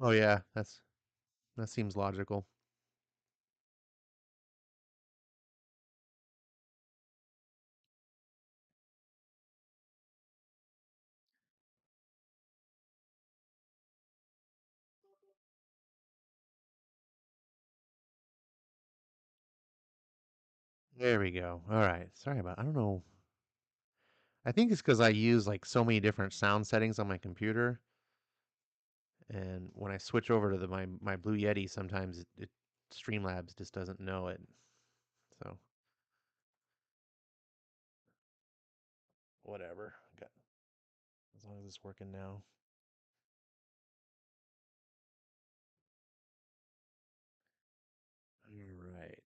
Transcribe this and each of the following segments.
Oh yeah, that seems logical. There we go. All right. Sorry about. I don't know. I think it's because I use like so many different sound settings on my computer, and when I switch over to my Blue Yeti, sometimes it Streamlabs just doesn't know it. So whatever. Got as long as it's working now. All right.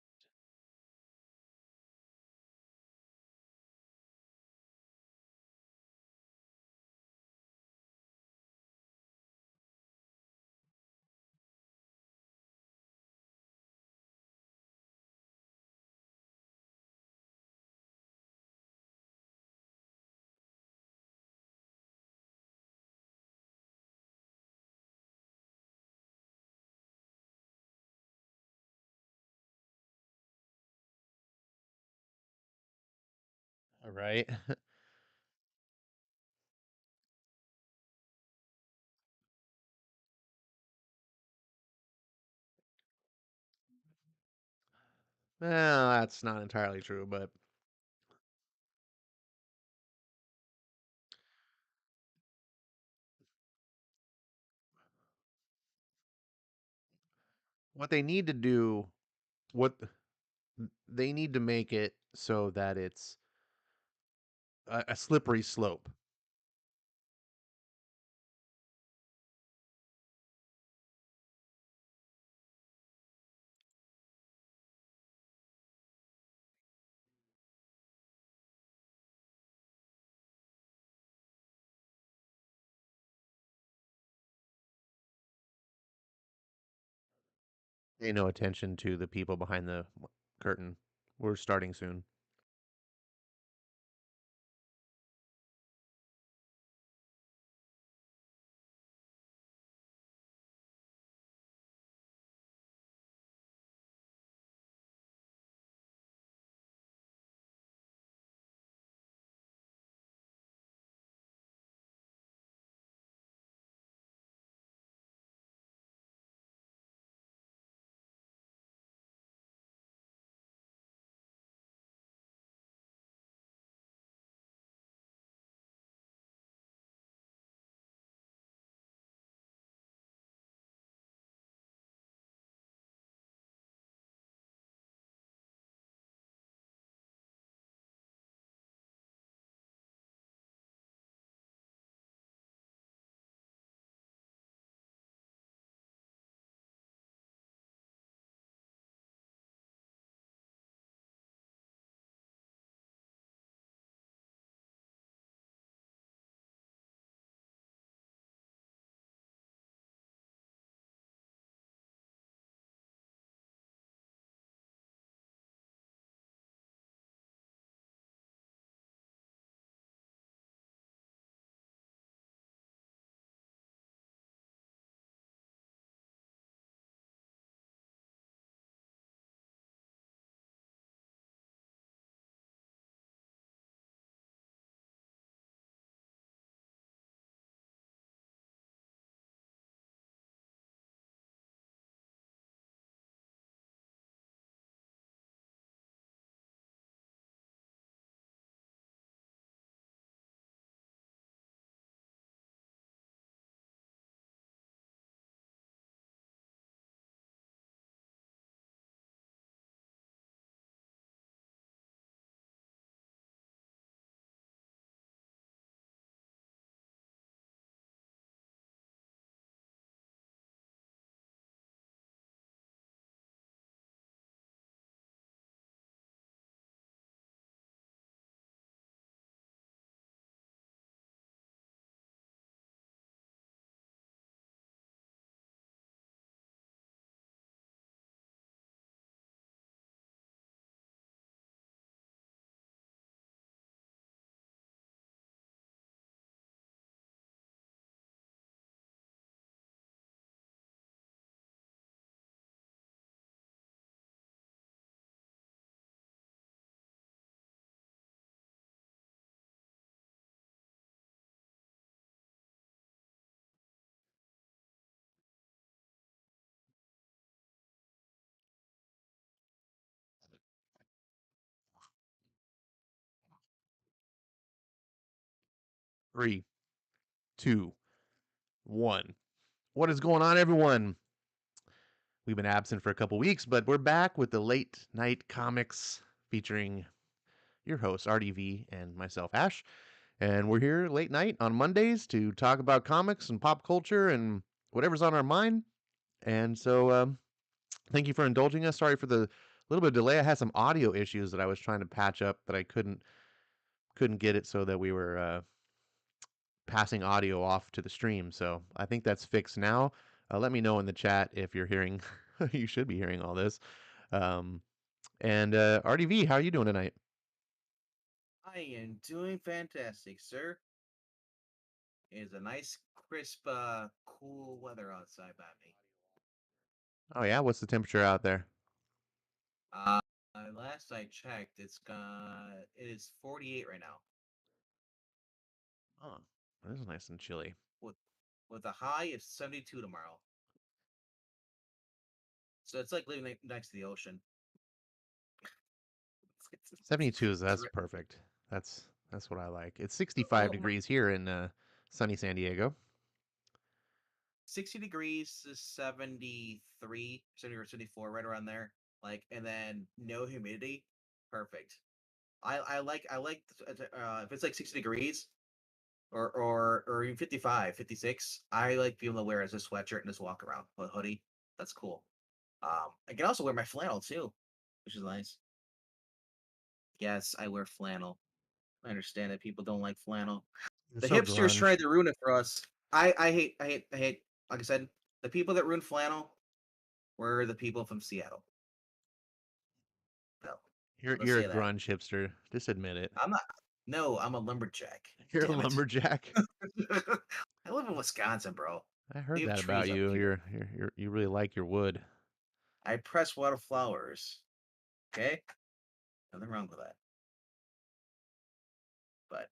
All right. Well, that's not entirely true, but what they need to do, what they need to make it so that it's a slippery slope. Pay no attention to the people behind the curtain. We're starting soon. Three, two, one. What is going on, everyone? We've been absent for a couple weeks, but we're back with the late night comics featuring your hosts, RDV, and myself, Ash. And we're here late night on Mondays to talk about comics and pop culture and whatever's on our mind. And so, thank you for indulging us. Sorry for the little bit of delay. I had some audio issues that I was trying to patch up that I couldn't get it so that we were passing audio off to the stream. So I think that's fixed now. Let me know in the chat if you're hearing. You should be hearing all this. Um, and RDV, how are you doing tonight? I am doing fantastic, sir. It's a nice, crisp, cool weather outside by me. Oh yeah, what's the temperature out there? Uh, Last I checked, it is 48 right now, Oh, this is nice and chilly. with a high of 72 tomorrow. So it's like living next to the ocean. 72 is It's that's perfect. That's what I like. It's 65 well, degrees here in sunny San Diego. 60 degrees to 73, 70 or 74, right around there. Like, and then no humidity, perfect. I like if it's like 60 degrees, or even 55, 56. I like being able to wear as a sweatshirt and just walk around with a hoodie. That's cool. I can also wear my flannel too, which is nice. Yes, I wear flannel. I understand that people don't like flannel. You're The so hipsters grunge. tried to ruin it for us. I hate. Like I said, the people that ruined flannel were the people from Seattle. No, You're I'll just you're a say that. grunge hipster. Just admit it. I'm not. No, I'm a lumberjack. You're a Damn it. lumberjack. I live in Wisconsin, bro. I We heard have that about trees up you. here. You really like your wood. I press wildflowers. Okay, nothing wrong with that. But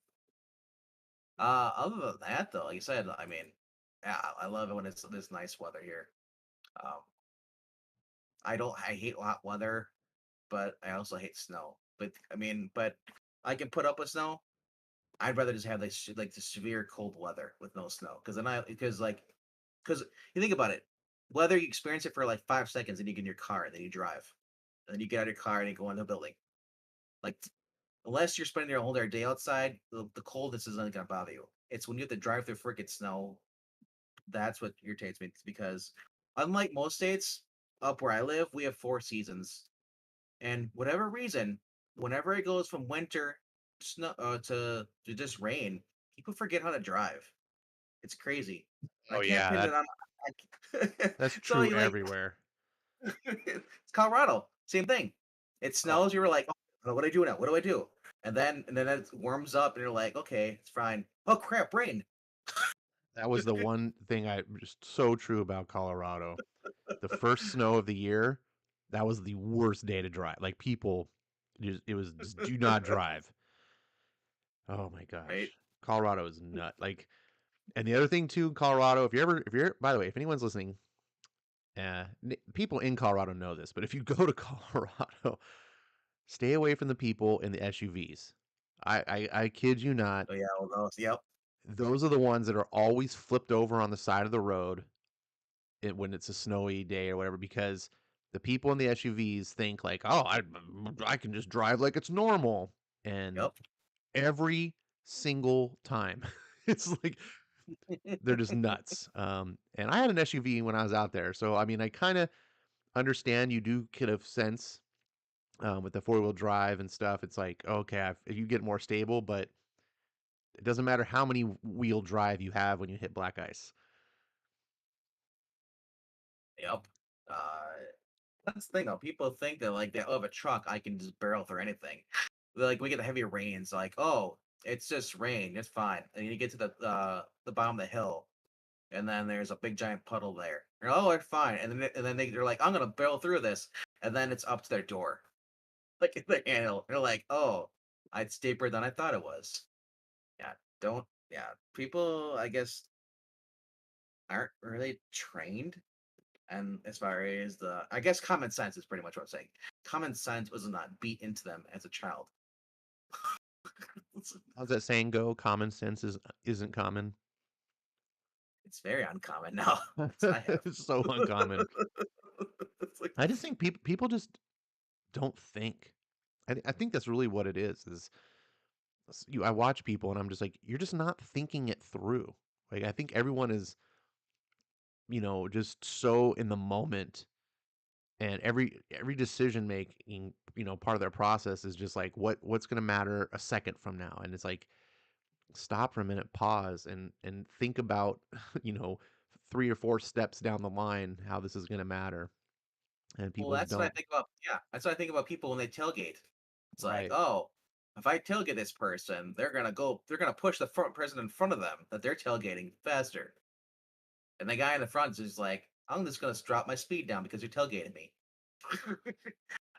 other than that, though, like you said, I mean, yeah, I love it when it's this nice weather here. Um, I hate hot weather, but I also hate snow. But I mean, but I can put up with snow. I'd rather just have like the severe cold weather with no snow, because you think about it, whether you experience it for like 5 seconds and you get in your car and then you drive, and then you get out of your car and you go in the building, like unless you're spending your whole entire day outside, the coldness isn't gonna bother you. It's when you have to drive through freaking snow that's what irritates me. Because unlike most states, up where I live, we have 4 seasons, and whatever reason, whenever it goes from winter snow to just rain, people forget how to drive. It's crazy. I Oh can't yeah, pin it that on. that's So true you like everywhere. it's Colorado, same thing. It Oh, snows. You're like, oh, what do I do now? What do I do? And then it warms up, and you're like, okay, it's fine. Oh crap, rain. that was the one thing I just so true about Colorado. The first snow of the year, that was the worst day to drive. Like people just it was just do not drive. Oh my Right? gosh. Colorado is nut. Like and the other thing too, Colorado, if you're by the way, if anyone's listening, people in Colorado know this, but if you go to Colorado, stay away from the people in the SUVs. I kid you not. Oh yeah, well, yep, Those are the ones that are always flipped over on the side of the road when it's a snowy day or whatever, because the people in the SUVs think like, oh, I can just drive like it's normal, and yep. every single time, it's like they're just nuts. And I had an SUV when I was out there, so I mean, I kind of understand you do kind of sense with the four wheel drive and stuff. It's like okay, you get more stable, but it doesn't matter how many wheel drive you have when you hit black ice. Yep. Uh, that's the thing though. People think that like oh, I have a truck, I can just barrel through anything. Like we get the heavy rains, like oh, it's just rain, it's fine. And you get to the bottom of the hill, and then there's a big giant puddle there. You're, oh, it's fine. They're like, I'm gonna barrel through this, and then it's up to their door, like in the handle. They're like, oh, it's steeper than I thought it was. Yeah, don't. Yeah, people, I guess, aren't really trained. And as far as I guess common sense is pretty much what I'm saying. Common sense was not beat into them as a child. How's that saying go? Common sense isn't common. It's very uncommon now. I have. It's so uncommon. It's like, I just think people just don't think. I think that's really what it is. I watch people and I'm just like, you're just not thinking it through. Like I think everyone is, just so in the moment, and every decision making, part of their process is just like what's going to matter a second from now, and it's like stop for a minute, pause, and think about you know 3 or 4 steps down the line how this is going to matter, and well, people just that's what I don't. think about. Yeah, that's what I think about people when they tailgate. It's like, Right. oh, if I tailgate this person, they're gonna push the front person in front of them that they're tailgating faster. And the guy in the front is like, I'm just gonna drop my speed down because you're tailgating me.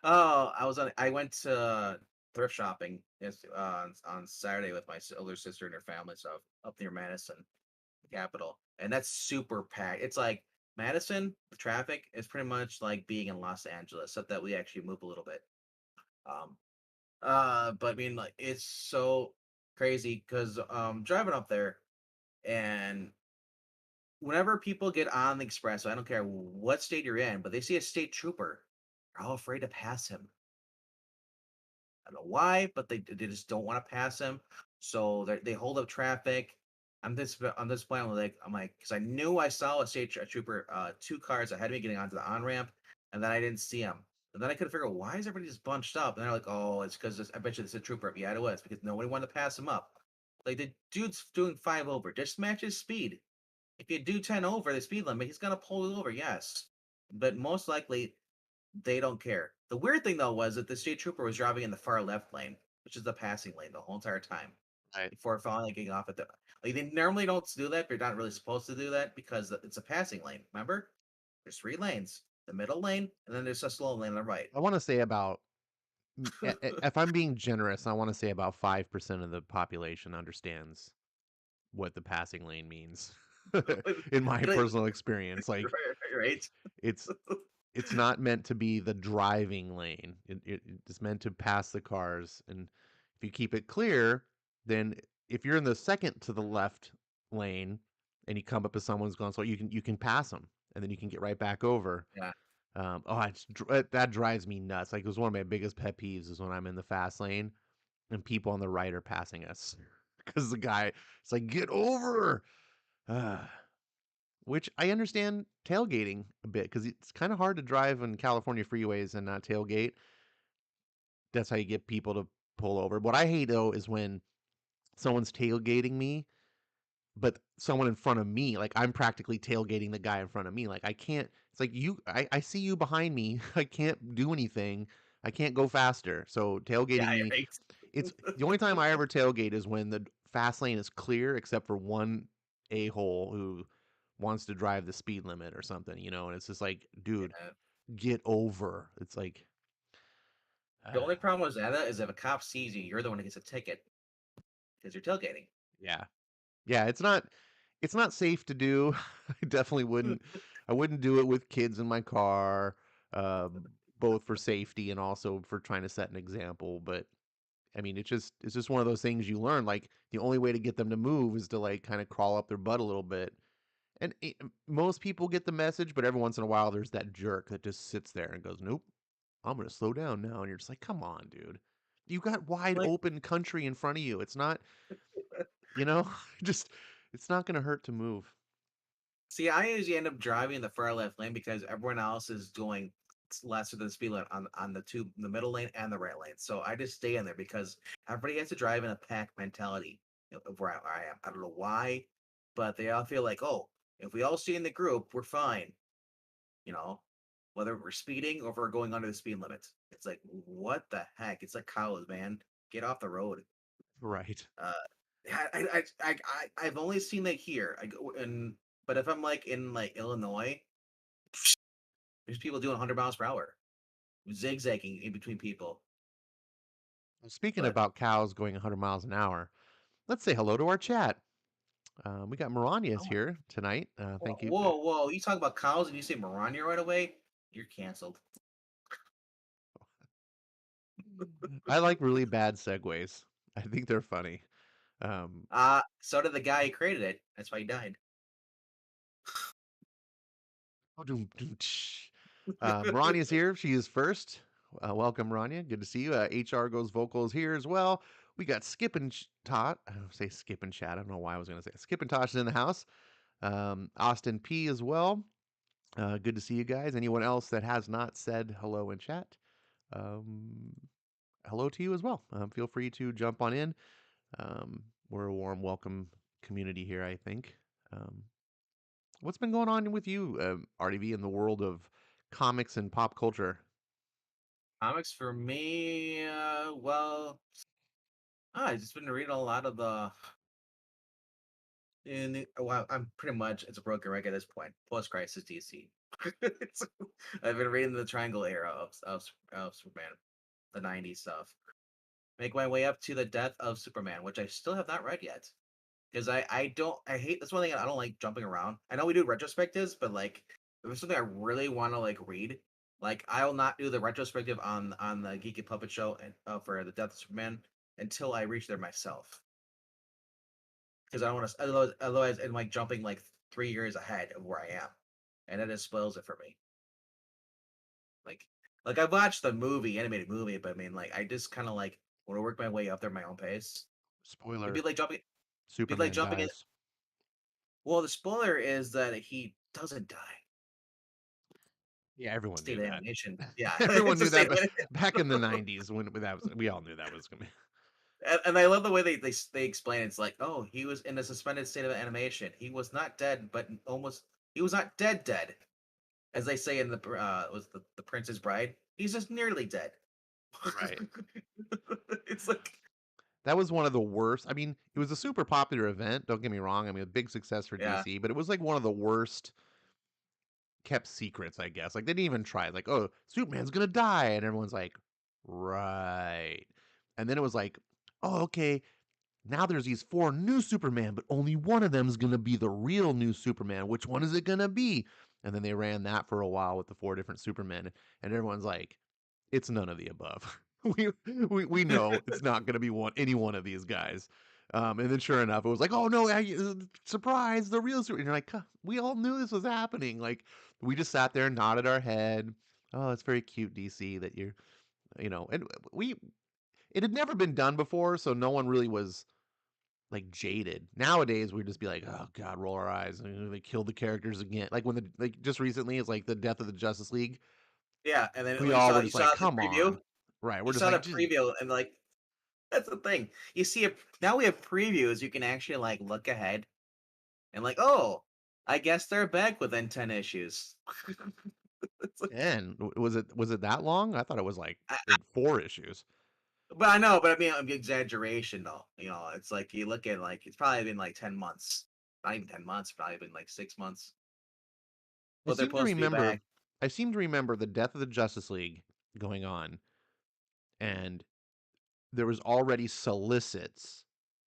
Oh, I went to thrift shopping on Saturday with my older sister and her family stuff up near Madison, the capital, and that's super packed. It's like Madison, the traffic is pretty much like being in Los Angeles, except that we actually move a little bit. Um, but I mean, like it's so crazy because driving up there and whenever people get on the express, I don't care what state you're in, but they see a state trooper, they're all afraid to pass him. I don't know why, but they just don't want to pass him. So they hold up traffic. I'm disappointed. I'm like, because I knew I saw a trooper, 2 cars ahead of me getting onto the on ramp, and then I didn't see him. And then I couldn't figure out why is everybody just bunched up. And they're like, oh, it's because I bet you it's a trooper. Yeah, it was because nobody wanted to pass him up. Like the dude's doing 5 over. Just match his speed. If you do 10 over the speed limit, he's gonna pull you over. Yes, but most likely they don't care. The weird thing though was that the state trooper was driving in the far left lane, which is the passing lane, the whole entire time Right. before finally getting off at the. Like they normally don't do that. They're not really supposed to do that because it's a passing lane. Remember, there's 3 lanes: the middle lane, and then there's a slow lane on the right. I want to say about if I'm being generous, I want to say about 5% of the population understands what the passing lane means. In my Like, personal experience, like right? it's it's not meant to be the driving lane. It's meant to pass the cars, and if you keep it clear, then if you're in the second to the left lane and you come up as someone's going slow, you can pass them, and then you can get right back over. Yeah, That drives me nuts. Like it was one of my biggest pet peeves is when I'm in the fast lane and people on the right are passing us because the guy, it's like get over. Ah, which I understand tailgating a bit because it's kind of hard to drive on California freeways and not tailgate. That's how you get people to pull over. What I hate though is when someone's tailgating me, but someone in front of me, like I'm practically tailgating the guy in front of me. Like I can't. It's like I see you behind me. I can't do anything. I can't go faster. So tailgating yeah, me, right. it's the only time I ever tailgate is when the fast lane is clear, except for one a hole who wants to drive the speed limit or something, and it's just like, dude, Yeah. get over. It's like, The only uh, problem with that is if a cop sees you, you're the one that gets a ticket because you're tailgating. yeah, yeah. It's not safe to do. I definitely wouldn't. I wouldn't do it with kids in my car, both for safety and also for trying to set an example. But I mean, it's just one of those things you learn. Like the only way to get them to move is to like kind of crawl up their butt a little bit. And most people get the message, but every once in a while, there's that jerk that just sits there and goes, "Nope, I'm gonna slow down now." And you're just like, "Come on, dude. You got wide Like, open country in front of you. It's not, you know, just it's not gonna hurt to move." see, I usually end up driving in the far left lane because everyone else is going lesser than the speed limit on the middle lane and the right lane. So I just stay in there because everybody has to drive in a pack mentality of where I am. I don't know why, but they all feel like, oh, if we all stay in the group, we're fine. You know, whether we're speeding or if we're going under the speed limit. It's like, what the heck? It's like cows, man. Get off the road. Right. Uh, I've only seen that here. But if I'm like in like Illinois, there's people doing 100 miles per hour, zigzagging in between people. Well, speaking But about cows going 100 miles an hour, let's say hello to our chat. We got Marania's oh, here tonight. Thank you. whoa, whoa! You talk about cows and you say Morania right away? You're canceled. I like really bad segues. I think they're funny. Um, So did the guy who created it. That's why he died. Rania's here. She is first. Welcome, Rania. Good to see you. HR Goes Vocals here as well. We got Skip and Tot. I don't say Skip and Chat. I don't know why I was going to say it. Skip and Tosh is in the house. Austin P as well. Good to see you guys. Anyone else that has not said hello in chat? Um, hello to you as well. Feel free to jump on in. We're a warm welcome community here, I think. Um, what's been going on with you, RDV, in the world of comics and pop culture? Comics for me, well, I've just been reading a lot of the. Well, I'm pretty much it's a broken record at this point. Post crisis DC. It's- I've been reading the Triangle era of Superman, the '90s stuff. Make my way up to the death of Superman, which I still have not read yet. Because I hate that's one thing I don't like jumping around. I know we do retrospectives, but like if it's something I really want to like read, like I will not do the retrospective on the Geeky Puppet Show and for the Death of Superman until I reach there myself. Because I don't want to otherwise I'm like jumping like 3 years ahead of where I am, and that just spoils it for me. Like I've watched the movie animated movie, but I mean like I just kind of like want to work my way up there at my own pace. It'd be Spoiler: like jumping. Be like Superman jumping in. dies. Well, the spoiler is that he doesn't die. Yeah, everyone State knew of that. animation. Yeah, Everyone it's a knew that state of back in the '90s when that was. We all knew that was gonna be. and I love the way they explain it. It's like, oh, he was in a suspended state of animation. He was not dead, but almost. He was not dead, as they say in was the Prince's Bride. He's just nearly dead. Right. It's like, That was one of the worst. I mean, it was a super popular event. Don't get me wrong. I mean, a big success for yeah, DC, but it was like one of the worst kept secrets, I guess. Like they didn't even try. Like, oh, Superman's gonna die, and everyone's like, right. And then it was like, oh, okay. Now there's these four new Superman, but only one of them is gonna be the real new Superman. Which one is it gonna be? And then they ran that for a while with the four different Supermen, and everyone's like, it's none of the above. We know it's not going to be any one of these guys. And then sure enough, it was like, oh no, surprise, the real super. And you're like, "Huh, we all knew this was happening. Like we just sat there and nodded our head. Oh, it's very cute, DC, that and we it had never been done before, so no one really was like jaded. Nowadays, we'd just be like, oh god, roll our eyes. They killed the characters again. Like when like just recently, it's like the death of the Justice League. yeah. And then We when all were you just like, saw the come preview, on. Right. you We're just saw the like, just preview, and like that's the thing. You see, now we have previews. You can actually like look ahead and like, oh, I guess they're back within 10 issues. It's like, 10. Was it that long? I thought it was like I, 4 issues. but I know, but I mean, exaggeration though. It's like you look at like it's probably been like 10 months, not even 10 months, probably been like 6 months. I But they're seem to supposed to be remember back. I seem to remember the death of the Justice League going on, and there was already solicits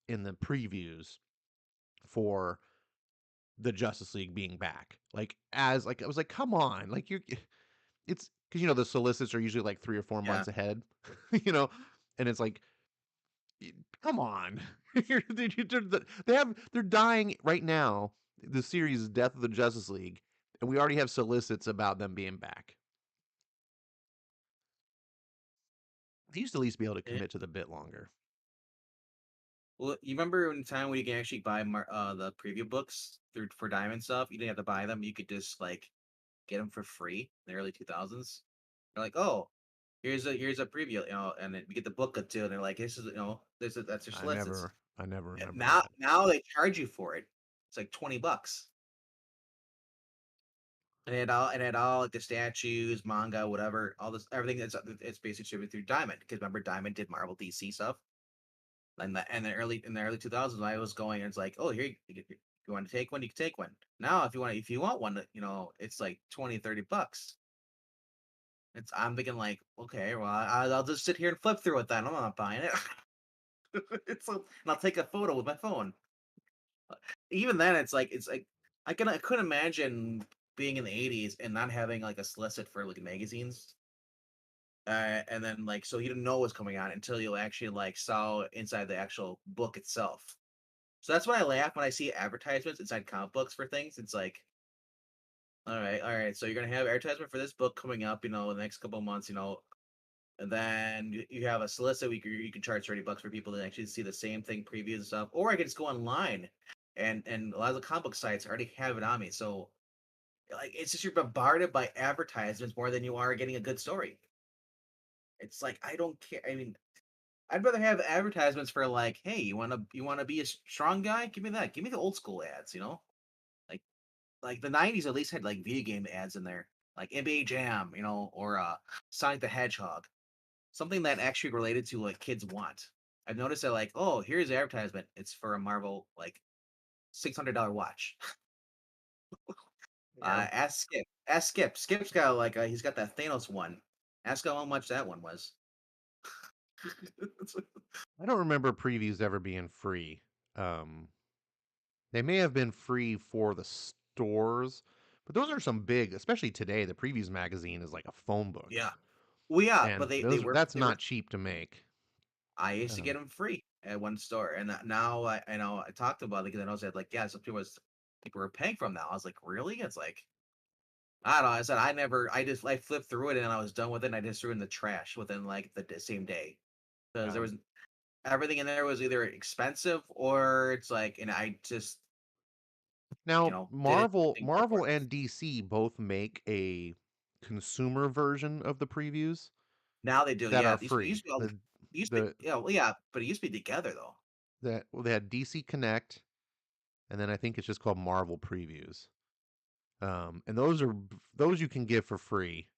in the previews for the Justice League being back. Like as like I was like, come on, like it's because the solicits are usually like 3 or 4 months Yeah. ahead, and it's like, come on, they're dying right now. The series Death of the Justice League, and we already have solicits about them being back. They used to at least be able to Eh, commit to the bit longer. Well, you remember in time when you can actually buy the preview books through for Diamond stuff? You didn't have to buy them. You could just like get them for free in the early 2000s. They're like, oh, here's a preview, and then you get the book or two, and they're like, this is that's your I solicits. never, I never And remember now that. now they charge you for it. It's like $20. And it all like the statues, manga, whatever, all this everything that's it's basically distributed through Diamond. Because remember, Diamond did Marvel DC stuff. In the early 2000s, I was going and it's like, oh, here if you want to take one, you can take one. Now, if you want one, it's like 20-30 bucks. I'm thinking like, okay, well, I'll just sit here and flip through it then. I'm not buying it. And I'll take a photo with my phone. Even then, it's like I couldn't imagine being in the '80s and not having like a solicit for like magazines. and then like so he didn't know what was coming on until you actually like saw inside the actual book itself. So that's why I laugh when I see advertisements inside comic books for things. It's like, all right, so you're gonna have advertisement for this book coming up, in the next couple of months, and then you have a solicit you can charge $30 for people to actually see the same thing previews and stuff. Or I can just go online and a lot of the comic book sites already have it on me. So like it's just you're bombarded by advertisements more than you are getting a good story. It's like I don't care. I mean, I'd rather have advertisements for like, hey, you wanna be a strong guy? Give me that. Give me the old school ads, Like like the 90s at least had like video game ads in there. Like NBA Jam, or Sonic the Hedgehog. Something that actually related to what kids want. I've noticed that like, oh, here's the advertisement. It's for a Marvel like $600 watch. Yeah. Ask Skip. Ask Skip. Skip's got like he's got that Thanos one. Ask him how much that one was. I don't remember previews ever being free. Um, they may have been free for the stores, but those are some big, especially today. The previews magazine is like a phone book, Yeah. Well, yeah, but and they those were that's they were. not cheap to make. I used to get Um, them free at one store, and now I know I talked about it because I know said like yeah, some people were paying from now. I was like, really? It's like I don't know. I said I flipped through it and I was done with it. And I just threw it in the trash within like the same day because there um, was everything in there was either expensive or it's like, and I just Now, didn't Marvel, think it was Marvel worth it. and DC both make a consumer version of the previews Now they do, that yeah. are It used free. to be all, The it used to be, the yeah, well, yeah, but it used to be together though. that well, they had DC Connect, and then I think it's just called Marvel Previews. And those you can get for free.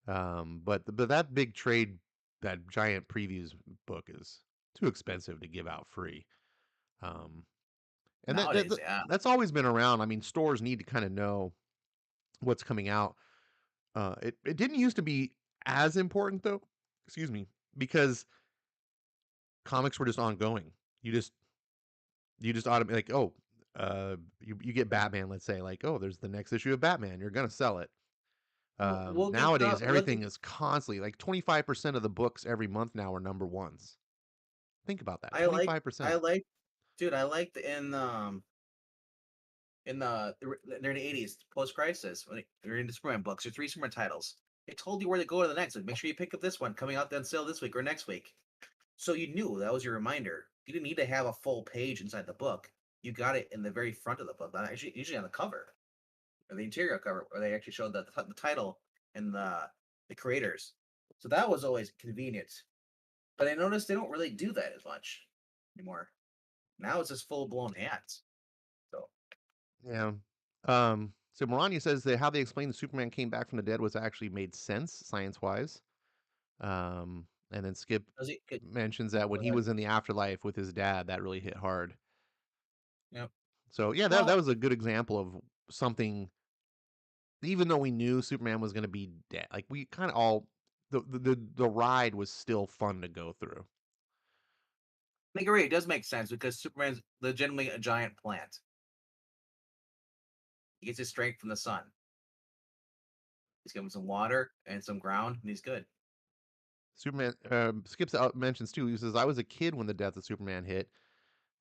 But that big trade, that giant previews book is too expensive to give out free. Um, and Nowadays, yeah. that's always been around. I mean, stores need to kind of know what's coming out. It didn't used to be as important though. Excuse me, because comics were just ongoing. You just you just automatically like, oh, you get Batman. Let's say like, oh, there's the next issue of Batman. You're gonna sell it. We'll get Nowadays, look. everything is constantly like 25% of the books every month now are number ones. Think about that, I like, 25%. dude. I liked in during the 80s post crisis when they're in the Superman books. There's three Superman titles. It told you where to go to the next. Like, make sure you pick up this one coming out on sale this week or next week. So you knew that was your reminder. You didn't need to have a full page inside the book. You got it in the very front of the book, not actually usually on the cover or the interior cover, where they actually showed the title and the creators. So that was always convenient. But I noticed they don't really do that as much anymore. Now it's just full blown ads. So Yeah. So Melania says that how they explained the Superman came back from the dead was actually made sense science wise. And then Skip does it? mentions that when Go he ahead. was in the afterlife with his dad, that really hit hard. Yep. So yeah, that Well, was a good example of something. Even though we knew Superman was going to be dead, like we kind of all the ride was still fun to go through. I agree. It does make sense because Superman's legitimately a giant plant. He gets his strength from the sun. He's given some water and some ground, and he's good. Superman skips out mentions too. He says, "I was a kid when the death of Superman hit,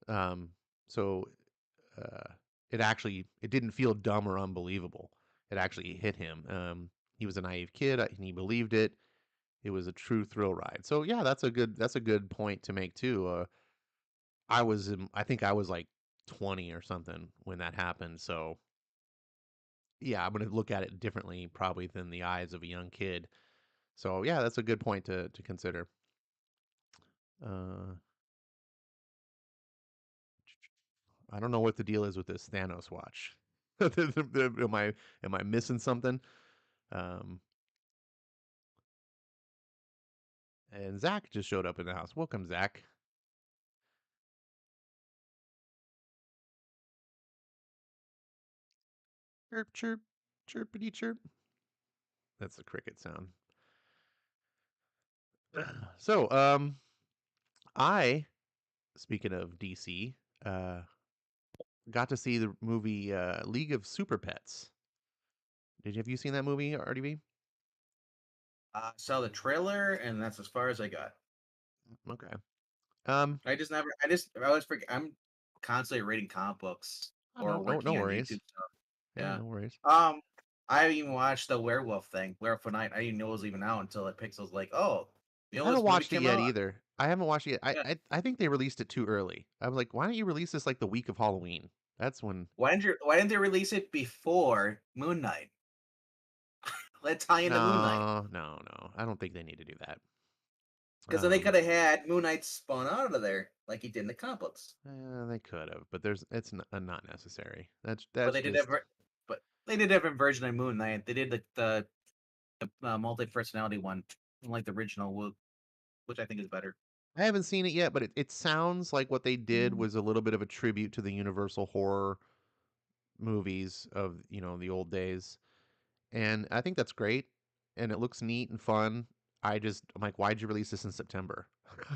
um, so uh, it didn't feel dumb or unbelievable. It actually hit him. He was a naive kid and he believed it. It was a true thrill ride. So yeah, that's a good point to make too. I think I was like 20 or something when that happened. So yeah, I'm gonna look at it differently probably than the eyes of a young kid. So yeah, that's a good point to consider. Uh, I don't know what the deal is with this Thanos watch. Am I missing something? Um, and Zach just showed up in the house. Welcome, Zach. Chirp, chirp, chirpity chirp. That's the cricket sound. So, I, speaking of DC, got to see the movie League of Super Pets. Have you seen that movie, RDB? Saw the trailer, and that's as far as I got. Okay. Um, I always forget. I'm constantly reading comic books oh, or no working on worries. YouTube stuff. Yeah, Yeah. no worries. Um, I even watched the werewolf thing, Werewolf Night. I didn't know it was even out until Pixel's like, "Oh, you I know haven't this movie watched it came yet out." either. I haven't watched it yet. Yeah. I think they released it too early. I was like, why don't you release this like the week of Halloween? That's when. Why didn't they release it before Moon Knight? Let tie into Moon Knight. No, no, no. I don't think they need to do that. Because then they Um, could have had Moon Knight spawn out of there like he did in the comic books. they could have, but it's not necessary. But That's they did have, just. but they did have a version of Moon Knight. They did the multi personality one, like the original, which I think is better. I haven't seen it yet, but it sounds like what they did was a little bit of a tribute to the Universal horror movies of the old days, and I think that's great, and it looks neat and fun. I'm like, why'd you release this in September?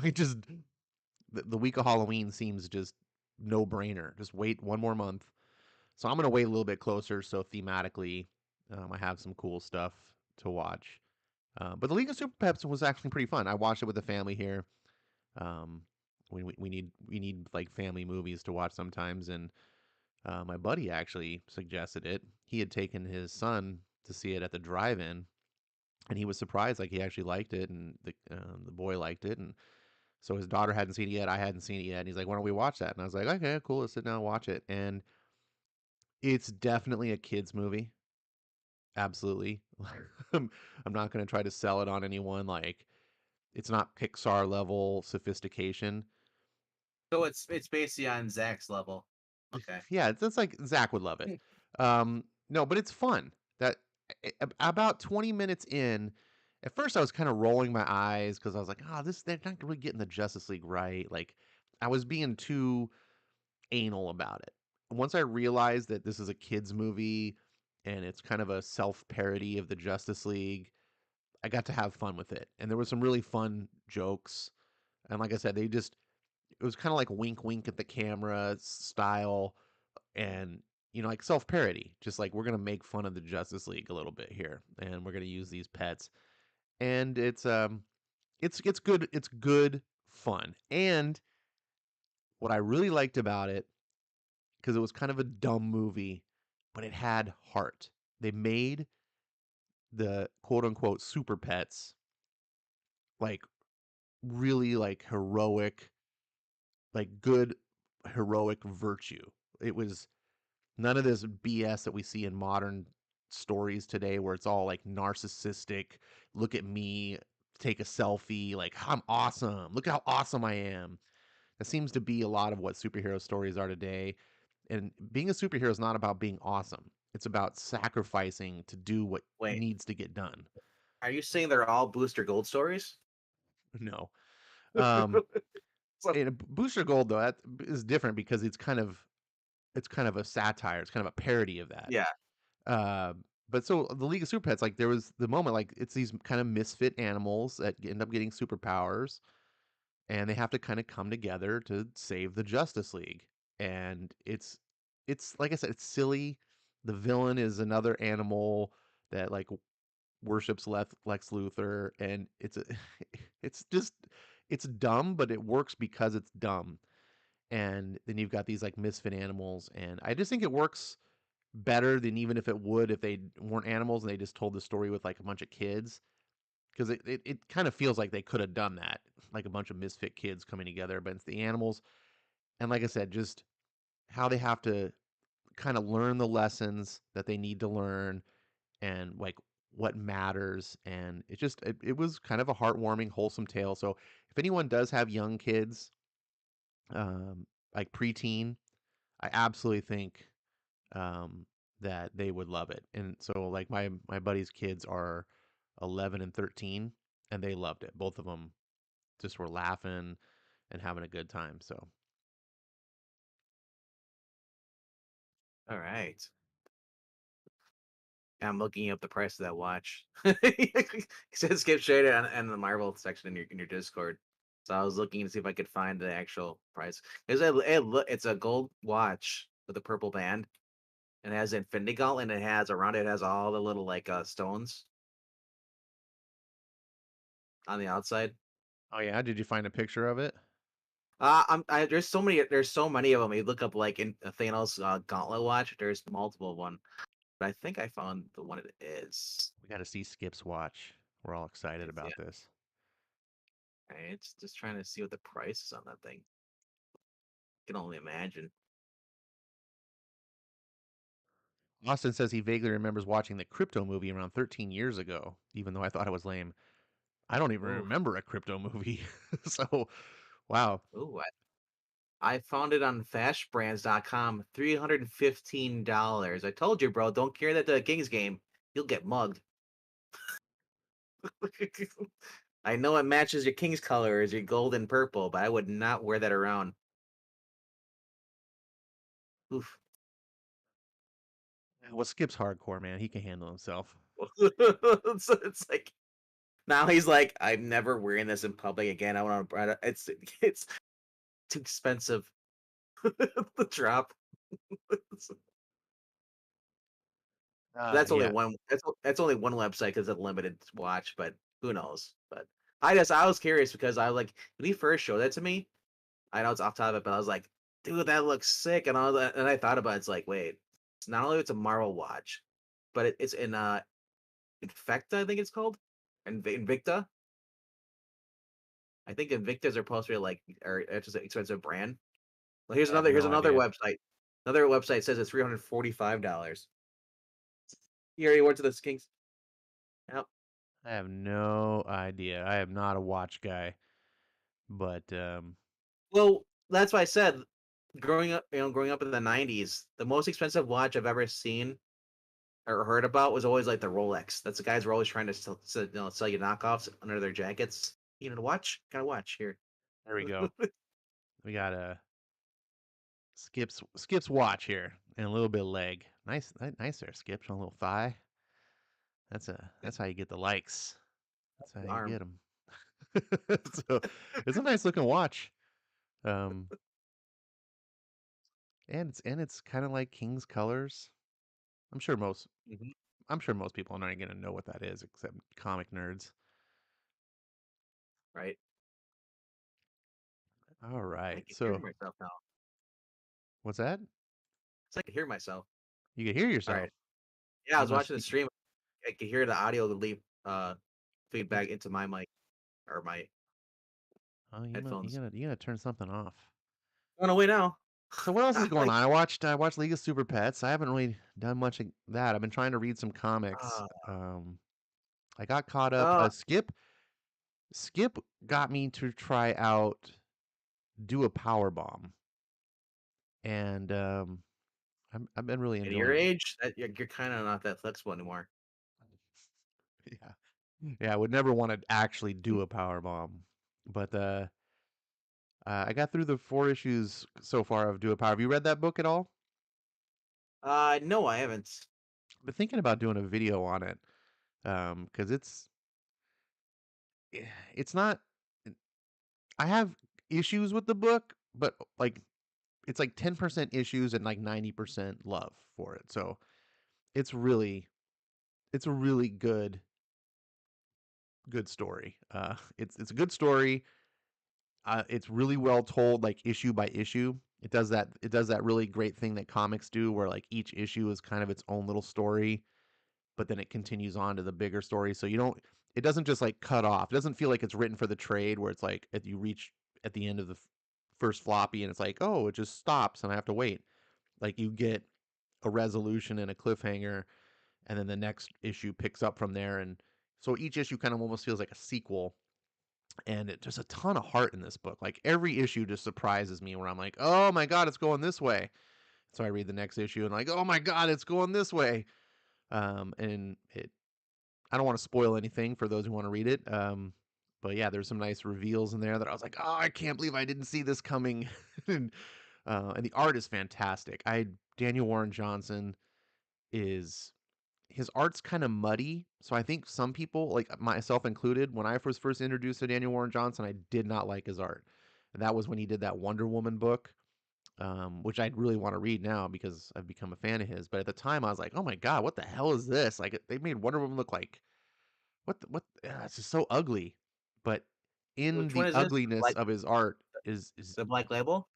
I just the week of Halloween seems just no brainer. Just wait one more month. So I'm gonna wait a little bit closer. So thematically, I have some cool stuff to watch. But the League of Super Pets was actually pretty fun. I watched it with the family here. Um, we need like family movies to watch sometimes, and my buddy actually suggested it. He had taken his son to see it at the drive-in, and he was surprised. Like he actually liked it, and the boy liked it, and so his daughter hadn't seen it yet. I hadn't seen it yet, and he's like, "Why don't we watch that?" And I was like, "Okay, cool. Let's sit down and watch it." And it's definitely a kids movie. Absolutely. I'm not going to try to sell it on anyone. Like it's not Pixar level sophistication. So it's basically on Zach's level. Okay. Yeah, it's like Zach would love it. No, but it's fun. That about 20 minutes in, at first I was kind of rolling my eyes because I was like, "Oh, this they're not really getting the Justice League right." Like I was being too anal about it. Once I realized that this is a kids movie and it's kind of a self-parody of the Justice League, I got to have fun with it. And there was some really fun jokes. And like I said, it was kind of like wink wink at the camera style and like self-parody, just like we're going to make fun of the Justice League a little bit here and we're going to use these pets. And it's good, it's good fun. And what I really liked about it, because it was kind of a dumb movie, but it had heart. They made the quote unquote super pets like really like heroic, like good heroic virtue. It was none of this BS that we see in modern stories today where it's all like narcissistic, look at me, take a selfie, like I'm awesome. Look how awesome I am. That seems to be a lot of what superhero stories are today. And being a superhero is not about being awesome. It's about sacrificing to do what Wait, needs to get done. are you saying they're all Booster Gold stories? No. Um So, and Booster Gold though that is different because it's kind of a satire. It's kind of a parody of that. yeah. Uh, but so the League of Super Pets, like there was the moment, like it's these kind of misfit animals that end up getting superpowers, and they have to kind of come together to save the Justice League. And it's like I said, it's silly. The villain is another animal that like worships Lex Luthor, and it's just it's dumb, but it works because it's dumb. And then you've got these like misfit animals, and I just think it works better than even if it would if they weren't animals and they just told the story with like a bunch of kids because it kind of feels like they could have done that, like a bunch of misfit kids coming together, but it's the animals. And like I said, just how they have to kind of learn the lessons that they need to learn and like what matters. And it was kind of a heartwarming wholesome tale. So if anyone does have young kids, um like preteen, I absolutely think um, that they would love it. And so like my buddy's kids are 11 and 13 and they loved it. Both of them just were laughing and having a good time. So, All right. I'm looking up the price of that watch. It says skip straight on the Marvel section in your Discord. So I was looking to see if I could find the actual price. It's a gold watch with a purple band and it has Infinity Gauntlet and it has around it has all the little like stones. on the outside. Oh yeah, did you find a picture of it? There's so many of them. You look up like in Thanos Gauntlet watch. There's multiple of one, but I think I found the one it is. We got to see Skip's watch. We're all excited It's yeah. about this. It's just trying to see what the price is on that thing. Can only imagine. Austin says he vaguely remembers watching the Crypto movie around 13 years ago, even though I thought it was lame. I don't even Ooh, remember a Crypto movie. So, wow. ooh. I found it on fashbrands.com, $315. I told you, bro, don't carry that to a Kings game. You'll get mugged. I know it matches your Kings colors, your gold and purple, but I would not wear that around. Oof. Well, Skip's hardcore, man. He can handle himself. So it's like now he's like, I'm never wearing this in public again. I want to. It's too expensive. The drop. That's only Yeah. one. That's only one website because of limited watch, but who knows? But I was curious because I like when he first showed that to me. I know it's off topic, but I was like, dude, that looks sick. And I thought about it, it's like, wait, it's not only it's a Marvel watch, but it's in Infecta, I think it's called, and Invicta. I think Invictas are supposed to be like, or it's just an expensive brand. Well, I have here's no another idea. website. Another website says it's $345. You already went to the Kings. Yep. I have no idea. I am not a watch guy, but Well, that's why I said growing up in the '90s, the most expensive watch I've ever seen or heard about was always like the Rolex. That's the guys were always trying to sell you knockoffs under their jackets. You know, watch, got a watch here. there we go. We got a Skip's watch here and a little bit of leg. Nice there, Skip. Showing a little thigh. That's how you get the likes. That's how you Arm. get them. So it's a nice looking watch. Um, and it's kind of like King's colors. I'm sure most Hmm. I'm sure most people aren't gonna know what that is except comic nerds. Right. All I right. can hear So myself now. what's that? It's like I can hear myself. You can hear All right. yourself. Yeah, I You was must. watching the stream. I could hear the audio leave feedback into my mic or my Oh, headphones. you gotta turn something off. Oh no, wait now. So what else is I'm going like, on? I watched League of Super Pets. I haven't really done much of that. I've been trying to read some comics. uh, I got caught up. uh, Skip got me to try out do a power bomb, and I've been really at your enjoying it. age, you're kind of not that flexible anymore. Yeah, yeah. I would never want to actually do a power bomb, but I got through the 4 issues so far of Do a Power. Have you read that book at all? No, I haven't. I've been thinking about doing a video on it, because it's not. I have issues with the book, but like it's like 10% issues and like 90% love for it. So it's really it's a really good story. It's a good story. It's really well told, like issue by issue. It does that really great thing that comics do, where like each issue is kind of its own little story, but then it continues on to the bigger story. So you don't. It doesn't just like cut off. It doesn't feel like it's written for the trade, where it's like if you reach at the end of the first floppy and it's like, oh, it just stops and I have to wait. Like you get a resolution and a cliffhanger, and then the next issue picks up from there. And so each issue kind of almost feels like a sequel. And there's a ton of heart in this book. Like every issue just surprises me where I'm like, oh my God, it's going this way. So I read the next issue and like, oh my God, it's going this way. And I don't want to spoil anything for those who want to read it. But yeah, there's some nice reveals in there that I was like, oh, I can't believe I didn't see this coming. And the art is fantastic. Daniel Warren Johnson is his art's kind of muddy. So I think some people, like myself included, when I was first introduced to Daniel Warren Johnson, I did not like his art. And that was when he did that Wonder Woman book, which I'd really want to read now because I've become a fan of his. But at the time, I was like, oh my God, what the hell is this? Like they made Wonder Woman look like what? It's just so ugly. in Which one the is this? ugliness Like of his art is the Black Label?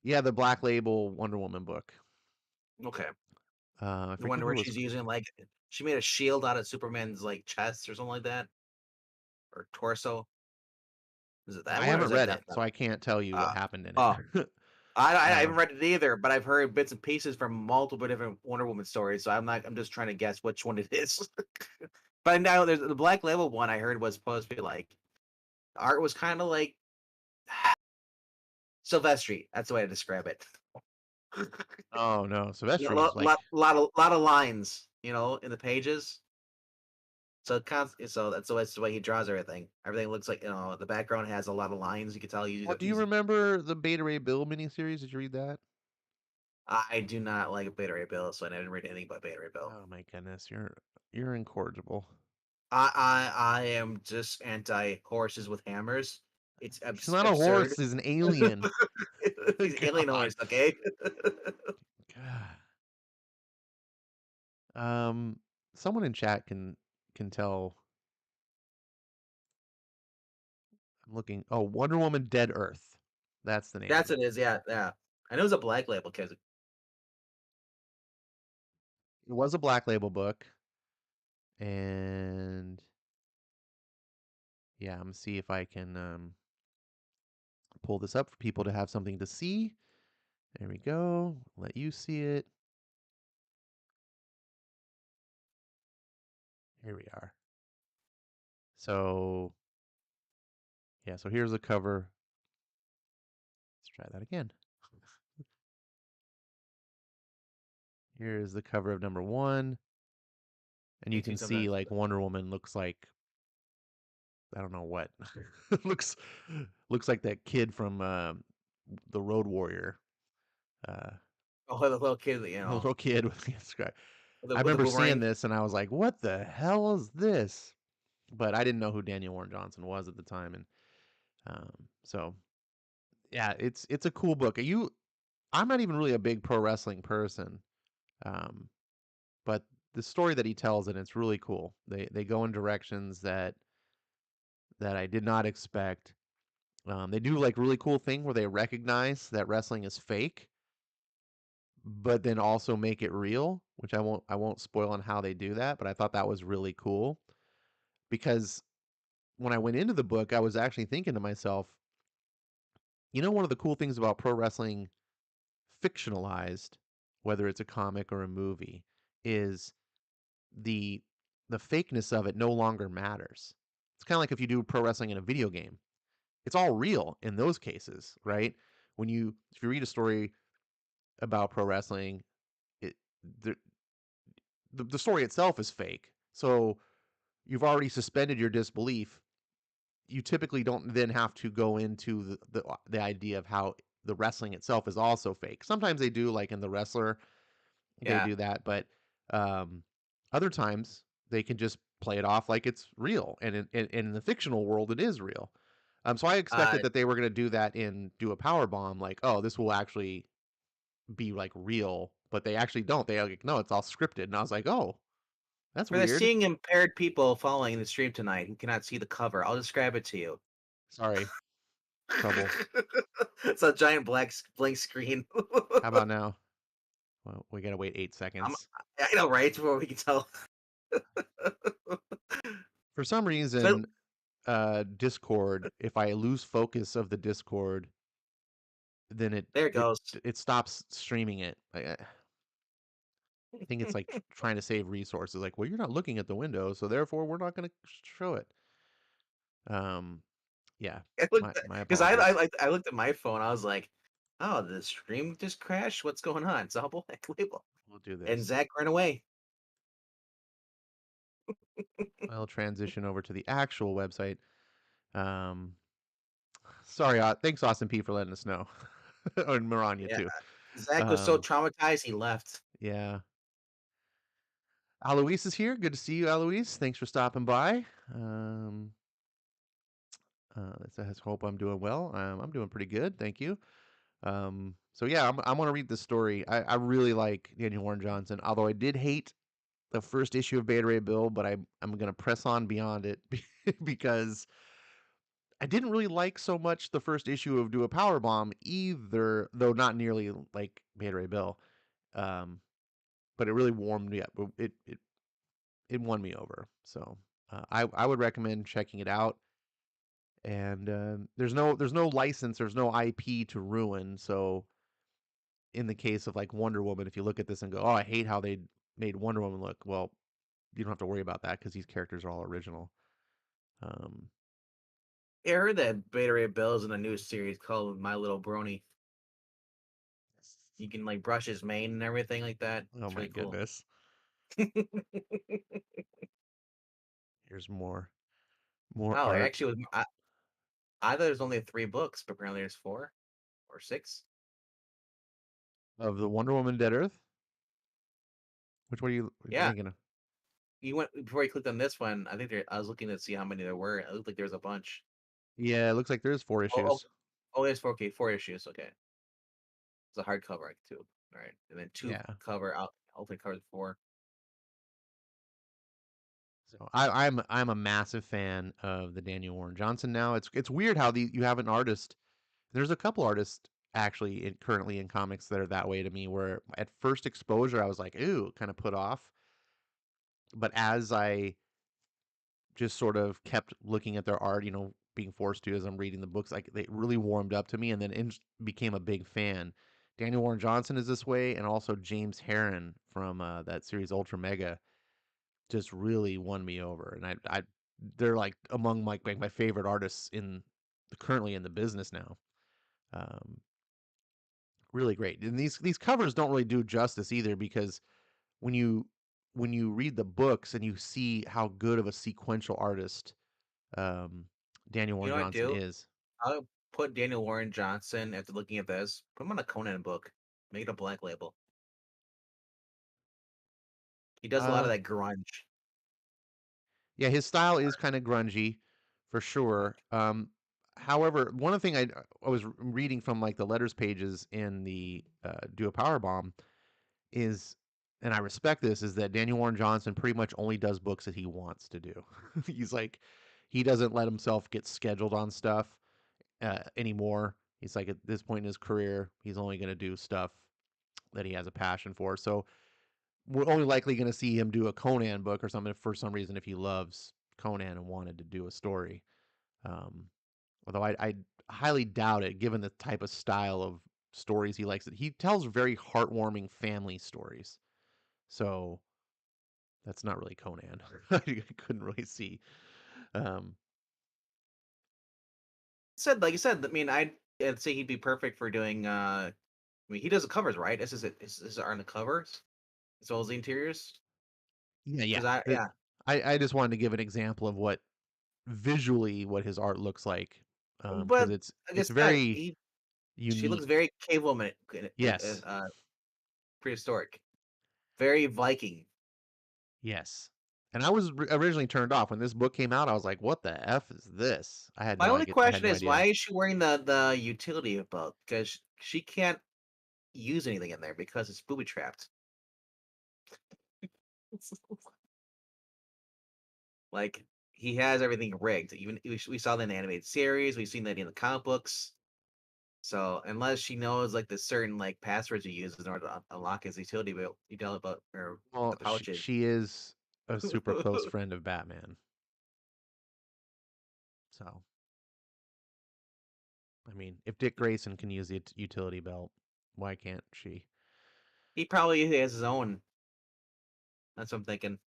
yeah, the Black Label Wonder Woman book. Okay. I The forget one who where it was. she's using like she made a shield out of Superman's like chest or something like that, or torso. Is it that I one or is haven't that read it, Death so Metal? I can't tell you what Uh, happened in oh, it. I haven't um, read it either, but I've heard bits and pieces from multiple different Wonder Woman stories. So I'm just trying to guess which one it is. But now there's the Black Label one. I heard was supposed to be like art was kind of like Sylvester. That's the way to describe it. oh no, Silvestri is lot, like lot, lot of lines, in the pages. So that's the way he draws everything. Everything looks like the background has a lot of lines. You can tell well, do you remember the Beta Ray Bill miniseries? Did you read that? I do not like Beta Ray Bill, so I didn't read anything about Beta Ray Bill. Oh my goodness, you're incorrigible. I am just anti horses with hammers. It's He's not a absurd. horse, he's an alien. He's alien God. horse, okay? God. Um, someone in chat can tell. I'm looking. Oh, Wonder Woman Dead Earth. That's the That's name. it is, yeah, yeah. I know it's a Black Label because It was a Black Label book, and yeah, I'm gonna see if I can pull this up for people to have something to see. There we go. Let you see it. Here we are. So yeah, so here's the cover. Let's try that again. Here's the cover of number one, and you me too can see sometimes. like Wonder Woman looks like I don't know what. looks looks like that kid from the Road Warrior. Uh, Oh, the little kid, the little kid with the sky. I with the remember seeing boomerang. this and I was like, "What the hell is this?" But I didn't know who Daniel Warren Johnson was at the time, and so yeah, it's a cool book. I'm not even really a big pro wrestling person, um, but the story that he tells it's really cool. They go in directions that I did not expect. They do like really cool thing where they recognize that wrestling is fake, but then also make it real, which I won't spoil on how they do that, but I thought that was really cool because when I went into the book, I was actually thinking to myself, one of the cool things about pro wrestling fictionalized, whether it's a comic or a movie, is the the fakeness of it no longer matters. It's kind of like if you do pro wrestling in a video game. It's all real in those cases, right? If you read a story about pro wrestling, it the the story itself is fake. So you've already suspended your disbelief. You typically don't then have to go into the idea of how the wrestling itself is also fake. Sometimes they do, like in the wrestler, they Yeah. do that, but um, other times they can just play it off like it's real, and in the fictional world, it is real. So I Uh, expected that they were going to do that in do a power bomb, like, oh, this will actually be like real, but they actually don't. They like, no, it's all scripted, and I was like, oh, that's for the weird. seeing impaired people following the stream tonight who cannot see the cover, I'll describe it to you. Sorry, trouble. It's a giant blank screen. How about now? Well, we gotta wait eight I'm, seconds. I know, right? Before we can tell. For some So reason, Discord, if I lose focus of the Discord, then it there it it goes. it stops streaming it. I think it's like trying to save resources. Like, well, you're not looking at the window, so therefore we're not going to show it. Um, yeah, I looked my because apologies. I looked at my phone. I was like, "Oh, the stream just crashed. What's going on?" It's a Black Label, We'll do and this. Zach ran away. I'll transition over to the actual website. Um, sorry, thanks Austin P for letting us know, and Maranya Yeah, too. Zach was so Um, traumatized he left. yeah, Alois is here. Good to see you, Alois. Thanks for stopping by. It says, hope I'm doing well. I'm doing pretty good, thank you. So yeah, I'm gonna read this story. I really like Daniel Warren Johnson, although I did hate the first issue of Beta Ray Bill, but I'm gonna press on beyond it because I didn't really like so much the first issue of Do a Power Bomb either, though not nearly like Beta Ray Bill. Um, but it really warmed me up. It won me over. So I would recommend checking it out. And there's no license, there's no IP to ruin. So in the case of like Wonder Woman, if you look at this and go, "Oh, I hate how they made Wonder Woman look," well, you don't have to worry about that because these characters are all original. Um, Yeah, I heard that Beta Ray Bill's in a new series called My Little Brony. You can like brush his mane and everything like that. oh It's my really cool. goodness, here's more Oh, art actually, I thought there's only 3 books, but apparently there's 4 or 6. of the Wonder Woman Dead Earth. Which one are you Yeah, thinking of? you went before you clicked on this one. I think I was looking to see how many there were. It looked like there was a bunch. Yeah, it looks like there's four Oh, oh, issues. oh, there's 4K, 4 issues. Okay, it's a hardcover too. All right, and then two Yeah. cover out. Alternate covers 4. So I'm a massive fan of the Daniel Warren Johnson now. It's weird how you have an artist. There's a couple artists actually currently in comics that are that way to me. Where at first exposure I was like, ooh, kind of put off. But as I just sort of kept looking at their art, being forced to as I'm reading the books, like they really warmed up to me, and then became a big fan. Daniel Warren Johnson is this way, and also James Herron from that series Ultra Mega just really won me over, and they're like among my favorite artists currently in the business now. Um, really great, and these covers don't really do justice either because when you when you read the books and you see how good of a sequential artist um, Daniel You Warren know what I Johnson do? is. I'll put Daniel Warren Johnson after looking at this. Put him on a Conan book. Make it a black label. He does a lot Uh, of that grunge. yeah, his style is kind of grungy, for sure. However, one thing I was reading from like the letters pages in the Do a Power Bomb is, and I respect this, is that Daniel Warren Johnson pretty much only does books that he wants to do. He's like, he doesn't let himself get scheduled on stuff anymore. He's like, at this point in his career, he's only going to do stuff that he has a passion for. So we're only likely going to see him do a Conan book or something for some reason if he loves Conan and wanted to do a story. Um, although I highly doubt it, given the type of style of stories he likes. He tells very heartwarming family stories, so that's not really Conan. I couldn't really see. Um, Said like you said. I mean, I'd say he'd be perfect for doing. I mean, he does the covers, right? This is it. This is on the covers as well as the interiors. yeah, yeah. Because I yeah, I just wanted to give an example of what visually what his art looks like, because but like I it's said, very she looks unique. very cavewoman, Yes, prehistoric, very Viking. yes. And I was originally turned off when this book came out. I was like, "What the f is this?" My only I had question no is, idea. why is she wearing the utility belt? Because she can't use anything in there because it's booby trapped. Like he has everything rigged. Even we saw that in the animated series. We've seen that in the comic books. So unless she knows like the certain like passwords you use in order to unlock his utility belt or Well, the pouches. she is a super close friend of Batman, so I mean, if Dick Grayson can use the utility belt, why can't she? He probably has his own. That's what I'm thinking.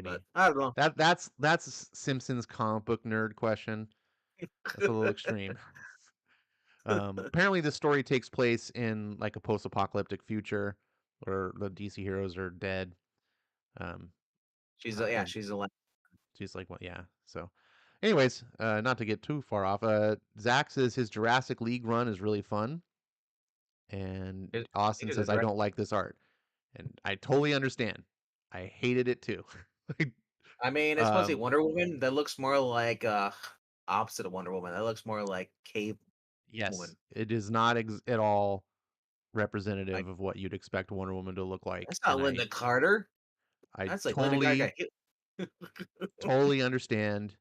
But Maybe. I don't know. That's Simpsons comic book nerd question. That's a little extreme. Apparently, this story takes place in like a post-apocalyptic future, where the DC heroes are dead. Um, Yeah, and she's a she's like, "What? Yeah." So, anyways, not to get too far off. Zach says his Jurassic League run is really fun, and it, Austin it is a says I direct. don't like this art, and I totally understand. I hated it too. I mean, it's supposed to be um, Wonder Woman. That looks more like opposite of Wonder Woman. That looks more like Cave yes, Woman. it is not at all Like representative of what you'd expect Wonder Woman to look like, that's not and Linda Carter. I That's like Linda Carter totally got hit. totally understand.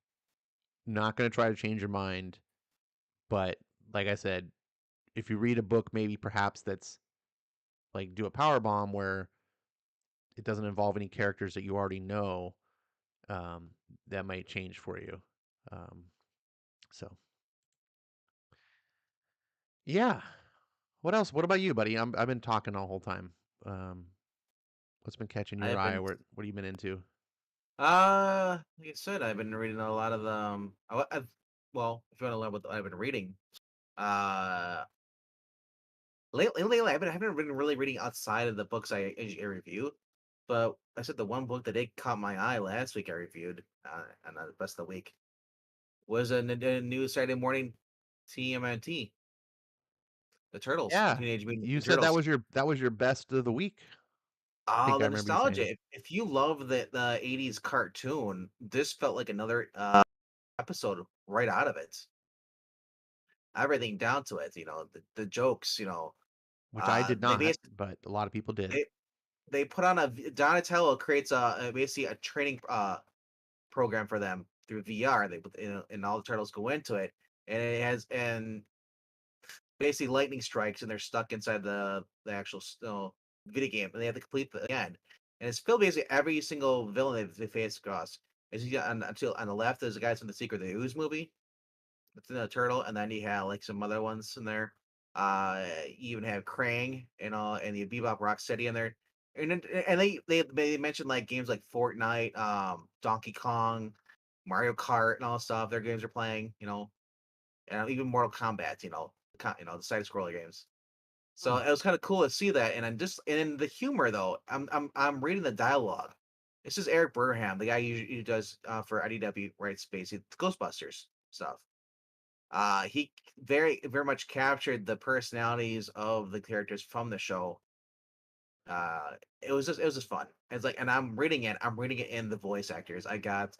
Not going to try to change your mind, but like I said, if you read a book, maybe perhaps that's like do a power bomb where it doesn't involve any characters that you already know, um, that might change for you. Um, so yeah. What else? What about you, buddy? I've been talking the whole time. Um, what's been catching your I've eye? been What have you been into? like I said, I've been reading a lot of the well, if you want to learn what I've been reading, uh lately I haven't been really reading outside of the books I review. But I said the one book that did caught my eye last week I reviewed, and the best of the week was a new Saturday morning TMNT, the Turtles, the Yeah, Teenage Mutant you Ninja said Turtles. that was your best of the week. I Oh, think I the remember you saying. nostalgia! If you love the '80s cartoon, this felt like another episode right out of it. Everything down to it, the jokes, Which I did they not, but a lot of people did. they they put on Donatello creates basically a training program for them through VR. And all the turtles go into it, and it has and basically lightning strikes, and they're stuck inside the actual video game, and they have to complete the end. And it's filled basically every single villain they face across. As you got until on the left, there's the guys from the Secret of the Ooze movie. It's in the turtle, and then you have like some other ones in there. You even have Krang and the Bebop Rocksteady in there, and they mentioned like games like Fortnite, Donkey Kong, Mario Kart, and all stuff. Their games are playing, and even Mortal Kombat, the side scroller games. So Hmm. it was kind of cool to see that, and in the humor though, I'm reading the dialogue. This is Eric Burham, the guy who does for IDW, writes basically Ghostbusters stuff. He very much captured the personalities of the characters from the show. It was just fun. It's like, and I'm reading it in the voice actors. I got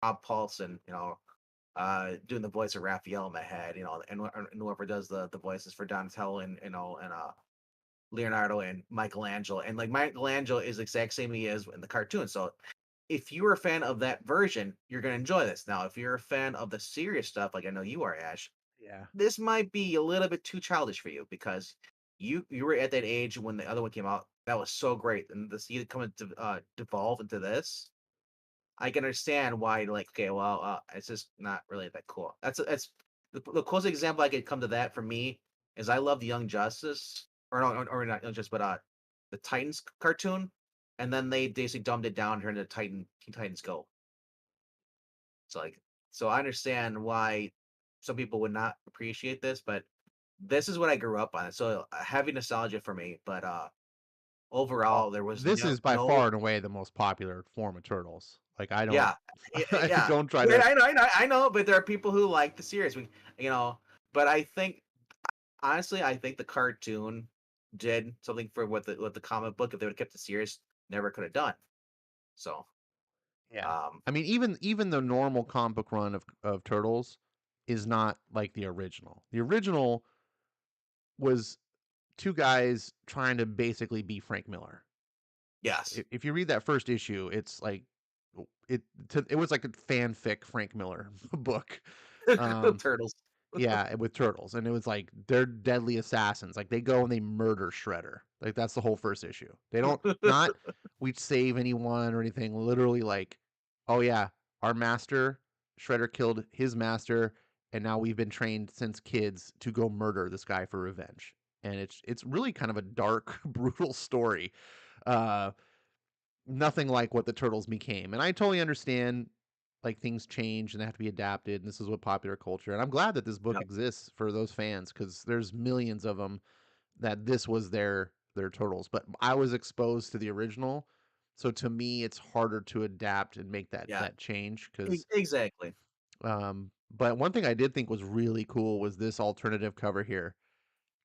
Rob Paulson, doing the voice of Raphael in my head, and whoever does the voices for Donatello and Leonardo and Michelangelo, and like Michelangelo is the exact same he is in the cartoon. So if you're a fan of that version, you're gonna enjoy this. Now, if you're a fan of the serious stuff, like I know you are, Ash, Yeah. this might be a little bit too childish for you because you were at that age when the other one came out. That was so great, and to see it come to devolve into this, I can understand why. Like, okay, well, it's just not really that cool. That's the closest example I could come to that for me is I love the Young Justice, or no, or not Young Justice, but the Titans cartoon, and then they basically dumbed it down and turned it to Teen Titans Go. So like, so I understand why some people would not appreciate this, but this is what I grew up on. So heavy nostalgia for me, but Well, overall there was this is by no far and away the most popular form of turtles. Like I don't, yeah, I yeah. don't try Wait, to. I know, but there are people who like the series. You know, but I think honestly, I think the cartoon did something for what the comic book, if they would have kept the series, never could have done. So, Yeah. um, I mean, even the normal comic book run of turtles is not like the original. The original was two guys trying to basically be Frank Miller. yes, If you read that first issue, it's like it was like a fanfic Frank Miller book. Um, turtles. with turtles, and it was like they're deadly assassins. Like they go and they murder Shredder. Like that's the whole first issue. They don't not we save anyone or anything. Literally like, oh yeah, our master Shredder killed his master, and now we've been trained since kids to go murder this guy for revenge. And it's really kind of a dark, brutal story. Uh, Nothing like what the turtles became. And I totally understand like things change and they have to be adapted and this is what popular culture. And I'm glad that this book Yep. exists for those fans cuz there's millions of them that this was their turtles. But I was exposed to the original. So to me it's harder to adapt and make Yeah, that change cuz exactly. but one thing I did think was really cool was this alternative cover here.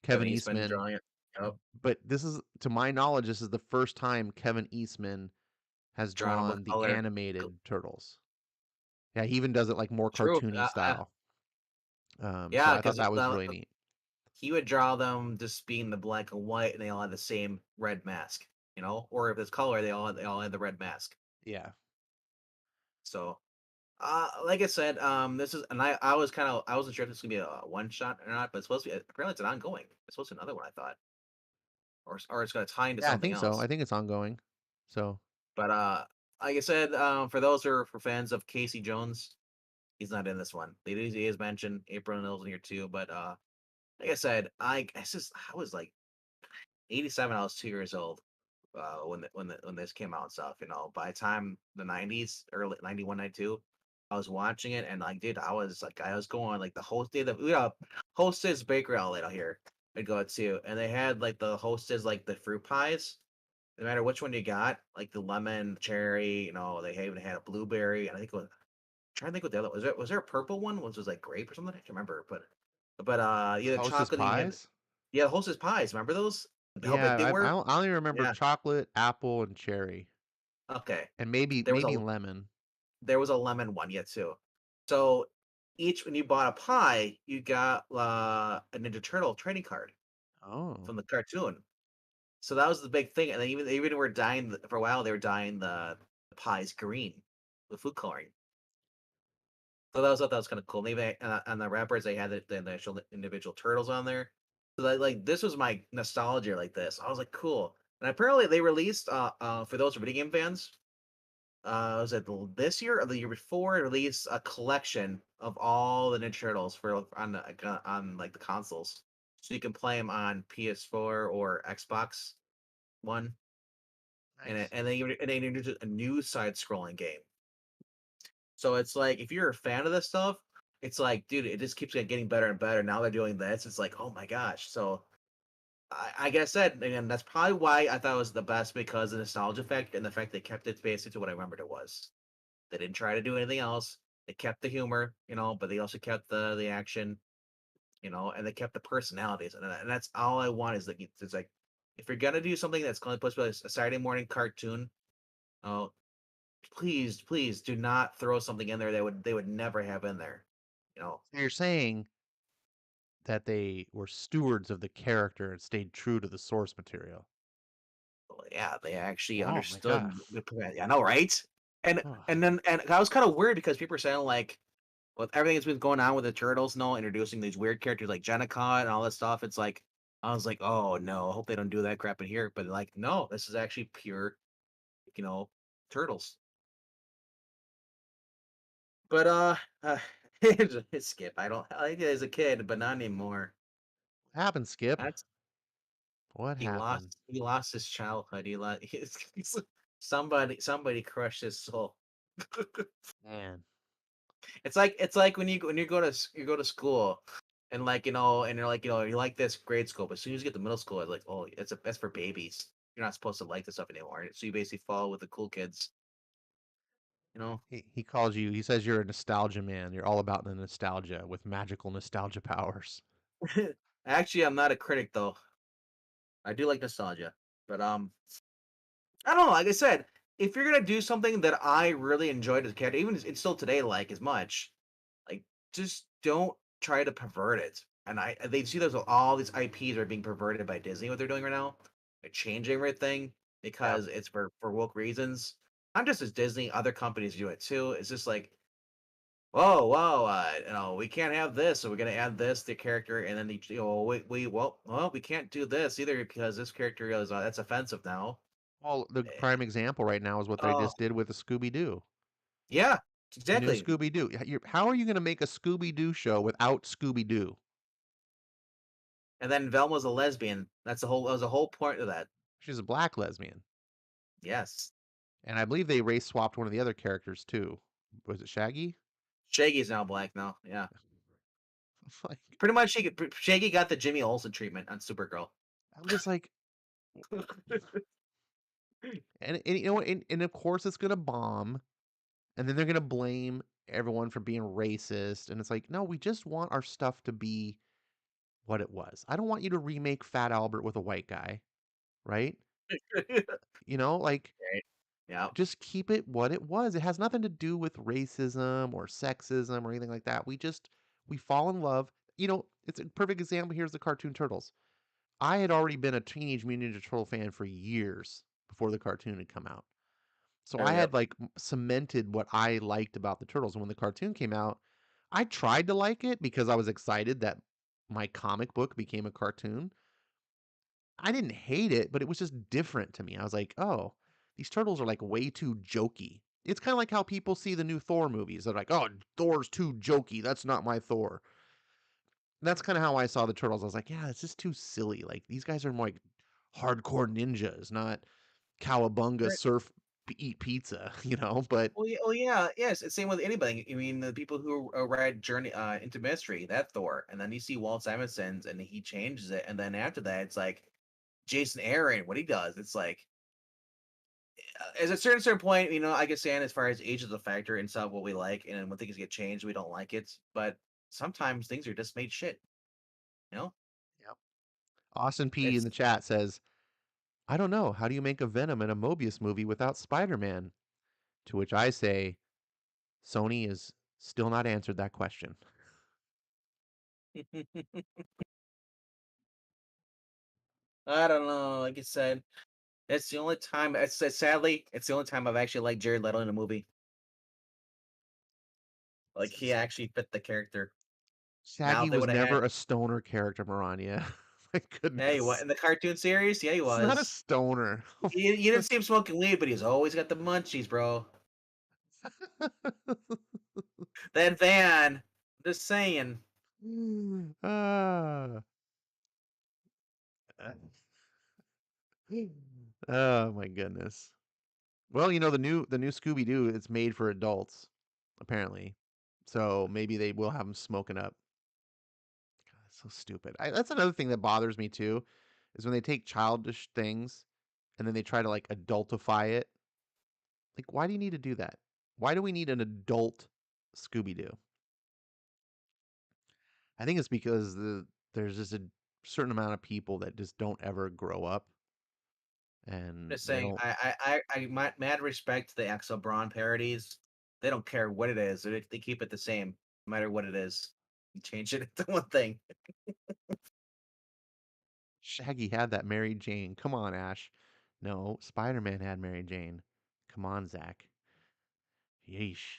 Kevin Kevin Eastman Eastman, drawing it. Yep. but this is to my knowledge this is the first time Kevin Eastman has Drawn them with drawn the color. animated turtles. Yeah, he even does it like more True. cartoony style. So Yeah, I thought because that was really neat. he would draw them just being the black and white, and they all had the same red mask. Or if it's color, they all had the red mask. Yeah. So Like I said, this is, and I wasn't sure if this was gonna be a one shot or not, but it's supposed to be. Apparently, it's an ongoing. It's supposed to be another one. I thought, or it's gonna tie into Yeah, I something think so. I else. think it's ongoing. So, But like I said, for those who are for fans of Casey Jones, he's not in this one. He is mentioned. April O'Neil's in here too, but like I said, I was like 87. I was 2 years old when this came out and stuff. You know, by the time the 90s, early 91, 92, I was watching it and like, dude, I was going like the host day, we got Hostess bakery outlet out here. I'd go to, and they had like the Hostess like the fruit pies. No matter which one you got, like the lemon, cherry, you know, they even had a blueberry, and I think it was, trying to think what the other was there a purple one, which was like grape or something? I can't remember, but you had Hostess chocolate and you had, pies? yeah, Hostess pies. Remember those? How big Yeah, they I were? don't I only remember Yeah. chocolate, apple, and cherry, Okay. and maybe There was maybe a lemon. lemon one yet too. So each when you bought a pie, you got a Ninja Turtle trading card Oh, from the cartoon. So that was the big thing. And then even they even were dyeing for a while. They were dyeing the pies green with food coloring. So that was kind of cool. Maybe on the wrappers they had the actual individual turtles on there. So that, like, this was my nostalgia like this. I was like, cool. And apparently they released for those video game fans, was it this year or the year before? It released a collection of all the Ninja Turtles for on like the consoles, so you can play them on PS4 or Xbox One, nice. and they introduced a new side-scrolling game. So it's like if you're a fan of this stuff, it's like, dude, it just keeps getting better and better. Now they're doing this. It's like, oh my gosh. So I guess that, and that's probably why I thought it was the best because of the nostalgia effect and the fact they kept it basically to what I remembered it was. They didn't try to do anything else. They kept the humor, you know, but they also kept the action, you know, and they kept the personalities, and that's all I want is like it's like if you're gonna do something that's going to supposed to be like a Saturday morning cartoon, oh, please do not throw something in there that would they would never have in there, you know. So you're saying that they were stewards of the character and stayed true to the source material. Well, yeah, they actually Oh my understood. gosh. I know, right? Ugh. And I was kind of weird because people are saying like with everything that's been going on with the turtles, no, introducing these weird characters like Jenica and all that stuff. It's like I was like, oh no, I hope they don't do that crap in here. But like, no, this is actually pure, you know, turtles. But it's Skip. I like it as a kid, but not anymore. What happened, Skip? That's What happened? he lost his childhood. He lost somebody crushed his soul. Man. It's like when you go to you go to school and like, you know, and you're like, you know, you like this grade school, but as soon as you get to middle school, it's like, oh, that's for babies. You're not supposed to like this stuff anymore. So you basically follow with the cool kids, you know. He calls you, he says you're a nostalgia man. You're all about the nostalgia with magical nostalgia powers. Actually, I'm not a critic though. I do like nostalgia, but I don't know. Like I said, if you're gonna do something that I really enjoyed as a kid, even it's still today like as much, like, just don't try to pervert it. And they see there's all these IPs are being perverted by Disney. What they're doing right now, they're changing everything Yeah. because it's for woke reasons. Not just as Disney, other companies do it too. It's just like, whoa, you know, we can't have this, so we're gonna add this to character, and then you know, we can't do this either because this character is that's offensive now. Well, the Eh, prime example right now is what they Oh, just did with the Scooby Doo. yeah, The new exactly. Scooby Doo. How are you going to make a Scooby Doo show without Scooby Doo? And then Velma's a lesbian. That was the whole point of that. She's a black lesbian. Yes. And I believe they race swapped one of the other characters too. Was it Shaggy? Shaggy's now black now. Yeah. Like, Pretty much Shaggy got the Jimmy Olsen treatment on Supergirl. I'm just like, and you know what? And of course it's gonna bomb, and then they're gonna blame everyone for being racist. And it's like, no, we just want our stuff to be what it was. I don't want you to remake Fat Albert with a white guy, right? You know, like Right. Yeah. just keep it what it was. It has nothing to do with racism or sexism or anything like that. We fall in love. You know, it's a perfect example. Here's the cartoon turtles. I had already been a Teenage Mutant Ninja Turtle fan for years before the cartoon had come out. So I Hurry had up. like cemented what I liked about the Turtles. And when the cartoon came out, I tried to like it because I was excited that my comic book became a cartoon. I didn't hate it, but it was just different to me. I was like, "Oh, these turtles are like way too jokey." It's kind of like how people see the new Thor movies. They're like, "Oh, Thor's too jokey. That's not my Thor." That's kind of how I saw the turtles. I was like, "Yeah, it's just too silly. Like these guys are more like hardcore ninjas, not cowabunga Right. surf eat pizza, But Well, yeah, yes. It's same with anybody. I mean, the people who read Journey into Mystery, that Thor, and then you see Walt Simonson's, and he changes it, and then after that, it's like Jason Aaron, what he does. It's like at a certain point, I can stand as far as age is a factor and stuff what we like, and when things get changed, we don't like it. But sometimes things are just made shit. You know, Yep. Austin P in it's the chat says, "I don't know. How do you make a Venom and a Mobius movie without Spider-Man?" To which I say, Sony has still not answered that question. I don't know. Like I said, it's the only time. Sadly, it's the only time I've actually liked Jared Leto in a movie. Like he actually fit the character. Now, if Shaggy they was would have had, never a stoner character, Marania. My hey, what goodness. in the cartoon series? Yeah, he It's not a was. stoner. You didn't see him smoking weed, but he's always got the munchies, bro. That van. Just saying. Ah. Oh my goodness. Well, the new Scooby Doo, it's made for adults, apparently. So maybe they will have them smoking up. God, that's so stupid. That's another thing that bothers me too, is when they take childish things and then they try to like adultify it. Like, why do you need to do that? Why do we need an adult Scooby Doo? I think it's because there's just a certain amount of people that just don't ever grow up and Just they saying. don't. Mad respect to the Axel Braun parodies. They don't care what it is. They keep it the same, no matter what it is. You change it into one thing. Shaggy had that Mary Jane. Come on, Ash. No, Spider Man had Mary Jane. Come on, Zach. Yeesh.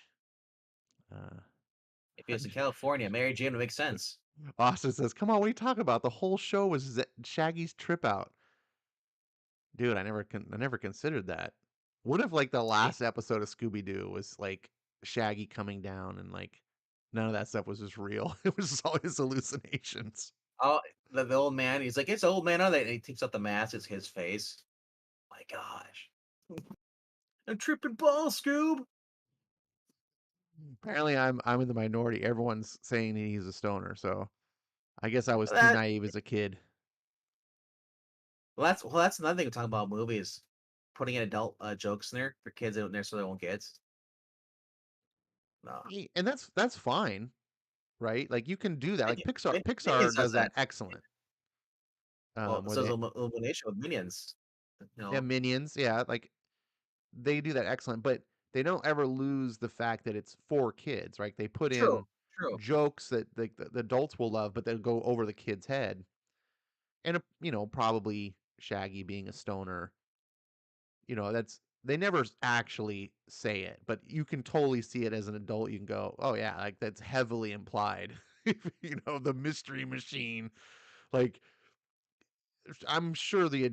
Uh, If he was in California, Mary Jane would make sense. Austin says, "Come on, what are you talking about? The whole show was Shaggy's trip out, dude. I never considered that. What if like the Yeah. last episode of Scooby Doo was like Shaggy coming down and like none of that stuff was just real? It was just all his hallucinations." Oh, the old man. He's like, it's old man. And he takes out the mask. It's his face. My gosh. I'm tripping balls, Scoob. Apparently, I'm in the minority. Everyone's saying he's a stoner, so I guess I was too That naive as a kid. that's another thing we talk about movies. Putting in adult jokes in there for kids that don't necessarily want kids. No. And that's fine, right? Like you can do that. Like Minions Pixar does does that that. excellent. Well, Where so is they Illumination with Minions. You yeah, know, Minions, yeah, like they do that excellent, but they don't ever lose the fact that it's for kids, right? They put true, in true. jokes that the adults will love, but they'll go over the kid's head. And probably Shaggy being a stoner, that's they never actually say it, but you can totally see it as an adult. You can go, "Oh yeah, like that's heavily implied." The mystery machine. Like I'm sure the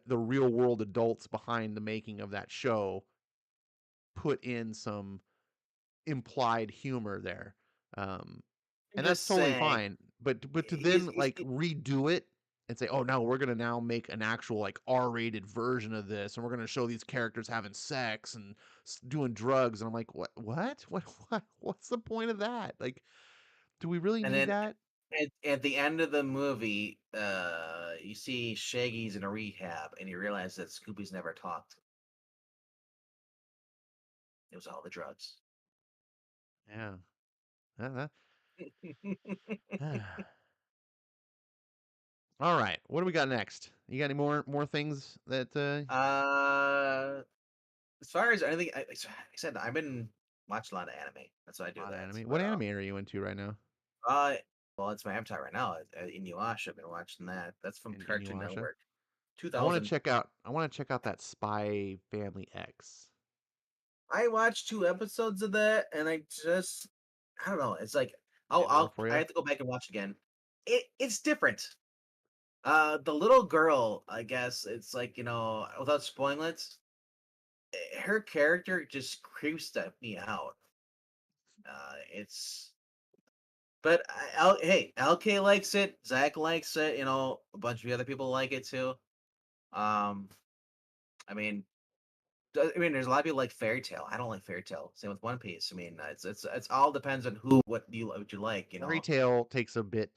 real world adults behind the making of that show put in some implied humor there. Um, I'm and that's just totally saying. fine. But to He's, then he's, like redo it and say, "Oh no, we're gonna now make an actual like R-rated version of this, and we're gonna show these characters having sex and doing drugs," and I'm like, "What? What? What's the point of that? Like, do we really and need then that?" at the end of the movie, you see Shaggy's in a rehab, and you realize that Scooby's never talked. It was all the drugs. Yeah. Uh, All right. What do we got next? You got any more things that uh, as far as anything, I said, I've been watching a lot of anime. That's why I do on that. anime? What But anime are you into right now? uh, well, it's my avatar right now. Inuyasha. I've been watching that. That's from In Cartoon Inuyasha? Network. 2000. I want to check out that Spy Family X. I watched 2 episodes of that, and I don't know, it's like, Didn't work for I you? have to go back and watch again. It's different. The little girl, I guess it's like, without spoiling it, her character just creeps me out. It's but hey, LK likes it, Zach likes it, a bunch of the other people like it too. Um, I mean, there's a lot of people like Fairy Tale. I don't like Fairy Tale. Same with One Piece. I mean, it's all depends on what you like. Fairy Tale takes a bit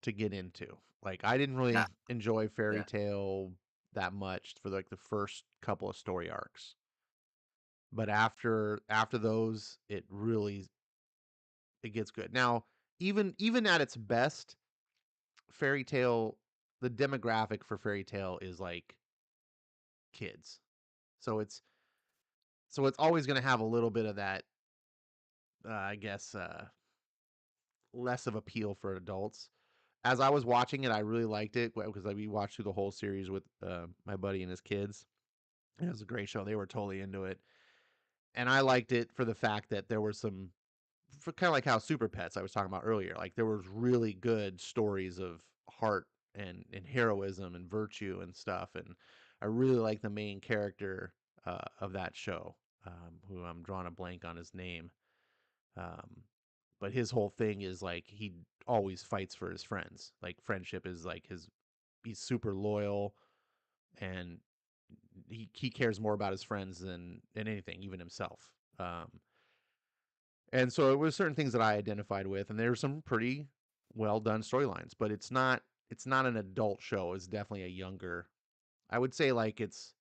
to get into. Like I didn't Yeah, really enjoy Fairy yeah. Tale that much for like the first couple of story arcs. But after those, it gets good. Now, even at its best, Fairy Tale the demographic for Fairy Tale is like kids. So it's always going to have a little bit of that I guess less of appeal for adults. As I was watching it, I really liked it because we watched through the whole series with my buddy and his kids. It was a great show. They were totally into it, and I liked it for the fact that there were some, for kind of like how Super Pets I was talking about earlier. Like there was really good stories of heart and heroism and virtue and stuff, and I really like the main character of that show, who I'm drawing a blank on his name. Um, but his whole thing is like he always fights for his friends. Like friendship is like his. He's super loyal and he cares more about his friends than anything, even himself. And so it was certain things that I identified with, and there's some pretty well done storylines. But it's not an adult show. It's definitely a younger. I would say like it's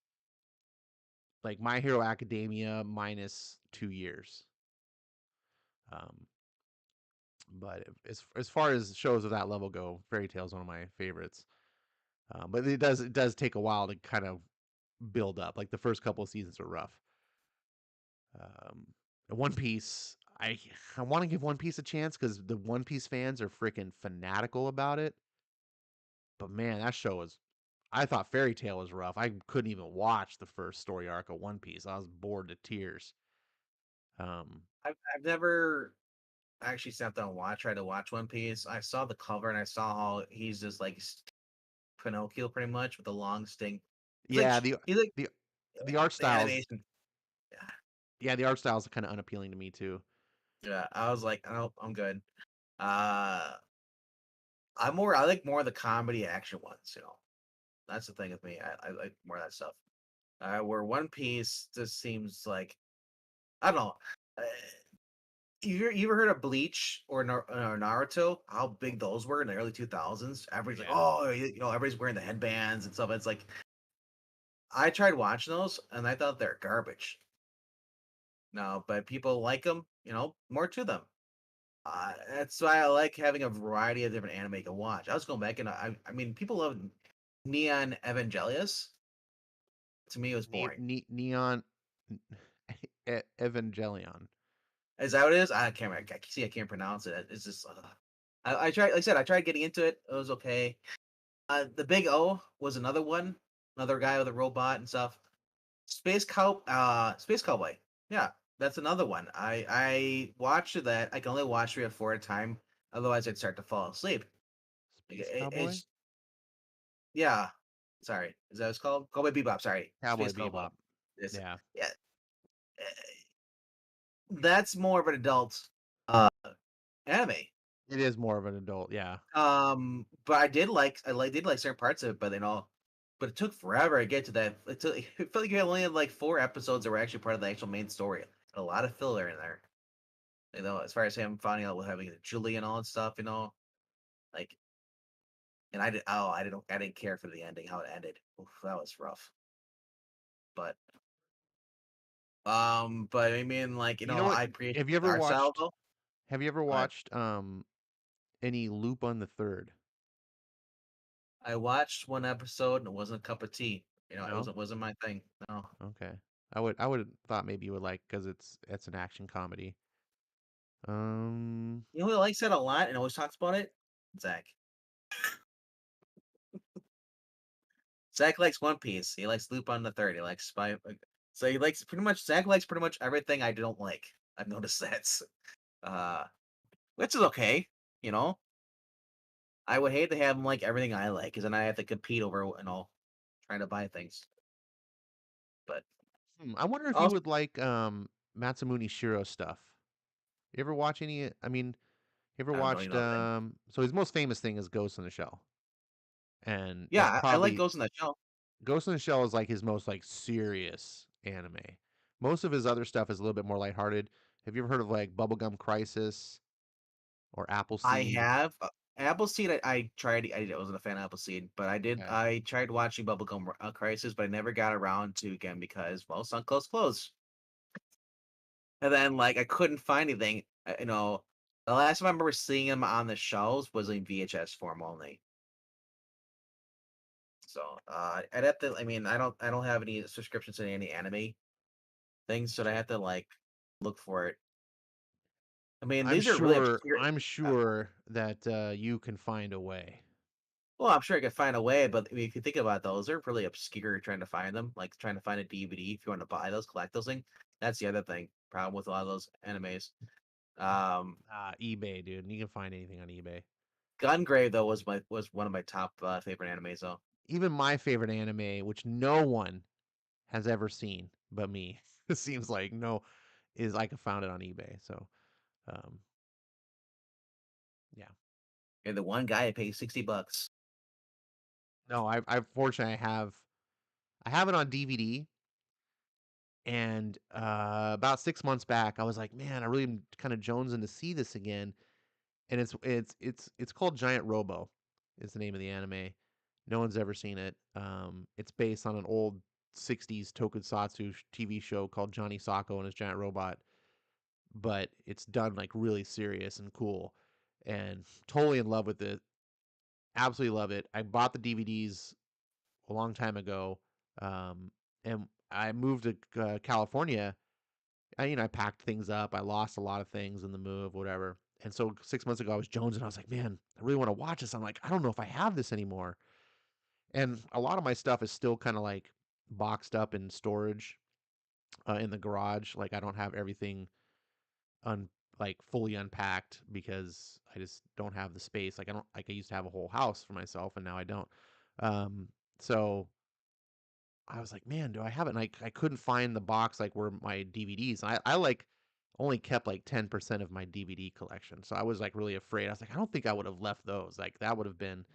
like My Hero Academia minus 2 years. Um, but as far as shows of that level go, Fairy Tail is one of my favorites. But it does take a while to kind of build up. Like the first couple of seasons are rough. Um, One Piece, I want to give One Piece a chance because the One Piece fans are freaking fanatical about it. But man, that show was. I thought Fairy Tail was rough. I couldn't even watch the first story arc of One Piece. I was bored to tears. Um, I've never actually sat down and tried to watch One Piece. I saw the cover and I saw how he's just like Pinocchio pretty much with the long sting. yeah, He's like the the art the styles, animation. Yeah, yeah, the art styles are kind of unappealing to me too. yeah. I was like, oh, I'm good. Uh, I like more of the comedy action ones. That's the thing with me. I like more of that stuff. Where One Piece just seems like I don't know. Uh, you ever heard of Bleach or Naruto? How big those were in the early 2000s? Everybody's like, Yeah, oh, everybody's wearing the headbands and stuff. It's like I tried watching those and I thought they're garbage. No, but people like them. More to them. That's why I like having a variety of different anime to watch. I was going back and I mean, people love Neon Evangelius. To me, it was boring. Neon Evangelion. Is that what it is? I can't. I can't pronounce it. It's just. I tried. Like I said, I tried getting into it. It was okay. The Big O was another one. Another guy with a robot and stuff. Space Cowboy. Yeah, that's another one. I watched that. I can only watch 3 or 4 at a time. Otherwise, I'd start to fall asleep. Space Cowboy? It's yeah. Sorry, is that what it's called? Cowboy Bebop. Sorry, Cowboy Space Cowboy. Bebop. Yes. Yeah, Yeah. eh, That's more of an adult uh anime. it is more of an adult. Yeah, But did like certain parts of it, but it took forever to get to that. It felt like you only had like 4 episodes that were actually part of the actual main story. A lot of filler in there. As far as him finding out what having Julie and all that stuff, like, and I didn't care for the ending, how it ended. Oof, that was rough. But, but I mean, like, you know what? I appreciate Have you the ever art style watched? though. Have you ever But watched any Loop on the Third? I watched 1 episode and it wasn't a cup of tea. It No. wasn't my thing. No. Okay. I would thought maybe you would like because it's an action comedy. Um. Who likes that a lot and always talks about it? Zach. Zach likes One Piece. He likes Loop on the Third. He likes Spy. So he likes pretty much Zach likes pretty much everything I don't like. I've noticed that. Uh, which is okay, you know. I would hate to have him like everything I like, because then I have to compete over, trying to buy things. But I wonder if you also, would like Masamune Shirow stuff. You ever watch any? I mean, you ever I don't even watched? know the name. So his most famous thing is Ghost in the Shell, and Yeah, that's I like probably Ghost in the Shell. Ghost in the Shell is like his most like serious anime. Most of his other stuff is a little bit more lighthearted. Have you ever heard of like Bubblegum Crisis or I Appleseed? have Appleseed. I tried. I wasn't a fan of Appleseed, but I did. Okay. I tried watching Bubblegum Crisis, but I never got around to again because well, Suncoast closed. And then like I couldn't find anything. The last time I remember seeing him on the shelves was in VHS form only. So I'd have to. I mean, I don't have any subscriptions to any anime things, so I have to like look for it. I mean, I'm these are really sure. obscure. I'm Uh, sure that you can find a way. well, I'm sure I could find a way, but I mean, if you think about those, they're really obscure trying to find them. Like trying to find a DVD if you want to buy those, collect those things. That's the other thing. Problem with a lot of those animes. Um, eBay, dude. You can find anything on eBay. Gungrave though was one of my top favorite animes though. Even my favorite anime, which no one has ever seen but me, it seems like no, is I could found it on eBay. So, um, yeah. You're the one guy who pays $60. No, I fortunately I have it on DVD. And about 6 months back, I was like, man, I really am kind of jonesing to see this again. And it's called Giant Robo, is the name of the anime. No one's ever seen it. It's based on an old '60s tokusatsu TV show called Johnny Sacco and his giant robot, but it's done like really serious and cool. And totally in love with it. Absolutely love it. I bought the DVDs a long time ago, and I moved to California. I packed things up. I lost a lot of things in the move, whatever. And so 6 months ago, I was Jones, and I was like, man, I really want to watch this. I'm like, I don't know if I have this anymore. And a lot of my stuff is still kind of like boxed up in storage in the garage. Like I don't have everything un like fully unpacked because I just don't have the space. Like I don't like I used to have a whole house for myself, and now I don't. Um, so I was like, man, do I have it? And I couldn't find the box like where my DVDs. I like only kept like 10% of my DVD collection. So I was like really afraid. I was like, I don't think I would have left those. Like that would have been,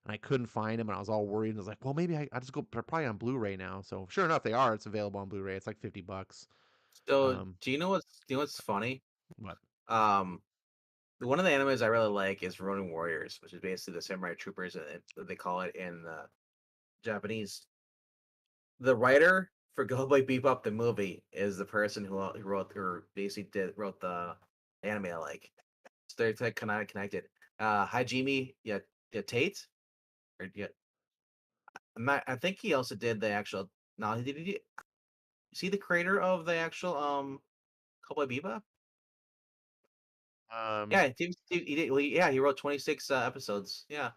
and I couldn't find them. And I was all worried. And I was like, well, maybe I just go, they're probably on Blu-ray now. So sure enough, they are. It's available on Blu-ray. It's like $50. So Um, do you know what's funny? what? Um, One of the animes I really like is Ronin Warriors, which is basically the samurai troopers, they call it in Japanese. The writer for Cowboy Bebop the movie is the person who wrote or basically wrote the anime I like. So they're kind of connected. Hajime, yeah, Tate, or yeah, I think he also did the actual. No, is he the creator of the actual Cowboy Bebop? Um, Yeah, he did. Well, yeah, he wrote 26 episodes. Yeah,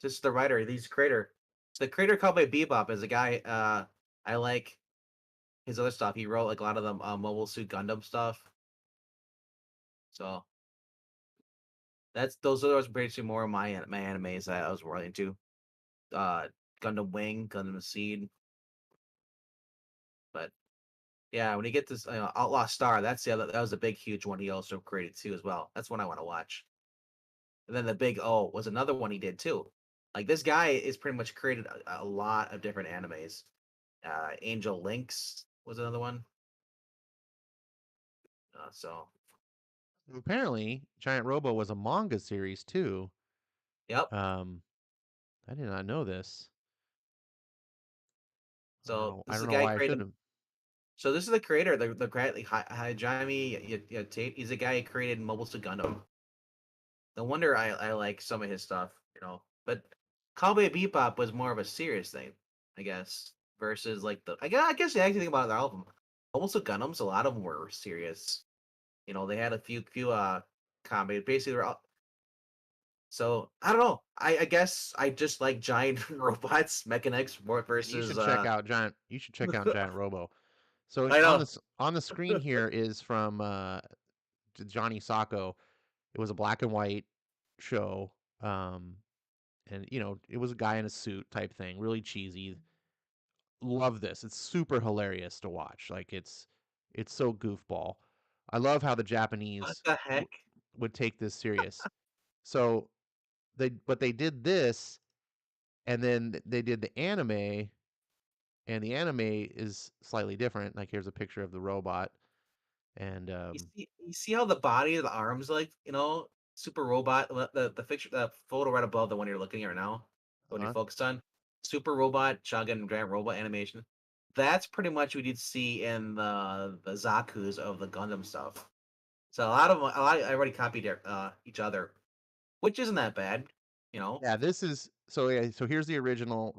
just the writer. He's the creator. So the creator of Cowboy Bebop is a guy. I like his other stuff. He wrote like a lot of the Mobile Suit Gundam stuff. So those are basically more of my animes that I was really into. Uh, Gundam Wing, Gundam Seed. But yeah, when you get this Outlaw Star, that's the other. That was a big, huge one he also created too as well. That's one I want to watch. And then the Big O was another one he did too. Like this guy is pretty much created a lot of different animes. Angel Links was another one. So apparently, Giant Robo was a manga series too. yep. Um, I did not know this. So I this is don't the know guy who why I should created. have. So this is the creator, the great like Hajime Tate. He's the guy who created Mobile Suit Gundam. No wonder I like some of his stuff. But Cowboy Bebop was more of a serious thing, I guess, versus like I guess the actually think about the album. Almost the Gundams, a lot of them were serious. They had a few comedy. Basically, they're all, so I don't know. I guess I just like giant robots, mechanics more And you versus should check out Giant. You should check out Giant Robo. So I on know. this on the screen here is from Johnny Sacco. It was a black and white show, and it was a guy in a suit type thing, really cheesy. Love this. It's super hilarious to watch. Like it's so goofball. I love how the What Japanese the heck? would take this serious. So they did this, and then they did the anime, and the anime is slightly different. Like here's a picture of the robot, and You see how the body, the arms, like, super robot. The picture, the photo right above the one you're looking at right now, the one you're uh focused on, super robot, shotgun, giant robot animation. That's pretty much what you'd see in the Zaku's of the Gundam stuff. So a lot I already copied each other, which isn't that bad, you know. yeah, this is so yeah. So here's the original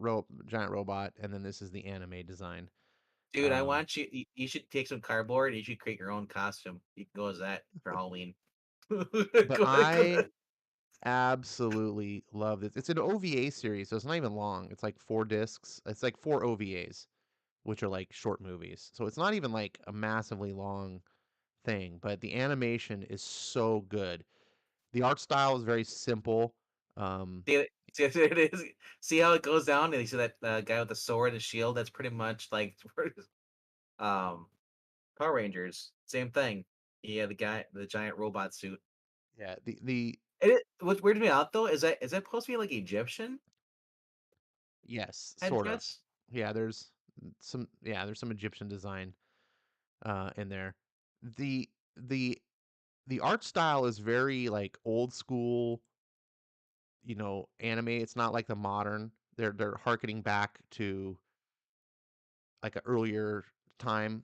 giant robot, and then this is the anime design. Dude, I Um, want you should take some cardboard and you should create your own costume. You can go as that for Halloween. but Go. I absolutely love this. It's an OVA series, so it's not even long. It's like 4 discs. It's like 4 OVAs, which are like short movies. So it's not even like a massively long thing, but the animation is so good. The art style is very simple. Um, There it is. See how it goes down, and you see that guy with the sword and shield. That's pretty much like um Power Rangers. Same thing. Yeah, the giant robot suit. yeah, the What weirded me out though is that supposed to be like Egyptian yes, sort of. headdress? Yeah, there's some Egyptian design in there. The the the art style is very like old school, anime. It's not like the modern. They're harkening back to like an earlier time.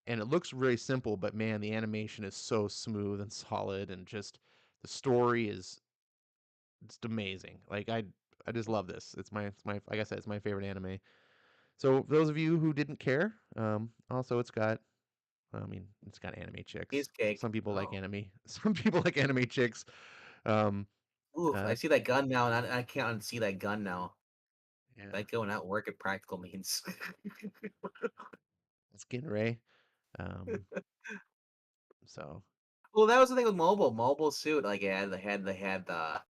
And it looks really simple, but man, the animation is so smooth and solid, and just the story is just amazing. Like I just love this. It's my like I said, it's my favorite anime. So for those of you who didn't care, also it's got anime chicks. Cheesecake. Some people like Oh, anime. Some people like anime chicks. Um, oof! I uh, see that gun now, and I can't unsee that gun now. yeah, That going out work at practical means. Skin Ray. Um, so Well, that was the thing with mobile. Mobile suit, like, yeah, they had the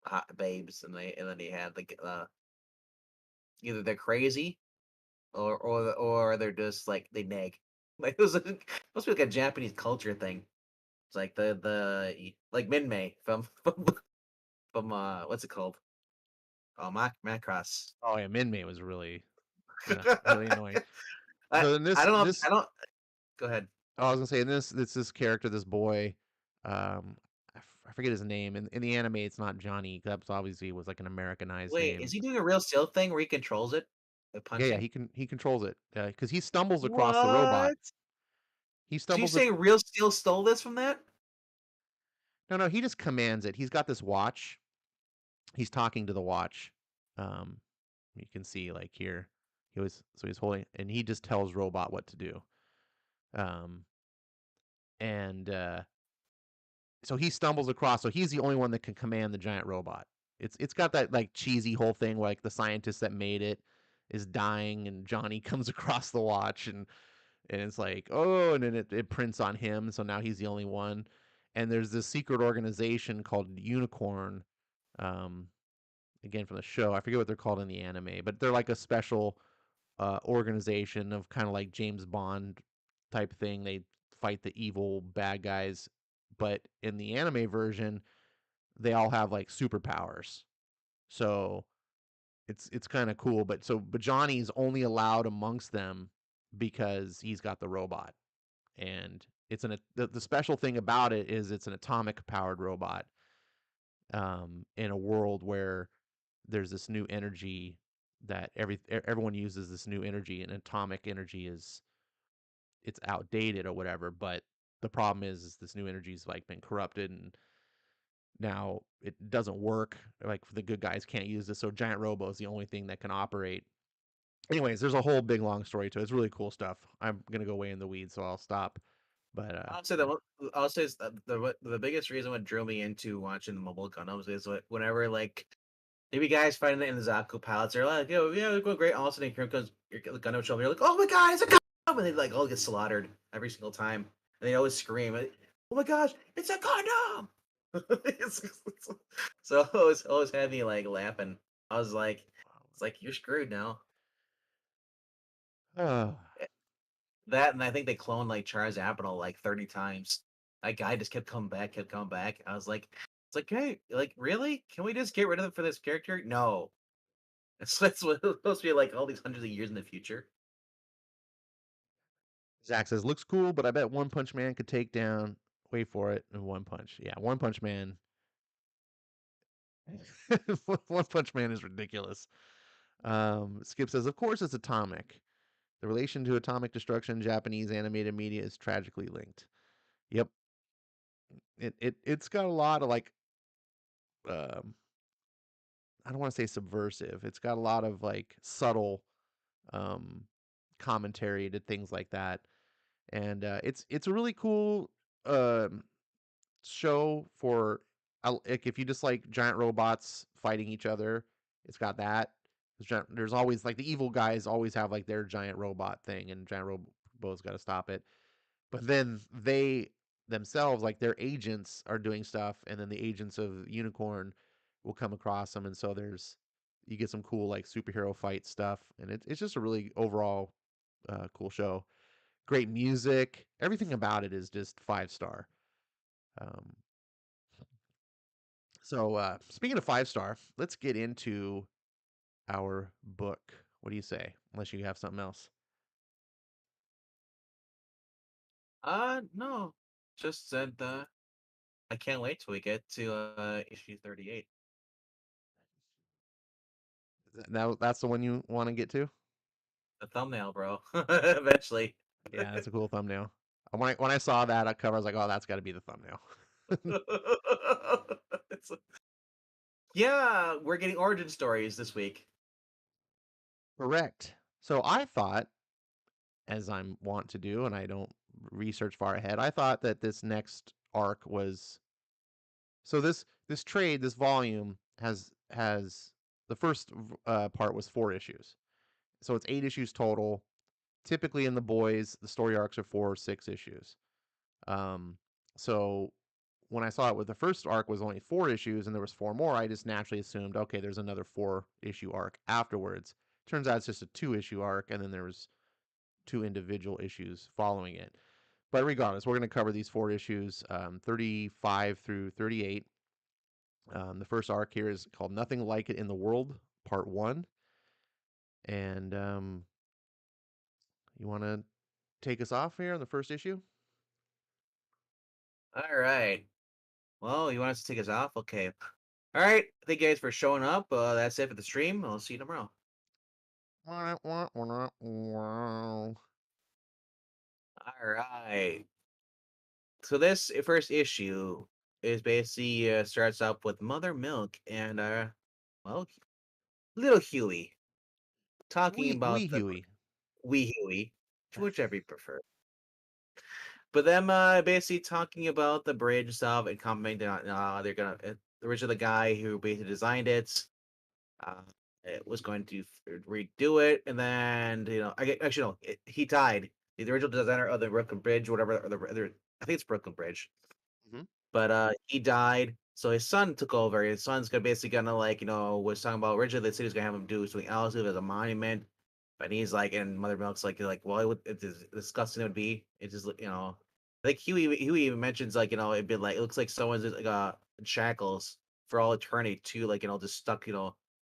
hot babes, and then they had either they're crazy or they're just like they nag. Like it was must be like a Japanese culture thing. It's like like Minmay from what's it called? Oh, Macross. oh yeah, Minmay was really annoying. I So in I this don't know. I this don't. Go ahead. I was gonna say in this character, this boy, I forget his name. In the anime, it's not Johnny. That's obviously was like an Americanized Wait, is name. he doing a real stealth thing where he controls it by Yeah, punching? he controls it because he stumbles across the robot. What? He So you stumbles. saying Real Steel stole this from that? No, he just commands it. He's got this watch. He's talking to the watch. Um, you can see like here, he's holding, and he just tells robot what to do. Um, and so he stumbles across. So he's the only one that can command the giant robot. It's got that like cheesy whole thing where, like the scientist that made it is dying, and Johnny comes across the watch, and it's like, oh, and then it prints on him. So now he's the only one. And there's this secret organization called Unicorn. Um, again from the show. I forget what they're called in the anime, but they're like a special organization of kind of like James Bond type thing. They fight the evil bad guys, but in the anime version, they all have like superpowers. So it's kind of cool. But Johnny's only allowed amongst them because he's got the robot, and the special thing about it is it's an atomic powered robot, in a world where there's this new energy that everyone uses this new energy, and atomic energy is it's outdated or whatever. But the problem is this new energy's like been corrupted, and now it doesn't work. Like the good guys can't use this, so giant robo is the only thing that can operate. Anyways, there's a whole big long story to it. It's really cool stuff. I'm gonna go way in the weeds, so I'll stop. But I'll say that. I'll say the biggest reason what drew me into watching the mobile Gundams is whenever like maybe guys fighting in the Zaku pilots are like, yo, yeah, we're going great. All of a sudden, here comes your Gundam show. You're like, oh my god, it's a Gundam! and they like all get slaughtered every single time, and they always scream, "Oh my gosh, it's a condom!" So always had me like laughing. I was like, "It's like you're screwed now." Oh, Eh, That and I think they cloned like Charles Avenel like 30 times. That guy just kept coming back, kept coming back. I was like, "It's like, hey, like really? Can we just get rid of it for this character?" No, that's what it's supposed to be like all these hundreds of years in the future. Zach says looks cool, but I bet One Punch Man could take down. Wait for it. And One Punch. Yeah, One Punch Man. One Punch Man is ridiculous. Skip says, of course it's atomic. The relation to atomic destruction in Japanese animated media is tragically linked. Yep, it's got a lot of like um, I don't want to say subversive. It's got a lot of like subtle um, commentary to things like that, and it's a really cool um, show for like if you just like giant robots fighting each other. It's got that. There's always like the evil guys always have like their giant robot thing, and giant robo's got to stop it. But then they themselves, like their agents, are doing stuff, and then the agents of Unicorn will come across them, and so there's you get some cool like superhero fight stuff, and it's just a really overall cool show. Great music, everything about it is just 5 star. Um, so speaking of 5 star, let's get into our book. What do you say? Unless you have something else. No, just said I can't wait till we get to issue 38. That's the one you want to get to. The thumbnail, bro. Eventually. Yeah, that's a cool thumbnail. When I saw that cover, I was like, oh, that's got to be the thumbnail. It's yeah, we're getting origin stories this week. Correct. So I thought, as I'm wont to do, and I don't research far ahead, I thought that this next arc was so this trade, this volume has the first part was 4 issues, so it's 8 issues total. Typically in the boys, the story arcs are 4 or 6 issues. Um, so when I saw it with the first arc was only 4 issues and there was 4 more, I just naturally assumed, okay, there's another 4 issue arc afterwards. Turns out it's just a 2 issue arc, and then there was 2 individual issues following it. But regardless, we're going to cover these 4 issues, 35 through 38. The first arc here is called "Nothing Like It in the World," Part One. And you want to take us off here on the first issue? All right. Well, you want us to take us off? Okay. All right. Thank you guys for showing up. That's it for the stream. I'll see you tomorrow. All right. So this first issue is basically starts up with Mother Milk and well, little Huey talking Wee about the Huey. wee Huey, whichever you prefer. But them basically talking about the bridge stuff and commenting on they're gonna originally the guy who basically designed it uh, it was going to redo it, and then actually no, he died. The original designer of the Brooklyn Bridge, whatever, or I think it's Brooklyn Bridge, Mhm. but he died. So his son took over. His son's gonna basically gonna like was talking about originally the city's gonna have him do something else, do it as a monument. But he's like, and Mother Milk's like, well, it's disgusting it would be. It's just like Huey even mentions like it'd be like it looks like someone's just, like in shackles for all eternity too, like just stuck in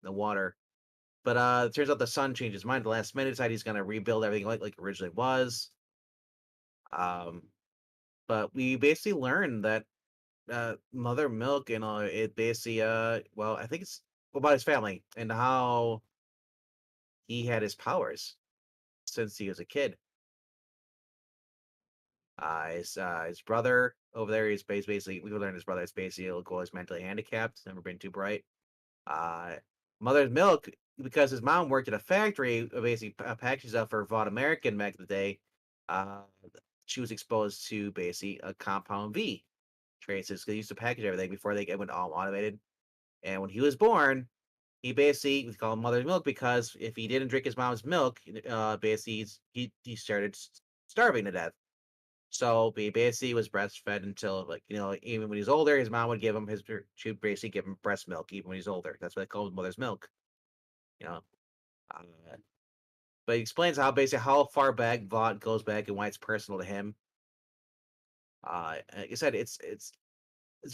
the water. But it turns out the son changed his mind at the last minute, decided he's gonna rebuild everything like originally was. Um, but we basically learned that Mother Milk, it basically well, I think it's about his family and how he had his powers since he was a kid. His brother over there, basically we learned his brother is basically a little is mentally handicapped, never been too bright. Uh, Mother's Milk, because his mom worked at a factory, basically packages up for Vaught American back in the day. Uh, she was exposed to basically a compound V traces. They used to package everything before they went all automated. And when he was born, he basically we call him mother's milk because if he didn't drink his mom's milk, basically he started starving to death. So he basically was breastfed until like even when he's older, his mom would give him she would basically give him breast milk even when he's older. That's what they call mother's milk. You know, uh, but he explains how basically how far back Vought goes back and why it's personal to him. Like I said, it's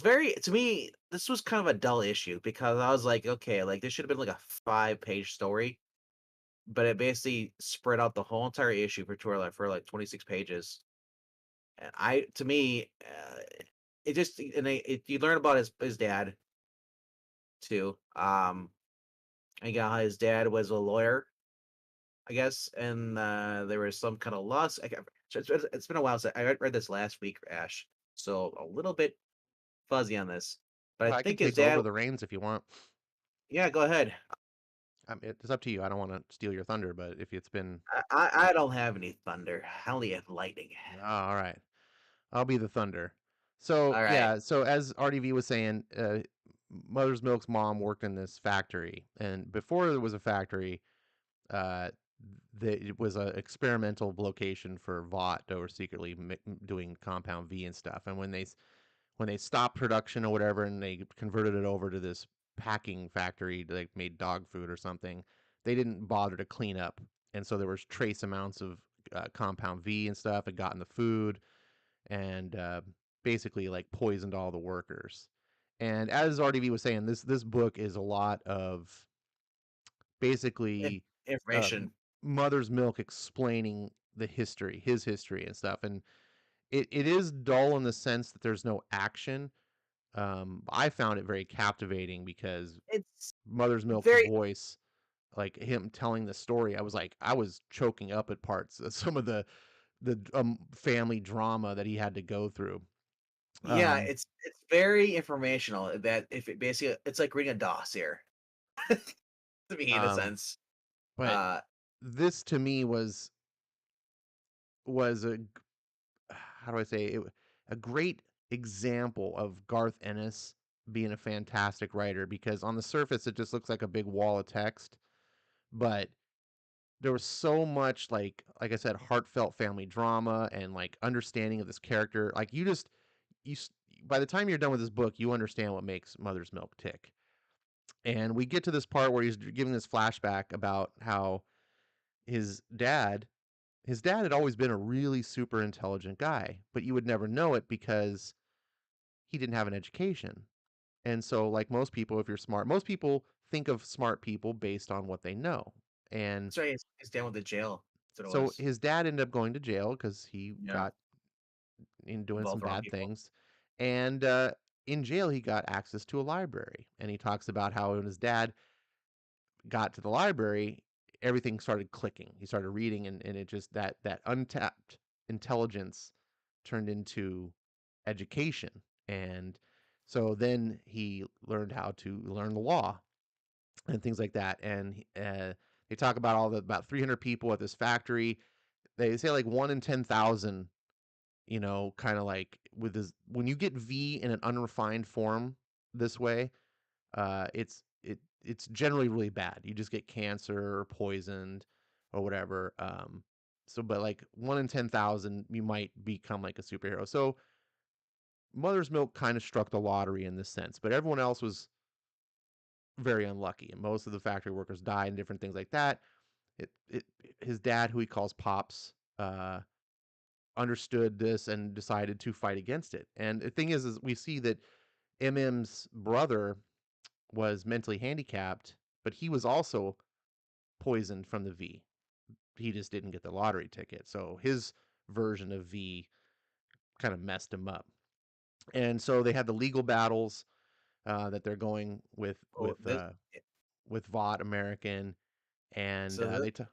very to me. This was kind of a dull issue because I was like, okay, like this should have been like a 5-page story, but it basically spread out the whole entire issue for like 26 pages. And to me, it just you learn about his dad too. I got how his dad was a lawyer, I guess, and there was some kind of loss. It's been a while since I read this last week, Ash, so a little bit fuzzy on this. But I I could think his take dad. over the reins if you want. Yeah, go ahead. It's up to you. I don't want to steal your thunder, but if it's been, I don't have any thunder. I only have lightning. oh, all right, I'll be the thunder. So All right. yeah, so as RDV was saying, Mother's Milk's mom worked in this factory, and before there was a factory, uh, it was an experimental location for Vought that were secretly doing Compound V and stuff. And when they stopped production or whatever, and they converted it over to this packing factory, like made dog food or something, they didn't bother to clean up, and so there was trace amounts of Compound V and stuff had gotten the food, and basically like poisoned all the workers. And as RDV was saying, this book is a lot of In- basically uh, Information. Mother's Milk explaining the history, his history and stuff. And it is dull in the sense that there's no action. I found it very captivating because It's Mother's Milk's very voice, like him telling the story, I was choking up at parts of some of the family drama that he had to go through. yeah. Um, It's very informational. That if it basically it's like reading a dossier to me in a um, sense. but Uh, this to me was a how do I say it, a great example of Garth Ennis being a fantastic writer, because on the surface it just looks like a big wall of text, but there was so much like I said, heartfelt family drama and like understanding of this character. Like you by the time you're done with this book, you understand what makes Mother's Milk tick. And we get to this part where he's giving this flashback about how his dad his dad had always been a really super intelligent guy, but you would never know it because he didn't have an education. And so, like most people, if you're smart, most people think of smart people based on what they know. And that's right. It's down with the jail. That's what it so was. his dad ended up going to jail because he Yeah, got in doing some involve wrong bad people. things. And in jail, he got access to a library. And he talks about how when his dad got to the library, everything started clicking. He started reading, and it just that untapped intelligence turned into education. And so then he learned how to learn the law and things like that. And they talk about about 300 people at this factory. They say like 1 in 10,000. Kind of like with this, when you get V in an unrefined form this way, it's generally really bad. You just get cancer or poisoned or whatever. So but like 1 in 10,000, you might become like a superhero. So Mother's Milk kind of struck the lottery in this sense, but everyone else was very unlucky, and most of the factory workers died and different things like that. It his dad, who he calls Pops, understood this and decided to fight against it. And the thing is we see that MM's brother was mentally handicapped, but he was also poisoned from the V. He just didn't get the lottery ticket. So his version of V kind of messed him up. And so they had the legal battles that they're going Oh, this. with Vought American, and So this, they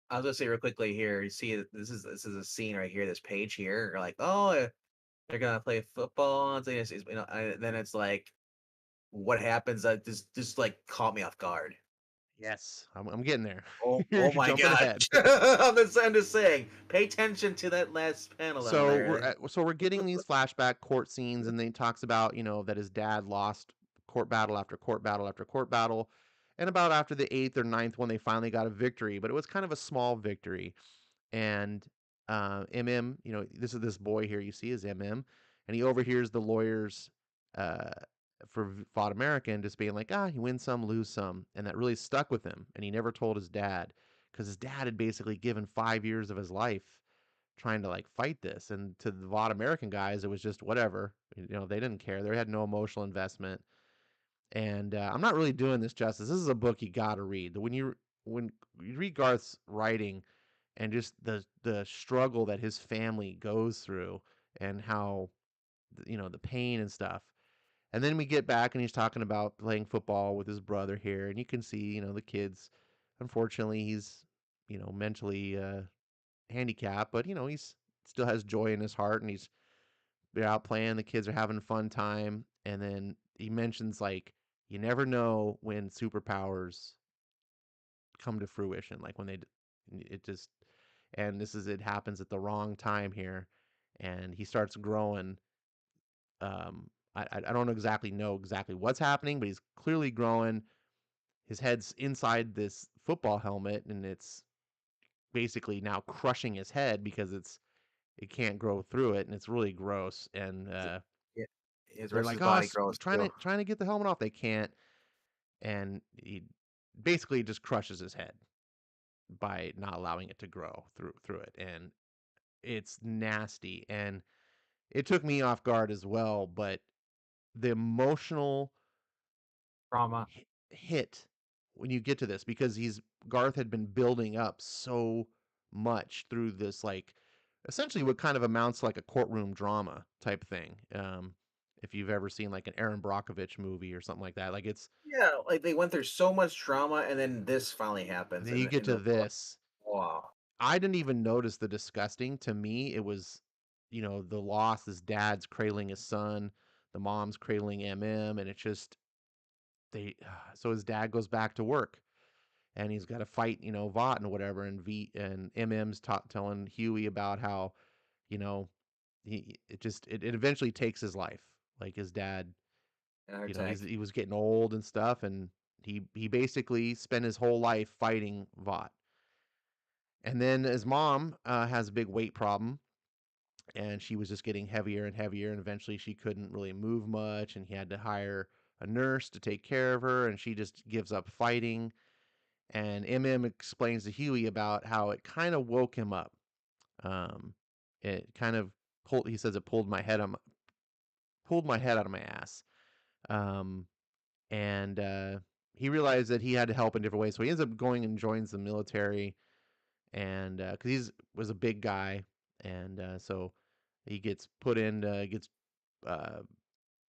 I was gonna say real quickly here. You see, this is a scene right here. This page here. You're like, oh, they're gonna play football. And then it's like, what happens? That just like caught me off guard. yes, I'm getting there. You're Oh my jumping god! ahead. I'm just saying. Pay attention to that last panel down So there. we're getting these flashback court scenes, and then he talks about that his dad lost court battle after court battle after court battle. And about after the eighth or ninth one, they finally got a victory, but it was kind of a small victory. And MM, this is this boy here you see is MM, and he overhears the lawyers uh, for Fought American just being like, he wins some, lose some, and that really stuck with him. And he never told his dad because his dad had basically given 5 years of his life trying to like fight this, and to the Vought American guys, it was just whatever. They didn't care. They had no emotional investment. And I'm not really doing this justice. This is a book you got to read. When you read Garth's writing and just the struggle that his family goes through and how the pain and stuff. And then we get back and he's talking about playing football with his brother here, and you can see the kids. Unfortunately, he's mentally handicapped, but he's still has joy in his heart, and they're out playing. The kids are having a fun time, and then he mentions like you never know when superpowers come to fruition, like when it just and it happens at the wrong time here, and he starts growing. I don't know exactly what's happening, but he's clearly growing. His head's inside this football helmet, and it's basically now crushing his head because it can't grow through it, and it's really gross. And Yeah, his they're rest of like, his "Oh, body grows trying too. to trying to get the helmet off." They can't, and he basically just crushes his head by not allowing it to grow through it, and it's nasty. And it took me off guard as well, but the emotional Trauma. hit when you get to this, because he's Garth had been building up so much through this, like essentially what kind of amounts to like a courtroom drama type thing. If you've ever seen like an Aaron Brockovich movie or something like that, like it's Yeah, like they went through so much trauma, and then this finally and happens then you get in to the book. this. Wow. I didn't even notice the disgusting. To me, it was, the loss. His dad's cradling his son, the mom's cradling MM, and it's just they. So his dad goes back to work, and he's got to fight, Vought and whatever, and MM's telling Huey about how, you know, it eventually takes his life. Like his dad, An heart attack. he was getting old and stuff, and he basically spent his whole life fighting Vought. And then his mom has a big weight problem, and she was just getting heavier and heavier, and eventually she couldn't really move much, and he had to hire a nurse to take care of her, and she just gives up fighting. And MM explains to Huey about how it kind of woke him up. It kind of he says it pulled my head out of my ass. Um, and he realized that he had to help in different ways, so he ends up going and joins the military, and because he's was a big guy, and so he gets gets uh,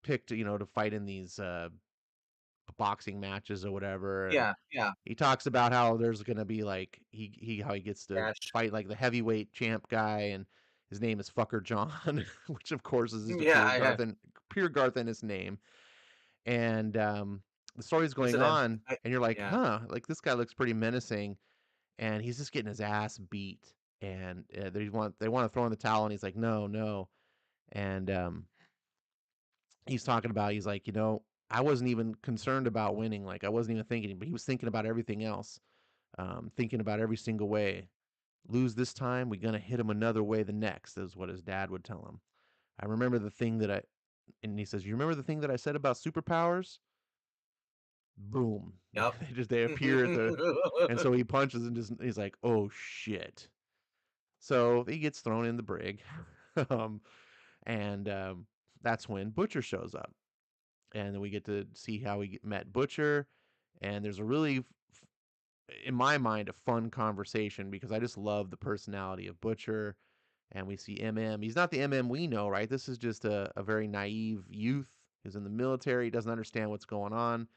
picked, to fight in these boxing matches or whatever. And Yeah, yeah. he talks about how there's gonna be like how he gets to Dash. fight like the heavyweight champ guy, and his name is Fucker John, which of course is just a Yeah, yeah. pure Garth in his name. And the story's I going said that. on, and you're like, Yeah. huh, like this guy looks pretty menacing, and he's just getting his ass beat, and they want to throw in the towel, and he's like, no, no. And he's talking about, he's like, I wasn't even concerned about winning, like I wasn't even thinking, but he was thinking about everything else, thinking about every single way. Lose this time, we're gonna hit him another way the next, is what his dad would tell him. I remember the thing that I and he says, you remember the thing that I said about superpowers? Boom. Yep. They appear at the and so he punches and just he's like, oh shit. So he gets thrown in the brig. um, and that's when Butcher shows up. And then we get to see how we met Butcher. And there's a really, in my mind, a fun conversation because I just love the personality of Butcher. And we see MM. He's not the MM we know, right? This is just a very naive youth who's in the military, doesn't understand what's going on.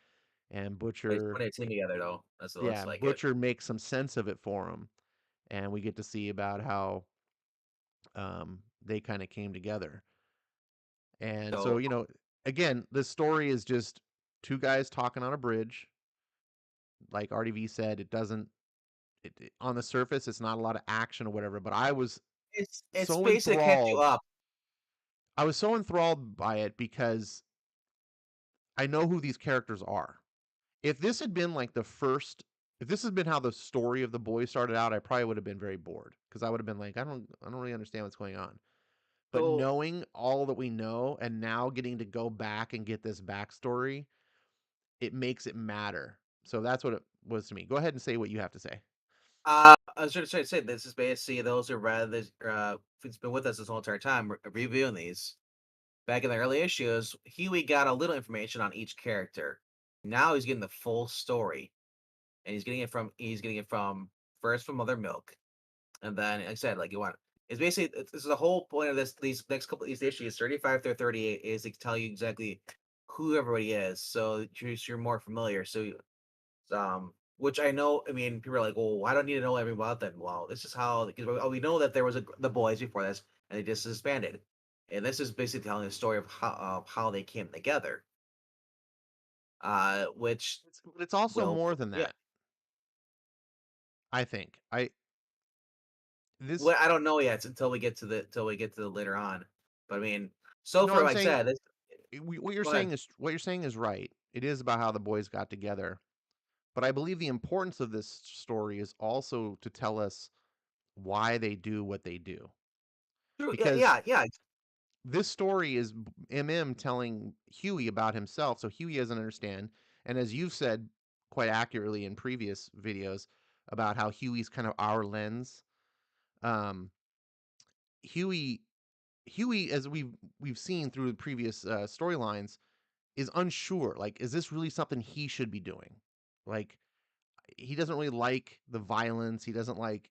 And Wait, Butcher, putting a team together though. That's what it yeah, looks like it. Butcher makes some sense of it for him. And we get to see about how they kind of came together. And so, So again, the story is just two guys talking on a bridge. Like RDV said, it doesn't, on the surface, it's not a lot of action or whatever, but it's so basically catch you enthralled. up. I was so enthralled by it because I know who these characters are. If this had been like the first, if this had been how the story of the boys started out, I probably would have been very bored because I would have been like, I don't really understand what's going on. But So knowing all that we know and now getting to go back and get this backstory, it makes it matter. So that's what it was to me. Go ahead and say what you have to say. I was just trying to say this is basically those who read this. Who's been with us this whole entire time reviewing these. Back in the early issues, Huey got a little information on each character. Now he's getting the full story, and he's getting it from first from Mother Milk, and then like I said, like you want. It's basically this is the whole point of this. These next couple of these issues, 35 through 38, is to tell you exactly who everybody is, so you're more familiar. Which I know. I mean, people are like, "Well, why do I need to know everything about them?" Well, this is how because we know that there was the boys before this, and they just disbanded, and this is basically telling the story of how they came together. Which It's also will more than yeah. that. I think I this Well, I don't know yet until we get to the later on. But I mean, so no, for I'm like I saying said, this go ahead. what you're saying is right. It is about how the boys got together. But I believe the importance of this story is also to tell us why they do what they do. True, yeah, Because yeah, yeah. this story is MM telling Huey about himself, so Huey doesn't understand. And as you've said quite accurately in previous videos about how Huey's kind of our lens, um, Huey, Huey, as we've seen through the previous storylines, is unsure. Like, is this really something he should be doing? Like, he doesn't really like the violence. He doesn't like,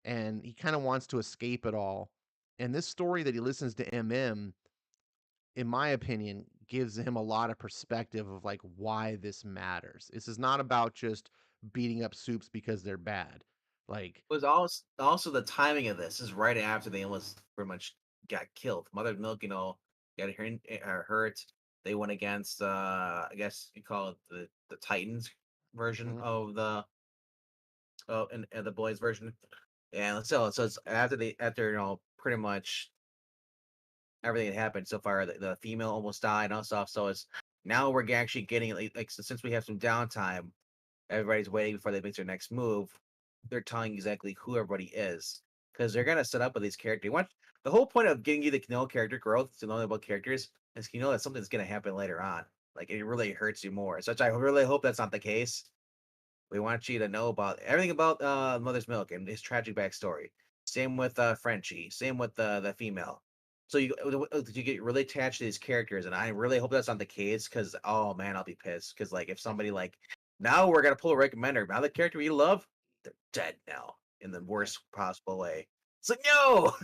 and he kind of wants to escape it all. And this story that he listens to MM, in my opinion, gives him a lot of perspective of like why this matters. This is not about just beating up soups because they're bad. Like, Was also the timing of this is right after they almost pretty much got killed. Mother Milk, got hurt. They went against I guess you call it the Titans version mhm. of and the boys version. And so it's after pretty much everything that happened so far. The female almost died and all stuff. So it's now we're actually getting like since we have some downtime, everybody's waiting before they make their next move. They're telling exactly who everybody is because they're gonna set up with these characters. The whole point of getting you to know character growth to know about characters is you know that something's gonna happen later on. Like it really hurts you more. Such I really hope that's not the case. We want you to know about everything about Mother's Milk and his tragic backstory. Same with Frenchie. Same with the female. So you get really attached to these characters, and I really hope that's not the case. Because oh man, I'll be pissed. Because like if somebody like now we're gonna pull a recommender. Now the character we love, they're dead now in the worst possible way. It's like no,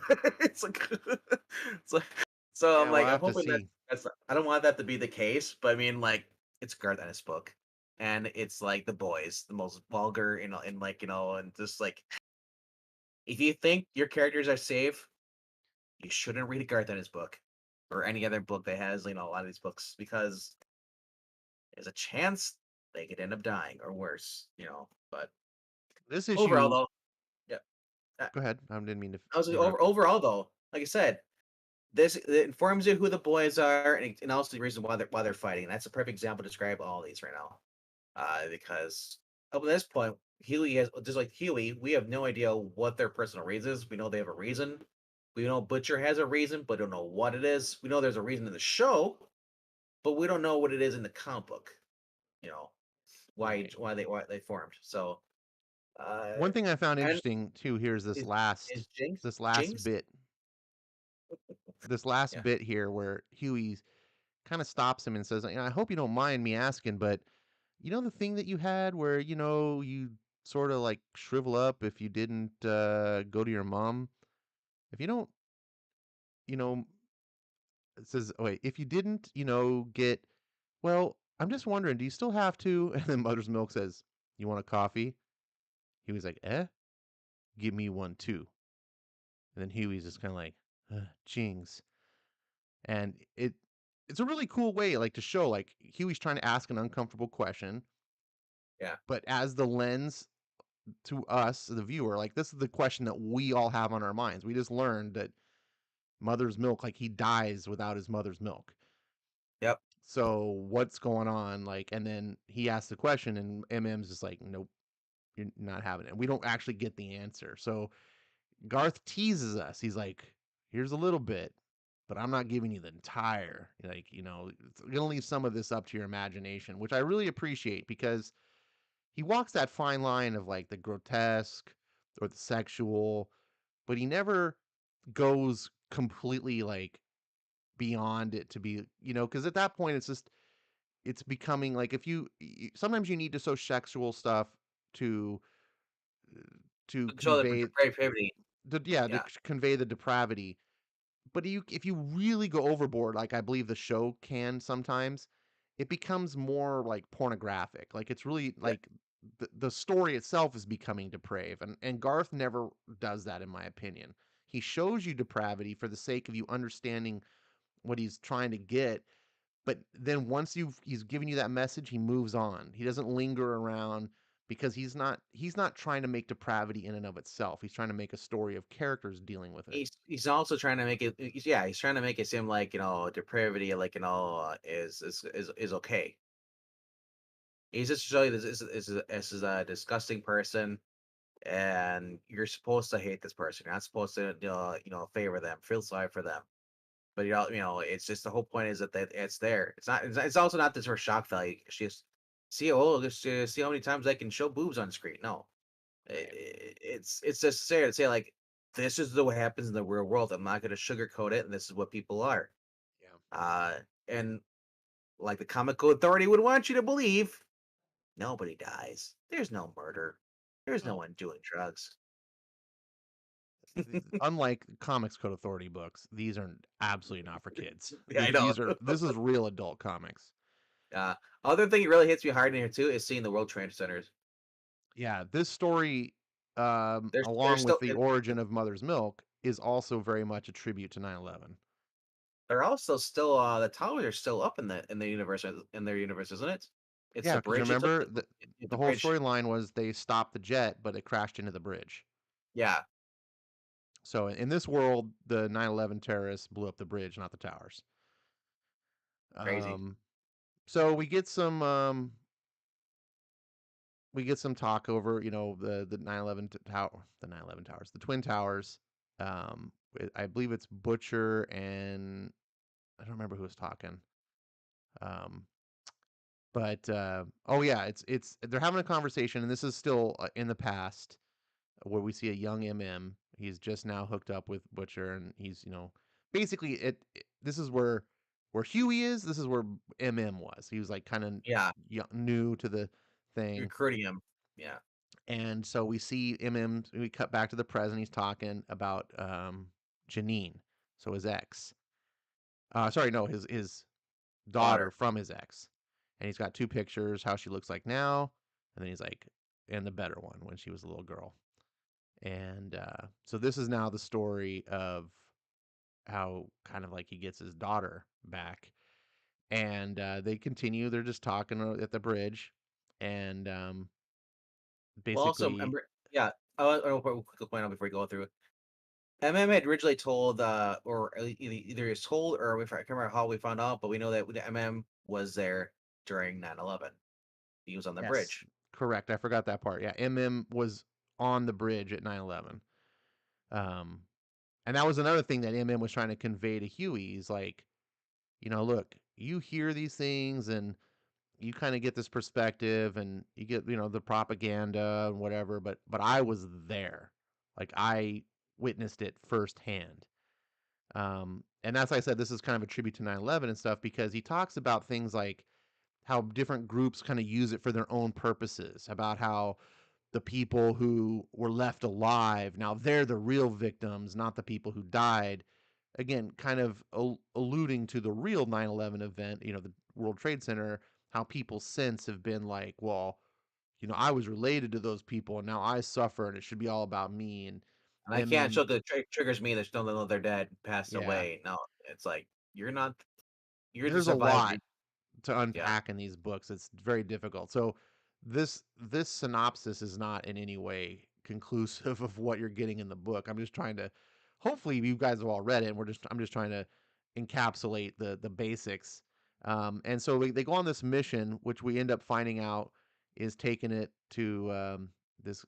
it's like it's like so I'm Yeah, we'll like I'm have to hoping see. that's I don't want that to be the case, but I mean like it's Garth Ennis book and it's like the boys, the most vulgar, and like and just like if you think your characters are safe, you shouldn't read a Garth Ennis book or any other book that has a lot of these books because there's a chance they could end up dying or worse. But This overall, issue, though, yeah, uh, go ahead. I didn't mean to I was interrupt you. overall though, like I said, this it informs you who the boys are and also the reason why they're fighting. And that's a perfect example to describe all these right now. Because up to this point, Huey has just like Huey, we have no idea what their personal reasons. We know they have a reason. We know Butcher has a reason, but don't know what it is. We know there's a reason in the show, but we don't know what it is in the comic book. You know Right. why they formed. So uh, One thing I found and interesting too here is is is this last Jinx? bit. This last Yeah, bit here where Huey kind of stops him and says, I hope you don't mind me asking, but the thing that you had where, you sort of like shrivel up if you didn't go to your mom? If you don't, you know, it says, oh, wait, if you didn't, get, well, I'm just wondering, do you still have to? And then Mother's Milk says, you want a coffee? He was like, give me one too. And then Huey's just kind of like, jings. And it's a really cool way, like, to show, like, Huey's trying to ask an uncomfortable question, yeah, but as the lens to us, the viewer, like, this is the question that we all have on our minds. We just learned that mother's milk, like, he dies without his mother's milk. yep. So what's going on? Like, and then he asks the question, and MM's just like, nope, you're not having it. We don't actually get the answer. So Garth teases us. He's like, here's a little bit, but I'm not giving you the entire. Like, it's gonna leave some of this up to your imagination, which I really appreciate because he walks that fine line of like the grotesque or the sexual, but he never goes completely like beyond it to be, because at that point it's becoming like if sometimes you need to show sexual stuff to to Show the convey creativity. to Yeah. convey the depravity. But if you really go overboard, like I believe the show can sometimes, it becomes more like pornographic. Like it's really Yeah. like the story itself is becoming depraved, and Garth never does that in my opinion. He shows you depravity for the sake of you understanding what he's trying to get, but then once he's giving you that message, he moves on. He doesn't linger around because he's not trying to make depravity in and of itself. He's trying to make a story of characters dealing with it. He's also trying to make it yeah, he's trying to make it seem like, depravity, like, is okay. He's just showing this is a disgusting person, and you're supposed to hate this person. You're not supposed to, favor them, feel sorry for them. But it's just the whole point is that it's there. It's also not this for shock value. It's just see how many times I can show boobs on screen. No, Right. it's just fair to say like this is the way it happens in the real world. I'm not going to sugarcoat it, and this is what people are. Yeah. And like the comic book authority would want you to believe, nobody dies. There's no murder. There's no Well, one doing drugs. unlike Comics Code Authority books, these are absolutely not for kids. Yeah, I know. This is real adult comics. Uh, Other thing that really hits me hard in here too is seeing the World Trade Centers. Yeah, this story, They're along with still the origin of Mother's Milk, is also very much a tribute to 9/11. they're also still the towers are still up in the universe in their universe, isn't it? It's Yeah, the because bridge. It's up remember the the whole bridge. storyline was they stopped the jet, but it crashed into the bridge. Yeah, So in this world, the 9/11 terrorists blew up the bridge, not the towers. crazy. Um, so we get some talk over, the 9/11 tower, the 9/11 towers, the twin towers. I believe it's Butcher and I don't remember who was talking. Um, but oh yeah, it's they're having a conversation, and this is still in the past where we see a young MM. He's just now hooked up with Butcher, and he's basically this is where Huey is. This is where MM was. He was like kind of Yeah, new to the thing. recruiting him. Yeah, And so we see MM, we cut back to the present. He's talking about Janine, so his ex. Sorry, no, his daughter daughter. from his ex. And he's got two pictures, how she looks like now, and then he's like, and the better one when she was a little girl. And so this is now the story of how kind of like he gets his daughter back. And they continue, they're just talking at the bridge. And Well, also, basically, yeah. I want to quick point out before we go through. MM had originally told, or either he was told, or I can't remember how we found out, but we know that MM was there during 9/11. He was on the yes, bridge. correct. I forgot that part. Yeah, MM was on the bridge at 9/11. Um, and that was another thing that MM was trying to convey to Huey. He's like, look, you hear these things and you kind of get this perspective and you get, the propaganda and whatever, but I was there. Like I witnessed it firsthand. And that's why I said this is kind of a tribute to 9/11 and stuff because he talks about things like how different groups kind of use it for their own purposes, about how the people who were left alive, now they're the real victims, not the people who died. Again, kind of alluding to the real 9/11 event, the World Trade Center, how people since have been like, well, I was related to those people and now I suffer and it should be all about me. And And I can't MM, show the triggers me that don't know they're dead, passed yeah, away. No, it's like you're not. You're the there's a survivor. lot to Yeah, unpack in these books. It's very difficult. So this synopsis is not in any way conclusive of what you're getting in the book. I'm just trying to hopefully you guys have all read it and I'm just trying to encapsulate the basics. And so they go on this mission, which we end up finding out is taking it to this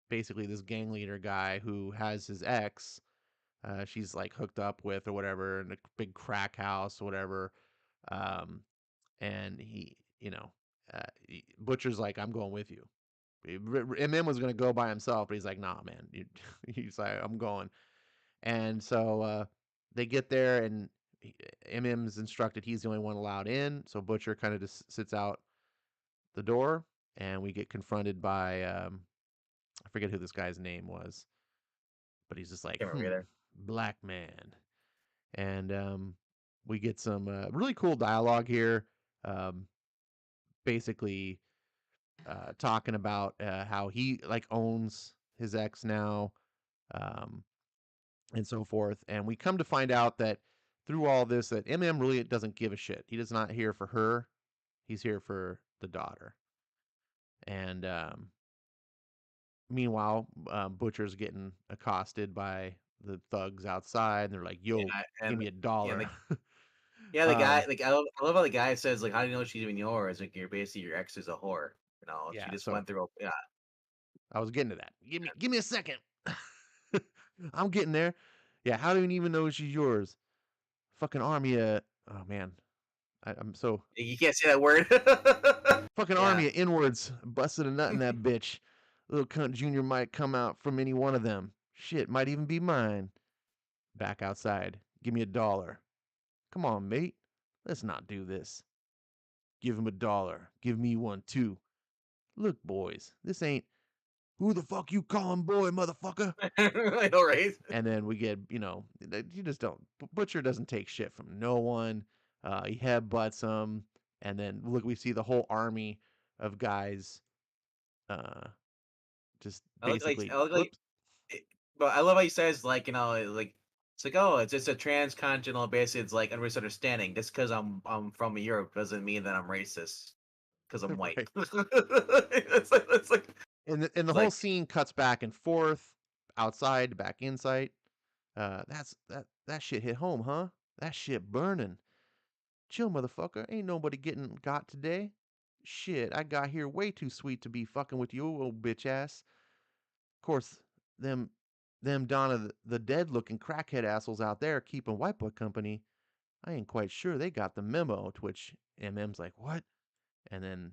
basically this gang leader guy who has his ex. She's like hooked up with or whatever in a big crack house or whatever. Um, and Butcher's like, I'm going with you. MM was going to go by himself, but he's like, nah, man. He's like, I'm going. And so they get there, and MM's instructed he's the only one allowed in. So Butcher kind of just sits out the door, and we get confronted by I forget who this guy's name was, but he's just like, Can't remember either. black man. And we get some really cool dialogue here. Um, basically, talking about how he like owns his ex now, um, and so forth. And we come to find out that through all this, that MM really doesn't give a shit. He is not here for her. He's here for the daughter. And meanwhile, Butcher's getting accosted by the thugs outside, and they're like, "Yo, Yeah, give and me a yeah, dollar." the guy, um, like I love how the guy says like, "How do you know she's even yours? Like, you're basically your ex is a whore. You know, she yeah. just So went through. Yeah, I was getting to that. Give me a second. I'm getting there. Yeah. How do you even know she's yours? Fucking army. Oh man, I'm so you can't say that word. fucking Yeah, army of inwards. Busted a nut in that bitch. Little cunt junior might come out from any one of them. Shit, might even be mine. Back outside. Give me a dollar. Come on, mate. Let's not do this. Give him a dollar. Give me one too. Look, boys, this ain't who the fuck you calling boy, motherfucker. I know, right? And then we get, you just don't. Butcher doesn't take shit from no one. He headbutts him, and then look, we see the whole army of guys, uh, just I basically, look like, whoops, it, but I love how he says like, like it's like, oh, it's just a transcontinental basically. It's like a misunderstanding. Just because I'm from Europe doesn't mean that I'm racist because I'm white. right. It's like And the it's whole like scene cuts back and forth, outside, back inside. That shit hit home, huh? That shit burning. Chill, motherfucker. Ain't nobody getting got today. Shit, I got here way too sweet to be fucking with you, old bitch ass. Of course, them them Donna the dead looking crackhead assholes out there keeping white boy company. I ain't quite sure they got the memo. To which MM's like, what? And then,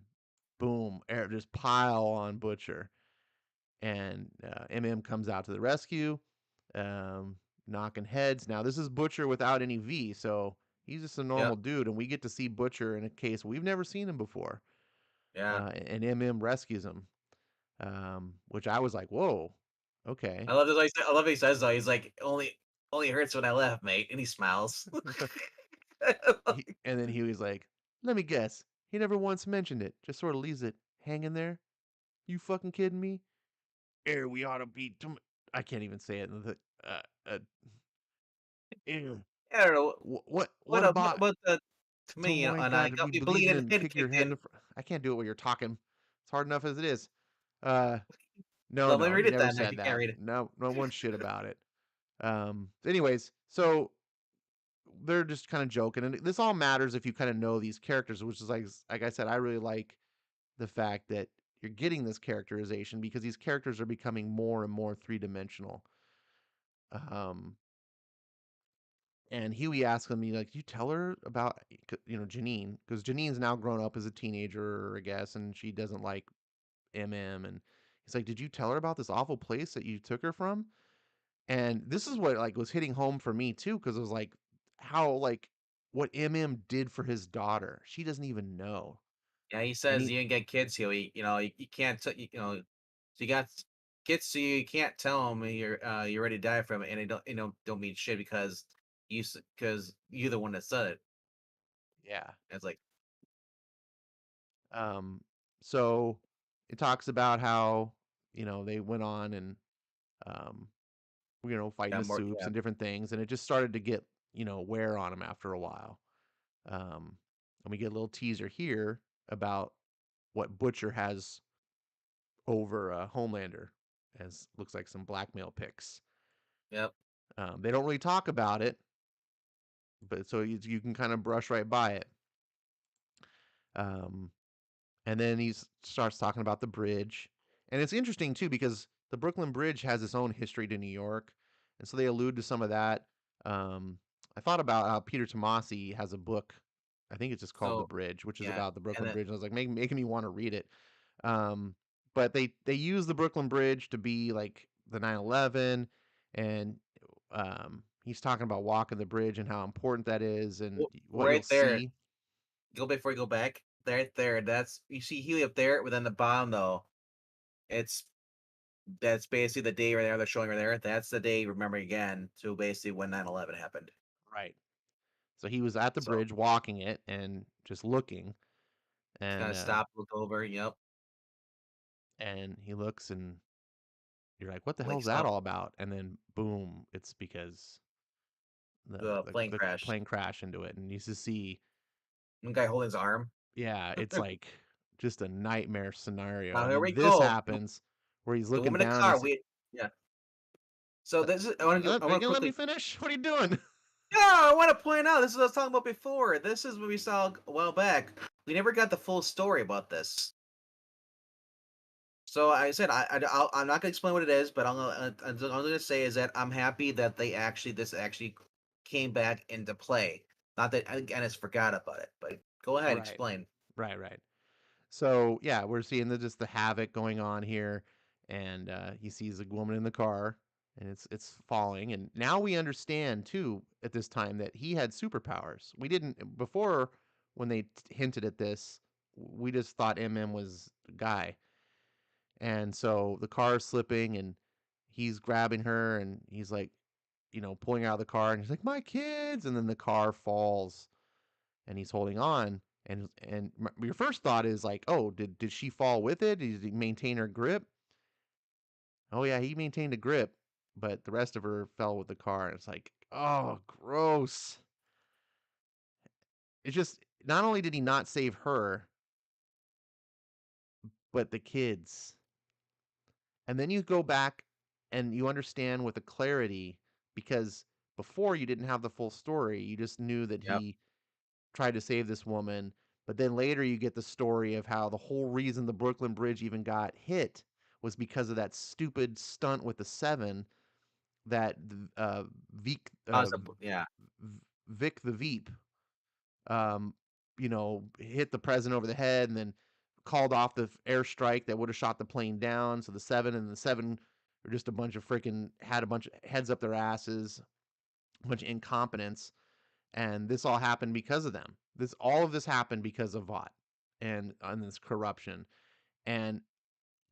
boom, air just pile on Butcher, and MM comes out to the rescue, um, knocking heads. Now this is Butcher without any V, so he's just a yeah, normal dude, and we get to see Butcher in a case we've never seen him before. yeah. And MM rescues him, which I was like, whoa, okay. I love how he says though. He's like only hurts when I laugh, mate, and he smiles. And then he was like, let me guess, he never once mentioned it, just sort of leaves it hanging there. You fucking kidding me? Ere we ought to be. I can't even say it. Uh, uh, ew. I don't know What what one bot but to me, Tomo ain't and I got to got be me bleeding bleeding and and kick your head in kicking. the I can't do it while you're talking. It's hard enough as it is. Uh, no, Let me no, read he it never then if said you can't that. read it. No, no one shit about it. Anyways, so they're just kind of joking, and this all matters if you kind of know these characters, which is like I said, I really like the fact that you're getting this characterization because these characters are becoming more and more three dimensional. Um, And Huey asks him, like, you tell her about, Janine, because Janine's now grown up as a teenager, I guess, and she doesn't like MM. And he's like, did you tell her about this awful place that you took her from? And this is what like was hitting home for me too, because it was like how like what MM did for his daughter. She doesn't even know, Yeah, he and says you can get kids here. You can't so you got kids, so you can't tell them you're ready to die from it, and they don't mean shit because because you're the one that said it. yeah. It's like Um, so it talks about how they went on and um fighting yeah, the more soups yeah, and different things, and it just started to get wear on him after a while. And we get a little teaser here about what Butcher has over Homelander, as looks like some blackmail pics. yep. They don't really talk about it, but so you can kind of brush right by it. Um, and then he starts talking about the bridge, and it's interesting too because the Brooklyn Bridge has its own history to New York, and so they allude to some of that. Um, I thought about how Peter Tomasi has a book. I think it's just called The So Bridge, which is yeah, about the and Brooklyn then Bridge. And I was like, making me want to read it. Um, but they use the Brooklyn Bridge to be like the 9/11, and he's talking about walking the bridge and how important that is, and what you'll right there, see. go before you go back. Right there, that's you see Healy up there, but then the bottom though, it's that's basically the day right there they're showing right there. That's the day remembering again to basically when 9/11 happened. Right. So he was at the So bridge walking it and just looking, kind and of stop, look over. Yep, he looks, and you're like, what the hell's wakes that up. all about? And then boom, it's because The plane the crash. plane crashed into it, and you just see, One guy holding his arm. yeah, it's like just a nightmare scenario. Now And here then we this go. happens where he's The looking woman in the down. car. We yeah. So this is I Are you want to gonna let me quickly. finish? What are you doing? Yeah, I want to point out this is what I was talking about before. This is what we saw a while back. We never got the full story about this. So I said I'm not gonna explain what it is, but I'm gonna say is that I'm happy that they actually this actually came back into play. Not that again, it's forgot about it, but go ahead, Right, explain. right. So yeah, we're seeing just the havoc going on here, and he sees a woman in the car, and it's falling. And now we understand too at this time that he had superpowers. We didn't before when they hinted at this. We just thought MM was the guy, and so the car is slipping, and he's grabbing her, and he's like, pulling out of the car, and he's like, "My kids!" And then the car falls, and he's holding on. And your first thought is like, oh, did she fall with it? Did he maintain her grip? Oh yeah, he maintained a grip, but the rest of her fell with the car. And it's like, oh, gross. It's just not only did he not save her, but the kids. And then you go back and you understand with a clarity because before you didn't have the full story. You just knew that Yep. he tried to save this woman. But then later you get the story of how the whole reason the Brooklyn Bridge even got hit was because of that stupid stunt with the seven that Vic, Yeah. Vic the Veep, um, hit the president over the head and then called off the airstrike that would have shot the plane down. So the seven are just a bunch of freaking had a bunch of heads up their asses, a bunch of incompetence, and this all happened because of them. All of this happened because of Vought and this corruption. And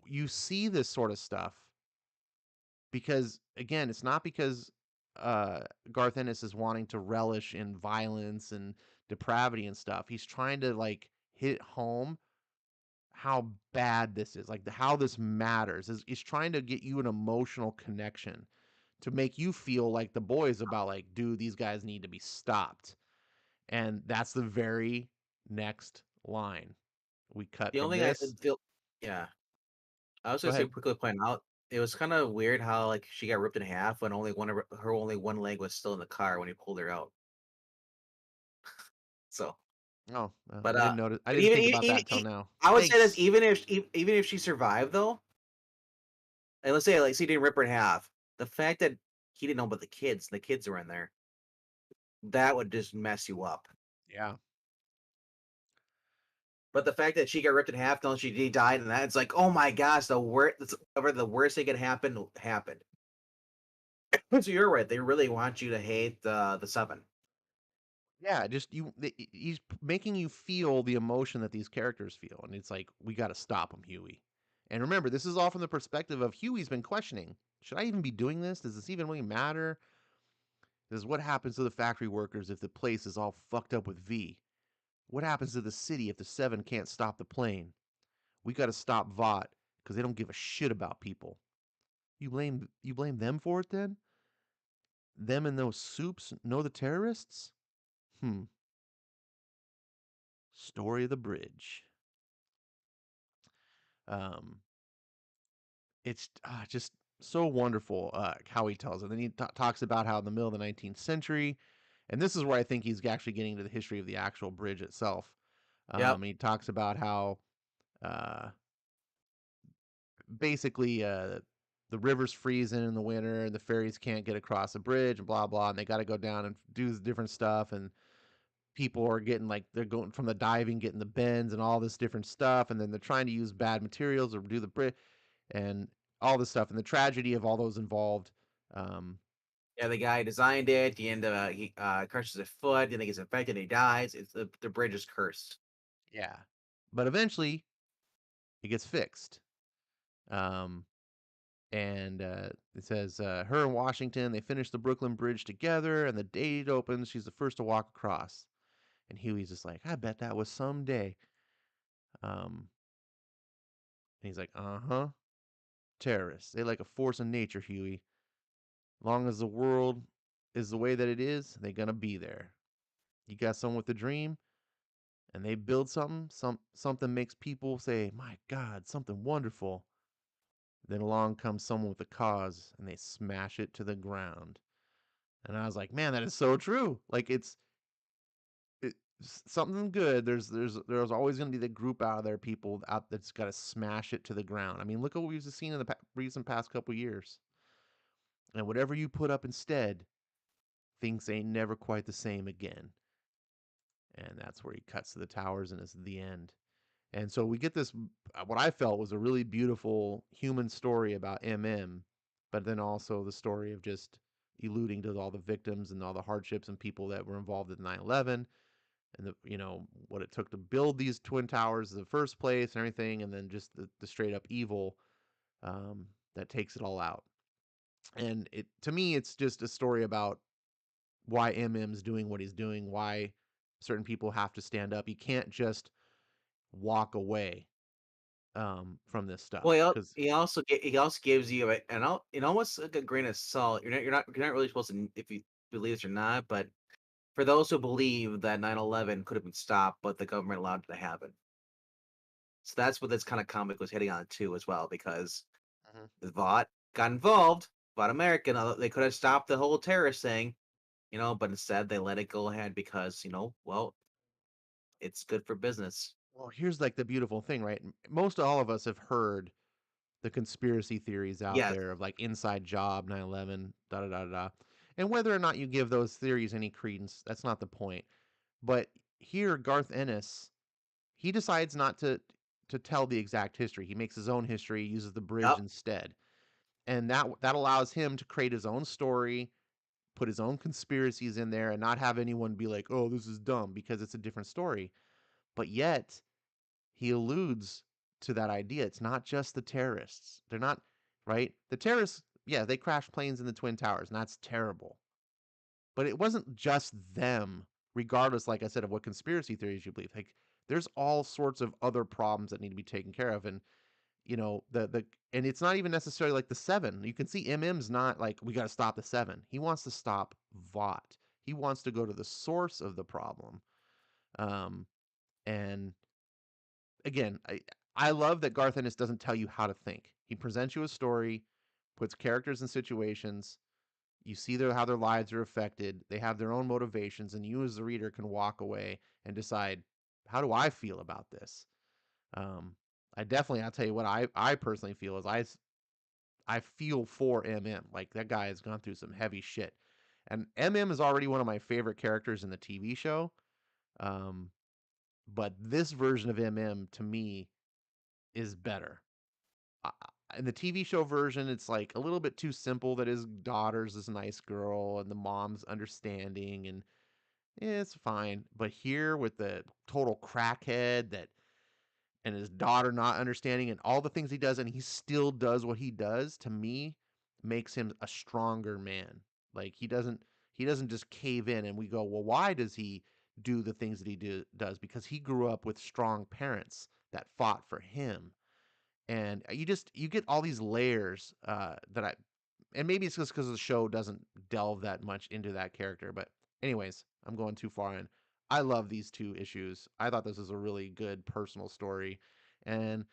you see this sort of stuff because again, it's not because Garth Ennis is wanting to relish in violence and depravity and stuff. He's trying to like hit home how bad this is, like how this matters. He's trying to get you an emotional connection to make you feel like the boys about like, dude, these guys need to be stopped. And that's the very next line. We cut The from only thing I this. feel, yeah, I was Go gonna say ahead. quickly point out it was kind of weird how like she got ripped in half when only one of her only one leg was still in the car when he pulled her out. So, Oh, but I didn't notice. I but didn't think about that until e now. I would say this Thanks. even if she survived though, and let's say like she didn't rip her in half, the fact that he didn't know about the kids were in there, that would just mess you up. Yeah. But the fact that she got ripped in half, then she died, and that it's like, oh my gosh, the worst thing could happen happened. So you're right. They really want you to hate the seven. Yeah, just he's making you feel the emotion that these characters feel, and it's like we got to stop him, Huey. And remember, this is all from the perspective of Huey's been questioning: should I even be doing this? Does this even really matter? This is what happens to the factory workers if the place is all fucked up with V. What happens to the city if the seven can't stop the plane? We got to stop Vought because they don't give a shit about people. You blame them for it then? Them and those soups know the terrorists? Hmm. Story of the bridge. Um, it's just so wonderful how he tells it. Then he talks about how in the middle of the 19th century, and this is where I think he's actually getting to the history of the actual bridge itself. Yep. He talks about how uh, basically the river's freezing in the winter and the ferries can't get across the bridge and blah blah, and they got to go down and do different stuff, and people are getting like they're going from the diving, getting the bends and all this different stuff, and then they're trying to use bad materials or do the bridge and all this stuff, and the tragedy of all those involved. Um, Yeah, the guy designed it. The end, he crushes his foot, and he gets infected, and he dies. It's the bridge is cursed. yeah, but eventually it gets fixed. Um, and it says her and Washington they finished the Brooklyn Bridge together, and the day it opens, she's the first to walk across. And Huey's just like, I bet that was someday. And he's like, uh huh. Terrorists, they like a force in nature, Huey. Long as the world is the way that it is, they're gonna be there. You got someone with a dream, and they build something, something makes people say, "My God, something wonderful." Then along comes someone with a cause, and they smash it to the ground. And I was like, "Man, that is so true." Like something good. There's always going to be the group out there, people out that's got to smash it to the ground. I mean, look at what we've seen in the recent past couple years. And whatever you put up instead, things ain't never quite the same again. And that's where he cuts to the towers and it's the end. And so we get this, what I felt was a really beautiful human story about MM, but then also the story of just eluding to all the victims and all the hardships and people that were involved in 9/11 and what it took to build these twin towers in the first place and everything, and then just the straight up evil that takes it all out. And it to me, it's just a story about why MM's doing what he's doing, why certain people have to stand up. You can't just walk away from this stuff Well, because he also gives you an almost like a grain of salt. You're not really supposed to if you believe this or not, but for those who believe that 9/11 could have been stopped, but the government allowed it to happen. So that's what this kind of comic was hitting on too, as well, because the Vought got involved, Vought American. They could have stopped the whole terrorist thing, but instead they let it go ahead because well, it's good for business. well, here's like the beautiful thing, right? Most all of us have heard the conspiracy theories out Yes. there of like inside job 9/11 da da da da, and whether or not you give those theories any credence, that's not the point. But here, Garth Ennis, he decides not to tell the exact history. He makes his own history, uses the bridge Yep. instead, and that allows him to create his own story, put his own conspiracies in there, and not have anyone be like, "Oh, this is dumb," because it's a different story. But yet he alludes to that idea. It's not just the terrorists. They're not right. The terrorists, yeah, they crashed planes in the Twin Towers, and that's terrible. But it wasn't just them, regardless, like I said, of what conspiracy theories you believe. Like there's all sorts of other problems that need to be taken care of. And the and it's not even necessarily like the seven. You can see MM's not like we gotta stop the seven. He wants to stop Vought. He wants to go to the source of the problem. Um and again, I love that Garth Ennis doesn't tell you how to think. He presents you a story, puts characters in situations, you see how their lives are affected. They have their own motivations, and you as the reader can walk away and decide, how do I feel about this? Um, I'll tell you what I personally feel is I feel for MM. Like that guy has gone through some heavy shit, and MM is already one of my favorite characters in the TV show. Um, but this version of MM to me is better. I, in the TV show version, it's like a little bit too simple that his daughter's this nice girl and the mom's understanding and it's fine. But here with the total crackhead that and his daughter not understanding and all the things he does and he still does what he does to me makes him a stronger man. Like he doesn't just cave in and we go, "Well, why does he do the things that does?" Because he grew up with strong parents that fought for him and you get all these layers that I and maybe it's just because the show doesn't delve that much into that character. But anyways, I'm going too far in. I love these two issues. I thought this was a really good personal story, and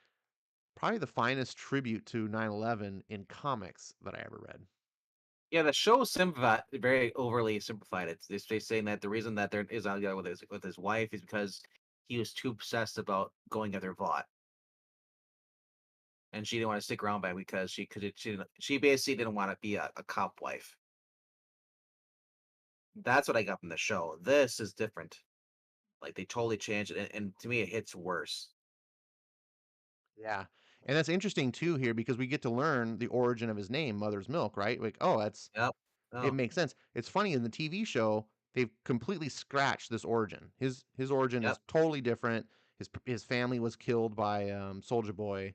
probably the finest tribute to 9/11 in comics that I ever read. Yeah, the show simplified very overly simplified. It's they saying that the reason that there is out with his wife is because he was too obsessed about going at their vault, and she didn't want to stick around by because she basically didn't want to be a cop wife. That's what I got from the show. This is different. Like they totally changed it, and to me, it hits worse. Yeah. And that's interesting too here because we get to learn the origin of his name, Mother's Milk, right? Like, oh, that's Yep. it Oh, makes sense. It's funny in the TV show, they've completely scratched this origin. His origin yep. is totally different. His family was killed by Soldier Boy,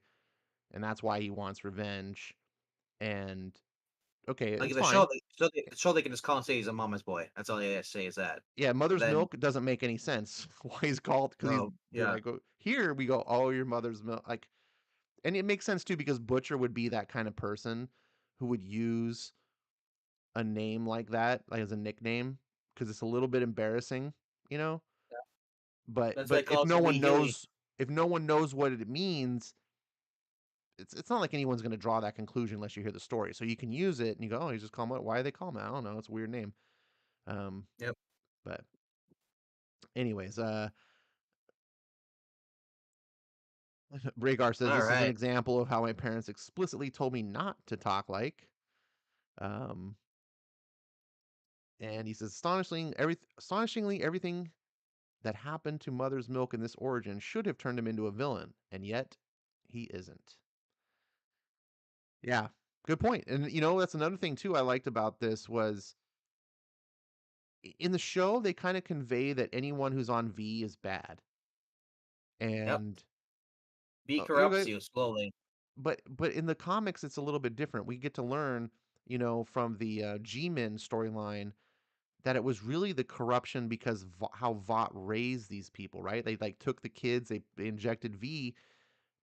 and that's why he wants revenge. And okay, Like in it's the show, fine. the show they can just call and say he's a mama's boy. That's all they have to say is that. Yeah, Mother's Then, Milk doesn't make any sense why he's called because he's oh they're yeah, like oh, here we go. Oh, your mother's milk. Like, and it makes sense too because Butcher would be that kind of person who would use a name like that, like as a nickname, because it's a little bit embarrassing, you know. that's why But they call it Wee Huey. if no one knows what it means, it's not like anyone's going to draw that conclusion unless you hear the story. So you can use it and you go, oh, you just call him. Why do they call him? I don't know. It's a weird name. Um, Yep. but anyways, Rhaegar says All this is an right. example of how my parents explicitly told me not to talk like. Um, and he says astonishingly everything that happened to Mother's Milk in this origin should have turned him into a villain, and yet he isn't. Yeah, good point. And you know, that's another thing too I liked about this was in the show they kind of convey that anyone who's on V is bad. Yep. And B you corrupts know, you slowly. but in the comics it's a little bit different. We get to learn, you know, from the G-Men storyline that it was really the corruption because how Vought raised these people, right? They like took the kids, they injected V.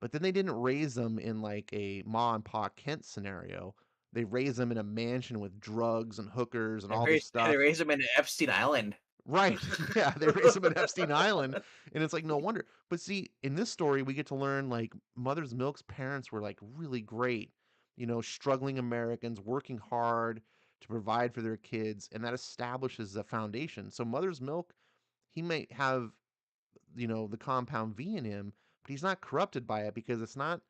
But then they didn't raise them in like a Ma and Pa Kent scenario. They raised them in a mansion with drugs and hookers and all this They stuff. raised him in Epstein Island. Right. Yeah, they raised them in Epstein Island. And it's like, no wonder. But see, in this story, we get to learn like Mother's Milk's parents were like really great, you know, struggling Americans working hard to provide for their kids. And that establishes a foundation. So Mother's Milk, he might have, you know, the compound V in him, but he's not corrupted by it because it's not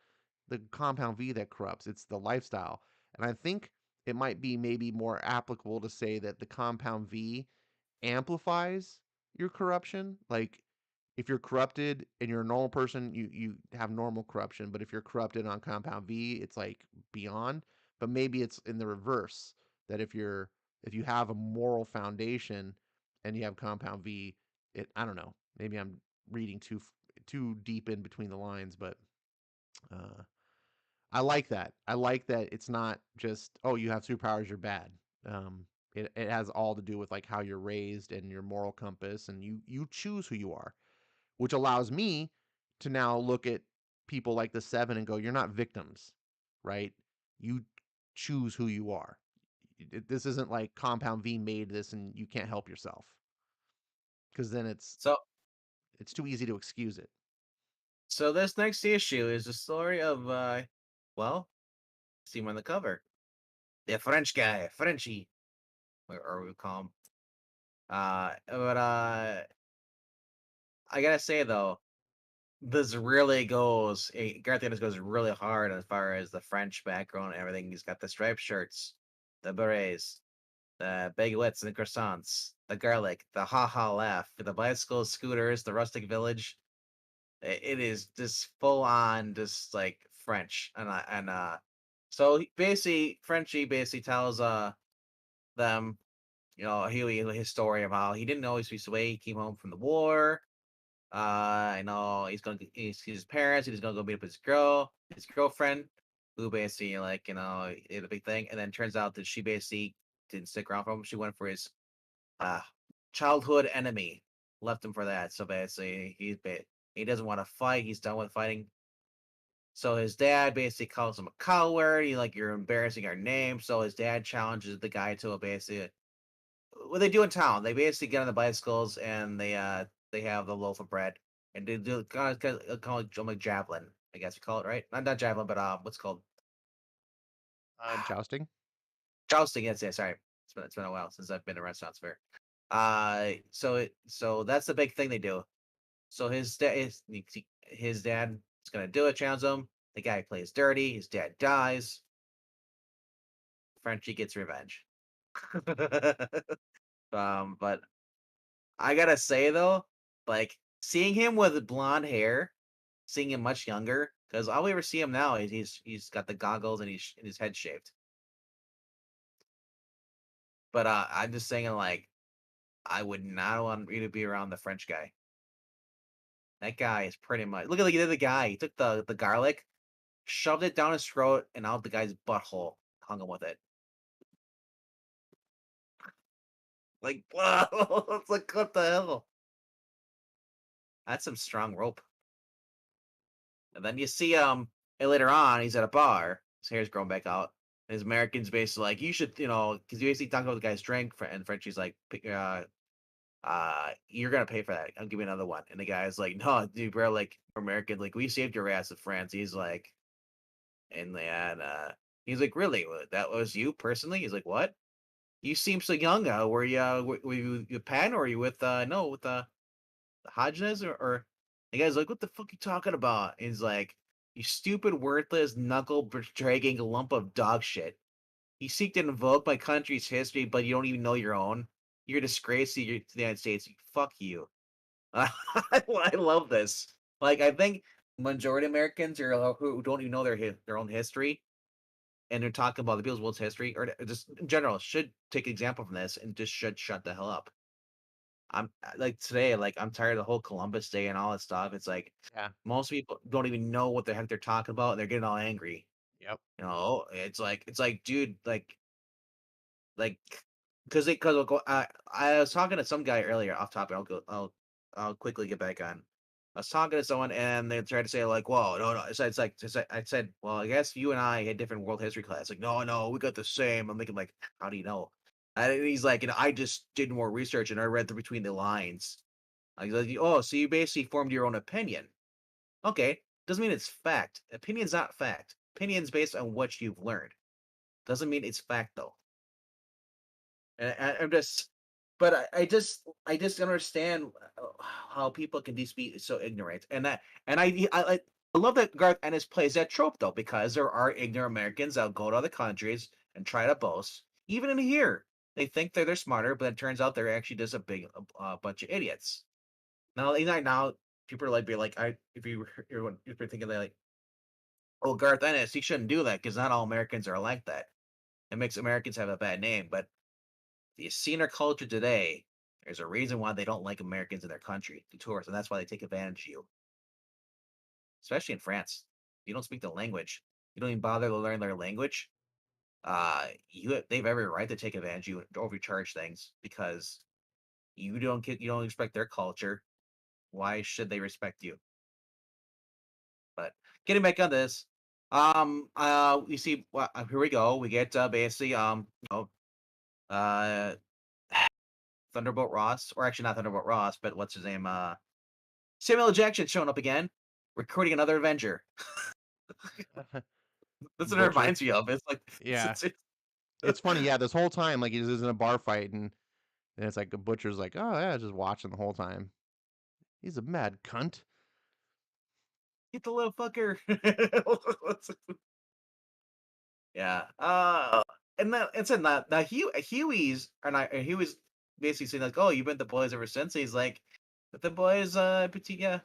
the compound V that corrupts, it's the lifestyle. And I think it might be maybe more applicable to say that the compound V amplifies your corruption. Like if you're corrupted and you're a normal person, you have normal corruption, but if you're corrupted on compound V, it's like beyond. But maybe it's in the reverse that if you have a moral foundation and you have compound V, it I don't know. Maybe I'm reading too deep in between the lines, but uh I like that. I like that it's not just, oh, you have superpowers, you're bad. It has all to do with like how you're raised and your moral compass, and you choose who you are, which allows me to now look at people like the Seven and go, you're not victims, right? You choose who you are. This isn't like Compound V made this and you can't help yourself because then So it's too easy to excuse it. so this next issue is the story of well, see him on the cover. The French guy, Frenchie, or we call him. But I gotta say though, this really goes. Garth Ennis goes really hard as far as the French background and everything. He's got the striped shirts, the berets, the baguettes and the croissants, the garlic, the ha ha laugh, the bicycles, scooters, the rustic village. It is just full on, just like French, so basically, Frenchie basically tells them, you know, his story of how he didn't always be away. He came home from the war. I know he's gonna he's his parents. He's gonna go meet up with his girlfriend, who basically like did a big thing, and then turns out that she basically didn't stick around for him. She went for his uh childhood enemy, left him for that. So basically, he doesn't want to fight. He's done with fighting. So his dad basically calls him a coward. He like you're embarrassing our name. So his dad challenges the guy to a basically what they do in town. They basically get on the bicycles and they have the loaf of bread and they do kind of like javelin. I guess you call it right. Not javelin, but what's it called Jousting. jousting. Yes, yeah. Sorry, it's been a while since I've been to restaurants fair. So that's the big thing they do. So his dad is gonna do it, challenge him. The guy plays dirty. His dad dies. Frenchie gets revenge. But I gotta say though, like seeing him with blonde hair, seeing him much younger, because all we ever see him now is he's got the goggles and his head shaved. But I'm just saying, like, I would not want you to be around the French guy. That guy is pretty much look at the guy. He took the garlic, shoved it down his throat, and out the guy's butthole. Hung him with it. Like, wow, it's like what the hell? That's some strong rope. And then you see and later on he's at a bar. His hair's growing back out. His American's basically like, you should, because you basically talking about the guy's drink, and Frenchie's like, you're gonna pay for that. I'll give you another one. And the guy's like, no, dude, bro, like we're American, like we saved your ass in France. He's like, and then he's like, really? That was you personally? He's like, what? You seem so young. Were you with Pan or are you with no with the Hodges or the guy's like, what the fuck you talking about? And he's like, you stupid, worthless, knuckle dragging lump of dog shit. You seek to invoke my country's history, but you don't even know your own. You're a disgrace to the United States. Fuck you. I love this. Like, I think majority Americans are who don't even know their own history, and they're talking about the people's world's history, or just in general, should take example from this and just should shut the hell up. I'm like today, like I'm tired of the whole Columbus Day and all that stuff. It's like Yeah. most people don't even know what the heck they're talking about, and they're getting all angry. Yep. It's like, dude, like, because I was talking to some guy earlier off topic. I'll quickly get back on. I was talking to someone and they tried to say like, "Whoa, no, no." I said, "Well, I guess you and I had different world history class." Like, no, no, we got the same. I'm thinking like, how do you know? And he's like, I just did more research and I read between the lines. He's like, oh, so you basically formed your own opinion. Okay, doesn't mean it's fact. Opinion's not fact. Opinion's based on what you've learned. Doesn't mean it's fact though. And I'm just, but I just don't understand how people can just be so ignorant. And I love that Garth Ennis plays that trope though, because there are ignorant Americans that'll go to other countries and try to boast. Even in here, they think they're smarter, but it turns out they're actually just a big bunch of idiots. Now people are like, be like, I if you if you're thinking like, oh, Garth Ennis, he shouldn't do that because not all Americans are like that. It makes Americans have a bad name, but you see in our culture today, there's a reason why they don't like Americans in their country, the tourists, and that's why they take advantage of you, especially in France. You don't speak the language. You don't even bother to learn their language. They have every right to take advantage of you and overcharge things because you don't respect their culture. Why should they respect you? But getting back on this, we see. Well, here we go. We get basically, uh, Thunderbolt Ross, or actually not Thunderbolt Ross, but what's his name? Samuel L. Jackson showing up again, recruiting another Avenger. That's what it Butcher. reminds me of. It's like Yeah. it's It's funny. Yeah. This whole time, like he's in a bar fight, and it's like a butcher's like, oh yeah, just watching the whole time. He's a mad cunt. get the little fucker. Yeah. And then it's in that now Huey's or not Huey's basically saying like, oh, you've been with the boys ever since. He's like, with the boys, Petita.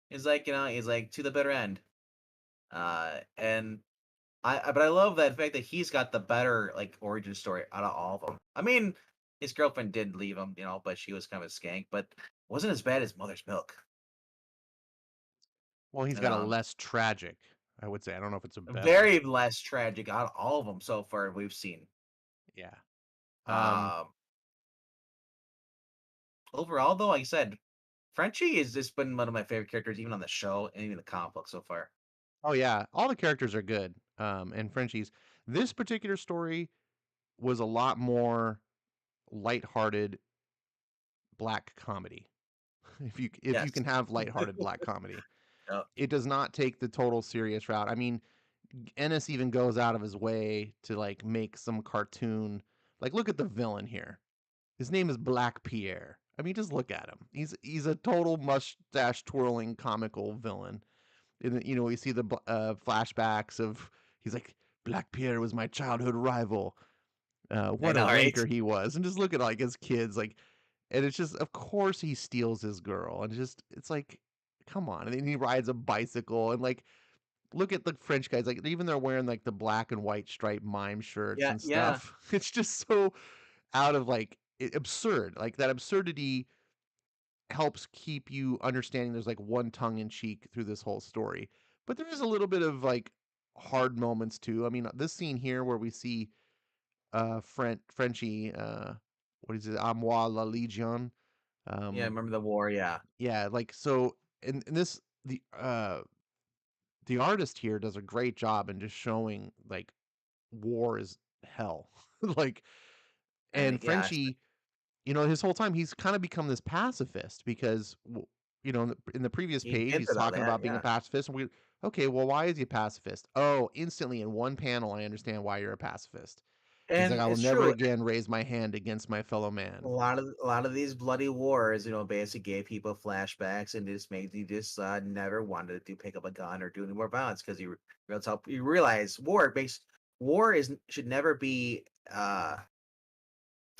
He's like, he's like to the bitter end. And but I love that fact that he's got the better like origin story out of all of them. I mean, his girlfriend did leave him, but she was kind of a skank, but wasn't as bad as Mother's Milk. Well, he's And got a less tragic, I would say. I don't know if it's a better. very less tragic out of all of them so far we've seen. Yeah. Um. Um, Overall, though, like I said, Frenchie has just been one of my favorite characters, even on the show and even the comic book so far. Oh yeah, all the characters are good. And Frenchie's. This particular story was a lot more lighthearted black comedy. If you Yes. can have lighthearted black comedy, Yep. it does not take the total serious route. I mean, Ennis even goes out of his way to like make some cartoon. Like, look at the villain here. His name is Black Pierre. I mean, just look at him. He's a total mustache twirling comical villain. And you know, we see the flashbacks of he's like Black Pierre was my childhood rival. I What a know, right? wanker he was, and just look at like his kids, like, and it's just, of course, he steals his girl, and just it's like, come on. And then he rides a bicycle, and like, look at the French guys, like even they're wearing like the black and white striped mime shirts Yeah, and yeah. stuff. It's just so out of like absurd. Like that absurdity helps keep you understanding there's like one tongue in cheek through this whole story. But there is a little bit of like hard moments too. I mean, this scene here where we see Frenchie what is it? A moi la Legion. Yeah, I Um remember the war, yeah. yeah, like so in this the artist here does a great job in just showing like war is hell. Like and Yeah, Frenchie, you know, his whole time he's kind of become this pacifist because you know, in the previous he page he's hinted on talking that, about being a yeah. pacifist, and we okay, well, why is he a pacifist? Oh, instantly in one panel I understand why you're a pacifist. He's like, And I will it's never true. again raise my hand against my fellow man. A lot of these bloody wars, basically gave people flashbacks and just made you just never wanted to pick up a gun or do any more violence because that's how you realize war is should never be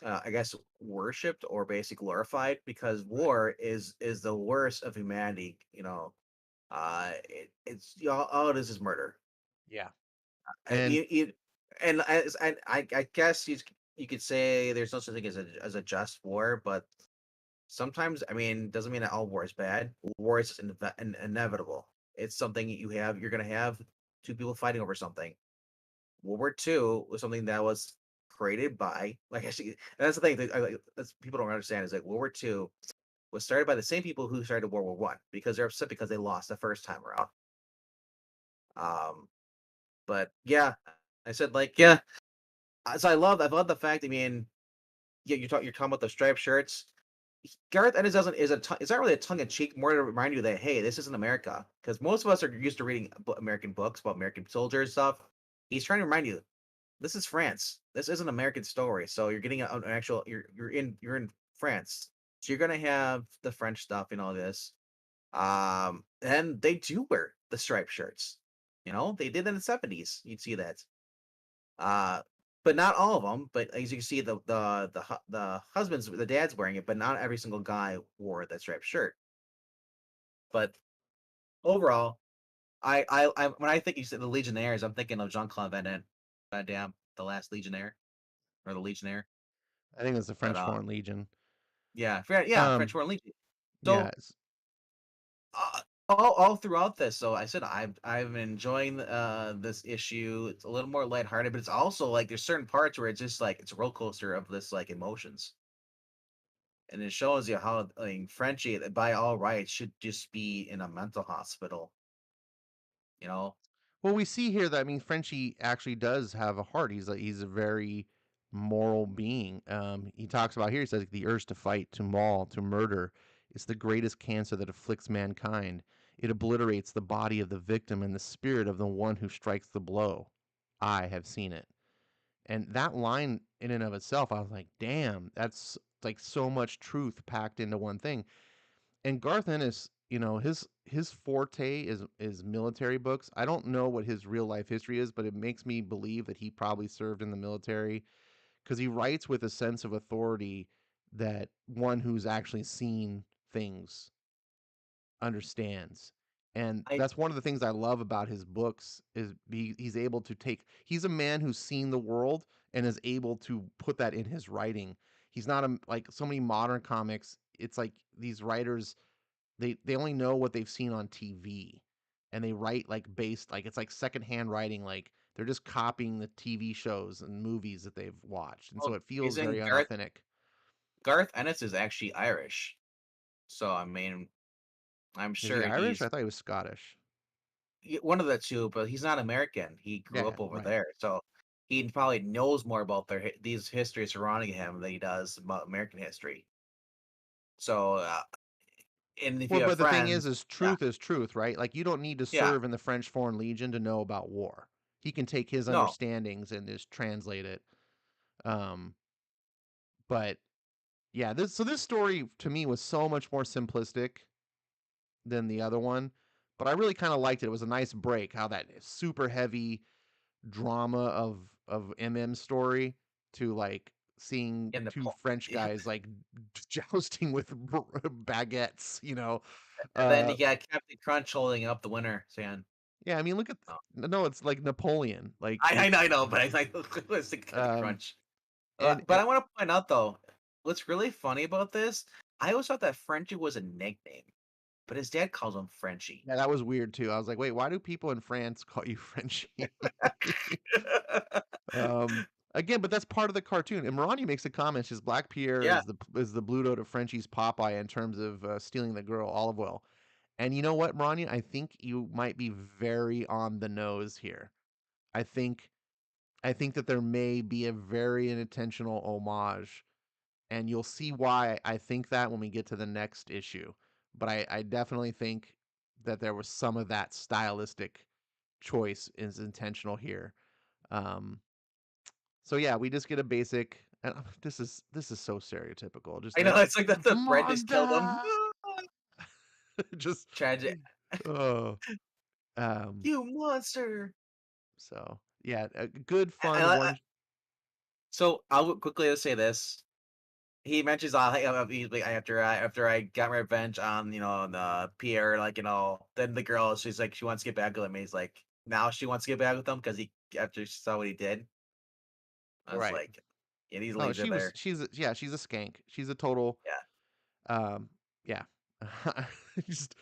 I guess worshipped or basically glorified because Right. war is the worst of humanity. It's all it is murder. Yeah. Uh, And you, you, and I guess you could say there's no such thing as a just war, but sometimes, I mean, doesn't mean that all war is bad. War is inevitable. It's something you're going to have two people fighting over something. World War II was something that was created by, like, actually, and that's the thing that that's people don't understand is like World War II was started by the same people who started World War One because they're upset because they lost the first time around. Um, but yeah, I said like, yeah. So I love the fact. I mean, yeah, you're talking about the striped shirts. Gareth Ennis doesn't is a it's not really a tongue in cheek, more to remind you that hey, this isn't America because most of us are used to reading American books about American soldiers stuff. He's trying to remind you this is France. This is an American story. So you're getting an actual you're in France. So you're gonna have the French stuff and all this. And they do wear the striped shirts. They did in the 70s. You'd see that. Uh but not all of them. But as you can see, the husbands, the dad's wearing it, but not every single guy wore that striped shirt. But overall, I when I think you said the Legionnaires, I'm thinking of Jean Claude Van Damme, the Last Legionnaire or the Legionnaire. I think it's the But French Foreign Legion. yeah, French Um Foreign Legion. yeah, So all throughout this, so I said I've been enjoying this issue. It's a little more lighthearted, but it's also like there's certain parts where it's just like it's a roller coaster of this like emotions, and it shows you how like Frenchie by all rights should just be in a mental hospital. You know, well, we see here that I mean Frenchie actually does have a heart. He's a very moral being. He talks about here. He says the urge to fight, to maul, to murder is the greatest cancer that afflicts mankind. It obliterates the body of the victim and the spirit of the one who strikes the blow. I have seen it, and that line in and of itself, I was like, damn, that's like so much truth packed into one thing. And Garth Ennis, you know, his forte is military books. I don't know what his real life history is, but it makes me believe that he probably served in the military because he writes with a sense of authority that one who's actually seen things understands. And I that's one of the things I love about his books is he's able to take he's a man who's seen the world and is able to put that in his writing. He's not a like so many modern comics, it's like these writers they only know what they've seen on TV, and they write like based like it's like secondhand writing, like they're just copying the TV shows and movies that they've watched, and so well, it feels isn't very unauthentic. Garth Ennis is actually Irish, so I mean I'm Is he sure Irish? he's I thought he was Scottish. one of the two, but he's not American. He grew Yeah, up over right. there, so he probably knows more about these histories surrounding him than he does about American history. So, and if Well, you have but the thing friends, yeah, is truth, right? Like you don't need to yeah, serve in the French Foreign Legion to know about war. He can take his no, understandings and just translate it. Um, but Yeah, this story to me was so much more simplistic than the other one, but I really kind of liked it. It was a nice break how that super heavy drama of MM story to like seeing In the two French yeah. guys like jousting with baguettes, you know. And then Uh you got Captain Crunch holding up the winner saying, yeah, I mean look at oh, no, it's like Napoleon. Like I it's know, but I like let's think Captain um Crunch. But and I want to point out though, what's really funny about this, I always thought that Frenchie was a nickname, but his dad calls him Frenchie. yeah, that was weird too. I was like, wait, why do people in France call you Frenchie? Um, again, but that's part of the cartoon. And Marani makes a comment. Says Black Pierre Yeah, is the Bluto to Frenchie's Popeye in terms of stealing the girl olive oil. And you know what, Marani? I think you might be very on the nose here. I think I think that there may be a very intentional homage, and you'll see why I think that when we get to the next issue. But I definitely think that there was some of that stylistic choice is intentional here. Um, So yeah, we just get a basic. And this is so stereotypical. Just I know. It's like that the Fred just killed him. Monda. just Tragic. oh um. You monster. So yeah, a good I, fun I, one. so I'll quickly say this. He mentions he's like, after I got my revenge on the Pierre, like then the girl, she's like, she wants to get back with him. He's like, now she wants to get back with him because he after she saw what he did. I was Right. like, and he Oh, leaves her there. yeah, she's a skank. She's a total Yeah, um. Yeah. just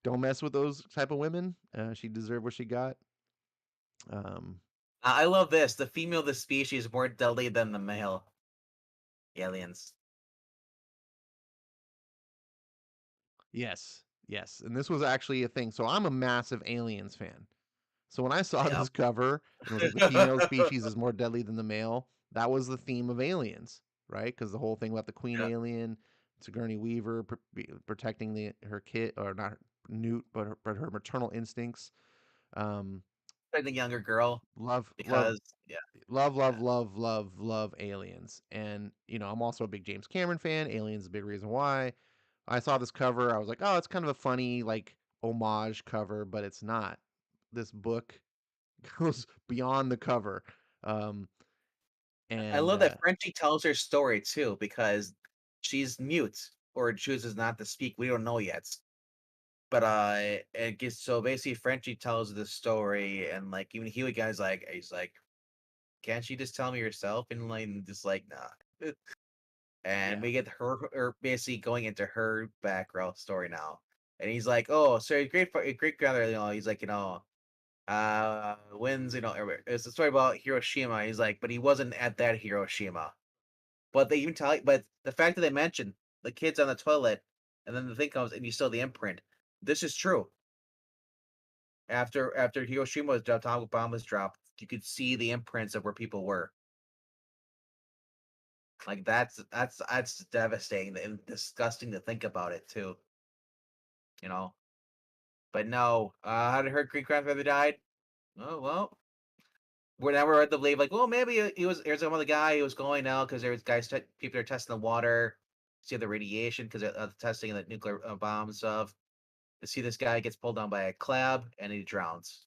don't mess with those type of women. She deserved what she got. Um. I love this. The female of the species is more deadly than the male aliens. Yes. Yes. And this was actually a thing. So I'm a massive Aliens fan. So when I saw Yep. this cover and it was like the female species is more deadly than the male, that was the theme of Aliens, right? Because the whole thing about the Queen Yeah. Alien, Sigourney Weaver protecting her kid, or not Newt, but her maternal instincts. Um, Like the younger girl love, love, because yeah, love, yeah. love, love, love, love Aliens. And I'm also a big James Cameron fan. Aliens is a big reason why. I saw this cover. I was like, oh, it's kind of a funny like homage cover, but it's not. This book goes beyond the cover. Um, I and love that Frenchie tells her story too because she's mute or chooses not to speak. We don't know yet. But it gets so basically Frenchie tells the story and like even Huey guy's like he's like, can't you just tell me yourself? And like just like nah. And yeah, we get her basically going into her background story now. And he's like, oh, so your great grandmother, he's like, wins, it's a story about Hiroshima. He's like, but he wasn't at that Hiroshima. But they even but the fact that they mentioned the kids on the toilet, and then the thing comes and you saw the imprint. This is true. After Hiroshima was dropped, atomic bomb was dropped, you could see the imprints of where people were. Like that's devastating and disgusting to think about it too. You know. But no, how did her great grandfather died? Oh well, whenever we're at the believe like, well, maybe he was. There's another guy who was going out because there was people are testing the water, see the radiation because of the testing of the nuclear bomb and stuff. To see this guy gets pulled down by a crab and he drowns.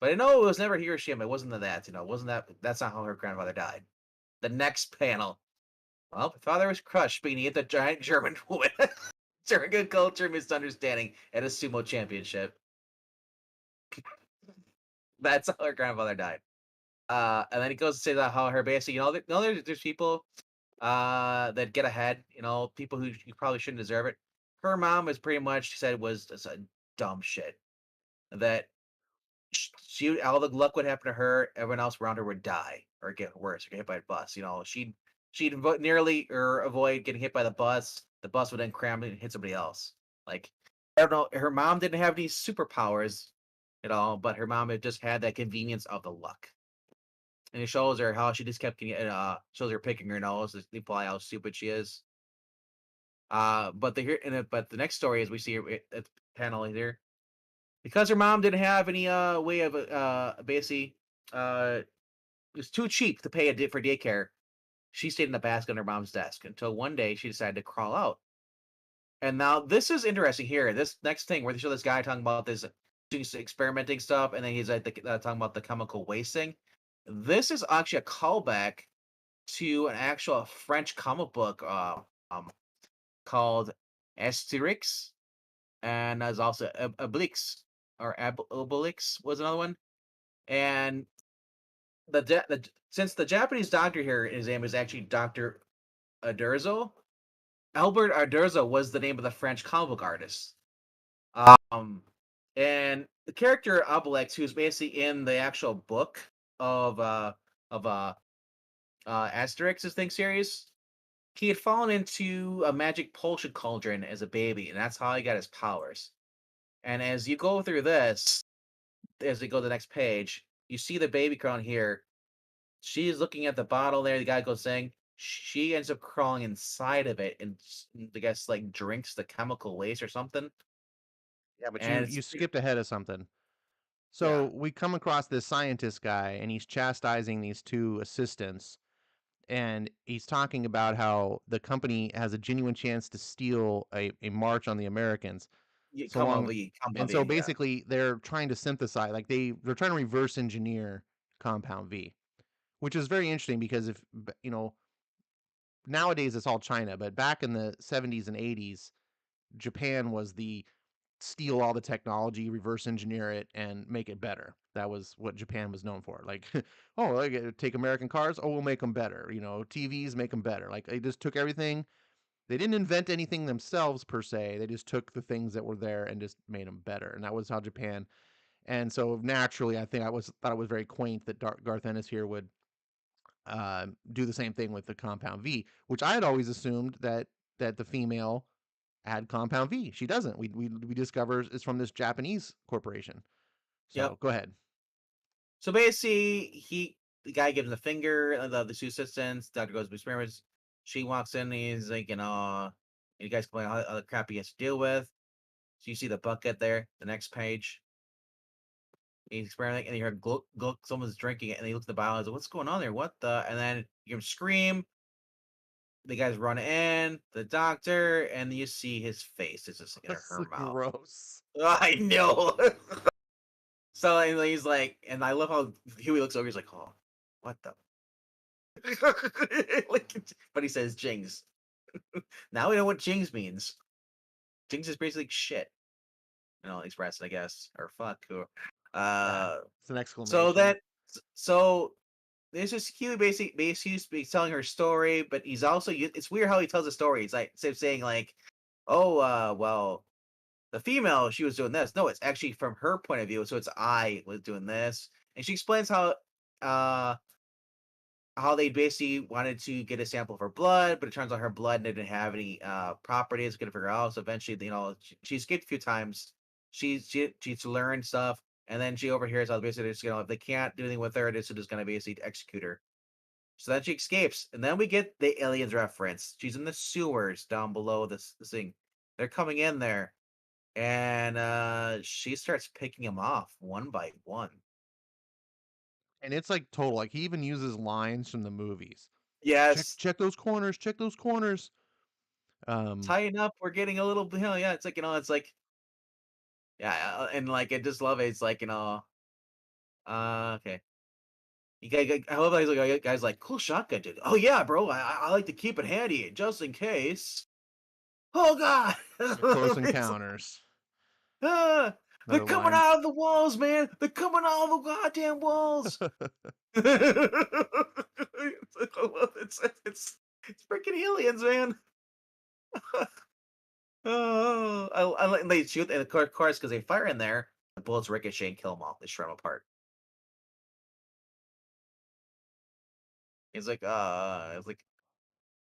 But I know it was never Hiroshima. It wasn't that. It wasn't that. That's not how her grandfather died. The next panel. Well, her father was crushed beneath a giant German woman during a culture misunderstanding at a sumo championship. That's how her grandfather died. And then he goes to say that how her basically, there's people that get ahead, people who you probably shouldn't deserve it. Her mom was pretty much she said was just a dumb shit. That she all the luck would happen to her, everyone else around her would die or get worse or get hit by a bus. She'd nearly or avoid getting hit by the bus. The bus would then cram and hit somebody else. Like I don't know, her mom didn't have any superpowers at all, but her mom had just had that convenience of the luck. And it shows her how she just kept getting shows her picking her nose to imply how stupid she is. But the here and but the next story is we see her at the panel here because her mom didn't have any way of basically it was too cheap to pay for daycare. She stayed in the basket on her mom's desk until one day she decided to crawl out. And now this is interesting here. This next thing where they show this guy talking about this doing some experimenting stuff, and then he's like talking about the chemical wasting. This is actually a callback to an actual French comic book um, called Asterix, and there's also Obelix or Obelix was another one. And since the Japanese doctor here, his name is actually Doctor Adurzo. Albert Adurzo was the name of the French comic book artist. Um, and the character Obelix, who's basically in the actual book of of uh Asterix's thing series, he had fallen into a magic potion cauldron as a baby, and that's how he got his powers. And as you go through this, as we go to the next page, you see the baby crawling here. She's looking at the bottle there. The guy goes saying she ends up crawling inside of it, and I guess like drinks the chemical waste or something. Yeah, but And you skipped ahead of something. yeah, So we come across this scientist guy, and he's chastising these two assistants, and he's talking about how the company has a genuine chance to steal a march on the Americans. So long, Comma and so V, yeah, basically, they're trying to synthesize, like they're trying to reverse engineer Compound V, which is very interesting because if nowadays it's all China, but back in the 70s and 80s, Japan was the steal all the technology, reverse engineer it, and make it better. That was what Japan was known for. Like, oh, like, take American cars. Oh, we'll make them better. TVs, make them better. Like, they just took everything. They didn't invent anything themselves per se. They just took the things that were there and just made them better. And that was how Japan. And so naturally, I think I was thought it was very quaint that Garth Ennis here would do the same thing with the Compound V, which I had always assumed that the female had Compound V. She doesn't. We discover it's from this Japanese corporation. yep. So go ahead. So basically, the guy gives him the finger. The two assistants, doctor goes to experiments. She walks in. And he's like, you guys complain all the crap he has to deal with. So you see the bucket there. The next page, he's experimenting, and you hear gluck gluck. Someone's drinking it, and he looks at the bottle. And he's like, "What's going on there? What the?" And then you hear him scream. The guys run in, the doctor, and you see his face. It's just like in That's her mouth. gross. I know. So and he's like, and I love how Huey looks over. He's like, "Oh, what the?" Like, but he says Jings. Now we know what Jings means. Jings is basically shit. Express, I guess, or fuck. Or, Yeah, uh, it's an so exclamation. that, so this is Huey basically telling her story, but he's also, it's weird how he tells the story. It's like, instead of saying like, oh, well, the female, she was doing this. No, it's actually from her point of view. So it's I was doing this. And she explains uh, how they basically wanted to get a sample of her blood, but it turns out her blood didn't have any properties. Couldn't figure out. So eventually, she escaped a few times. She's learned stuff, and then she overhears how basically just, if they can't do anything with her, this is just gonna basically execute her. So then she escapes, and then we get the aliens reference. She's in the sewers down below this thing. They're coming in there, and she starts picking them off one by one. And it's like total. Like he even uses lines from the movies. Yes, Check those corners. Check those corners. Um, tighten up. We're getting a little, yeah. It's like it's like yeah, and like I just love it. It's like okay. I love how he's like, guys like cool shotgun, dude. Oh yeah, bro. I like to keep it handy just in case. Oh god, close It's encounters. ah, they're Another coming line. out of the walls, man. They're coming out of the goddamn walls. It's freaking aliens, man. Oh, I like they shoot, and of course, because they fire in there, the bullets ricochet and kill them all. They shred them apart. He's like, and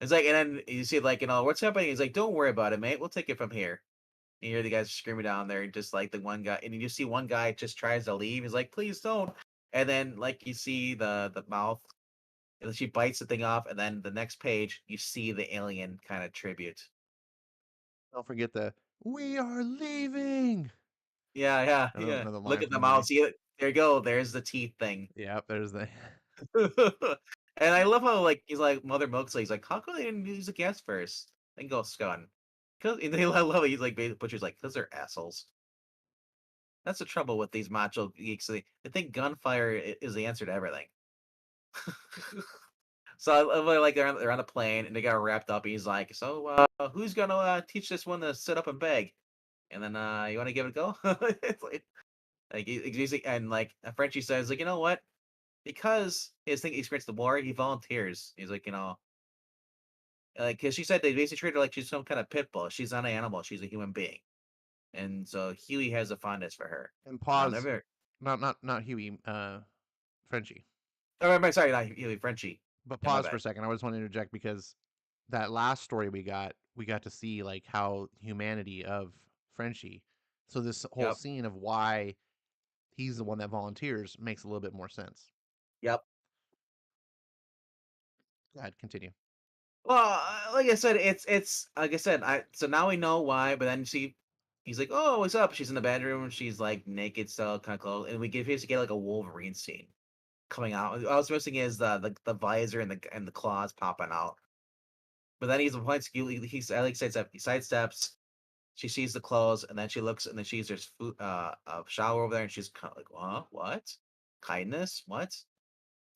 then you see, like, what's happening? He's like, don't worry about it, mate. We'll take it from here. And you hear the guys screaming down there, and just like the one guy, and you see one guy just tries to leave. He's like, please don't. And then, like, you see the mouth, and then she bites the thing off, and then the next page, you see the alien kind of tribute. Don't forget the "We are leaving." Yeah, yeah, yeah. Another Look line at from the the mouth. movie. See it? There you go. There's the teeth thing. Yeah, there's the. And I love how like he's like Mother Milk's like he's like, how come they didn't use the gas first? Then go Scun. Cause and I love it. He's like Butcher's like, cause they're assholes. That's the trouble with these macho geeks. They think gunfire is the answer to everything. So I love how, like they're on the plane and they got wrapped up. And he's like, so who's gonna teach this one to sit up and beg? And then you want to give it a go? It's and like Frenchie says, like, you know what? Because his thing he experienced the war, he volunteers. He's like, like, cause she said they basically treat her like she's some kind of pit bull. She's not an animal. She's a human being. And so Huey has a fondness for her. And And I'll pause. never. Not Huey. Frenchie. Oh, sorry, not Huey, Frenchie. But Yeah, my pause for bad. a second. I just want to interject because that last story we got to see like how humanity of Frenchie. So this whole Yep. scene of why he's the one that volunteers makes a little bit more sense. Yep. Go ahead, continue. Well, like I said, it's like I said. I so now we know why. But then he's like, "Oh, what's up?" She's in the bedroom. She's like naked, still kind of clothes, and we basically get like a Wolverine scene coming out. All I was missing is the visor and the claws popping out. But then he's points. He's I like sidestep. He sidesteps. She sees the clothes, and then she looks, and then she's there's food, a shower over there, and she's kind of like, "Huh? What? Kindness? What?"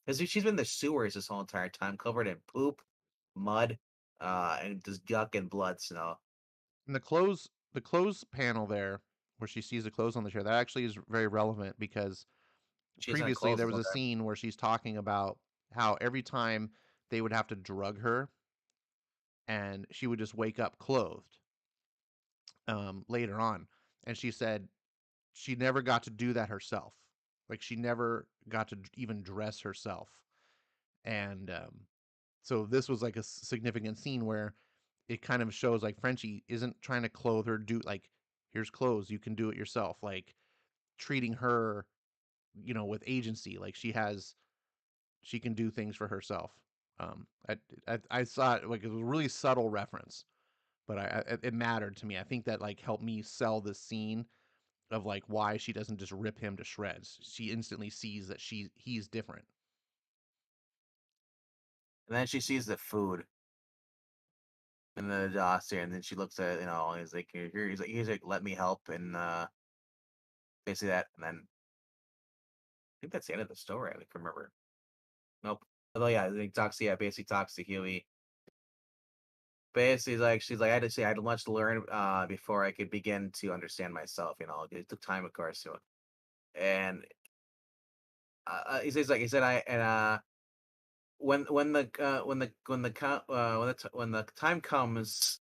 Because she's been in the sewers this whole entire time, covered in poop, mud, and just guck and blood snow. And the clothes panel there, where she sees the clothes on the chair, that actually is very relevant because She hasn't had previously clothes there this was whole a time. scene where she's talking about how every time they would have to drug her and she would just wake up clothed later on. And she said she never got to do that herself. Like she never got to even dress herself. And so this was like a significant scene where it kind of shows like Frenchie isn't trying to clothe her, do like, here's clothes, you can do it yourself. Like treating her, with agency. Like she can do things for herself. Um, I saw it like it was a really subtle reference, but it mattered to me. I think that like helped me sell the scene of like why she doesn't just rip him to shreds. She instantly sees that he's different. And then she sees the food in the dossier, and then she looks at he's like, here, he's like, let me help, and basically that, and then I think that's the end of the story. I can remember. Nope. Although yeah, I think talks yeah, basically talks to Huey. Basically, like she's like, I had to say I had much to learn before I could begin to understand myself. It took time, of course, to and he says like he said I and when the time comes,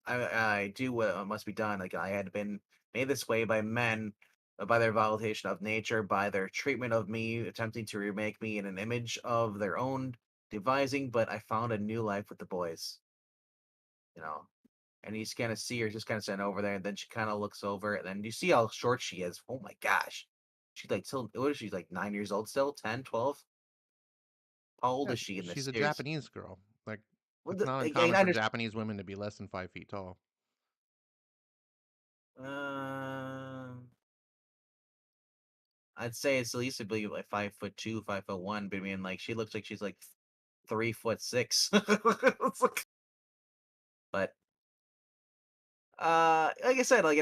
I do what must be done. Like I had been made this way by men, by their validation of nature, by their treatment of me, attempting to remake me in an image of their own devising. But I found a new life with the boys, you know. And he's kind of see her just kind of sitting over there, and then she kind of looks over, and then you see how short she is. Oh my gosh, she's like still what is she like 9 years old still, 10, 12? How old Yeah, is she in this she's a series? Japanese girl. Like What it's the, not I uncommon for understand. Japanese women to be less than 5 feet tall. I'd say it's at least be like 5'2", 5'1", but I mean, like she looks like she's like 3'6". But like I said, like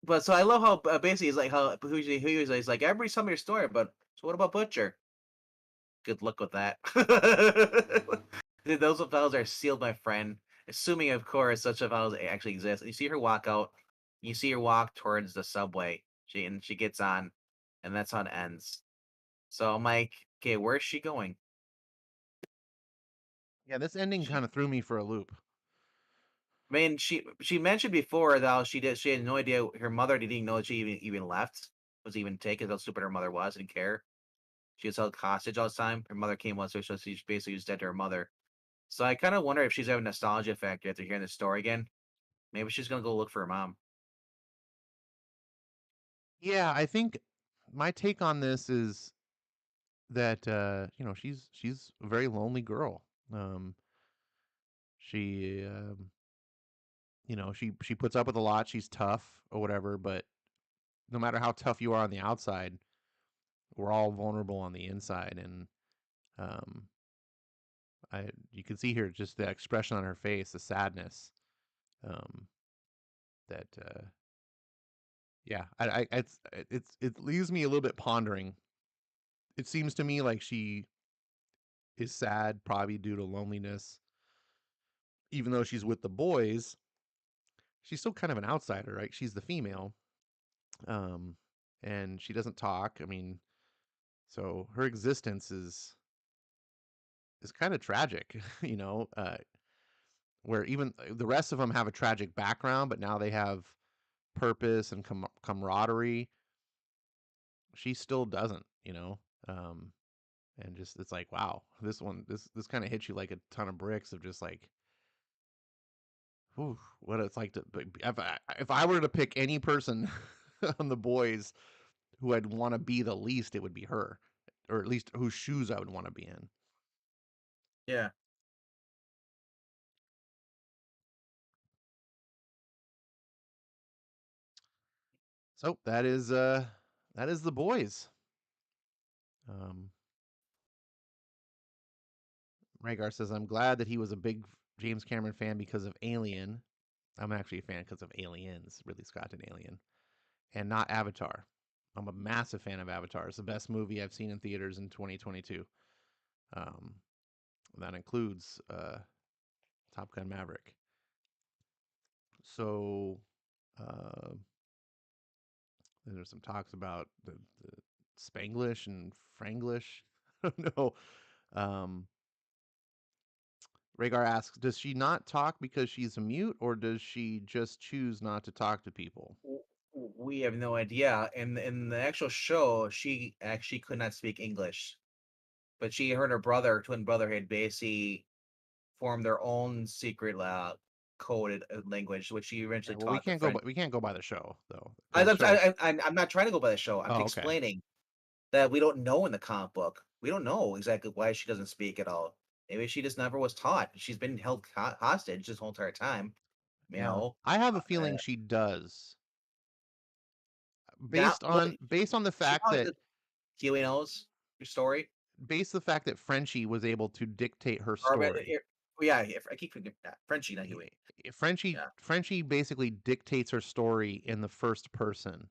but so I love how basically it's like how who is like every some of your story, but so what about Butcher? Good luck with that. Dude, those fellows are sealed, my friend. Assuming, of course, such a fellows actually exist. You see her walk out. You see her walk towards the subway. She gets on, and that's how it ends. So I'm like, okay, where's she going? Yeah, this ending She, kind of threw me for a loop. I mean, she mentioned before that she had no idea her mother didn't know that she even left, was even taken. How stupid her mother was, didn't care. She was held hostage all the time. Her mother came once, so she basically was dead to her mother. So I kind of wonder if she's having nostalgia factor after hearing the story again. Maybe she's gonna go look for her mom. Yeah, I think my take on this is that she's a very lonely girl. Um, she she puts up with a lot. She's tough or whatever, but no matter how tough you are on the outside, we're all vulnerable on the inside, and Um, you can see here just the expression on her face, the sadness. Um, that yeah, it leaves me a little bit pondering. It seems to me like she is sad, probably due to loneliness. Even though she's with the boys, she's still kind of an outsider, right? She's the female, um, and she doesn't talk. I mean, so her existence is kind of tragic, you know. Where even the rest of them have a tragic background, but now they have purpose and camaraderie. She still doesn't, you know. Um, and just it's like, wow, this kind of hits you like a ton of bricks of just like, whew, what it's like to. If I were to pick any person on the boys who I'd want to be the least, it would be her, or at least whose shoes I would want to be in. Yeah. So that is the boys. Um, Rhaegar says, "I'm glad that he was a big James Cameron fan because of Alien. I'm actually a fan because of Aliens, Ridley Scott and Alien, and not Avatar. I'm a massive fan of Avatar. It's the best movie I've seen in theaters in 2022. Um, that includes Top Gun Maverick. So uh, there's some talks about the Spanglish and Franglish. I don't know. Um, Rhaegar asks, does she not talk because she's a mute, or does she just choose not to talk to people? We have no idea. In the actual show, she actually could not speak English, but she and her brother, twin brother, had basically formed their own secret coded language, which she Yeah, eventually well, taught the French. we can't go by the show though. I, The I'm, show. I, I'm not trying to go by the show. I'm Oh, okay. explaining that we don't know in the comic book. We don't know exactly why she doesn't speak at all. Maybe she just never was taught. She's been held hostage this whole entire time. You Yeah, know, I have a uh, feeling she does, not what based on the she fact probably that does. Huey knows your story. Frenchie was able to dictate her Or story. yeah, I keep forgetting that. Frenchie, not Huey. Yeah, Frenchie basically dictates her story in the first person.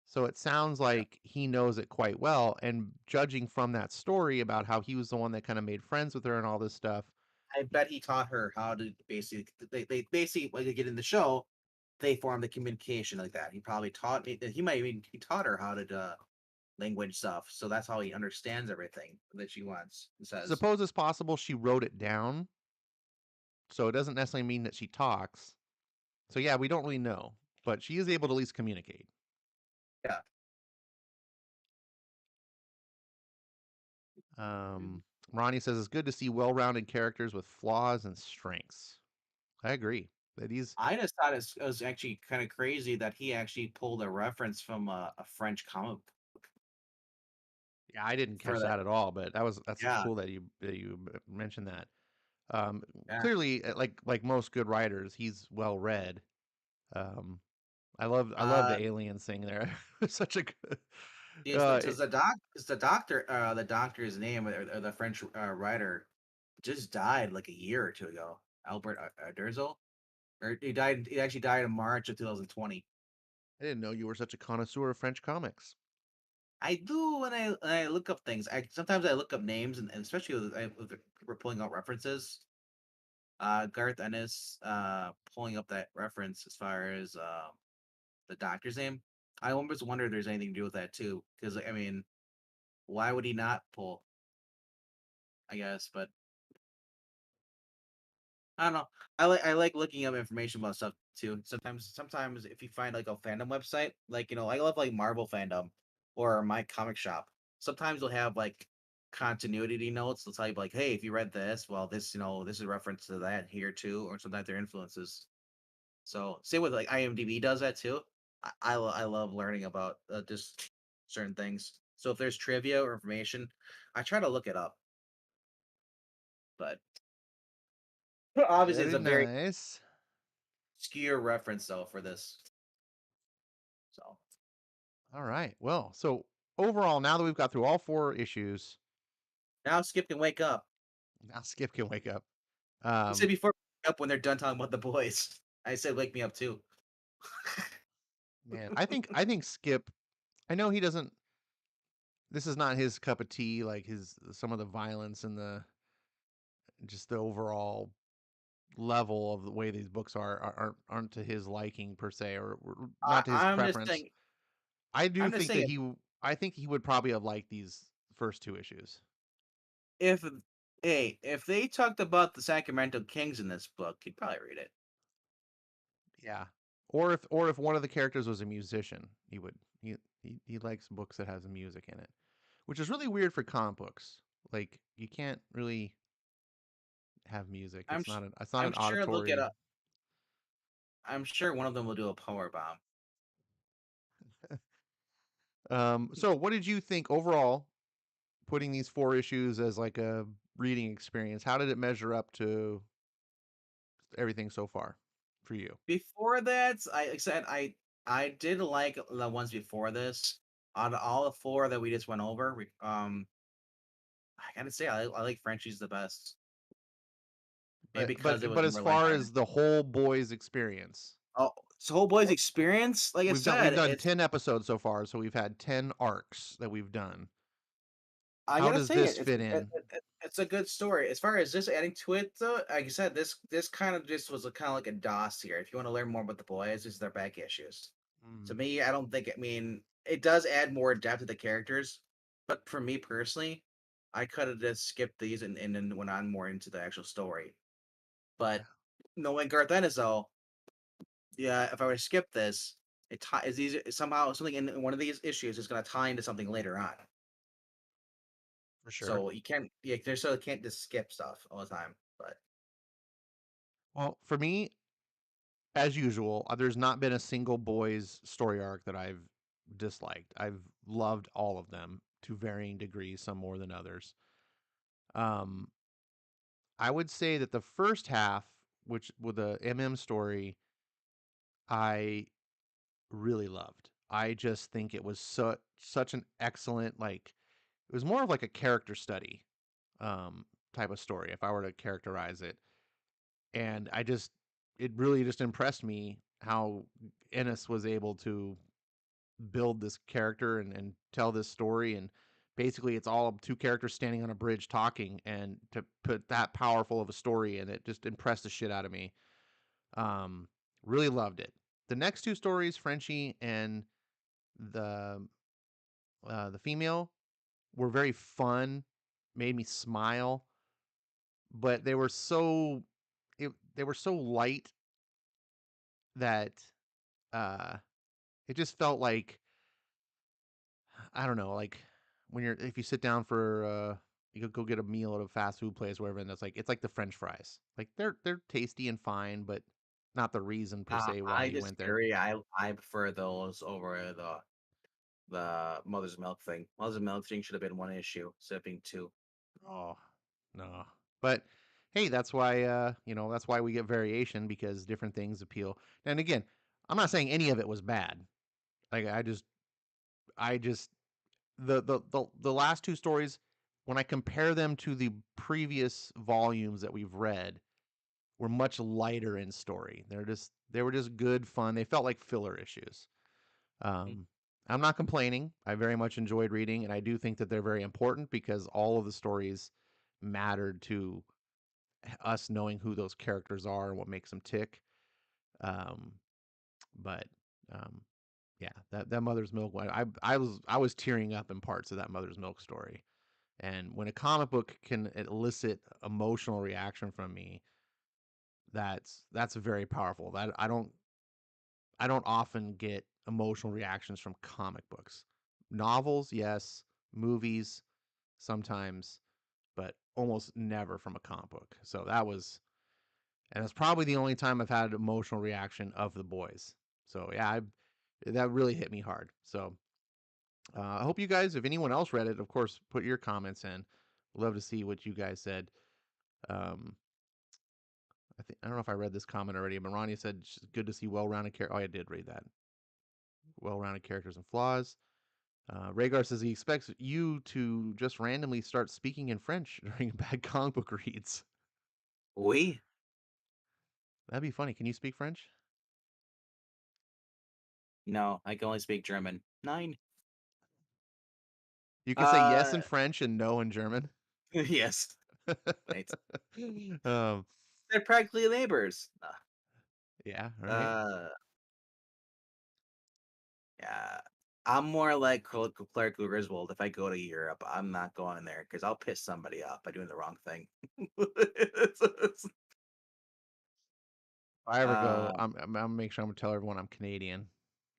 So it sounds yeah. like he knows it quite well. And judging from that story about how he was the one that kind of made friends with her and all this stuff, I bet he taught her how to basically. They basically when they get in the show, they form the communication like that. He probably taught me. He might even he taught her how to do language stuff. So that's how he understands everything that she wants and says. suppose it's possible she wrote it down. So it doesn't necessarily mean that she talks. So yeah, we don't really know, but she is able to at least communicate. Yeah. Um, Ronnie says it's good to see well-rounded characters with flaws and strengths. I agree that he's. I just thought it was actually kind of crazy that he actually pulled a reference from a French comic Yeah, I didn't for catch that. that at all, but that's Yeah, cool that you mentioned that. yeah. Clearly, like most good writers, he's well read. Um, I love Uh, the aliens thing there. It's such a good. yes, It, is the doctor's name or the French writer just died like a year or two ago. Albert Uderzo, or he died. He actually died in March of 2020. I didn't know you were such a connoisseur of French comics. I do when I look up things. I sometimes I look up names and especially with we're pulling out references. Garth Ennis pulling up that reference as far as the doctor's name. I almost wonder if there's anything to do with that too. Because I mean, why would he not pull? I guess, but I don't know. I like looking up information about stuff too. Sometimes if you find like a fandom website, like I love like Marvel fandom or my comic shop. Sometimes they'll have like continuity notes. They'll tell you like, hey, if you read this, well, this this is a reference to that here too, or sometimes their influences. So same with like IMDb does that too. I love learning about just certain things. So if there's trivia or information, I try to look it up. But obviously, it's Very a very nice. obscure reference though for this. So All right. Well, so overall, now that we've got through all four issues, Now Skip can wake up. Now Skip can wake up. He said Um, before wake up when they're done talking about the boys. I said wake me up too. man, I think Skip. I know he doesn't. This is not his cup of tea. Like his some of the violence and the just the overall level of the way these books aren't to his liking per se, or not to his I'm just preference. saying. I do I'm just think saying that I think he would probably have liked these first two issues. if hey, if they talked about the Sacramento Kings in this book, he'd probably read it. Yeah. Or if one of the characters was a musician, he would he likes books that has music in it, which is really weird for comic books. Like you can't really have music. I'm sh- It's not I'm an sure they'll get auditory. a. I'm sure one of them will do a power bomb. So what did you think overall? Putting these four issues as like a reading experience, how did it measure up to everything so far for you? Before that, like I said, I did like the ones before this. Out of all the four that we just went over, I gotta say I like Frenchie's the best. But Maybe because it was as more far lighthearted. as the whole boys experience, Oh, so whole boys experience, like I we've said, done it's 10 episodes so far, so we've had 10 arcs that we've done. I How gotta does say this fit in? it's a good story. As far as this adding to it, though, like I said, this kind of just was a kind of like a DOS here. If you want to learn more about the boys, this is their back issues. To Mm, me, I don't think. I mean, it does add more depth to the characters, but for me personally, I could have just skipped these and then went on more into the actual story. But yeah, knowing Garth Ennis, though, yeah, if I were to skip this, is easy somehow something in one of these issues is going to tie into something later on. for sure. So you can't, yeah, there's so you can't just skip stuff all the time. But Well, for me, as usual, there's not been a single boys story arc that I've disliked. I've loved all of them to varying degrees, some more than others. Um, I would say that the first half, which with the MM story, I really loved. I just think it was such an excellent like it was more of like a character study type of story if I were to characterize it. And it really just impressed me how Ennis was able to build this character and tell this story, and basically it's all two characters standing on a bridge talking, and to put that powerful of a story in it just impressed the shit out of me. um really loved it. The next two stories, Frenchie and the the female, were very fun, made me smile, but they were so light that uh it just felt like I don't know, like when you're if you sit down for you go get a meal at a fast food place, wherever, and it's like the French fries. Like they're tasty and fine, but not the reason per se why I you went there. disagree. I prefer those over the mother's milk thing. Mother's milk thing should have been one issue, instead of being two. Oh no, but hey, that's why that's why we get variation because different things appeal. And again, I'm not saying any of it was bad. Like I just the last two stories, when I compare them to the previous volumes that we've read, were much lighter in story. They were just good fun. They felt like filler issues. Mm. Um, I'm not complaining. I very much enjoyed reading, and I do think that they're very important because all of the stories mattered to us knowing who those characters are and what makes them tick. Um, but um, yeah, that Mother's Milk one, I was tearing up in parts of that Mother's Milk story. And when a comic book can elicit emotional reaction from me, that's very powerful. That I don't often get emotional reactions from comic books. Novels, yes, movies sometimes, but almost never from a comic book. So that was and it's probably the only time I've had an emotional reaction of the boys. So yeah, that really hit me hard. So I hope you guys, if anyone else read it, of course, put your comments in. Love to see what you guys said. Um, I don't know if I read this comment already, but Ronnie said good to see well-rounded character. Oh, I did read that. Well-rounded characters and flaws. Rhaegar says he expects you to just randomly start speaking in French during bad comic book reads. We That'd be funny. Can you speak French? no, I can only speak German. 9. You can say yes Uh, in French and no in German. yes. Right. um, They're practically neighbors. yeah, right. Uh, yeah. I'm more like Claire Griswold. If I go to Europe, I'm not going there because I'll piss somebody off by doing the wrong thing. If I ever go, uh, I'm gonna make sure I'm gonna tell everyone I'm Canadian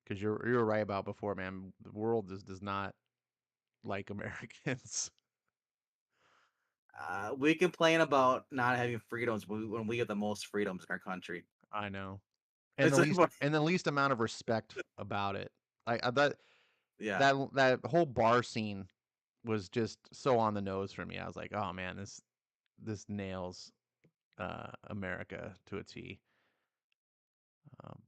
because you're right about before, man. The world does not like Americans. we complain about not having freedoms when we have the most freedoms in our country. I know, and It's like, the least amount of respect about it. Like yeah. that whole bar scene was just so on the nose for me. I was like, oh man, this nails America to a T. Um,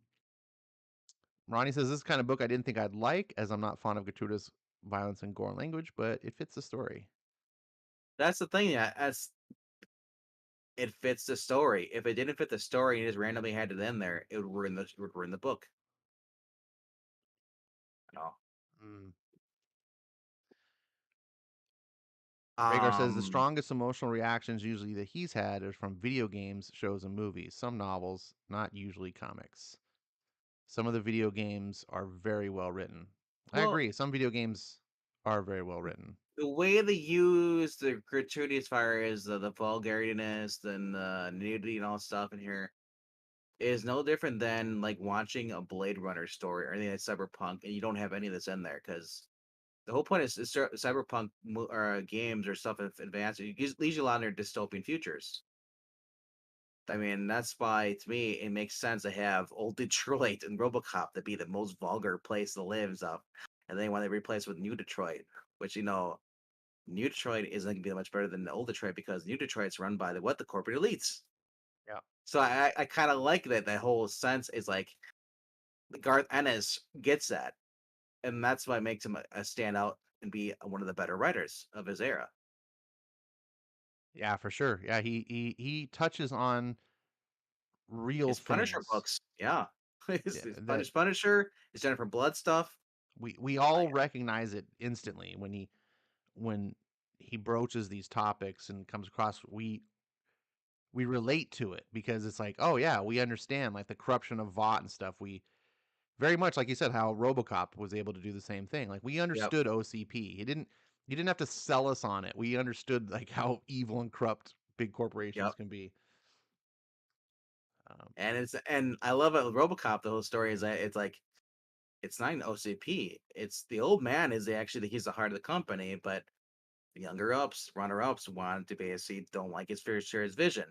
Ronnie says this kind of book I didn't think I'd like, as I'm not fond of gratuitous violence and gore and language, but it fits the story. That's the thing. Yeah, it fits the story. If it didn't fit the story and you just randomly had it in there, it would ruin the book. You know? Mm. Rhaegar says the Um, strongest emotional reactions usually that he's had are from video games, shows, and movies. Some novels, not usually comics. Some of the video games are very well written. I well, agree. Some video games are very well written. the way they use the gratuity as far as the vulgariness and the nudity and all stuff in here is no different than like watching a Blade Runner story or anything that's cyberpunk, and you don't have any of this in there because the whole point is cyberpunk or games or stuff advanced. It leaves you a lot of their dystopian futures. I mean, that's why to me it makes sense to have old Detroit and RoboCop to be the most vulgar place to live and stuff, and then when they replace with New Detroit, which New Detroit isn't going to be much better than the old Detroit because New Detroit's run by the corporate elites. Yeah. So I kind of like that whole sense is like Garth Ennis gets that, and that's why it makes him a standout and be one of the better writers of his era. Yeah, for sure. Yeah, he touches on real His Punisher things. books, yeah, Yeah, his that Punisher, his Jennifer Blood stuff. we I all recognize it instantly when he broaches these topics and comes across we relate to it because it's like, oh yeah, we understand like the corruption of Vought and stuff. We very much like you said how RoboCop was able to do the same thing. Like we Yep, understood OCP. He didn't have to sell us on it. We understood like how evil and corrupt big corporations yep. can be. Um, And I love it with RoboCop. The whole story is that it's like it's not an OCP. It's the old man is actually he's the heart of the company, but the younger ups, runner ups, want to basically don't like his fair share his vision.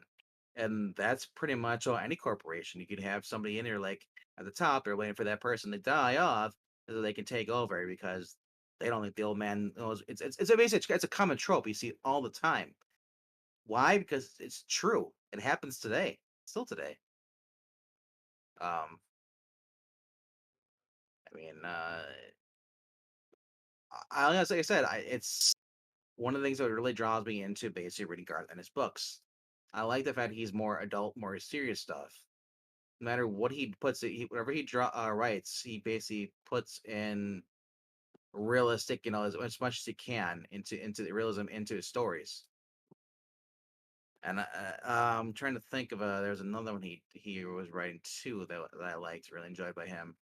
And that's pretty much all any corporation. You could have somebody in there like at the top, they're waiting for that person to die off so they can take over because they don't think the old man knows it's a basic it's a common trope you see all the time. Why? Because it's true. It happens today, still today. Um, I mean, like I said, it's one of the things that really draws me into basically reading Garth and his books. I like the fact he's more adult, more serious stuff. No matter what he puts it, whatever he writes, he basically puts in realistic, as much as he can into the realism into his stories. And I'm trying to think of there's another one he was writing too that I liked, really enjoyed by him.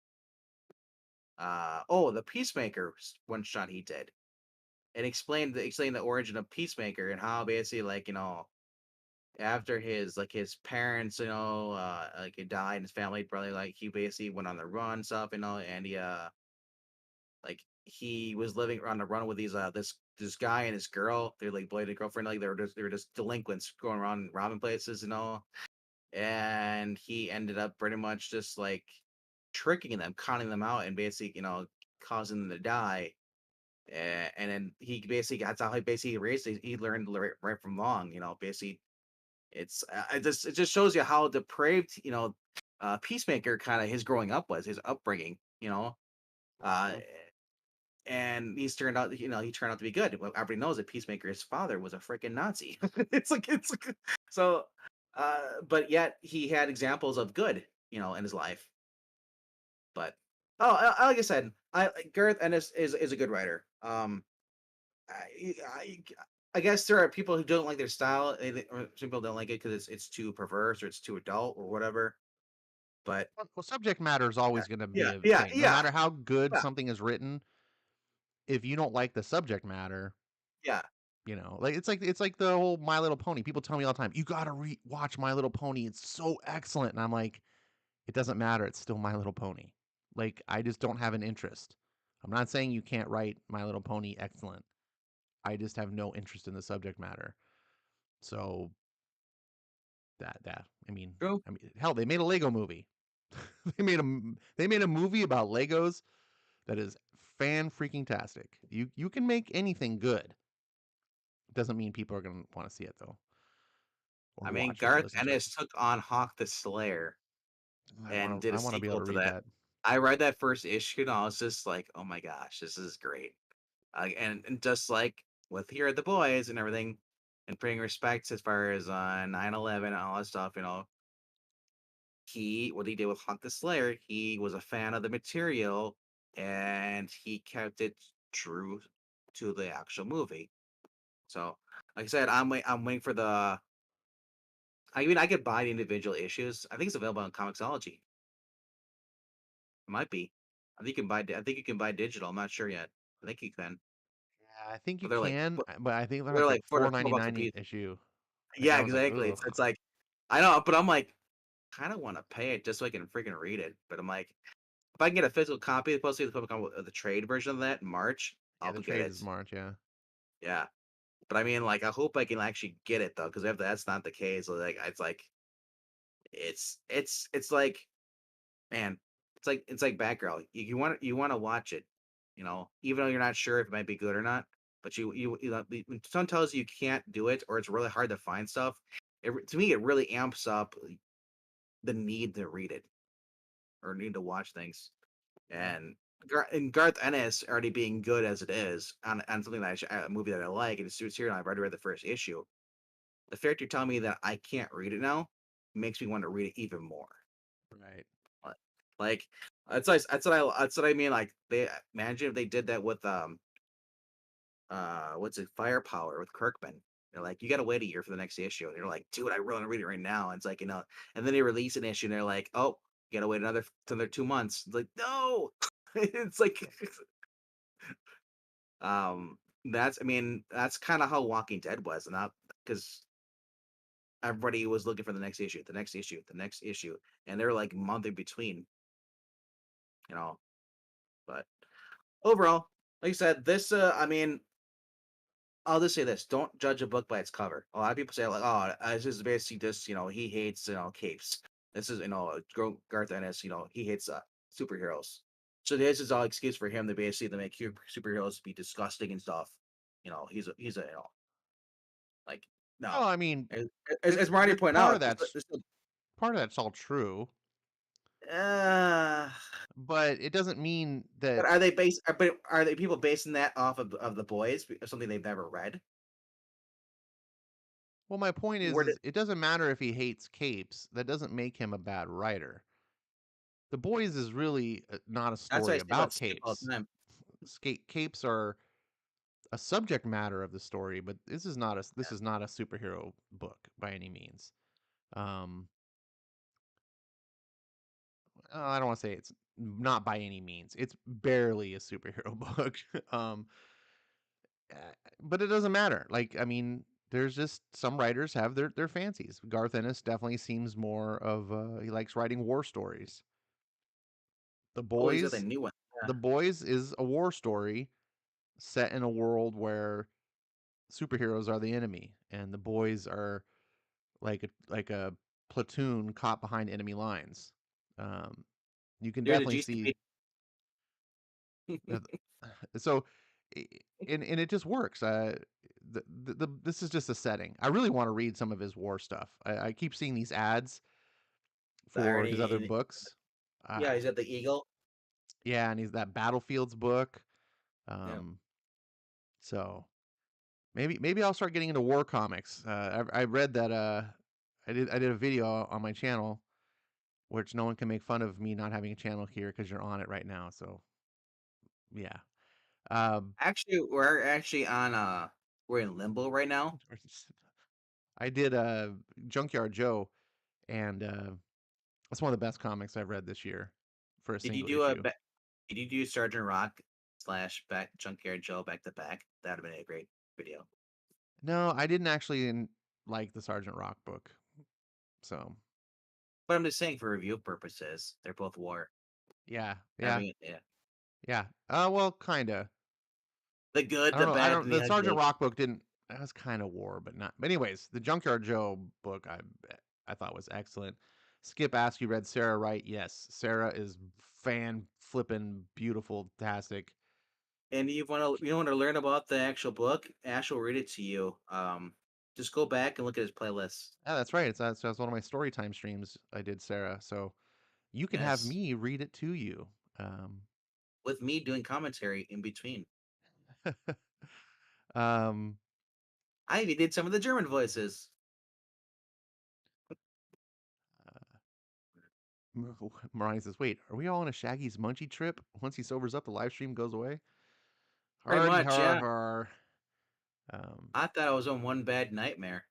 Oh, the Peacemaker one shot he did. And explained the origin of Peacemaker and how basically like after his parents like he died and his family probably like he basically went on the run stuff and he like he was living on the run with this guy and his girl, they're like boy and girlfriend, like they were just delinquents going around robbing places and all, and he ended up pretty much just like tricking them, conning them out, and basically causing them to die. And then he basically that's how he basically raised he learned right from wrong, basically it just shows you how depraved Peacemaker kind of his growing up was his upbringing. Uh mhm. and he's turned out, he turned out to be good. Well, everybody knows that Peacemaker's father was a freaking Nazi. It's like so, but yet he had examples of good, in his life. But like I said, Gareth Ennis is a good writer. I, I I guess there are people who don't like their style, or some people don't like it because it's too perverse or it's too adult or whatever. But Well, subject matter is yeah, always going to be yeah, a yeah, thing. No yeah, matter how good yeah, something is written, if you don't like the subject matter, yeah. like it's like the whole My Little Pony. People tell me all the time, "You got to watch My Little Pony. It's so excellent." And I'm like, "It doesn't matter. It's still My Little Pony." Like I just don't have an interest. I'm not saying you can't write My Little Pony excellent. I just have no interest in the subject matter. So that True. I mean hell, they made a Lego movie. They made a movie about Legos that is fan freaking tastic. You can make anything good. Doesn't mean people are gonna want to see it though, or I mean, watch it or Garth listen to it. Ennis took on Hawk the Slayer and did a I want to be able sequel to to read that. that. I read that first issue and I was just like, "Oh my gosh, this is great." And just like with Here Are the Boys and everything, and paying respects as far as 9/11 and all that stuff, what he did with Hunt the Slayer, he was a fan of the material and he kept it true to the actual movie. So, like I said, I'm waiting for the. I mean, I could buy the individual issues. I think it's available on Comixology. It might be. I think you can buy digital. I'm not sure yet. I think you can, Yeah, I think you but they're like, can, but but I think they're they're like like four $4 ninety bucks a nine piece. issue. Like Yeah, I was like, exactly. ugh. It's like I know, but I'm like, kind of want to pay it just so I can freaking read it. But I'm like, if I can get a physical copy, supposed to be the trade version of that in March, Yeah, I'll the get trade it. is March. Yeah. Yeah, but I mean, like, I hope I can actually get it though, because if that's not the case, like it's like, man, it's like background. You want to watch it, even though you're not sure if it might be good or not. But when someone tells you you can't do it or it's really hard to find stuff, to me it really amps up the need to read it or need to watch things. Yeah. And Garth Ennis already being good as it is on something a movie that I like, and it's here and I've already read the first issue. The fact you're telling me that I can't read it now makes me want to read it even more. Right. Like, like, that's what I mean. Like, they imagine if they did that with what's it, Firepower with Kirkman. They're like, you got to wait a year for the next issue. And they're like, dude, I really want to read it right now. And it's like, and then they release an issue and they're like, oh, you got to wait another 2 months. It's like, no, it's like, um, I mean, that's kind of how Walking Dead was, and not because everybody was looking for the next issue, the next issue, the next issue, and they're like month in between, you know. But overall, like I said, this, I mean, I'll just say this: don't judge a book by its cover. A lot of people say like, "Oh, this is basically just he hates capes." This is Garth Ennis, he hates superheroes. So this is all excuse for him to basically make superheroes be disgusting and stuff. He's a like Well, no. I mean, As, it's as Marty that pointed out, part of that's all true, uh, but it doesn't mean that. but are they based? But are they people basing that off of the boys, something they've never read? Well, my point is, Where did it doesn't matter if he hates capes. That doesn't make him a bad writer. The Boys is really not a That's what I story say about about Skip all the capes. time. Capes are a subject matter of the story, but this is not a superhero book by any means. Um, I don't want to say it's not by any means. It's barely a superhero book. um, uh, but it doesn't matter. Like, I mean, there's just some writers have their fancies. Garth Ennis definitely seems more of he likes writing war stories. The Oh, he's got the Boys, new one. The Boys is a war story set in a world where superheroes are the enemy and the boys are like a platoon caught behind enemy lines. Um, you can You're the definitely see GCP. that. So, i- and it just works. This is just a setting. I really want to read some of his war stuff. I keep seeing these ads for his other Already, books. yeah, Uh, he's got the eagle. yeah, and he's that Battlefields book. Yeah. Um, so maybe I'll start getting into war comics. I read that I did a video on my channel, which no one can make fun of me not having a channel here because you're on it right now. So yeah. Um, Actually, we're actually on we're in limbo right now. I did Junkyard Joe, and that's one of the best comics I've read this year for a Did you single do a issue. did you do Sergeant Rock slash back Junkyard Joe back to back? That would have been a great video. No, I didn't actually like the Sergeant Rock book. So But I'm just saying for review purposes, they're both war. yeah, I yeah, mean, yeah. yeah. Well, kinda. The I good, don't the know. I bad, don't. and the The Sergeant ugly. Rock book didn't. That was kind of war, but not. But anyways, the Junkyard Joe book I thought was excellent. Skip asked you read Sarah Wright. Yes, Sarah is fan flipping beautiful, tastic. And you want to learn about the actual book, Ash will read it to you. Just go back and look at his playlist. Yeah, that's right. That's one of my story time streams I did, Sarah. So you can have Yes. me read it to you. Um, With me doing commentary in between. um, I even did some of the German voices. Mariah says, "Wait, are we all on a Shaggy's Munchie trip? Once he sobers up, the live stream goes away." Pretty Hardy much, har yeah. har. Um, I thought I was on one bad nightmare.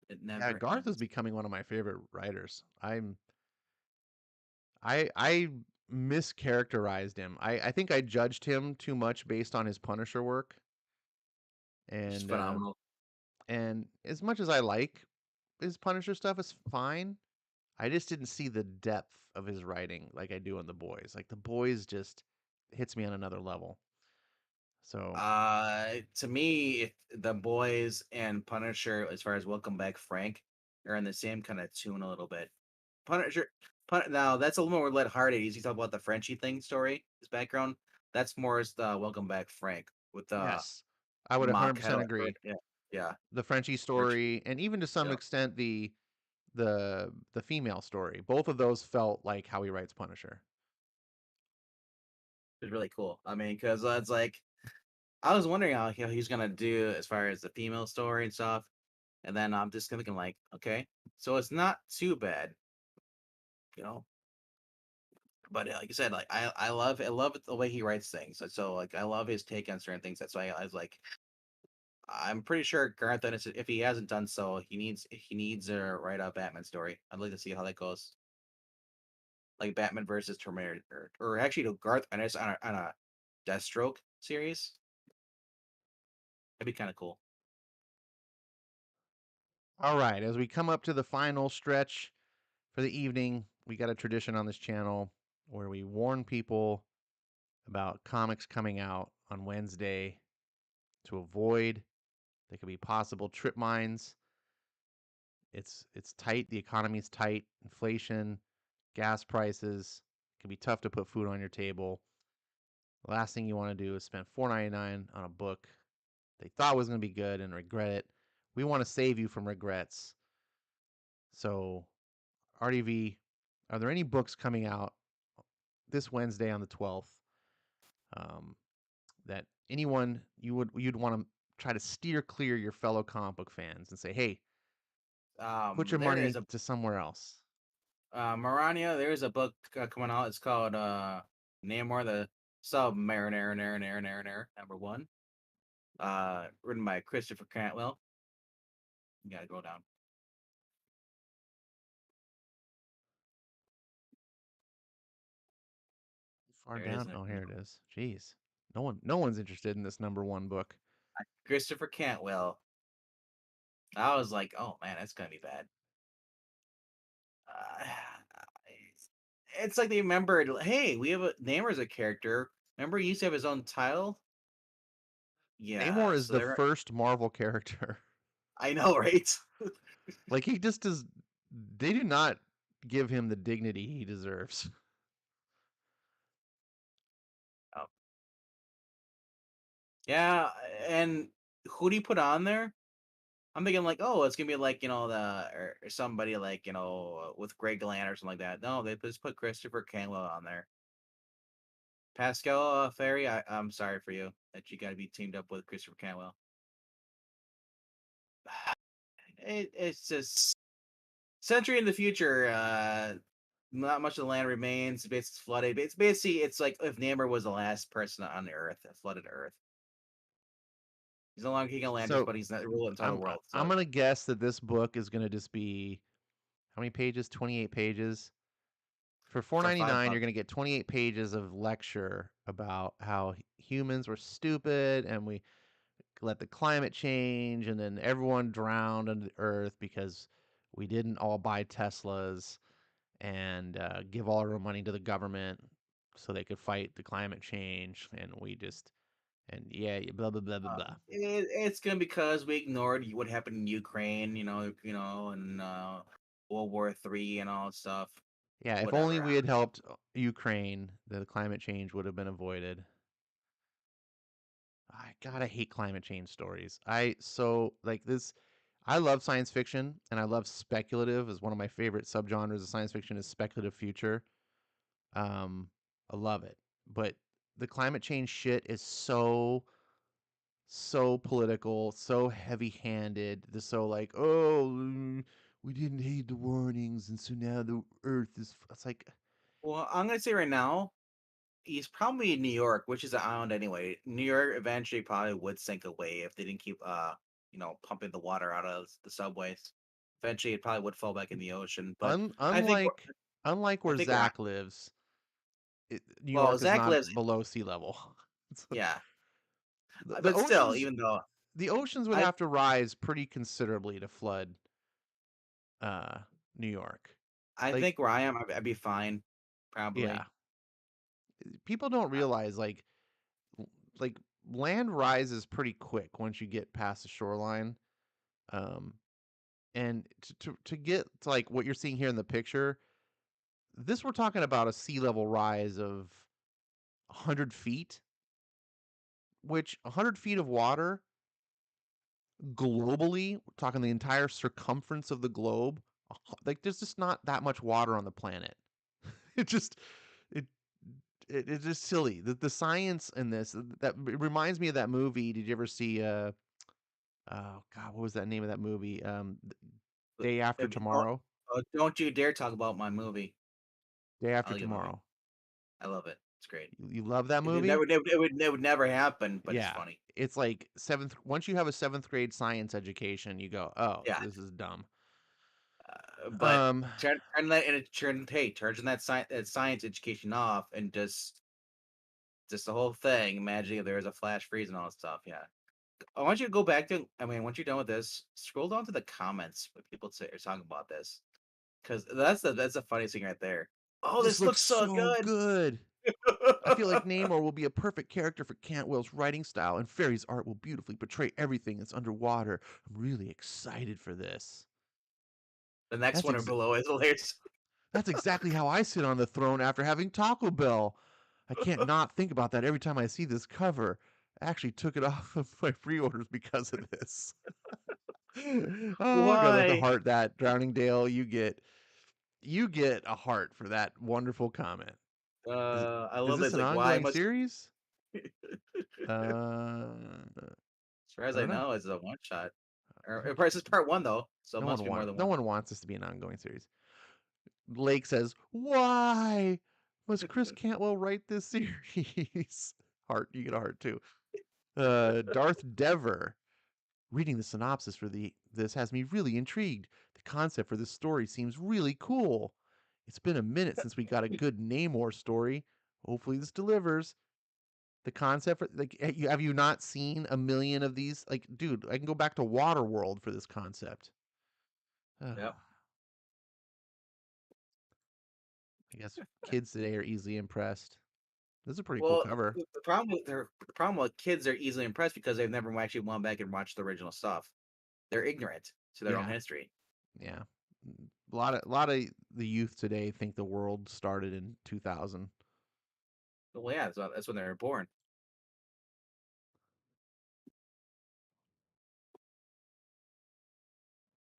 It yeah, never Garth is ends. becoming one of my favorite writers. I mischaracterized him. I think I judged him too much based on his Punisher work, It's and phenomenal. as much as I like his Punisher stuff, is fine. I just didn't see the depth of his writing like I do in The Boys. Like The Boys just hits me on another level. So To me, the boys and Punisher, as far as Welcome Back Frank, are in the same kind of tune a little bit. Punisher, now that's a little more lighthearted. You talk about the Frenchie thing story, his background. That's more as the Welcome Back Frank with the yes, I would mock 100% hell. agree. Yeah, yeah, The Frenchie which story, and even to some yeah, extent the female story. Both of those felt like how he writes Punisher. is really cool. I mean, because it's like I was wondering how he's gonna do as far as the female story and stuff, and then I'm just thinking like, okay, so it's not too bad, you know. But like you said, like I love the way he writes things. So like I love his take on certain things. That's why I was like, I'm pretty sure Garth Ennis, if he hasn't done so, he needs to write a Batman story. I'd like to see how that goes. Like Batman versus Terminator, or actually no, Garth Ennis on a Deathstroke series. That'd be kind of cool. All right, as we come up to the final stretch for the evening, we got a tradition on this channel where we warn people about comics coming out on Wednesday to avoid. They could be possible trip mines. It's tight. The economy's tight. Inflation, gas prices. It can be tough to put food on your table. The last thing you want to do is spend $4.99 on a book they thought was going to be good and regret it. We want to save you from regrets. So, RDV, are there any books coming out this Wednesday on the 12th um, that anyone you'd want to try to steer clear your fellow comic book fans and say, hey, put your There is money a to somewhere else? Marania. There is a book coming out. It's called Namor the Submariner, number one. Written by Christopher Cantwell. You gotta go down. Far There it is. down. Oh, here it is. Jeez. No one's interested in this number one book. Christopher Cantwell. I was like, oh man, that's gonna be bad. Uh, it's like they remembered, hey, we have a Namor's a character. Remember, he used to have his own title. Yeah, Namor is so the they're. first Marvel character. I know, right? Like he just does. They do not give him the dignity he deserves. Oh, yeah, and who do you put on there? I'm thinking like, oh, it's gonna be like or somebody like with Greg Land or something like that. No, they just put Christopher Cantwell on there. Pascal Ferry, I'm sorry for you that you got to be teamed up with Christopher Cantwell. It's just century in the future. Not much of the land remains. It's flooded. It's basically it's like if Namor was the last person on Earth that flooded Earth. He's no longer king of Landers, So but he's not ruling the entire I'm world. I'm So gonna guess that this book is gonna just be how many pages? 28 pages. For for 4.99, you're $5, gonna get 28 pages of lecture about how humans were stupid and we let the climate change, and then everyone drowned under the earth because we didn't all buy Teslas and give all our money to the government so they could fight the climate change, and we just and yeah, blah blah blah blah blah. it's gonna be because we ignored what happened in Ukraine. And World War III and all that stuff. Yeah, if only Whatever. we had helped Ukraine, the climate change would have been avoided. I gotta hate climate change stories. I so like this. I love science fiction and I love speculative. Is one of my favorite subgenres of science fiction is speculative future. Um, I love it, but the climate change shit is so political, so heavy-handed. The so like, oh, we didn't heed the warnings, and so now the Earth is. It's like, Well, I'm gonna say right now, he's probably in New York, which is an island anyway. New York eventually probably would sink away if they didn't keep pumping the water out of the subways. Eventually, it probably would fall back in the ocean. But un- I think unlike unlike I where think Zach lives, New well, York is Zach not lives. below sea level. Yeah, The but still, oceans even though the oceans would I have to rise pretty considerably to flood uh New York. I Like, think where I am, I'd be fine, yeah, probably. people don't Uh, realize like land rises pretty quick once you get past the shoreline. Um, and to get to like what you're seeing here in the picture, this we're talking about a sea level rise of 100 feet, which 100 feet of water globally, we're talking the entire circumference of the globe, like there's just not that much water on the planet. It just it it's just silly. The science in this that it reminds me of that movie. Did you ever see oh god, what was that name of that movie? Day After oh, Tomorrow. don't you dare talk about my movie. Day I After like the movie. Tomorrow. I love it. It's great. You love that It never, movie? it would never happen, but it's Yeah. funny. It's like seventh. Once you have a seventh grade science education, you go, "Oh, Yeah, this is dumb." but Um, turn that and turn that science education off and just the whole thing. Imagine if there was a flash freeze and all that stuff. Yeah, I want you to go back to. I mean, once you're done with this, scroll down to the comments when people are talking about this because that's the funniest thing right there. Oh, this this looks looks so so good. good. I feel like Namor will be a perfect character for Cantwell's writing style, and Fairy's art will beautifully portray everything that's underwater. I'm really excited for this. The next That's one or ex- below is hilarious. that's exactly how I sit on the throne after having Taco Bell. I can't not think about that every time I see this cover. I actually took it off of my pre-orders because of this. Oh god, the Why? heart that Drowning Dale, you get a heart for that wonderful comment. Is I is love this this. an Like, why ongoing must? series? As far as I I don't know. know, it's a one shot. Or, Who this is part one though, so it No must one be more wants than no one. one wants this to be an ongoing series. Lake says, "Why must Chris Cantwell write this series?" Heart, you get a heart too. Darth Dever. Reading the synopsis for this has me really intrigued. The concept for this story seems really cool. It's been a minute since we got a good Namor story. Hopefully this delivers. The concept for like have you not seen a million of these? Like, dude, I can go back to Waterworld for this concept. Ugh, Yep. I guess kids today are easily impressed. This is a pretty cool Well, cover. the problem with kids, they're easily impressed because they've never actually gone back and watched the original stuff. They're ignorant to their own Yeah, history. yeah. A lot of the youth today think the world started in 2000. Well, yeah, that's when they were born.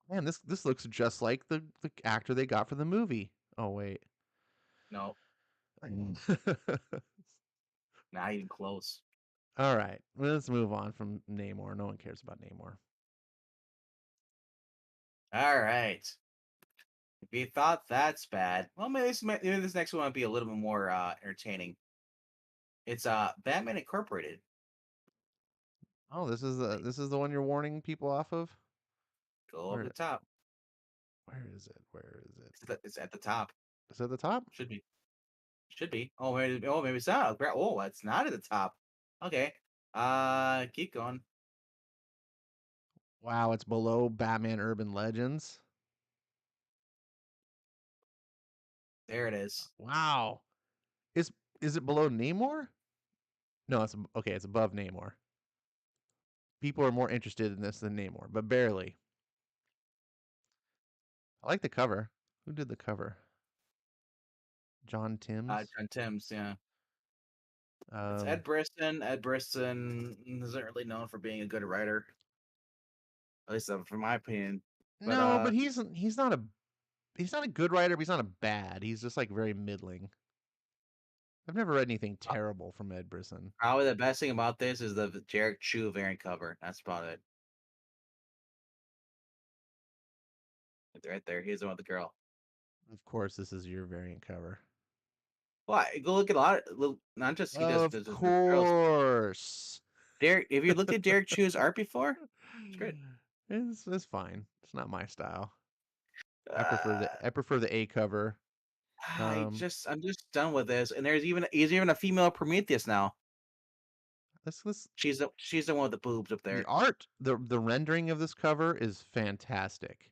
Man, this looks just like the actor they got for the movie. Oh wait. No, Not even close. All right, let's move on from Namor. No one cares about Namor. All right. If you thought that's bad, well, maybe this next one might be a little bit more entertaining. It's Batman Incorporated. Oh, this is the one you're warning people off of. Go over Where the top. where is it? Where is it? It's at the top. Is it at the top? Should be. Should be. Oh, maybe it's not. Oh, it's not at the top. Okay. Keep going. Wow, it's below Batman Urban Legends. There it is. Wow, is is it below Namor? No, it's okay. It's above Namor. People are more interested in this than Namor, but barely. I like the cover. Who did the cover? John Timms. John Timms, yeah. It's Um, Ed Brisson. Ed Brisson isn't really known for being a good writer, at least from my opinion. But no, but he's not a good writer, but he's not a bad. He's just like very middling. I've never read anything terrible from Ed Brisson. probably the best thing about this is the Jarek Chu variant cover. That's about it. Right there. He's the one with the girl. Of course, this is your variant cover. Well, go look at a lot of not just he does Of the girls. course. Derek, have you looked at Derek Chu's art before? It's great. It's fine. It's not my style. I prefer the Uh, I prefer the A cover. Um, I'm just done with this. And he's even a female Prometheus now. let's She's the one with the boobs up the there. art, the rendering of this cover is fantastic.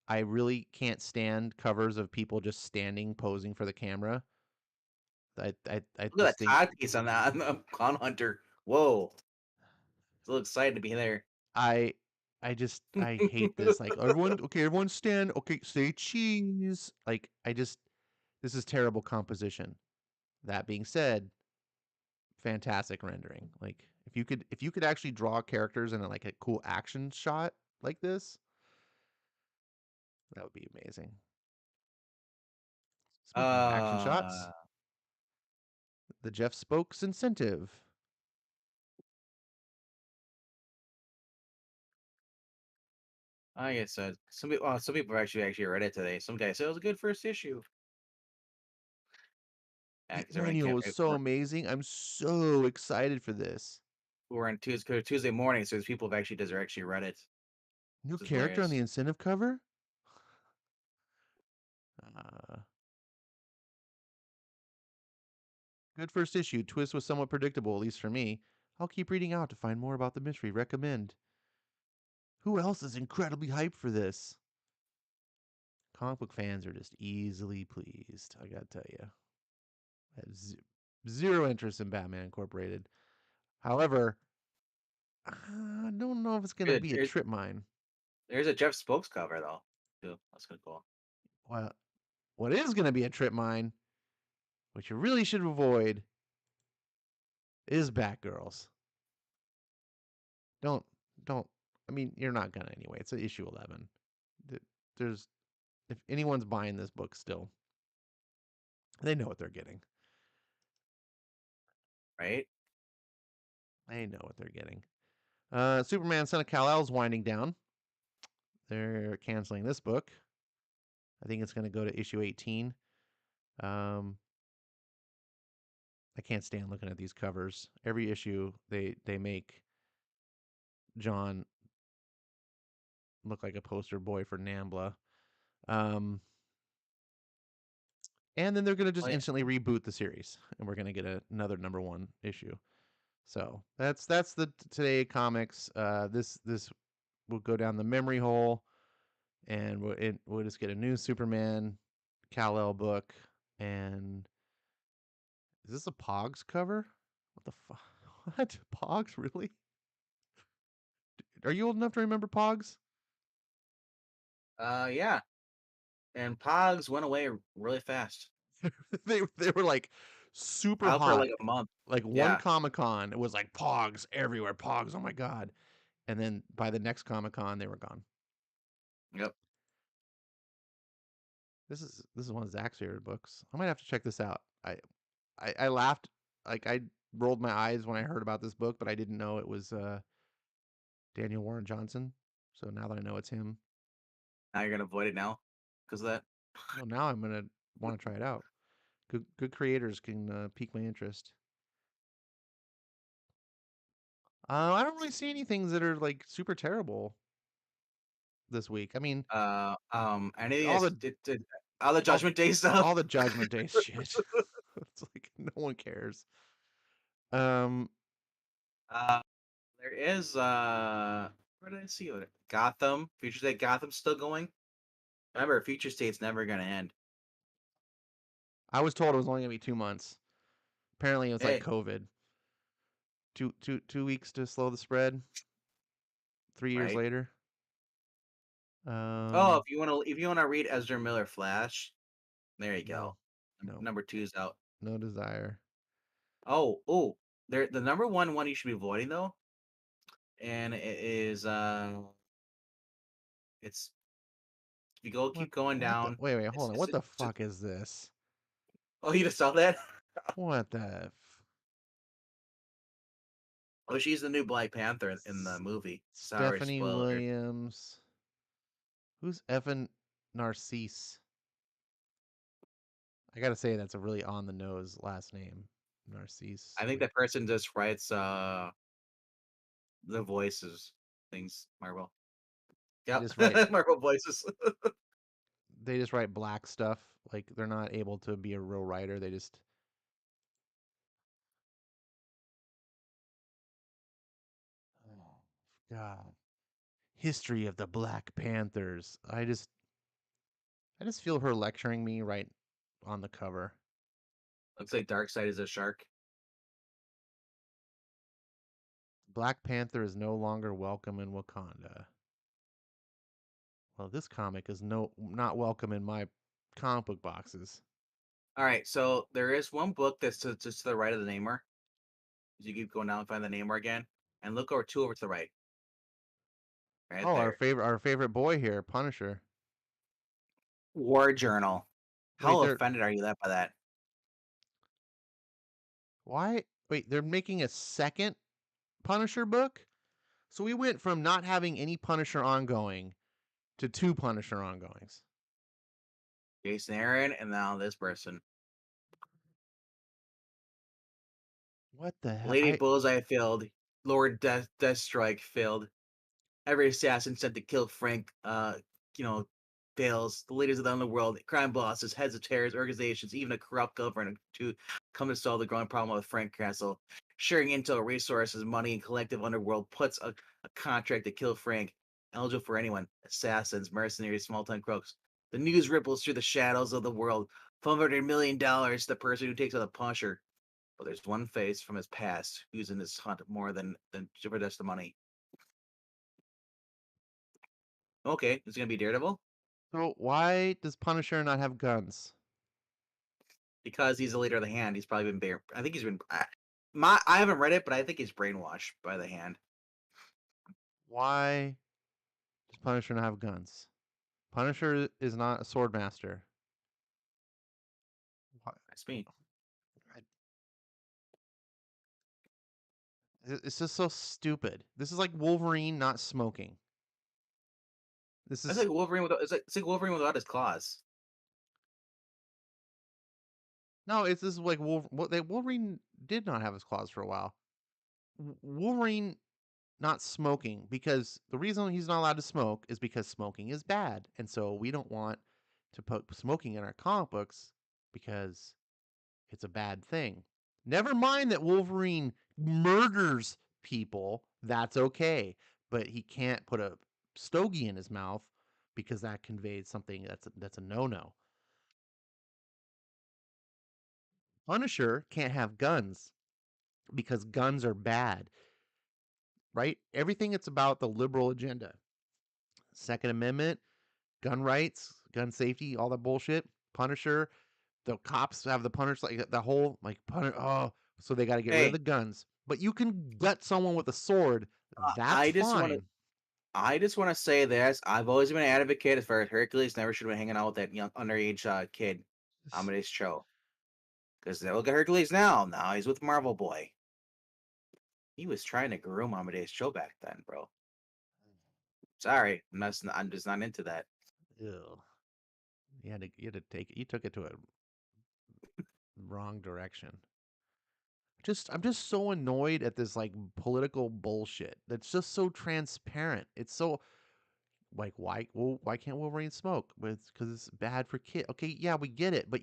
I really can't stand covers of people just standing posing for the camera. I Look just at that think cod piece on that on the Clown Hunter. Whoa. So excited to be there. I I hate this. Like everyone stand. Okay, say cheese. Like this is terrible composition. That being said, fantastic rendering. Like if you could actually draw characters in like a cool action shot like this, that would be amazing. Speaking of action shots, uh the Jeff Spokes incentive. I guess some people actually read it today. Some guy said it was a good first issue. Yeah, The because everyone annual can't. is so amazing. I'm so excited for this. We're on Tuesday morning, so there's people who actually read it. New This is character on the hilarious. incentive cover? Uh, Good first issue. Twist was somewhat predictable, at least for me. I'll keep reading out to find more about the mystery. Recommend. Who else is incredibly hyped for this? Comic book fans are just easily pleased. I gotta tell you, I have zero interest in Batman Incorporated. However, I don't know if it's gonna Good. be a trip mine. There's a Jeff Spokes cover though. Too. That's kind of cool. Well, what is gonna be a trip mine, which you really should avoid, is Batgirls. Don't don't. I mean, you're not gonna anyway. It's issue 11. There's if anyone's buying this book still, they know what they're getting. Right? They know what they're getting. Superman Son of Kal-El is winding down. They're canceling this book. I think it's going to go to issue 18. Um, I can't stand looking at these covers. Every issue they make John look like a poster boy for Nambla. Um, and then they're going to just Well, yeah, instantly reboot the series, and we're going to get another number one issue. So that's the today comics. This will go down the memory hole, and we'll just get a new Superman Kal-El book. And is this a Pogs cover? What the fuck? What Pogs really? Are you old enough to remember Pogs? yeah. And Pogs went away really fast. They were like super Out for hot. like a month. Like one Yeah. Comic Con, it was like Pogs everywhere. Pogs, oh my god! And then by the next Comic Con, they were gone. Yep. This is one of Zach's favorite books. I might have to check this out. I laughed like I rolled my eyes when I heard about this book, but I didn't know it was Daniel Warren Johnson. So now that I know it's him, Now you're gonna avoid it now because of that. well, now I'm gonna want to try it out. Good creators can pique my interest. I don't really see any things that are like super terrible this week. I mean, Anything all is the all the all Judgment Day stuff. all the Judgment Day shit. It's like no one cares. Um, Uh, there is where did I see it? Gotham. Future State Gotham's still going. Remember, Future State's never gonna end. I was told it was only gonna be 2 months. Apparently, it's like Hey, COVID. 2 weeks to slow the spread. 3 years right? later. Oh, Um, if you wanna read Ezra Miller Flash, there you go. no, no, Number two's out. no desire. Oh, there the number one you should be avoiding though, and it is it's if you go What? keep going What the? down, Wait, hold on. What the it's fuck is this? oh you just saw that? What the? Oh, she's the new Black Panther in the movie. Sorry, Stephanie spoiler. Williams. Who's Evan Narcisse? I gotta say that's a really on the nose last name, Narcisse. I think Like that person just writes the voices things, Marvel. they Yep, just write Marvel voices. they just write black stuff. Like they're not able to be a real writer. They just oh God. History of the Black Panthers. I just feel her lecturing me right on the cover. Looks like Darkseid is a shark. Black Panther is no longer welcome in Wakanda. Well, this comic is not welcome in my comic book boxes. All right, so there is one book that's just to the right of the Namor. You keep going down and find the Namor again, and look over two over to the right, right Oh, our there. favorite boy here, Punisher. War Journal. Wait, How offended are you that by that? they're making a second Punisher book? So we went from not having any Punisher ongoing to two Punisher ongoings. Jason Aaron, and now this person. What the hell? Lady Bullseye failed. Lord Deathstrike failed. Every assassin sent to kill Frank, you know, fails. The leaders of the underworld, crime bosses, heads of terrorist organizations, even a corrupt government to come to solve the growing problem with Frank Castle. Sharing intel, resources, money, and collective underworld puts a contract to kill Frank, eligible for anyone, assassins, mercenaries, small-time crooks. The news ripples through the shadows of the world. $500 million to the person who takes out the Punisher. But there's one face from his past who's in this hunt more than just the money. Okay, it's gonna be Daredevil So why does Punisher not have guns? because he's the leader of the Hand. He's probably been I think he's been. I haven't read it, but I think he's brainwashed by the Hand. Why does Punisher not have guns? Punisher is not a sword master. Why- That's me. I- It's just so stupid. This is like Wolverine not smoking. This It's is like Wolverine without. It's like Wolverine without his claws. no. It's this is like Wolverine did not have his claws for a while. Wolverine not smoking because the reason he's not allowed to smoke is because smoking is bad, and so we don't want to put smoking in our comic books because it's a bad thing. Never mind that Wolverine murders people, that's okay, but he can't put a stogie in his mouth because that conveys something that's a no-no. Punisher can't have guns because guns are bad, right? Everything it's about the liberal agenda. Second Amendment, gun rights, gun safety, all that bullshit. Punisher, the cops have the Punisher, like the whole like Punisher. Oh, so they got to get rid of Hey, the guns. But you can gut someone with a sword. That's I just want to. fine. I just want to say this. I've always been an advocate as far as Hercules never should have been hanging out with that young underage kid on this show. Because look at Hercules now. Now he's with Marvel Boy. He was trying to groom Amadeus Cho back then, bro. Sorry, I'm just not into that. Ew. You had to take it. You took it to a wrong direction. I'm just so annoyed at this like political bullshit. That's just so transparent. It's so like why can't Wolverine smoke? Because it's bad for kids. Okay, yeah, we get it, but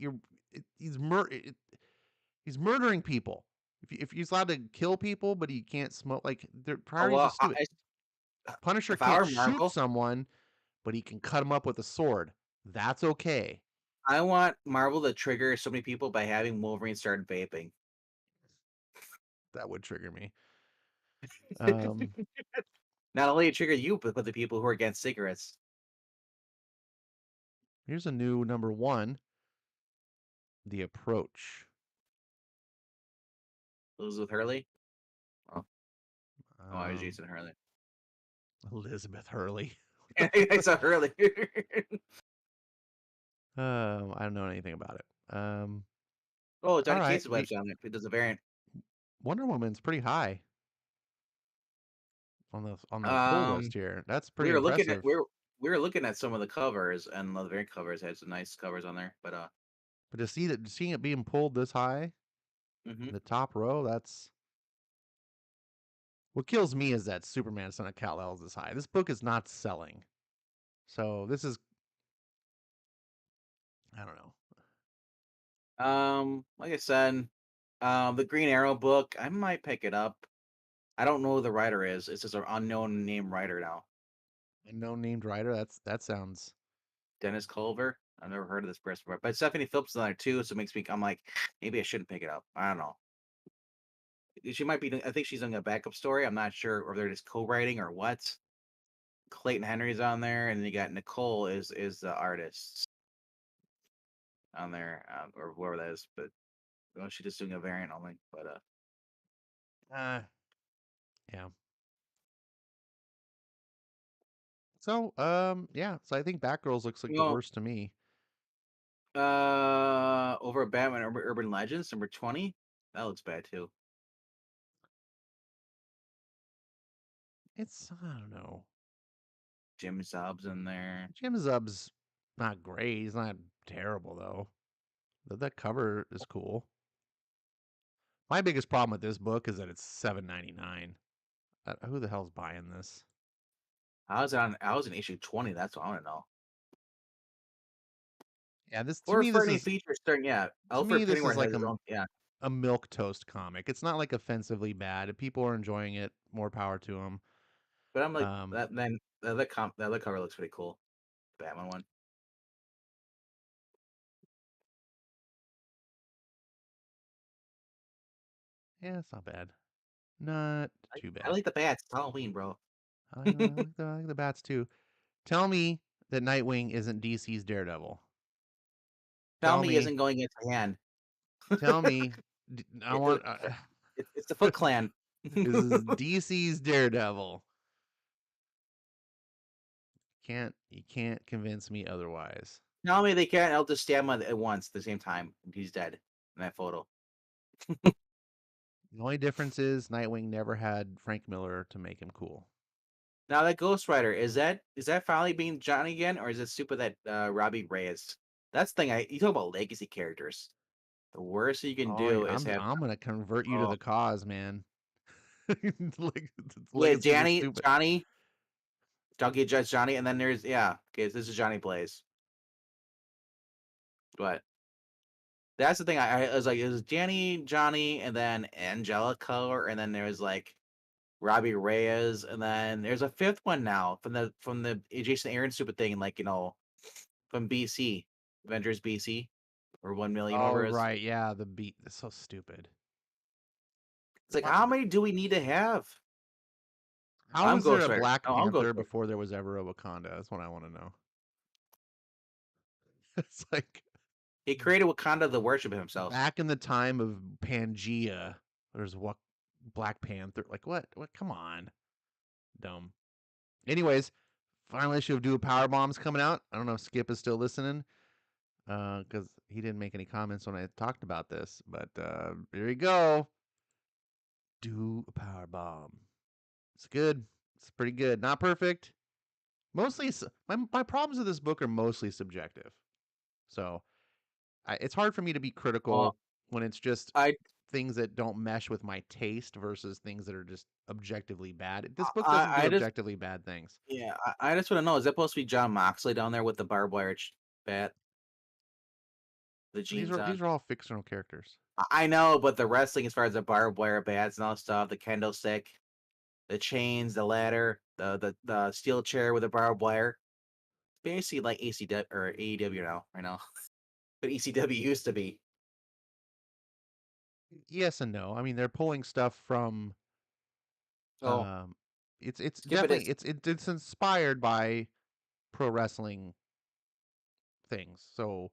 he's murdering people. If he's allowed to kill people, but he can't smoke, like their Oh priorities are well, stupid. Punisher if I can't were shoot Marvel, someone, but he can cut him up with a sword. That's okay. I want Marvel to trigger so many people by having Wolverine start vaping. That would trigger me. Um, Not only trigger you, but the people who are against cigarettes. Here's a new number one, The Approach. Elizabeth Hurley. Oh, oh, I was Um, Jason Hurley. Elizabeth Hurley. I saw Hurley. I don't know anything about it. Oh, All Johnny right, Case's wife's on it. It does a variant. Wonder Woman's pretty high on the pull list Um, here. That's pretty we were looking at impressive. we were looking at some of the covers, and the variant covers had some nice covers on there. But But seeing it being pulled this high hmm in the top row, that's what kills me is that Superman Son of Kal-El is this high. This book is not selling, so this is I don't know. like I said, the Green Arrow book, I might pick it up. I don't know who the writer is. It's just an unknown name writer now. Unknown named writer. That sounds. Dennis Culver. I've never heard of this person before. But Stephanie Phillips is on there too, so it makes me I'm like, maybe I shouldn't pick it up. I don't know. She might be I think she's doing a backup story. I'm not sure or they're just co-writing or what. Clayton Henry's on there, and then you got Nicole is the artist on there, or whoever that is. But well, she's just doing a variant only. But Uh, yeah. So yeah. So I think Batgirls looks like the well, worst to me. over Batman Urban Legends number 20. That looks bad too. I don't know. Jim Zob's in there. Jim Zub's not great. He's not terrible though. That cover is cool. My biggest problem with this book is that it's $7.99. Who the hell's buying this? I was in issue 20. That's what I want to know. Yeah, this to Or me for this any is feature starting, yeah. to me Alfred this is Pennyworth has like his own, yeah. a milk toast comic. It's not like offensively bad. If people are enjoying it, more power to them. But I'm like Um, that. Then the other cover looks pretty cool. The Batman one. yeah, it's not bad. Not too I bad. like the bats. It's Halloween, bro. I like the bats too. Tell me that Nightwing isn't DC's Daredevil. Tell Tell me me, isn't going into hand. tell me. I It, want. it's the Foot Clan. This is DC's Daredevil. You can't convince me otherwise. Tell me they can't. I'll just stab him at once at the same time. He's dead in that photo. The only difference is Nightwing never had Frank Miller to make him cool. Now that Ghost Rider is that finally being Johnny again, or is it stupid that Robbie Reyes? That's the thing. You talk about legacy characters. The worst you can Oh, do is I'm have I'm gonna convert you to oh the cause, man. Like yeah legacies are stupid. Johnny Donkey Judge Johnny, and then there's yeah okay this is Johnny Blaze, but that's the thing. I was like it was Johnny, and then Angelica, and then there was like Robbie Reyes, and then there's a fifth one now from the Jason Aaron stupid thing, like from BC Avengers BC or 1 million Oh, whatever it is. right, yeah, the beat is so stupid. It's like Why, how many do we need to have? how I'm was there Ghost a Rider. Black Oh, I'm Ghost Panther Rider. before there was ever a Wakanda? That's what I want to know. It's like He created Wakanda to worship himself. back in the time of Pangea, there's what Black Panther. Like what? What? Come on, dumb. Anyways, final issue of Duo Power Bombs coming out. I don't know if Skip is still listening, because he didn't make any comments when I talked about this. But there you go. do a power bomb. It's good. It's pretty good. Not perfect. Mostly, my problems with this book are mostly subjective. So it's hard for me to be Well, critical when it's just I things that don't mesh with my taste versus things that are just objectively bad. This book doesn't do I just objectively bad things. yeah, I just want to know, is that supposed to be John Moxley down there with the barbed wire bat, the jeans These on? are all fictional characters. I know, but the wrestling, as far as the barbed wire bats and all stuff, the kendo stick, the chains, the ladder, the steel chair with the barbed wire, basically like ACW or AEW now, right now. But ECW used to be. Yes and no. I mean, they're pulling stuff from. Oh, Um, it's skip it. definitely it's inspired by pro wrestling things. So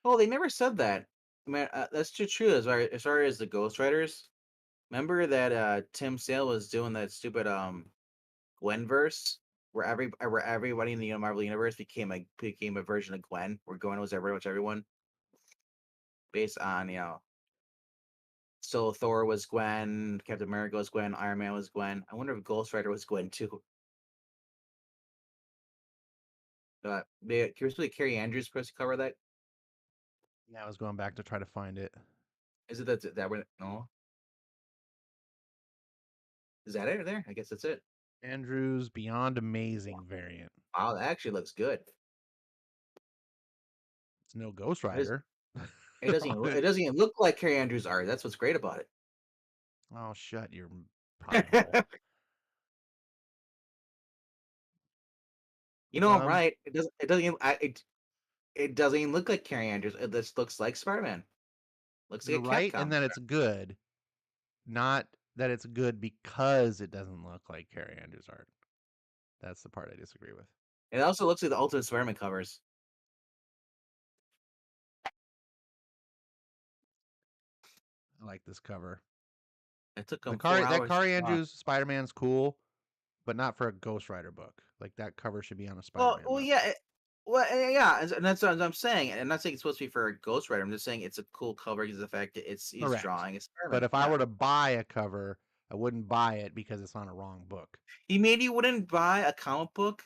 Oh, they never said that. I mean, that's too true. As far as the Ghost Riders, remember that Tim Sale was doing that stupid Gwen verse where everybody in the Marvel universe became a version of Gwen, where Gwen was pretty much everyone, based on so Thor was Gwen, Captain America was Gwen, Iron Man was Gwen. I wonder if Ghost Rider was Gwen too. Curious, Carrie Andrews supposed to cover that? yeah, I was going back to try to find it. Is it that one? No, is that it? There, I guess that's it. Andrews Beyond Amazing variant. Wow, that actually looks good. It's no Ghost It is. Rider. It doesn't even look like Carrie Andrews' art. That's what's great about Oh, shut your pie hole. it. You know I'm Um, right. It doesn't even look like Carrie Andrews. It just looks like Spider-Man. Looks like you're a right, and Capcom. that it's good, not that it's good because it doesn't look like Carrie Andrews' art. That's the part I disagree with. It also looks like the Ultimate Spider-Man covers. I like this cover. It took The them car 4 hours to Kari draw. Andrews Spider Man's cool, but not for a Ghost Rider book. Like that cover should be on a Spider Man Well, book. yeah, yeah, and that's what I'm saying. And I'm not saying it's supposed to be for a Ghost Rider. I'm just saying it's a cool cover because of the fact that he's Correct. drawing a But Spider-Man. if I Yeah, were to buy a cover, I wouldn't buy it because it's on a wrong book. he maybe you wouldn't buy a comic book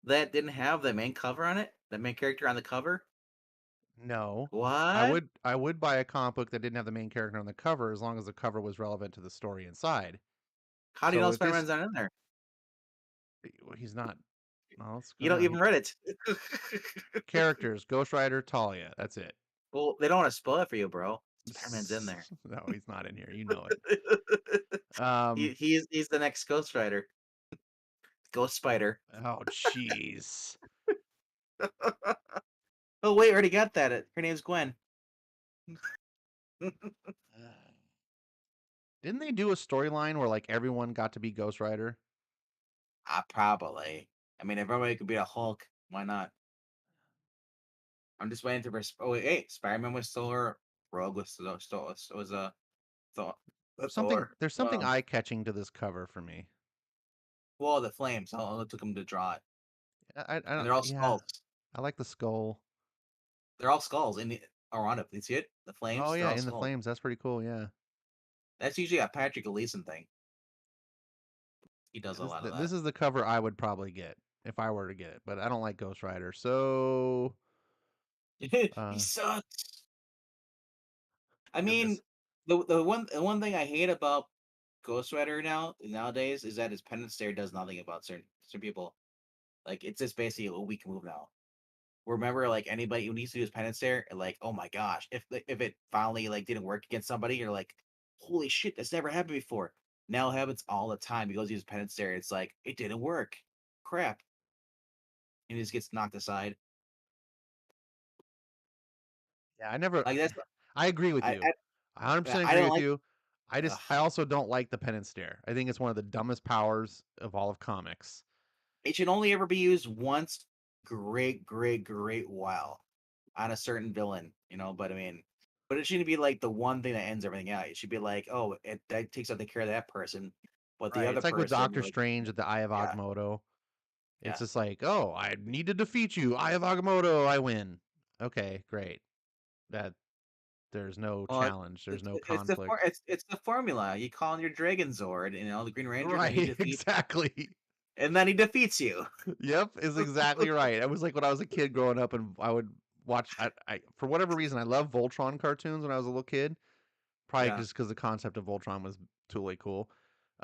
that didn't have the main cover on it, the main character on the cover. No. What? I would buy a comic book that didn't have the main character on the cover as long as the cover was relevant to the story inside. How do you So know if this Spider-Man's not in there? he's not. No, let's go You don't down. even read it. Characters: Ghost Rider, Talia. That's it. Well, they don't want to spoil it for you, bro. Spider-Man's in there. No, he's not in here. You know it. He's the next Ghost Rider, Ghost Spider. Oh, jeez. Oh wait, already got that. Her name's Gwen. Didn't they do a storyline where like everyone got to be Ghost Rider? Probably. I mean, if everybody could be a Hulk, why not? I'm just waiting to. Oh wait, hey, Spider-Man was Thor. Rogue was a Thor. There's something eye catching to this cover for me. Well, the flames. It took him to draw it, I and don't. they're all Yeah, skulls. I like the skull. They're all skulls in the around it. You see it? The Oh flames. They're yeah, all in the skulls. flames. That's pretty cool. Yeah. That's usually a Patrick Gleason thing. He does a lot of This is the cover I would probably get if I were to get it, but I don't like Ghost Rider. So that. He uh sucks. I yeah, mean, this the one thing I hate about Ghost Rider nowadays is that his penance stare does nothing about certain people. Like it's just basically a weak move now. Remember, like anybody who needs to do his penance stare, and like, oh my gosh, if it finally like didn't work against somebody, you're like, holy shit, that's never happened before. Now it happens all the time. He goes to use penance stare, it's like it didn't work. Crap, and he just gets knocked aside. yeah, I never Like that's I agree with I you. I 100% I agree don't with like. you. Ugh. I also don't like the pen and stare. I think it's one of the dumbest powers of all of comics. It should only ever be used once, great while on a certain villain, but I mean, but it shouldn't be like the one thing that ends everything out. It should be like, oh, that takes out the care of that person, but the Right. other It's like with person, Doctor Strange at the Eye of yeah, Agamotto. It's yeah. just like, oh, I need to defeat you. Eye of Agamotto, I win. Okay, great. That There's no Well, challenge. There's no conflict. it's the formula. You call in your Dragon Zord, the Green Ranger, and then Right, exactly. he defeats you. Yep, is exactly right. It was like when I was a kid growing up, and I would watch. I for whatever reason, I love Voltron cartoons when I was a little kid. Probably Yeah, just because the concept of Voltron was totally cool.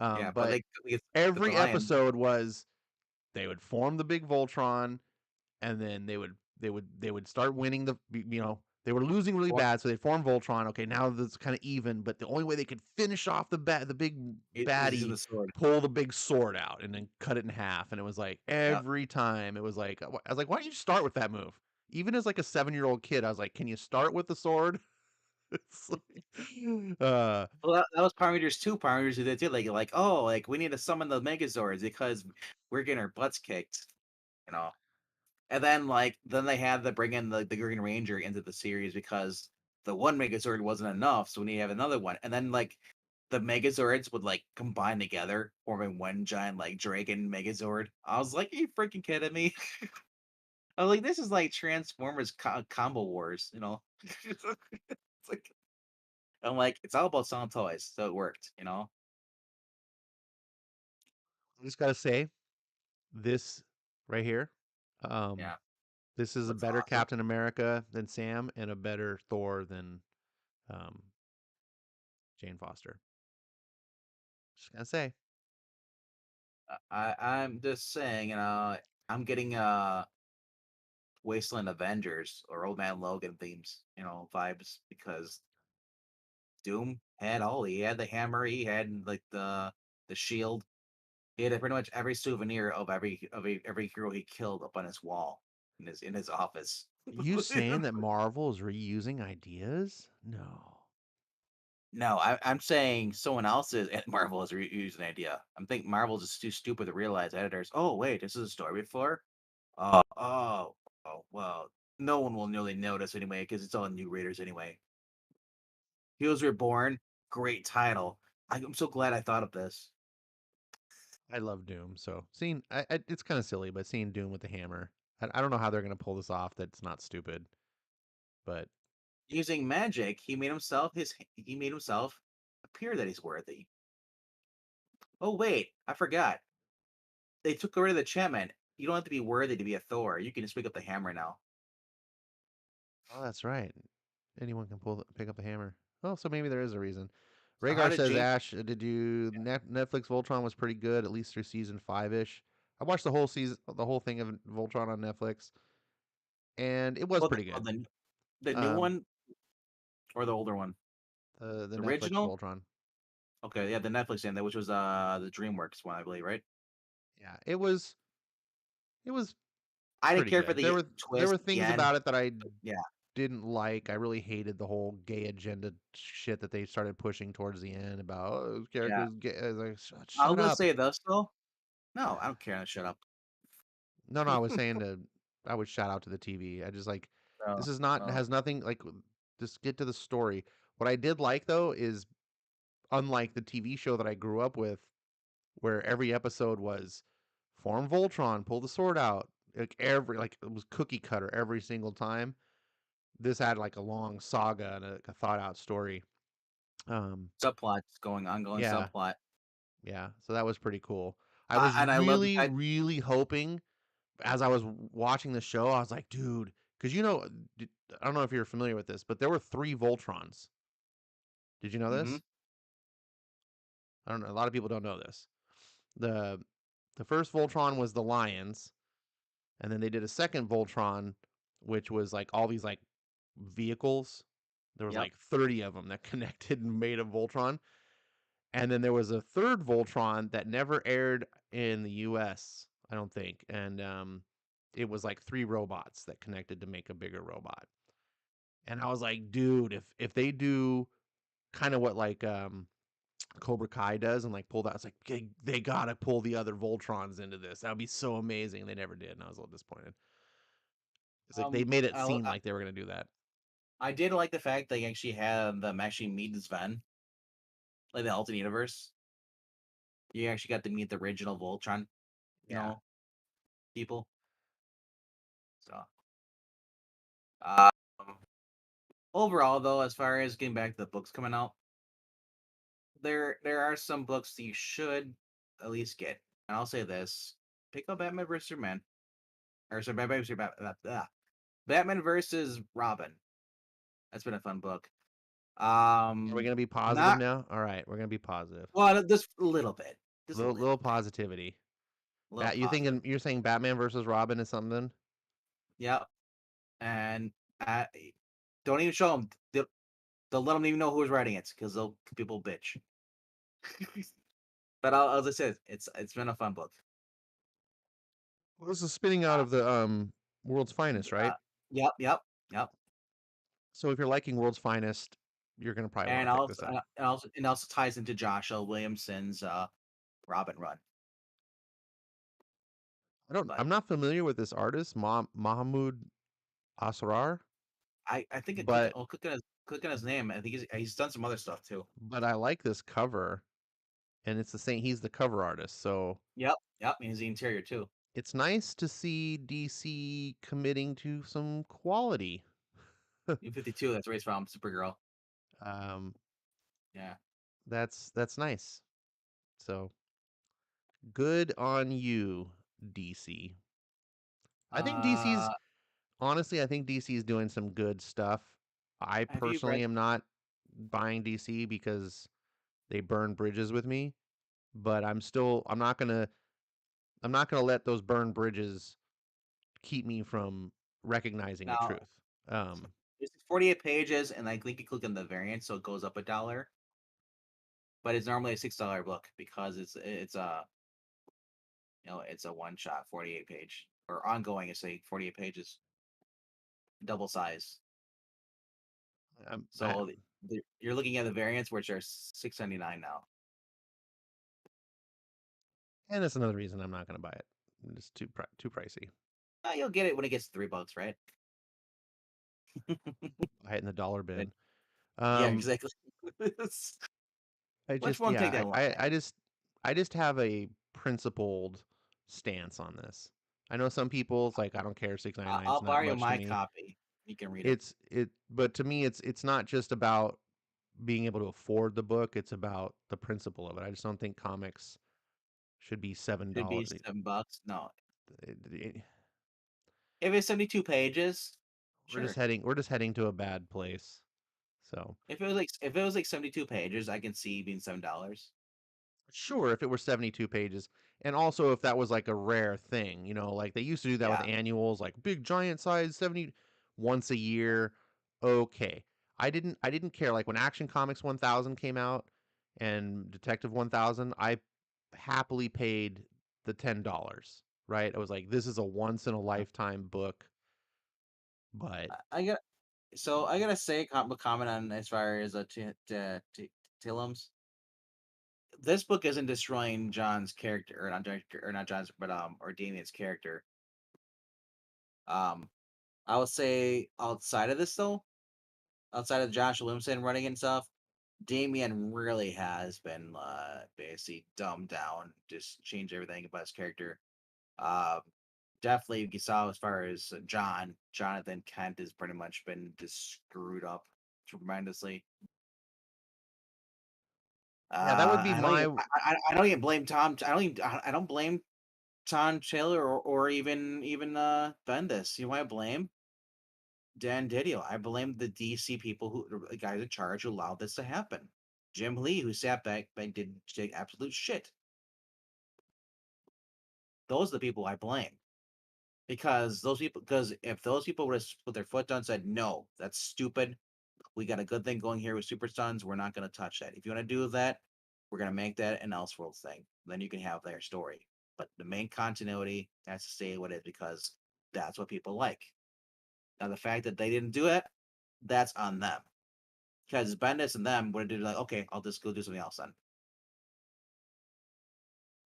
yeah, but But with the every lion, episode was they would form the big Voltron, and then they would start winning they were losing really or bad, so they formed Voltron. Okay, now that's kind of even, but the only way they could finish off the big is using baddie, the sword. pull the big sword out and then cut it in half. And it was like Yeah. every time it was like I was like, why don't you start with that move? Even as like a 7-year-old kid, I was like, can you start with the sword? It's like, Well, that was Power Rangers 2. Power Rangers who did too. Oh, like we need to summon the Megazords because we're getting our butts kicked. You know. And then then they had to bring in the Green Ranger into the series because the one Megazord wasn't enough, so we need to have another one. And then the Megazords would combine together, forming one giant dragon Megazord. I was like, are you freaking kidding me? I was like, this is like Transformers Combo Wars, you know? It's like I'm like, it's all about selling toys, so it worked, you know? I just gotta say this right here. Um, Yeah. this is a What's better awesome. Captain America than Sam, and a better Thor than um, Jane Foster. Just gotta say. I'm just saying, I'm getting Wasteland Avengers or Old Man Logan themes, vibes because Doom had all. He had the hammer, he had the shield. He had pretty much every souvenir of every hero he killed up on his wall in his office. You saying that Marvel is reusing ideas? No. No, I'm saying someone else's at Marvel is using an idea. I'm thinking Marvel's just too stupid to realize editors. Oh wait, this is a story before. Well, no one will really notice anyway because it's all new readers anyway. Heroes Reborn, great title. I'm so glad I thought of this. I love Doom, so it's kind of silly, but seeing Doom with the hammer, I don't know how they're gonna pull this off. That's not stupid, but Using magic, he made himself appear that he's worthy. Oh wait, I forgot. They took rid of the enchantment. You don't have to be worthy to be a Thor. You can just pick up the hammer now. oh, that's right. Anyone can pick up the hammer. Oh, so maybe there is a reason. So how Rhaegar did says, Jane? Ash, did you Netflix Voltron was pretty good, at least through season 5-ish. I watched the whole season, the whole thing of Voltron on Netflix, and it was Well, pretty good. the new Um, one or the older one? the The Netflix original? Voltron. Okay, yeah, the Netflix one, which was the DreamWorks one, I believe, right? Yeah, it was I didn't pretty care for good. There the were there twist were at the things end. about it that I But yeah, didn't like. I really hated the whole gay agenda shit that they started pushing towards the end about those yeah. characters gay. I was like, I shut will up. say this though. No, I don't care. Shut up. No, no, I was saying to I would shout out to the TV. I just like No, this is not no. has nothing like just get to the story. What I did like though is unlike the TV show that I grew up with, where every episode was form Voltron, pull the sword out. Like it was cookie cutter every single time. This had like a long saga and a thought out story. Um, Subplots going ongoing yeah, subplot. yeah. So that was pretty cool. I was And I love the really, fact. really hoping as I was watching the show, I was like, dude, because I don't know if you're familiar with this, but there were 3 Voltrons. Did you know Mm-hmm. this? I don't know. A lot of people don't know this. The the first Voltron was the lions, and then they did a second Voltron, which was like all these like vehicles. There was Yep. like 30 of them that connected and made a Voltron. And then there was a third Voltron that never aired in the US, I don't think. And it was like 3 robots that connected to make a bigger robot. And I was like, dude, if they do kind of what like Cobra Kai does and like pull that, it's like they gotta pull the other Voltrons into this. That would be so amazing. They never did, and I was a little disappointed. It's like they made it I, seem I like they were gonna do that. I did like the fact they actually had them actually meet Sven, like the alternate universe. You actually got to meet the original Voltron, you Yeah. know, people. So, um, overall, though, as far as getting back to the books coming out, there are some books that you should at least get. And I'll say this: pick up Batman versus Superman, or sorry, Batman versus Robin. That's been a fun book. Are we gonna be positive Not now? All right, we're gonna be positive. well, just a little bit, just a Little little bit, positivity. a little You positive. thinking? You're saying Batman versus Robin is something? Yep, and uh, don't even show them. They'll let them even know who's writing it because they'll people bitch. But as I said, it's been a fun book. Well, this is spinning out Uh, of the World's Finest, right? uh, yep, yep, yep. So if you're liking World's Finest, you're gonna probably want And to pick this up. also ties into Joshua Williamson's Robin run. But I'm not familiar with this artist, Mahmoud Asrar, I think but click on his name. I think he's done some other stuff too. I like this cover, and it's the same. He's the cover artist, so Yep, yep. And he's the interior too. it's nice to see DC committing to some quality. New 52. That's where he's from. Supergirl. um, Yeah. that's nice. So good on you, DC. I think DC's Uh, honestly, I think DC is doing some good stuff. I have you personally read? am not buying DC because they burn bridges with me, but I'm not gonna let those burned bridges keep me from recognizing the Now truth. Um, it's 48 pages, and I think you click on the variant, so it goes up $1. But it's normally a $6 book because it's a it's a one shot 48 page or ongoing. It's like 48 pages, double size. I, So you're looking at the variants, which are 6.99 now. and that's another reason I'm not gonna buy it. It's too pricey. You'll get it when it gets to $3, right? Buy it in the dollar But bin. yeah, Um, exactly. I Which just won't take yeah, that long. I just have a principled stance on this. I know some people it's like I don't care, 6.99 is I'll not borrow you much to my me. copy. You can read it. But to me it's not just about being able to afford the book, it's about the principle of it. I just don't think comics should be Should be $7. $7. No, It- if it's 72 pages, sure. we're just heading to a bad place. So If it was like 72 pages, I can see being $7. sure, if it were 72 pages, and also if that was like a rare thing, like they used to do that with Yeah. annuals, like big giant size 70 once a year. Okay. I didn't care like when Action Comics 1000 came out and Detective 1000, I happily paid the $10, right? I was like this is a once in a lifetime book, but I got I gotta say comment on as far as Tillums. This book isn't destroying John's character or not John's but or Damien's character. Um, I would say outside of this though, outside of Josh Williamson running and stuff, Damien really has been basically dumbed down, just changed everything about his character. Um, definitely you saw as far as Jonathan Kent has pretty much been just screwed up tremendously. yeah, that would be my I don't even blame Tom. I don't blame Tom Taylor or even Bendis. You know who I blame? Dan Didio. I blame the DC people the guys in charge who allowed this to happen. Jim Lee, who sat back did absolute shit. Those are the people I blame. Because if those people would have put their foot down and said, no, that's stupid. We got a good thing going here with Super Sons. We're not going to touch that. If you want to do that, we're going to make that an Elseworlds thing. Then you can have their story. But the main continuity has to stay what it is because that's what people like. Now, the fact that they didn't do it, that's on them. Because Bendis and them would have did like, okay, I'll just go do something else then.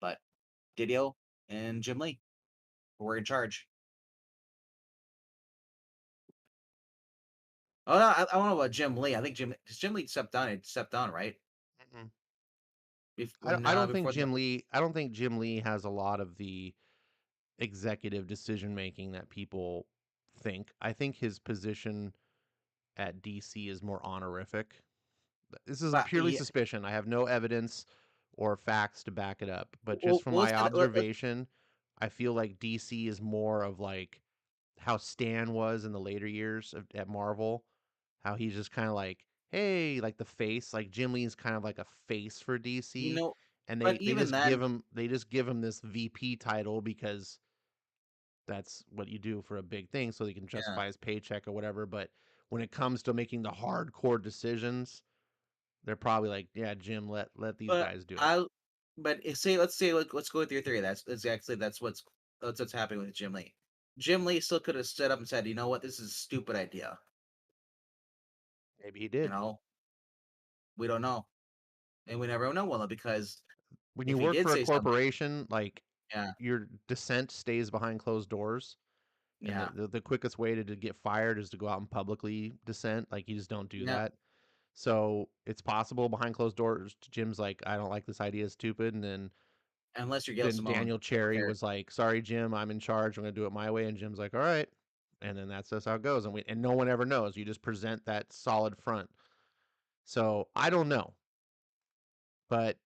But Didio and Jim Lee were in charge. Oh no, I don't know about Jim Lee. I think Jim Lee stepped down. It stepped down, right? I don't think Before the Jim Lee has a lot of the executive decision making that people think. I think his position at DC is more honorific. This is But purely yeah, suspicion. I have no evidence or facts to back it up, but just from we'll my set let observation, I feel like DC is more of like how Stan was in the later years at Marvel, how he's just kind of like, hey, like the face, like Jim Lee's kind of like a face for you DC, know, and but they even just then, give him this VP title because that's what you do for a big thing, so he can yeah. justify his paycheck or whatever. But when it comes to making the hardcore decisions, they're probably like, yeah, Jim, let these But guys do it. I but let's say let's go with your theory. That's actually that's what's happening with Jim Lee. Jim Lee still could have stood up and said, you know what, this is a stupid idea. Maybe he You did. know, we don't know, and we never know, well, because When you if he work did for a say something, corporation, like yeah, your dissent stays behind closed doors, and yeah, the quickest way to get fired is to go out and publicly dissent. Like you just don't do yeah, that. So it's possible behind closed doors. Jim's like, I don't like this idea, it's stupid, and unless you're Gail then Simone, Daniel who Cherry cares, was like, sorry, Jim, I'm in charge. I'm gonna do it my way, and Jim's like, all right. And then that's just how it goes, and no one ever knows. You just present that solid front. So I don't know, but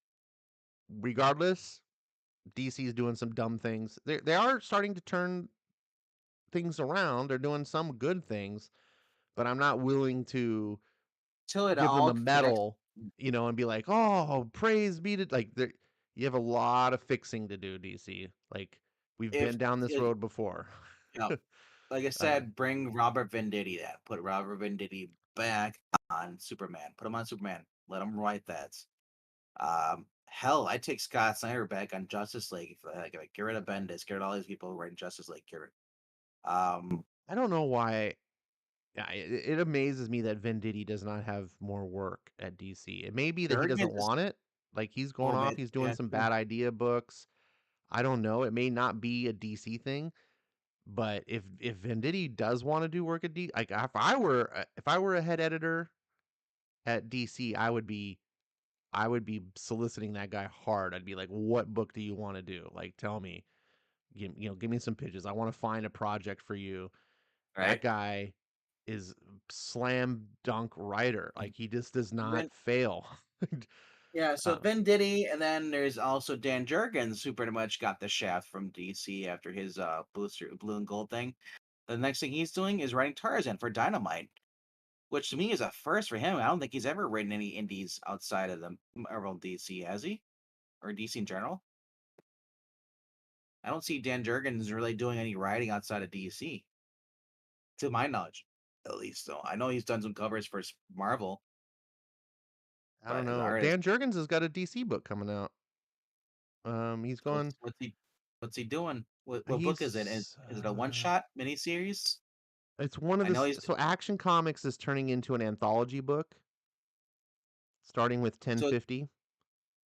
regardless, DC's doing some dumb things. They are starting to turn things around. They're doing some good things, but I'm not willing to till it give them all a connects. medal, and be like, "Oh, praise be to," like you have a lot of fixing to do, DC. Like we've If been down this it, road before. you know, like I uh, said, bring Robert Venditti. That put Robert Venditti back on Superman. Put him on Superman. Let him write that. Hell, I take Scott Snyder back on Justice League. Like, get rid of Bendis, get rid of all these people writing Justice League. Get rid. Um, I don't know why. Yeah, it amazes me that Venditti does not have more work at DC. It may be that he doesn't Jurgens is want it. Like he's going oh off, man, he's doing yeah, some true. bad idea books. I don't know. It may not be a DC thing, but if Venditti does want to do work at like if I were a head editor at DC, I would be soliciting that guy hard. I'd be like, "What book do you want to do? Like, tell me. Give me some pitches. I want to find a project for you." That Right? guy is slam dunk writer. Like he just does not Then fail. yeah, so uh, Venditti, and then there's also Dan Jurgens, who pretty much got the shaft from DC after his blue and gold thing. The next thing he's doing is writing Tarzan for Dynamite, which to me is a first for him. I don't think he's ever written any indies outside of the Marvel DC, has he? Or DC in general? I don't see Dan Jurgens really doing any writing outside of DC, to my knowledge, at least. So I know he's done some covers for Marvel, I don't but his know. art is Dan Jurgens has got a DC book coming out. He's going. what's he doing? What book is it? He's. Is it a one shot miniseries? It's one of I know this. he's So Action Comics is turning into an anthology book, starting with so 1050.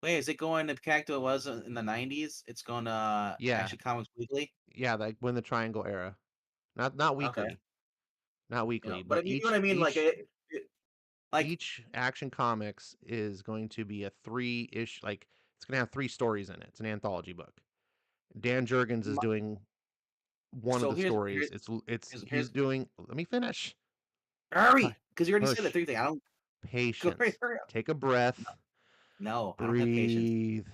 wait, is it going to back to it was in the 90s? It's going to Yeah, Action Comics Weekly. yeah, like when the Triangle era. Not Okay. weekly, not weekly, But but I mean, you know what I mean? Like each Action Comics is going to be a three-ish, like it's going to have three stories in it. It's an anthology book. Dan Jurgens is m- doing one of so the stories. here's He's doing. Let me finish. Hu- hurry, because you already said the Hush. three thing. I don't go hurry, Patience. hurry up. Take a No, breath. no, I don't have patience. Breathe.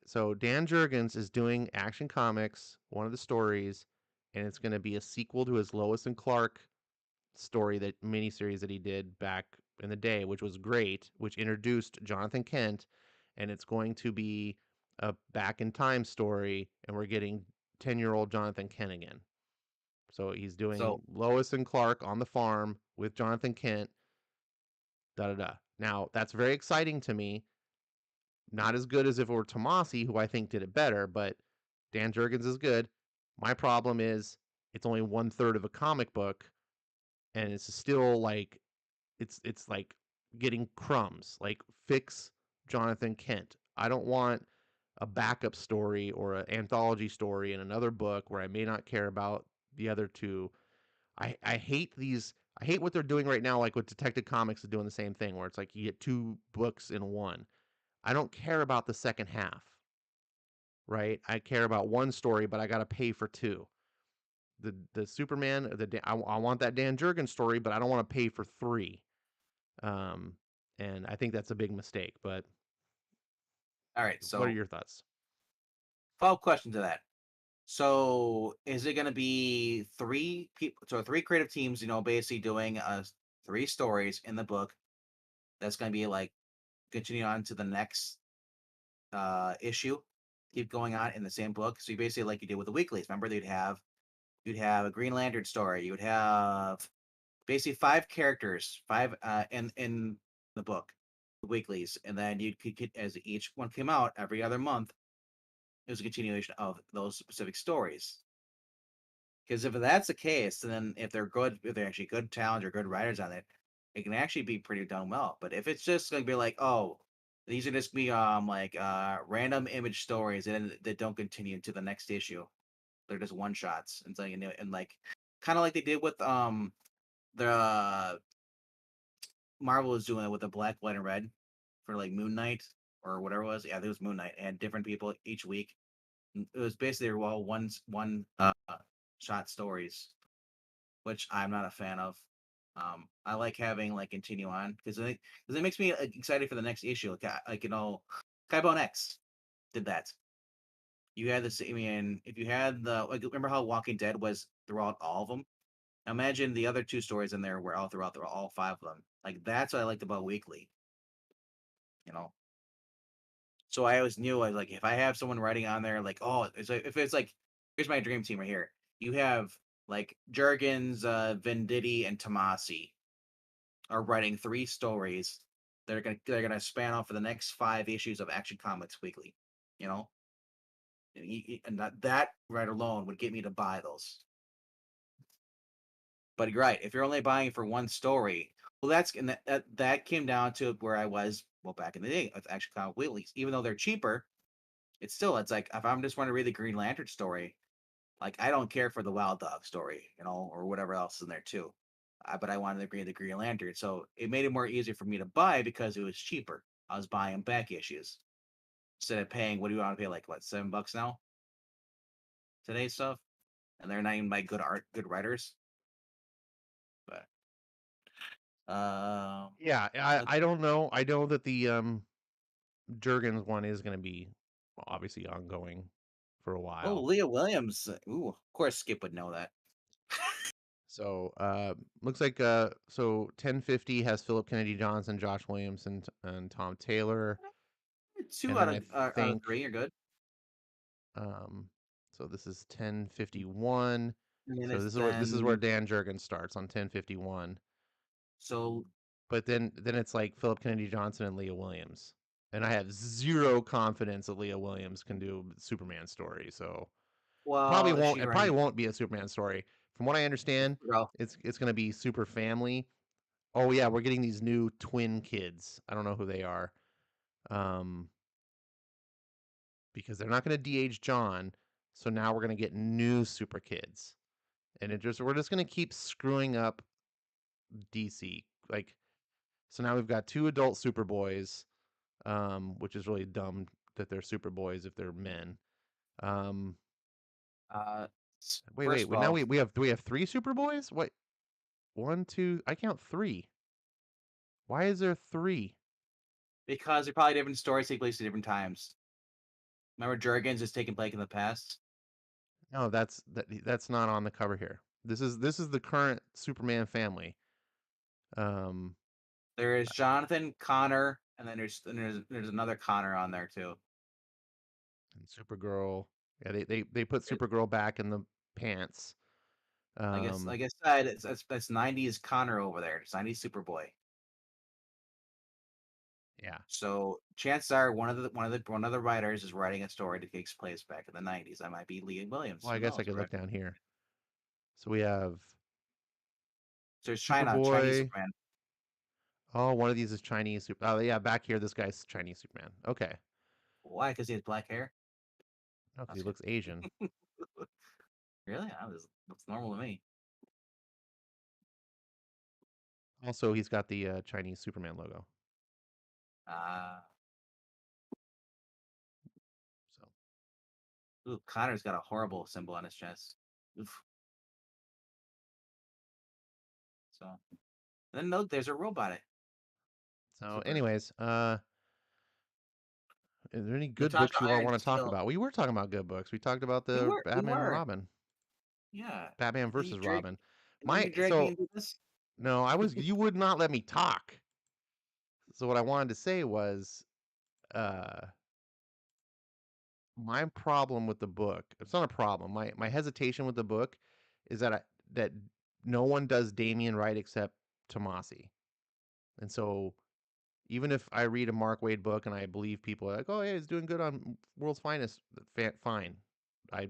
So Dan Jurgens is doing Action Comics, one of the stories, and it's going to be a sequel to his Lois and Clark story, that miniseries that he did back in the day, which was great, which introduced Jonathan Kent, and it's going to be a back in time story, and we're getting 10-year-old Jonathan Kent again. So he's doing So Lois and Clark on the farm with Jonathan Kent. Da da da. Now that's very exciting to me. Not as good as if it were Tomasi, who I think did it better, but Dan Jurgens is good. My problem is it's only one third of a comic book, and it's still like it's like getting crumbs. Like fix Jonathan Kent. I don't want a backup story or an anthology story in another book where I may not care about the other two. I hate these. I hate what they're doing right now, like with Detective Comics is doing the same thing, where it's like you get two books in one. I don't care about the second half, right? I care about one story, but I got to pay for two. the Superman, I want that Dan Jurgens story, but I don't want to pay for three. Um, and I think that's a big mistake. But All right. what are So your thoughts? follow-up question to that. So is it going to be three people? So three creative teams, basically doing three stories in the book. That's going to be like continue on to the next issue. Keep going on in the same book. So you basically like you did with the weeklies. Remember, you'd have a Green Lantern story. You would have basically five characters, five in the book, the weeklies, and then you could as each one came out every other month. It was a continuation of those specific stories. Because if that's the case, then if they're good, if they're actually good talent or good writers on it, it can actually be pretty done well. But if it's just gonna be like, oh, these are just be like random image stories and that don't continue into the next issue, they're just one shots and like and like kind of like they did with the Marvel was doing it with the Black, White, and Red for like Moon Knight or whatever it was. Yeah, I think it was Moon Knight. It had different people each week. It was basically all one shot stories, which I'm not a fan of. I like having like continue on because it makes me excited for the next issue. Like Kaibon X did that. You had this. I mean, if you had the like, remember how Walking Dead was throughout all of them? Imagine the other two stories in there were all throughout all five of them. Like that's what I liked about Weekly. You know, so I always knew I was like if I have someone writing on there like oh it's like if it's like here's my dream team right here. You have like Jurgens, Venditti, and Tomasi are writing three stories they're gonna span off for the next five issues of Action Comics Weekly. You know, and that right alone would get me to buy those. But you're right. If you're only buying for one story, well, that came down to where I was back in the day with Action Comic Weeklies. Even though they're cheaper, it's like if I'm just want to read the Green Lantern story, like I don't care for the Wild Dog story, or whatever else is in there too. But I wanted to read the Green Lantern, so it made it more easier for me to buy because it was cheaper. I was buying back issues instead of paying. What do you want to pay? Like what, $7 now? Today's stuff, and they're not even by good writers. But um, Yeah, let's- I don't know. I know that the Jurgens one is going to be obviously ongoing for a oh, while. Leah Williams. Ooh, of course Skip would know that. So looks like so 1050 has Philip Kennedy Johnson, Josh Williamson, and Tom Taylor, Two and out then of I out of think three are good, um so this is 1051. and then So it's this is where then Dan Jurgens starts on 1051. so But then it's like Philip Kennedy Johnson and Leah Williams. And I have zero confidence that Leah Williams can do a Superman story. So well, is she it probably writing? won't be a Superman story. From what I understand, Well, it's going to be super family. Oh yeah, we're getting these new twin kids. I don't know who they are. Um because they're not going to DH John, so now we're going to get new super kids. And we're just going to keep screwing up DC. Like so now we've got two adult Superboys, which is really dumb that they're Superboys if they're men. Um, uh, wait. first of Now all, we have three Superboys. What? One, two. I count three. Why is there three? because they're probably different stories take place at different times. Remember, Jurgens is taking place in the past. No, that's not on the cover here. This is the current Superman family. Um, There is Jonathan Connor, and then there's another Connor on there too. and Supergirl. Yeah, they put Supergirl back in the pants. I guess, Um, like I said, that's '90s Connor over there. It's '90s Superboy. yeah. So chances are one of the writers is writing a story that takes place back in the '90s. That might be Lee Williams. Well, I Who guess I knows, could look right? down here. So we have So there's Chinese Superboy. Superman. Oh, one of these is Chinese. Oh, yeah, back here, this guy's Chinese Superman. Okay. Why? Because he has black hair. No, because he That's good. looks Asian. Really? That's normal to me. Also, he's got the Chinese Superman logo. Uh, So Ooh, Connor's got a horrible symbol on his chest. Oof. So then note there's a robot. So, Super. anyways, is there any good Natasha books you all Iron want to talk Steel. about? We were talking about good books. We talked about the We Batman and were. Robin, Yeah. Batman Then you versus drag Robin. and then My you drag me so into this. no, I was you would not let me talk. So what I wanted to say was, uh, my problem with the book. It's not a problem. My hesitation with the book is that no one does Damien right except Tomasi, and so even if I read a Mark Wade book and I believe people are like, oh yeah, he's doing good on World's Finest, fine. I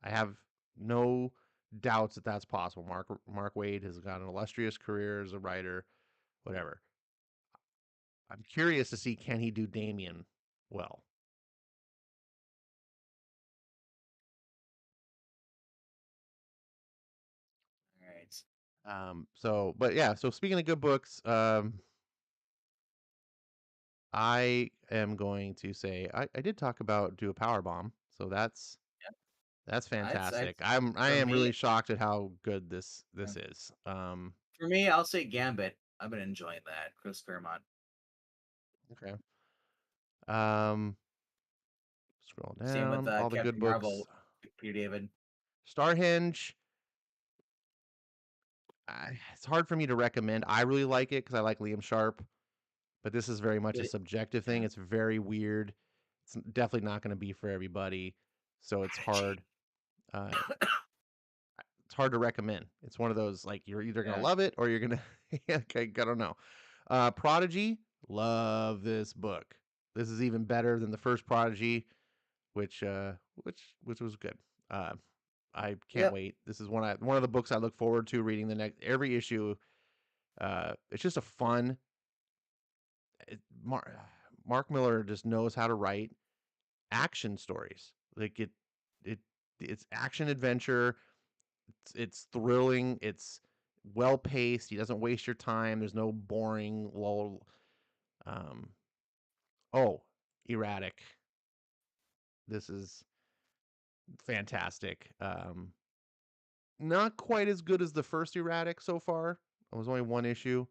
have no doubts that that's possible. Mark Wade has got an illustrious career as a writer, whatever. I'm curious to see can he do Damien well. All right. But yeah. So speaking of good books, I am going to say I did talk about do a power bomb, so that's I fantastic. I for am me really shocked at how good this is. for me, I'll say Gambit. I've been enjoying that. Chris Claremont. Okay. Um, Scroll Same with down. All the good Captain books. Marvel, Peter David. Starhenge. It's hard for me to recommend. I really like it because I like Liam Sharp, but this is very much a But subjective thing. yeah, It's very weird. It's definitely not going to be for everybody, so Prodigy. Uh, it's hard to recommend. It's one of those like you're either gonna Yeah. love it or you're gonna. Okay, I don't know. Prodigy, love this book. This is even better than the first Prodigy, which which was good. Uh, I can't Yep. wait. This is one of the books I look forward to reading the next every issue. It's just a fun. It, Mark Miller just knows how to write action stories. It it's action adventure. It's thrilling. It's well paced. He doesn't waste your time. There's no boring lull. Um, oh, erratic. This is fantastic. Not quite as good as the first erratic so far. It was only one issue,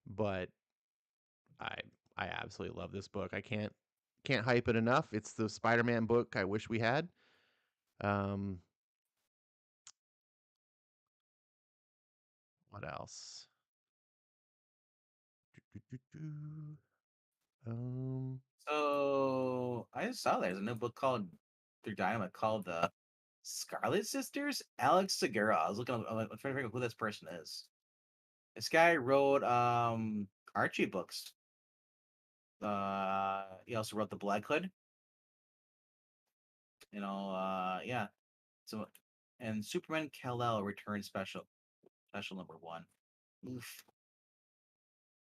but I I absolutely love this book. I can't hype it enough. It's the Spider-Man book I wish we had. Um, what else? Um, So I just saw there's a new book called through Dynamite called the Scarlet Sisters. Alex Segura. I was looking. I'm trying to figure out who this person is. This guy wrote Archie books. He also wrote the Black Hood. Yeah. So and Superman Kal-El return special number one. Oof.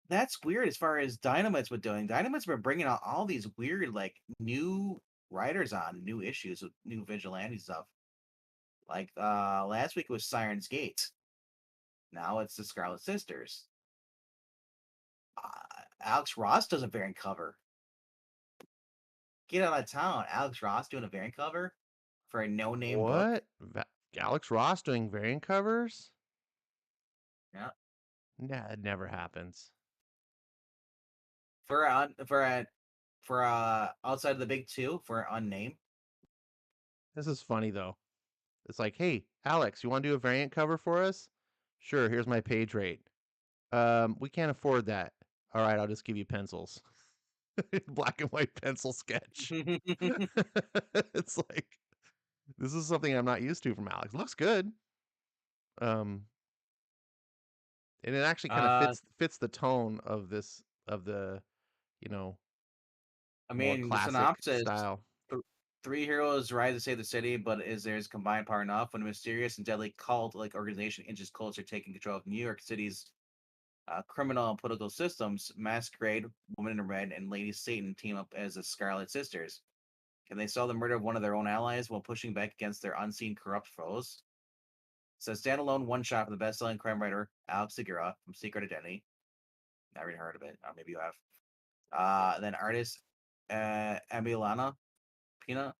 That's weird as far as Dynamite's been doing. Dynamite's been bringing out all these weird, like, new writers on new issues with new vigilante stuff. Like, last week was Siren's Gate. Now it's the Scarlet Sisters. Alex Ross does a variant cover. Get out of town. Alex Ross doing a variant cover for a no-name book. what? Alex Ross doing variant covers? Yeah. Nah, it never happens. For outside of the big two for unnamed. This is funny though. It's like, hey, Alex, you want to do a variant cover for us? Sure, here's my page rate. We can't afford that. All right, I'll just give you pencils. Black and white pencil sketch. It's like this is something I'm not used to from Alex. Looks good. Um, and it actually kind of uh fits the tone of this of the you know I more mean, the classic synopsis: style. th- three heroes rise to save the city, but is theirs combined power enough when a mysterious and deadly cult-like organization inches closer, taking control of New York City's criminal and political systems? Masquerade, Woman in Red, and Lady Satan team up as the Scarlet Sisters. Can they solve the murder of one of their own allies while pushing back against their unseen corrupt foes? It's a standalone one-shot from the best-selling crime writer Alex Segura from Secret Identity. Never even heard of it. Maybe you have. Then artist Emiliana Pina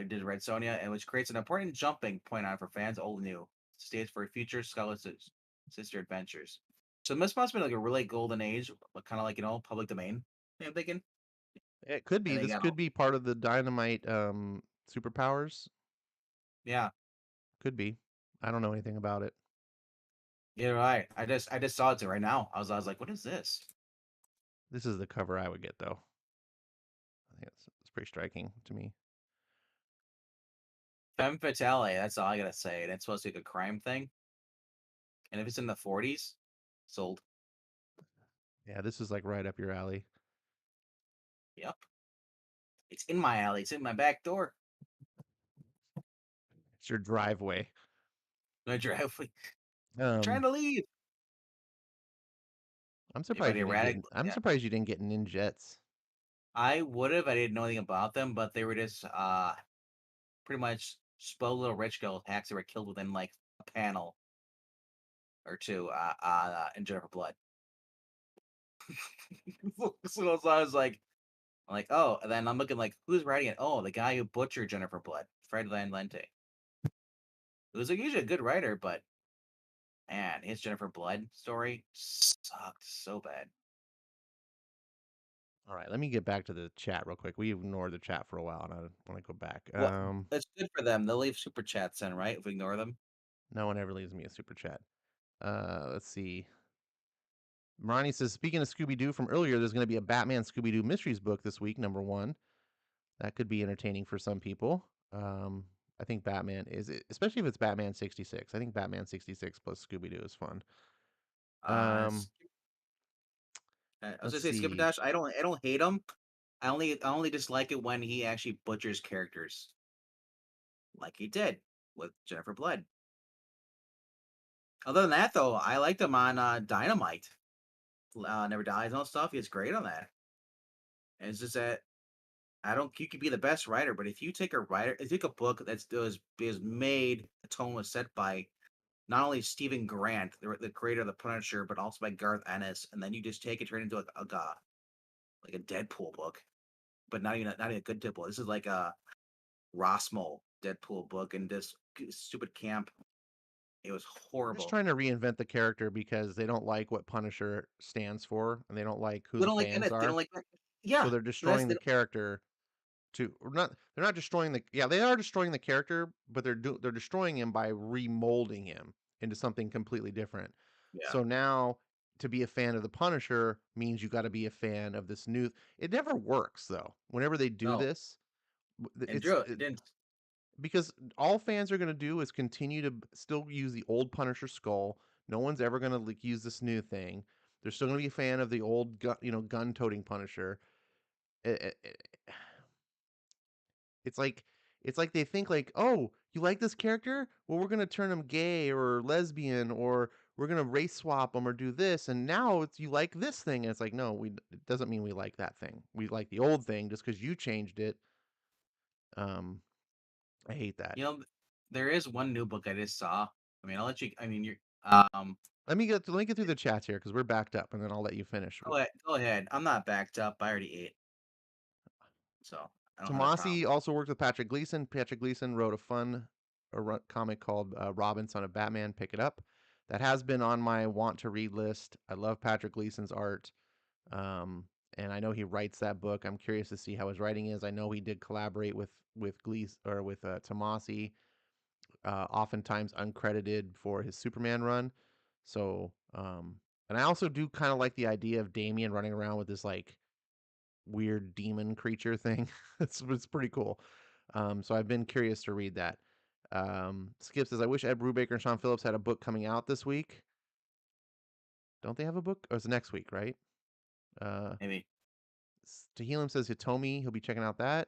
did Red Sonja, and which creates an important jumping point on for fans old and new. Stage for future Scarlet Sisters. Sister Adventures. So this must have been like a really golden age, but kind of like public domain. I'm thinking, It could and be. they This got could be part of the Dynamite superpowers. yeah, Could be. I don't know anything about it. you're right. I just saw it right now. I was like, what is this? This is the cover I would get though. I think it's pretty striking to me. Femme fatale. That's all I gotta say. And it's supposed to be like a crime thing. And if it's in the 40s, sold. Yeah, this is like right up your alley. Yep, it's in my alley. It's in my back door. It's your driveway. My driveway. Trying Um, to leave. I'm If I surprised you didn't get. erratic, I'm yeah, surprised you didn't get ninjets. I would have. I didn't know anything about them, but they were just pretty much spoiled little rich girl hacks that were killed within like a panel or two in Jennifer Blood. So I was like, oh, and then I'm looking like, who's writing it? Oh, the guy who butchered Jennifer Blood, Fred Van Lente. It was like usually a good writer, but man, his Jennifer Blood story sucked so bad. All right, let me get back to the chat real quick. We ignored the chat for a while, and I want to go back. What? That's good for them. They'll leave super chats in, right? If we ignore them. No one ever leaves me a super chat. Let's see. Ronnie says, speaking of Scooby Doo from earlier, there's going to be a Batman Scooby Doo Mysteries book this week, #1. That could be entertaining for some people. I think Batman is, especially if it's Batman 66. I think Batman 66 plus Scooby Doo is fun. Um, I was let's gonna say Skip and see. Dash. I don't hate him. I only dislike it when he actually butchers characters, like he did with Jennifer Blood. Other than that, though, I liked him on Dynamite. Never Dies and stuff. He's great on that. And it's just that I don't. You could be the best writer, but if you take a writer, if you take a book is made, the tone was set by not only Stephen Grant, the creator of the Punisher, but also by Garth Ennis, and then you just take it, turn it into like a Deadpool book, but not even a good Deadpool. This is like a Rosmo Deadpool book, and this stupid camp. It was They're just horrible. trying to reinvent the character because they don't like what Punisher stands for, and they don't like who They the don't like fans Ennis. They don't are. like. So Yeah, they're that's destroying they the character to or not. They're not destroying the. Yeah, they are destroying the character, but they're destroying him by remolding him into something completely different. yeah. So now to be a fan of the Punisher means you got to be a fan of this new. It never works though. Whenever they do No, this, and Drew, it didn't. because all fans are going to do is continue to still use the old Punisher skull. No one's ever going to like use this new thing. They're still going to be a fan of the old gun-toting Punisher. It, it's like they think like, "Oh, you like this character? Well, we're going to turn him gay or lesbian or we're going to race swap him or do this." And now it's you like this thing. And it's like, "No, it doesn't mean we like that thing. We like the old thing just cuz you changed it." Um I hate that. You know, there is one new book I just saw. I mean, I'll let you. I mean, you're. Let me get through the chats here because we're backed up, and then I'll let you finish. Go ahead. Go ahead. I'm not backed up. I already ate, so I don't have that problem. Tomasi also worked with Patrick Gleason. Patrick Gleason wrote a comic called Robin, Son of Batman. Pick it up. That has been on my want to read list. I love Patrick Gleason's art, um, and I know he writes that book. I'm curious to see how his writing is. I know he did collaborate with Gleason or with Tomasi, oftentimes uncredited for his Superman run. So, and I also do kind of like the idea of Damian running around with this like weird demon creature thing. It's pretty cool. So I've been curious to read that. Skip says, I wish Ed Brubaker and Sean Phillips had a book coming out this week. Don't they have a book? Oh, it's next week, right? Uh, Maybe. Tehillim says Hitomi. He'll be checking out that.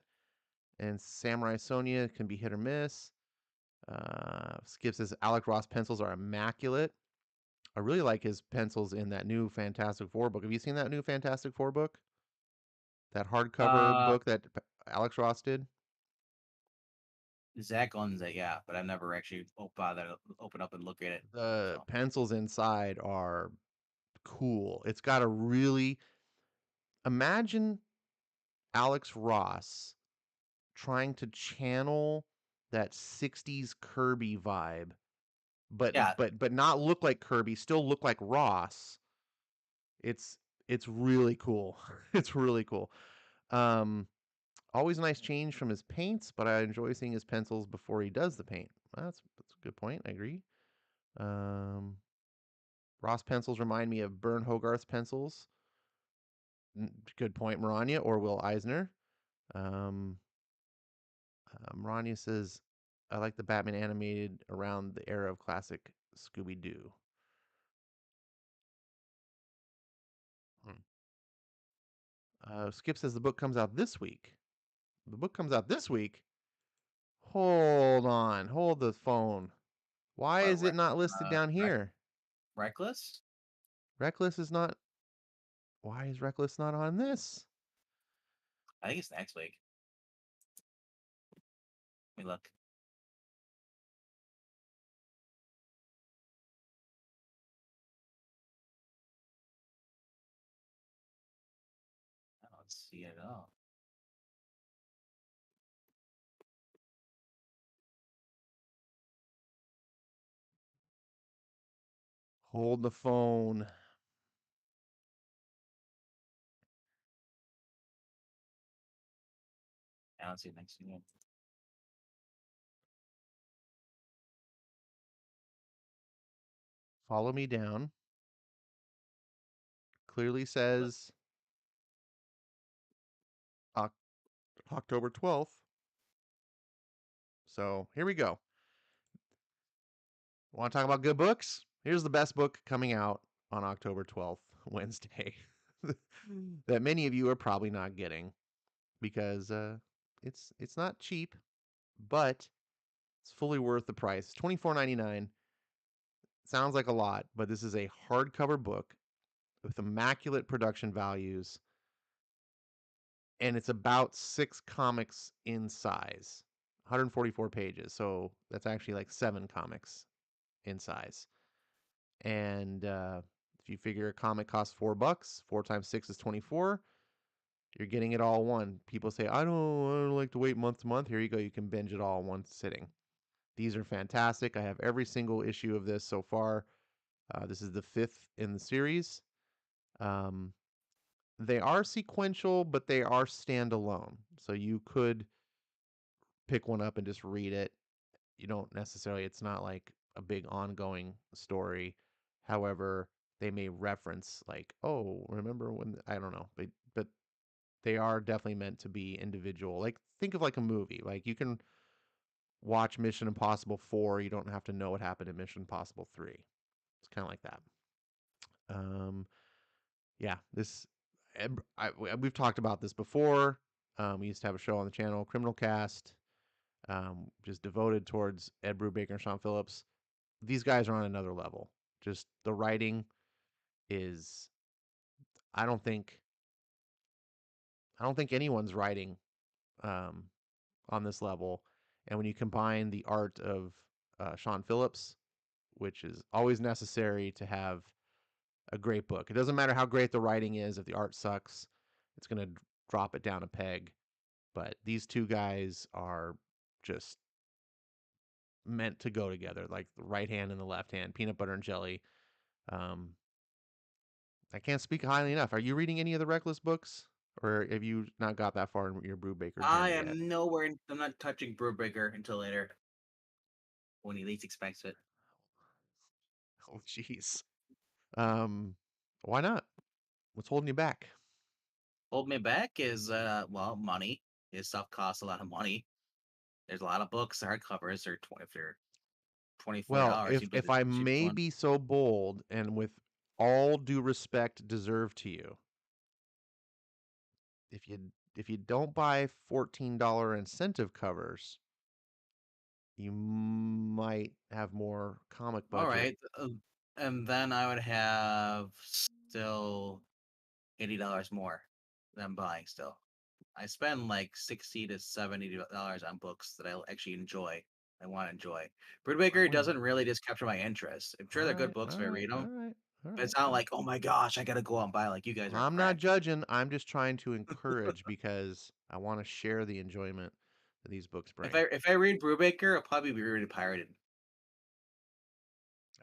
And Samurai Sonia can be hit or miss. Skip says Alec Ross pencils are immaculate. I really like his pencils in that new Fantastic Four book. Have you seen that new Fantastic Four book? That hardcover Uh, book that Alex Ross did? Zach owns it, yeah, but I've never actually open up and look at it. The So pencils inside are cool. It's got a really imagine Alex Ross trying to channel that 60s Kirby vibe but Yeah, not look like Kirby, still look like Ross. It's it's really cool. It's really cool. Um, Always a nice change from his paints, but I enjoy seeing his pencils before he does the paint. That's a good point. I agree. Um, Ross pencils remind me of Bern Hogarth's pencils. Good point, Maranya or Will Eisner. Um, Maranya says, I like the Batman animated around the era of classic Scooby Doo. Skip says the book comes out this week. The book comes out this week. Hold on. Hold the phone. Why what is it not listed down here? Reckless? Reckless is not. Why is Reckless not on this? I think it's next week. Let me look. I don't see it at all. Hold the phone. I don't see it next week. Follow me down. Clearly Look. says October 12th. So here we go. Want to talk about good books? Here's the best book coming out on October 12th, Wednesday, that many of you are probably not getting because it's not cheap, but it's fully worth the price. $24.99. Sounds like a lot, but this is a hardcover book with immaculate production values, and it's about 6 comics in size, 144 pages. So that's actually like 7 comics in size. And if you figure a comic costs $4, 4 times 6 is 24. You're getting it all one. People say, I don't like to wait month to month. Here you go. You can binge it all in one sitting. These are fantastic. I have every single issue of this so far. This is the 5th in the series. Um, they are sequential, but they are standalone. So you could pick one up and just read it. You don't necessarily, it's not like a big ongoing story. However, they may reference like, oh, remember when I don't know, but they are definitely meant to be individual. Like think of like a movie. Like you can watch Mission Impossible 4, you don't have to know what happened in Mission Impossible 3. It's kind of like that. Um yeah, this we've talked about this before. We used to have a show on the channel, Criminal Cast, just devoted towards Ed Brubaker and Sean Phillips. These guys are on another level. Just the writing is I don't think I don't think anyone's writing um, on this level. And when you combine the art of Sean Phillips, which is always necessary to have a great book, it doesn't matter how great the writing is. If the art sucks, it's going to drop it down a peg. But these two guys are just meant to go together, like the right hand and the left hand, peanut butter and jelly. Um, I can't speak highly enough. Are you reading any of the Reckless books, or have you not got that far in your Brubaker I journey yet? am nowhere. I'm not touching Brubaker until later, when he least expects it. Oh, jeez. Um, why not? What's holding you back? Hold me back is well, money. His stuff costs a lot of money. There's a lot of books, hardcovers. They're if they're twenty-four Well, dollars. Seems like if the I cheapest may one. be so bold, and with all due respect deserved to you, if you don't buy $14 incentive covers, you might have more comic All budget. right, and then I would have still $80 more than I'm buying. Still, I spend like $60 to $70 on books that I actually enjoy. I want to enjoy. Brubaker Well, doesn't really just capture my interest. I'm all sure they're good right, books all if I right, read all them, right, all but it's right. not like, oh my gosh, I gotta go out and buy like you guys are I'm not cracked. judging. I'm just trying to encourage because I want to share the enjoyment that these books bring. If I read Brubaker, I'll probably be reading pirated.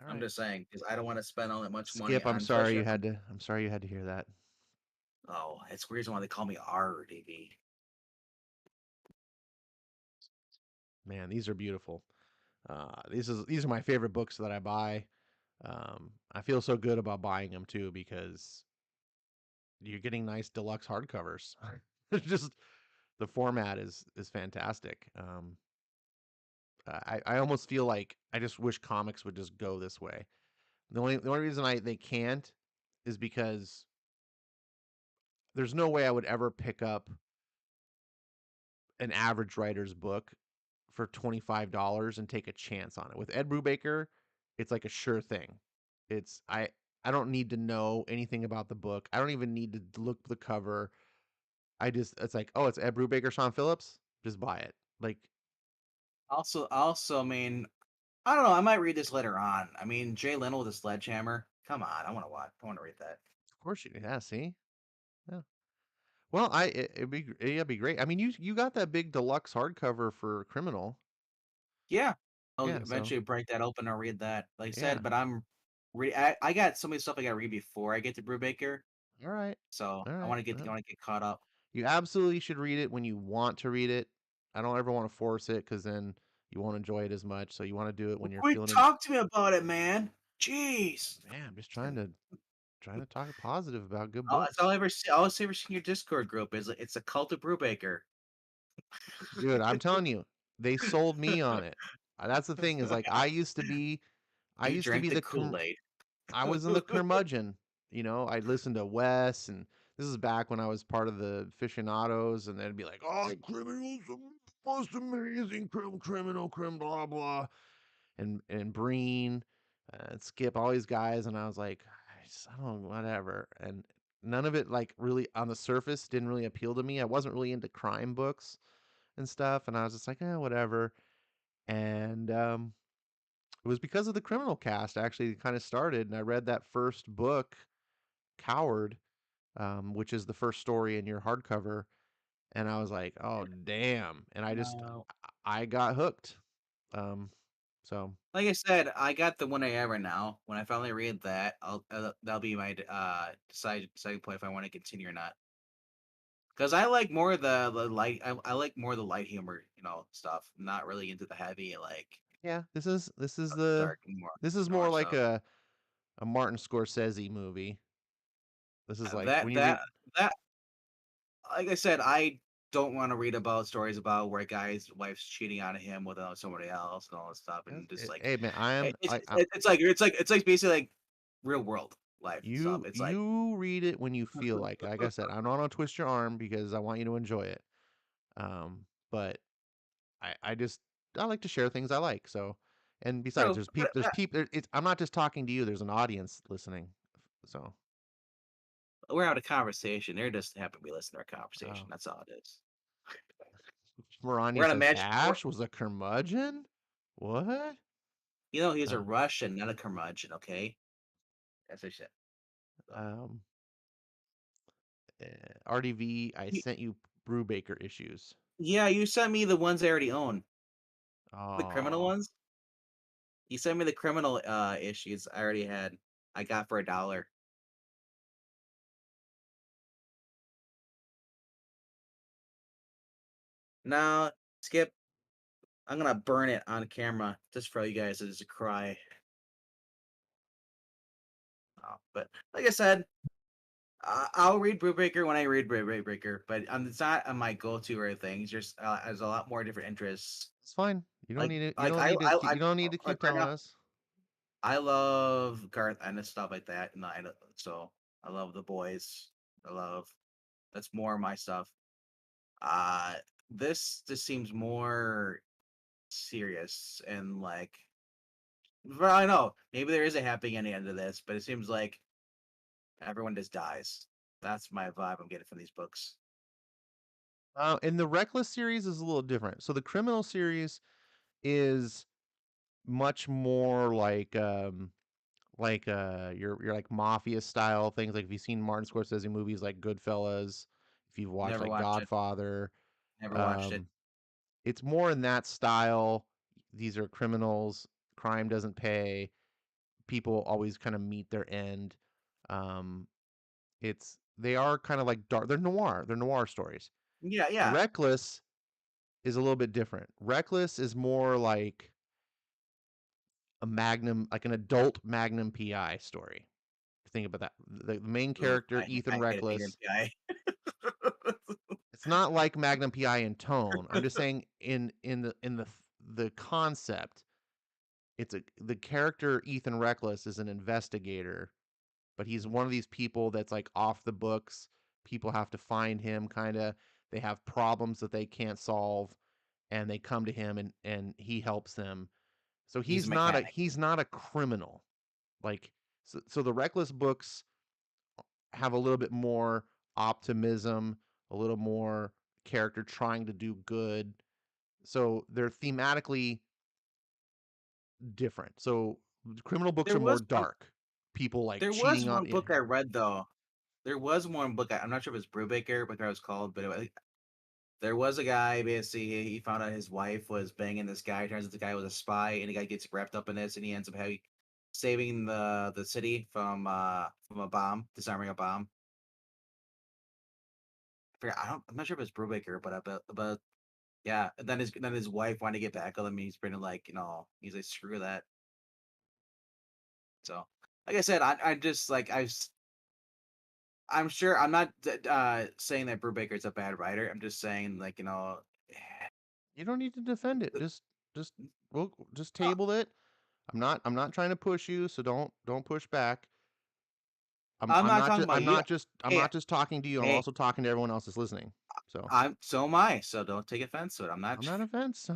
All I'm right. just saying because I don't want to spend all that much money Skip, I'm on, sorry especially you on. had to I'm sorry you had to hear that. Oh, it's the reason why they call me RDB. Man, these are beautiful. These are my favorite books that I buy. I feel so good about buying them too because you're getting nice deluxe hardcovers. Just the format is fantastic. I almost feel like I just wish comics would just go this way. The only reason they can't is because there's no way I would ever pick up an average writer's book for $25 and take a chance on it. With Ed Brubaker, it's like a sure thing. It's I don't need to know anything about the book. I don't even need to look the cover. It's like, oh, it's Ed Brubaker, Sean Phillips. Just buy it. Like, Also, I mean, I don't know. I might read this later on. I mean, Jay Leno with a sledgehammer. Come on, I want to watch. I want to read that. of course you yeah, see? Yeah. Well, it'd be great. I mean, you got that big deluxe hardcover for Criminal. Yeah, I'll Yeah, so eventually break that open and read that. Like I yeah. said, but I got so many stuff I got to read before I get to Brubaker, All right. so All I right. want to get Well, I want to get caught up. you absolutely should read it when you want to read it. I don't ever want to force it because then you won't enjoy it as much. So you want to do it when you're Quick, feeling it. talk to me about it, man. Jeez. Man, I'm just trying to talk positive about good That's all books. I ever see. All I ever see in your Discord group is it's a cult of Brubaker. Dude, I'm telling you, they sold me on it. That's the thing is like I You used to drank be the the Kool Aid. I was in the curmudgeon. You know, I'd listen to Wes, and this is back when I was part of the aficionados, and they'd be like, "Oh, criminals, the most amazing criminal, blah blah," and Breen, and Skip, all these guys, and I was like, I don't know, whatever, and none of it like really on the surface didn't really appeal to me. I wasn't really into crime books and stuff, and I was just like, whatever. And it was because of the criminal cast actually kind of started, and I read that first book, Coward, which is the first story in your hardcover, and I was like, oh damn, and No. I got hooked. Um, so Like I said, I got the one I ever now. When I finally read that, that'll be my deciding point if I want to continue or not. Because I like more of the light. I like more of the light humor, stuff. I'm not really into the heavy like yeah, dark anymore. this is more Nor like stuff. a Martin Scorsese movie. This is like That when you read that that like I said, I don't want to read about stories about where a guy's wife's cheating on him with somebody else and all this stuff, and just like hey man, it's like basically like real world life and stuff. It's like you read it when you feel like it. Like I said, I'm not gonna twist your arm because I want you to enjoy it. But I just I like to share things I like. So, and besides, true, but there's people. It's I'm not just talking to you. There's an audience listening. So, we're having a conversation. They're just happy we listen to our conversation. oh, That's all it is. We're Morani on a says match. Ash was a curmudgeon. What? He's a Uh, Russian, not a curmudgeon. Okay, that's what shit. So, um, RDV, I y- sent you Brubaker issues. yeah, you sent me the ones I already own, the criminal Oh, ones. You sent me the criminal issues I already had. I got for $1. Now, Skip, I'm gonna burn it on camera just for you guys as a cry. But like I said, I'll read Brubaker when I read Brubaker, but it's not on my go-to or anything. It's just there's a lot more different interests. it's fine. You don't Like need it. You like don't need to. I You don't need to like keep right telling now, us. I love Garth Ennis stuff like that, and so I love the boys. I love that's more of my stuff. Uh, this just seems more serious and like well, I know maybe there is a happy ending end to this, but it seems like everyone just dies. That's my vibe I'm getting from these books. And the Reckless series is a little different. So the Criminal series is much more your like mafia style things. Like if you've seen Martin Scorsese movies like Goodfellas, if you've watched Never like watched it. Godfather, Never watched it. um, it's more in that style. These are criminals. Crime doesn't pay. people always kind of meet their end. Um, they are kind of like dark. They're noir. They're noir stories. Yeah, yeah. Reckless is a little bit different. Reckless is more like a Magnum, like an adult Magnum PI story. Think about that. The main Ooh, character, Ethan I hate a Magnum Reckless, PI. it's not like Magnum PI in tone. I'm just saying in the concept, the character Ethan Reckless is an investigator, but he's one of these people that's like off the books. People have to find him kind of. They have problems that they can't solve and they come to him and he helps them. So He's a mechanic. he's not a criminal. Like so the Reckless books have a little bit more optimism, a little more character trying to do good. So they're thematically different. So criminal books There are more was one. dark. People like There was cheating on one book I read though. There was one book. I'm not sure if it's Brubaker, but it was called. But there was a guy. Basically, he found out his wife was banging this guy. Turns out the guy was a spy, and the guy gets wrapped up in this, and he ends up saving the city from a bomb, disarming a bomb. I'm not sure if it's Brubaker, but yeah. And then his wife wanted to get back with him. And he's pretty like he's like screw that. So like I said, I just like I'm sure I'm not saying that Brubaker is a bad writer. I'm just saying like You don't need to defend it. Just we'll just uh, table it. I'm not trying to push you, so don't push back. I'm not talking about you. I'm Hey, not just talking to you. I'm hey, also talking to everyone else that's listening. So I'm so am I. So don't take offense to it. I'm not. I'm not offense.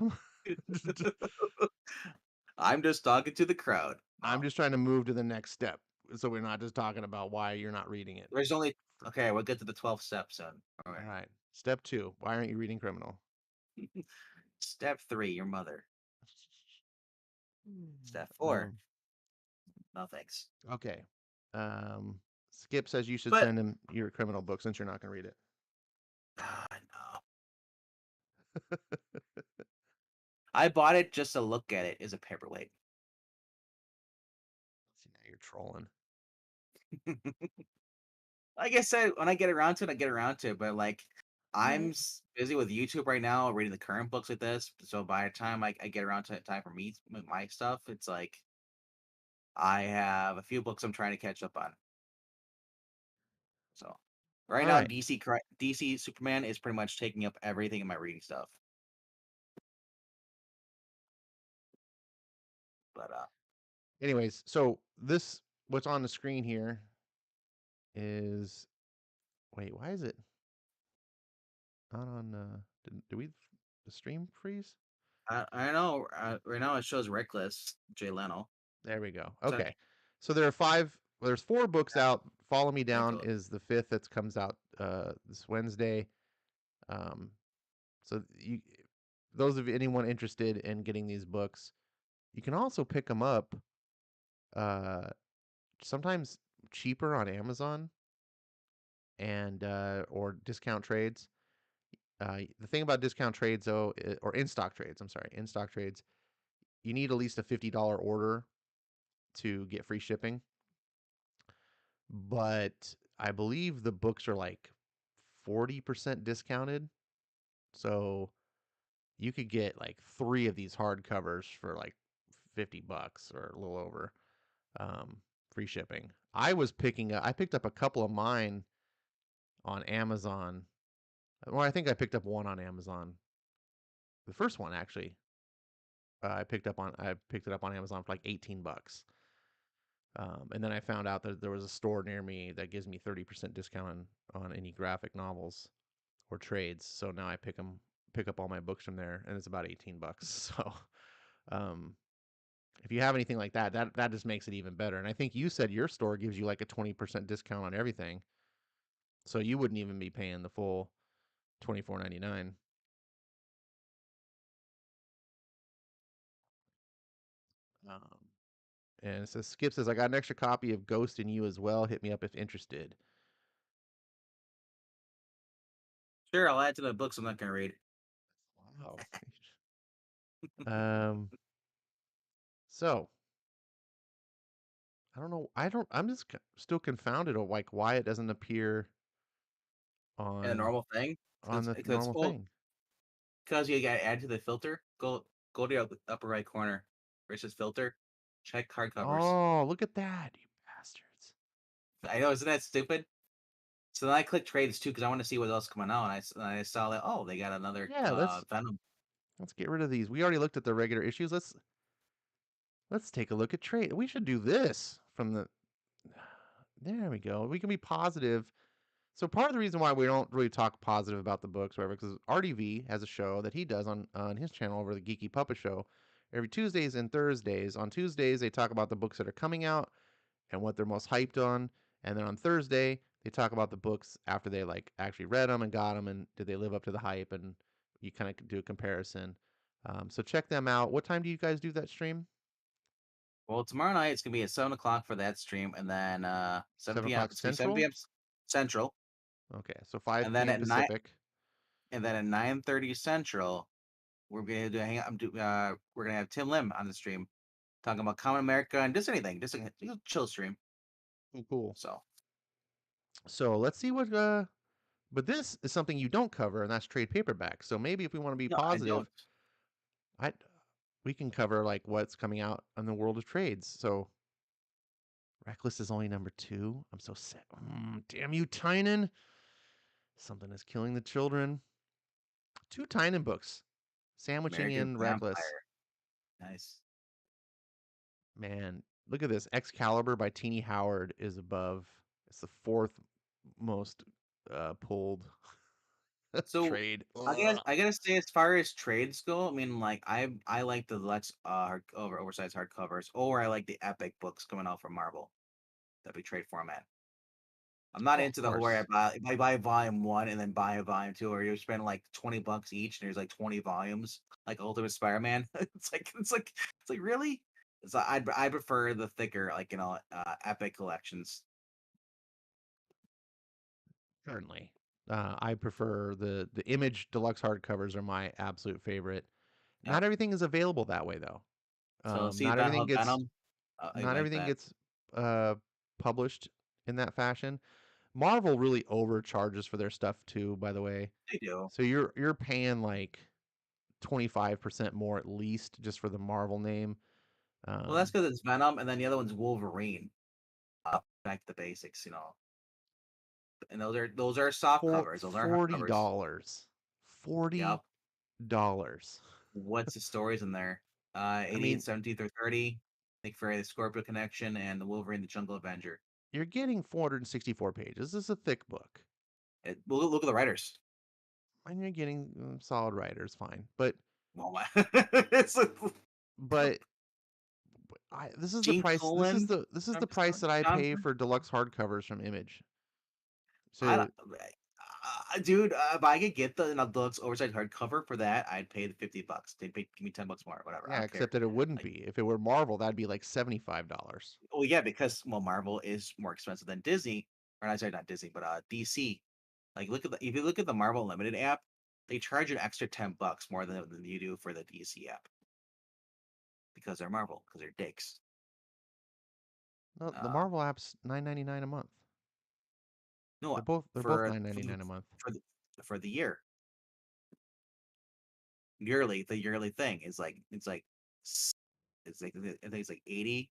I'm just talking to the crowd. I'm No, just trying to move to the next step, so we're not just talking about why you're not reading it. there's only okay. We'll get to the 12th step soon. All All right. right. Step 2. Why aren't you reading Criminal? Step 3, your mother. Step 4, Um, no thanks. okay. Um, Skip says you should But send him your criminal book since you're not going to read it. no, I bought it just to look at it as a paperweight. See, now you're trolling. Like I said, when I get around to it, I get around to it. But like, All right. busy with YouTube right now, reading the current books like this. So by the time I get around to time for me, my stuff, it's like I have a few books I'm trying to catch up on. So right All now, right. DC Superman is pretty much taking up everything in my reading stuff. But Anyways, so this what's on the screen here is wait, why is it not on did we the stream freeze? I know right now it shows Reckless Jay Leno. There we go. So Okay. So there are there's 4 books yeah, out. Follow Me Down Untitled. is the 5th that comes out this Wednesday. Um so you those of anyone interested in getting these books, you can also pick them up uh sometimes cheaper on Amazon and or discount trades. The thing about discount trades though or in stock trades, I'm sorry, in stock trades, you need at least a $50 order to get free shipping. But I believe the books are like 40% discounted. So you could get like 3 of these hardcovers for like $50 or a little over um, free shipping. I picked up a couple of mine on Amazon. Well, I think I picked up one on Amazon. The first one actually, I picked it up on Amazon for like $18. And then I found out that there was a store near me that gives me 30% discount on any graphic novels or trades. So now pick up all my books from there, and it's about $18. So um, if you have anything like that, that just makes it even better. And I think you said your store gives you like a 20% discount on everything, so you wouldn't even be paying the full $24.99. Um, and it says Skip says I got an extra copy of Ghost in You as well. Hit me up if interested. Sure, I'll add to the books I'm not gonna read. Wow. um. So I don't know. I'm just still confounded of like why it doesn't appear And the on normal thing, the because normal well, thing. because you got to add to the filter. Go to the upper right corner where it says filter. Check hardcovers. Oh, look at that, you bastards! I know, isn't that stupid? So then I clicked trades too because I want to see what else is coming out, and I saw that they got another Yeah, Venom. let's get rid of these. We already looked at the regular issues. Let's take a look at trade. We should do this from the. There we go. We can be positive. So part of the reason why we don't really talk positive about the books, whatever, because RDV has a show that he does on his channel over the Geeky Puppet Show every Tuesdays and Thursdays. On Tuesdays, they talk about the books that are coming out and what they're most hyped on, and then on Thursday, they talk about the books after they like actually read them and got them, and did they live up to the hype, and you kind of do a comparison. So check them out. What time do you guys do that stream? Well, tomorrow night it's gonna be at 7 o'clock for that stream, and then 7 7 p.m. o'clock It's gonna be 7 Central. p.m. Central, Okay, so 5 and then p.m. at nine Pacific. and then at 9:30 Central, we're gonna do a hang. We're gonna have Tim Lim on the stream talking about Common America and just anything, just a chill stream. Oh, cool. So So let's see what. But this is something you don't cover, and that's trade paperback. So maybe if we want to be no, I positive, don't. I we can cover like what's coming out in the world of trades. So Reckless is only number 2. I'm so sad. Damn you, Tynan. Something is killing the children. 2 Tynan books, sandwiching American in Reckless. Vampire, nice. Man, look at this. Excalibur by Teeny Howard is above. It's the 4th most pulled So trade. I Ugh. gotta say, as far as trades go, I mean, like I like the Lex oversized hardcovers, or I like the epic books coming out from Marvel, that big trade format. I'm not Oh, of into the whole where course. I buy volume one and then buy a volume two, or you spend like $20 each, and there's like 20 volumes, like Ultimate Spider-Man. It's like really. So I prefer the thicker, like epic collections. Certainly. I prefer the Image deluxe hardcovers are my absolute favorite. Yeah. Not everything is available that way though. So see Not everything gets Venom, I not like everything that. gets uh, published in that fashion. Marvel really overcharges for their stuff too, by the way. They do. So you're paying like 25% more at least just for the Marvel name. Well, that's Um, because it's Venom, and then the other one's Wolverine. Back to the basics, and those are soft for covers. Those aren't hard covers. $40. $40. Yep. What's the stories in there? I 88, mean, 17 through 30. Nick Fury, the Scorpio Connection, and the Wolverine, the Jungle Avenger. you're getting 464 pages. This is a thick book. Look at the writers. And you're getting solid writers, fine. But Well, it's but this is the Gene price. Colan. This is the price that I John. pay for deluxe hardcovers from Image. I So don't, dude. If I could get the deluxe oversized hardcover for that, I'd pay the $50. They give me $10 more, whatever. I yeah, don't care. except that it wouldn't Like, be. If it were Marvel, that'd be like $75. well, yeah, because Marvel is more expensive than Disney, or not, sorry, not Disney, but DC. Like, if you look at the Marvel Unlimited app, they charge an extra $10 more than you do for the DC app because they're Marvel, because they're dicks. No, the Um, Marvel app's $9.99 a month. no, They're both $9.99 a month. for the for the year, yearly, the yearly thing is like I think it's like $80,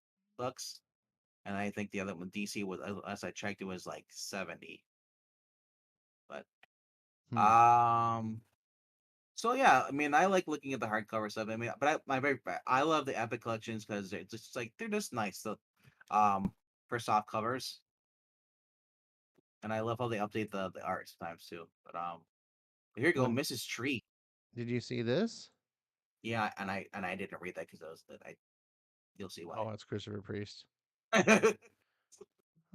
and I think the other one DC was, as I checked, it was like 70. But Hmm. um, so yeah, I mean, I like looking at the hardcover stuff. I mean, but I love the Epic collections because it's just like they're just nice. So, for soft covers, and I love how they update the art sometimes too. But here you go, When Mrs. Tree. did you see this? Yeah, and I didn't read that because you'll see why. Oh, it's Christopher Priest. I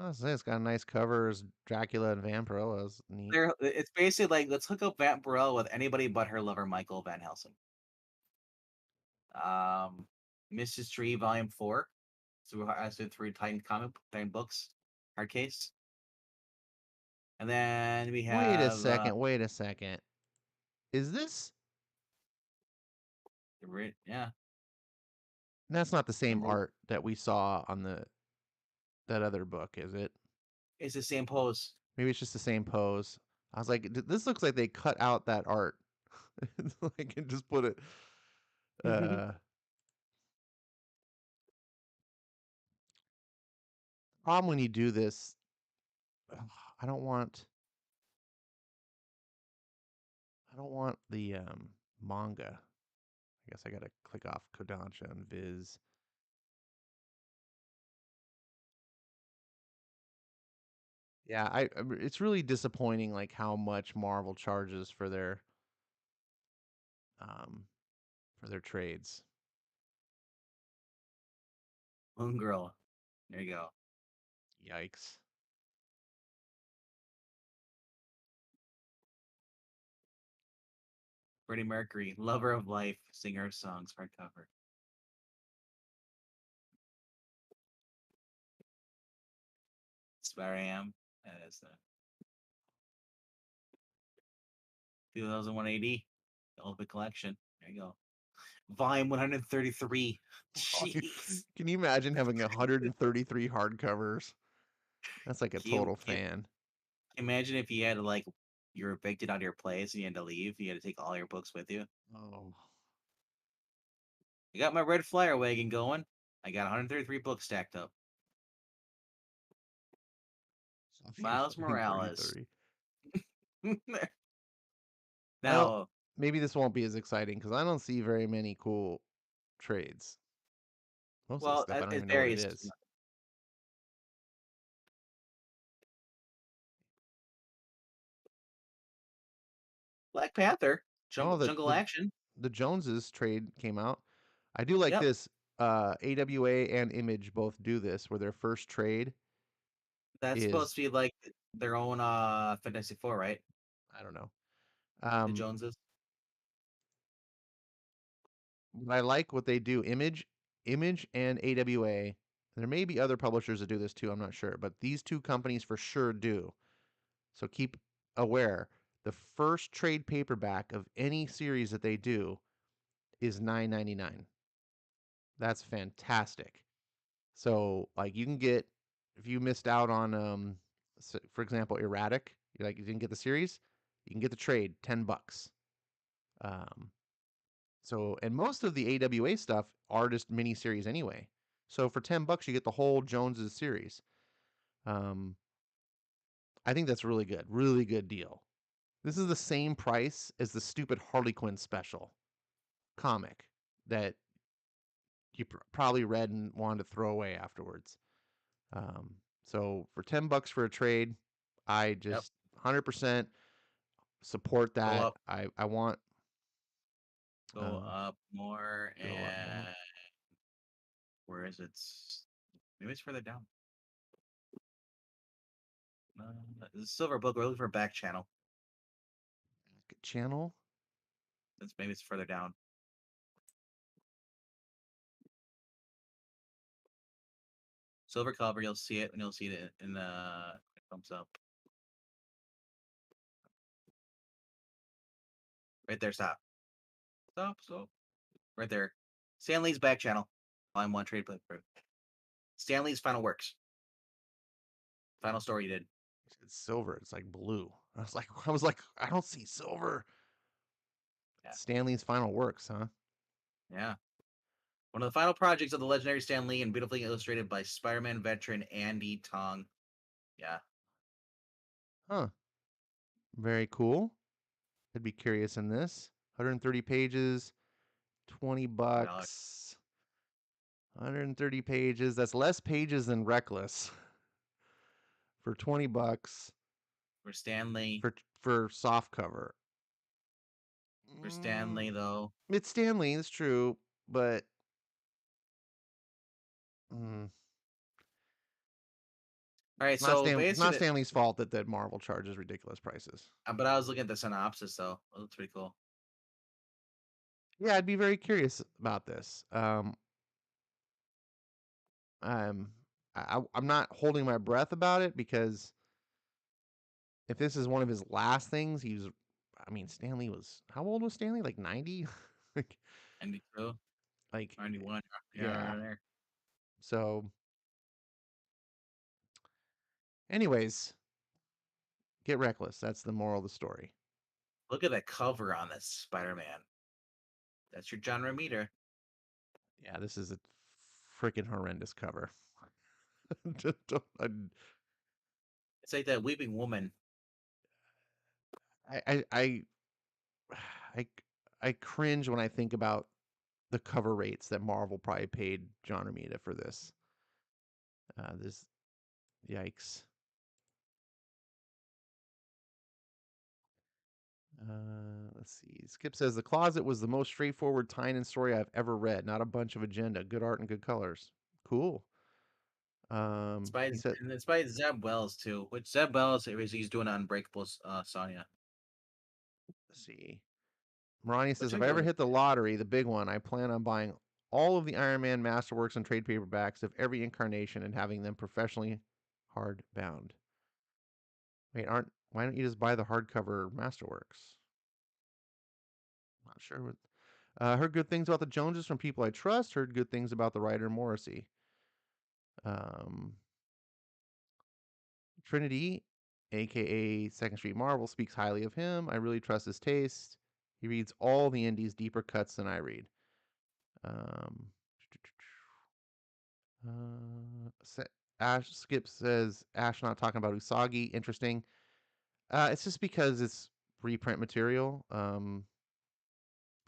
was say it's got a nice cover. It's Dracula and Vampirella. Is neat. It's basically like, let's hook up Vamp Burrell with anybody but her lover Michael Van Helsing. Um, Mrs. Tree Volume 4. So I said through Titan books, hard case. And then we Wait a have second. Wait a second. Is this? yeah, That's not the the same art that we saw on the. that other book, is it? It's the same pose. Maybe it's just the same pose. I was like, This looks like they cut out that art, like and just put it." Uh, Problem when you do this, I don't want, the manga. I guess I gotta click off Kodansha and Viz. Yeah, it's really disappointing, like how much Marvel charges um for their trades. Moon Girl. There you go. Yikes. Freddie Mercury, lover of life, singer of songs, hardcover. That's where I am. That is the 2001 AD, the Ultimate Collection. There you go. Volume 133. Jeez. Can you imagine having 133 hardcovers? That's like a total Can fan. you imagine if you had to, like, you're evicted out of your place and you had to leave? You had to take all your books with you. Oh, I got my red flyer wagon going. I got 133 books stacked up. Miles Morales. 133. Well, Now, maybe this won't be as exciting because I don't see very many cool trades. Most of the well, stuff I don't it even know what it varies. is. Black Panther, Oh, Jungle Action. the Joneses trade came out. I do like Yep, this. AWA and Image both do this, where their first trade that's supposed is, to be like their own Fantastic Four, right? I don't know. The Um, Joneses. but I like what they do. Image and AWA. There may be other publishers that do this too. I'm not sure, but these two companies for sure do. So keep aware. The first trade paperback of any series that they do is $9.99. That's fantastic. So like you can get, if you missed out on for example Erratic, you didn't get the series, you can get the trade $10. Um, so and most of the AWA stuff are just miniseries anyway. So for $10 you get the whole Joneses series. Um, I think that's really good deal. This is the same price as the stupid Harley Quinn special comic that you probably read and wanted to throw away afterwards. Um, so for $10 for a trade, I Yep. just 100% support Go that. up. I want Go um, up more. go up more. And where is it? Maybe it's further down. The Silver Book. We're looking for back channel. Channel. Maybe it's further down. Silver cover. You'll see it, and you'll see it in the. It comes up right there. Stop. Stop. Stop. Right there. Stan Lee's back channel. Volume 1 trade book. Stan Lee's final works. Final story he did. It's silver. It's like blue. I was like, I don't see silver. Yeah. Stanley's final works, huh? Yeah. One of the final projects of the legendary Stan Lee and beautifully illustrated by Spider-Man veteran Andy Tong. Yeah. Huh. Very cool. I'd be curious in this. 130 pages, 20 $1. bucks. 130 pages. That's less pages than Reckless for 20 bucks For Stanley. for soft cover. For Stanley, though. It's Stanley, it's true, but mm, All right, so It's not basically, Stanley's fault that Marvel charges ridiculous prices. but I was looking at the synopsis, though. It looks pretty cool. Yeah, I'd be very curious about this. Um, I'm not holding my breath about it because if this is one of his last things, I mean, Stanley was, how old was Stanley? Like 90? like, 92, like, 91. Yeah, yeah. right there. So Anyways, get reckless. That's the moral of the story. Look at that cover on this Spider-Man. That's your genre meter. Yeah, this is a freaking horrendous cover. It's like that Weeping Woman. I I I cringe when I think about the cover rates that Marvel probably paid John Romita for this. This yikes. Let's see. Skip says The Closet was the most straightforward Tynan story I've ever read. Not a bunch of agenda. Good art and good colors. Cool. He said, It's by Zeb Wells too. Which Zeb Wells he's doing Unbreakable Sonya. let's see. Marani Which says, I if I ever really hit the lottery, the big one, I plan on buying all of the Iron Man Masterworks and trade paperbacks of every incarnation and having them professionally hard bound. Wait, why don't you just buy the hardcover Masterworks? Not sure what. Heard good things about the Joneses from people I trust. Heard good things about the writer Morrissey. Um, Trinity, aka Second Street Marvel, speaks highly of him. I really trust his taste. He reads all the indies deeper cuts than I read. Um, Ash Skip says Ash not talking about Usagi. Interesting. It's just because it's reprint material.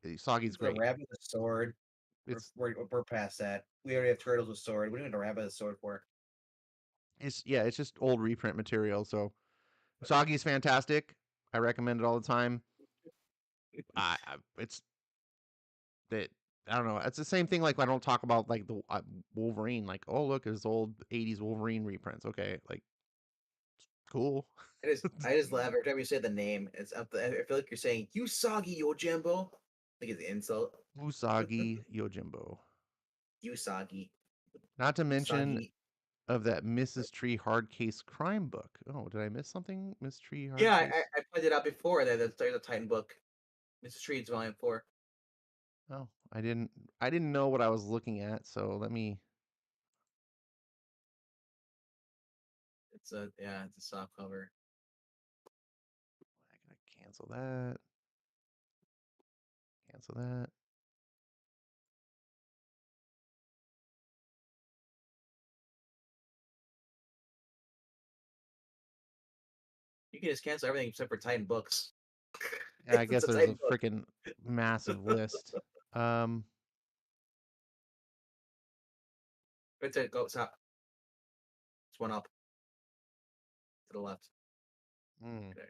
Usagi's the great. rabbit with the sword. It's We're past that. We already have turtles with sword. We don't need a rabbit with a sword for. it's just old reprint material. So Usagi's fantastic. I recommend it all the time. It's that I don't know. It's the same thing. Like I don't talk about like the Wolverine. Like oh look, there's old '80s Wolverine reprints. Okay, like cool. I just laugh every time you say the name. I feel like you're saying Usagi Yojimbo. Like it's an insult. Usagi Yojimbo. Usagi. Not to mention Usagi. of that Mrs. Tree hard case crime book. Oh, did I miss something? Miss Tree hard Yeah, case. I pointed out before that there's a Titan book. Mrs. Trees Volume 4. Oh, I didn't know what I was looking at. So let me. It's a soft cover. I gotta cancel that. Cancel that. You can just cancel everything except for Titan books. Yeah, I It's guess a there's a Titan book. freaking massive list. Um, It's a go stop. It's one up to the left. hmm. Okay.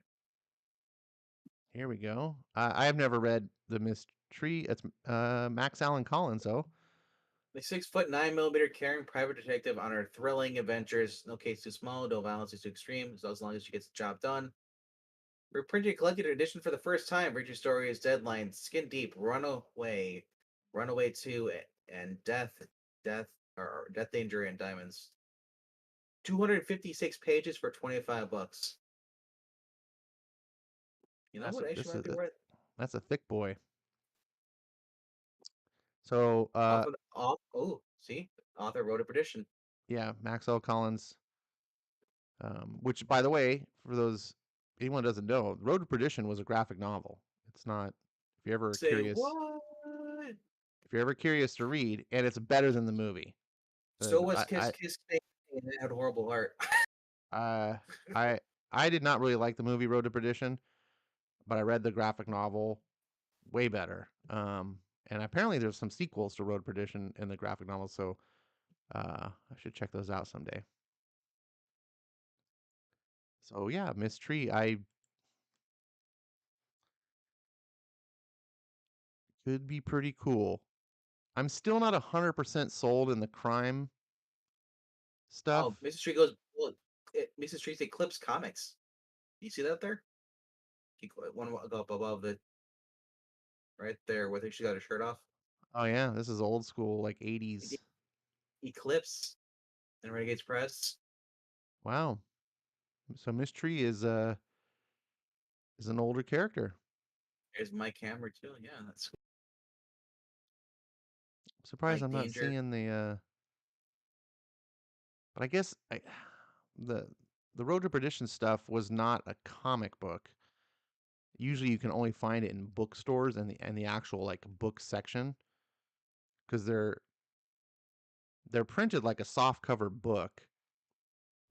Here we go. I have never read the Mystery. It's Max Allan Collins, though. The 6'9" caring private detective on her thrilling adventures. No case too small, no violence is too extreme, so as long as she gets the job done. Reprinted collected edition for the first time. Richard Story's Deadline, Skin Deep, Runaway 2, and Death, or Death Danger and Diamonds. 256 pages for $25. You know That's what actually might be worth? that's a thick boy. So See, author wrote a petition. yeah, Maxwell Collins. Which, by the way, for those anyone doesn't know, Road to Perdition was a graphic novel. It's not. If you're ever Say curious, what? if you're ever curious to read, and it's better than the movie. So was Kiss Kiss Bang, and it had horrible art. I, I, I did not really like the movie Road to Perdition, but I read the graphic novel way better. And apparently there's some sequels to Road to Perdition in the graphic novel, so I should check those out someday. So yeah, Miss Tree, I could be pretty cool. I'm still not 100% sold in the crime stuff. Oh, Mrs. Tree goes. Look, Mrs. Tree's Eclipse Comics. You see that there? One go up above the right there where she got her shirt off. Oh yeah, this is old school, like 80s. Eclipse and Renegades Press. Wow. So Miss Tree is an older character. There's Mike Hammer too. Yeah, that's I'm surprised Mike I'm not Danger. seeing the but I guess the the Road to Perdition stuff was not a comic book. Usually, you can only find it in bookstores and the actual like book section because they're printed like a soft cover book,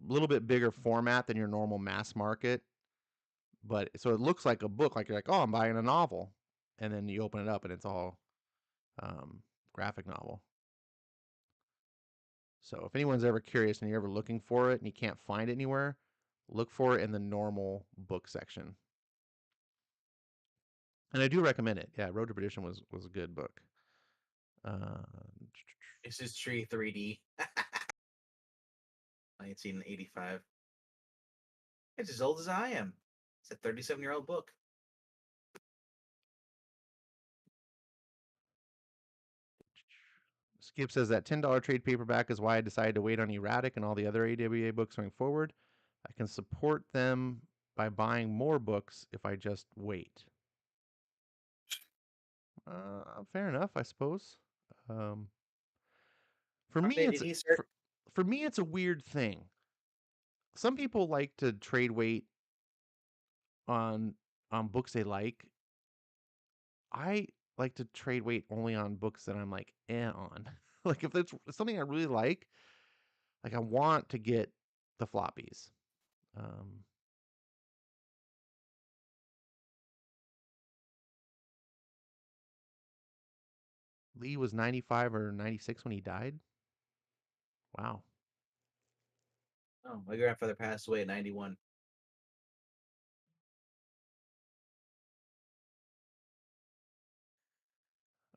a little bit bigger format than your normal mass market. But so it looks like a book, like you're like, oh, I'm buying a novel, and then you open it up and it's all um, graphic novel. So if anyone's ever curious and you're ever looking for it and you can't find it anywhere, look for it in the normal book section. And I do recommend it. Yeah, Road to Perdition was a good book. Uh, This is Tree 3D, 1985. It's as old as I am. It's a 37-year-old book. Skip says that $10 trade paperback is why I decided to wait on Erratic and all the other AWA books going forward. I can support them by buying more books if I just wait. Fair enough, I suppose. Um, for me, Did he start? for me, it's a weird thing. Some people like to trade weight on books they like. I like to trade weight only on books that I'm like on. Like if there's something I really like I want to get the floppies. Um, Lee was 95 or 96 when he died. Wow. Oh, my grandfather passed away at 91.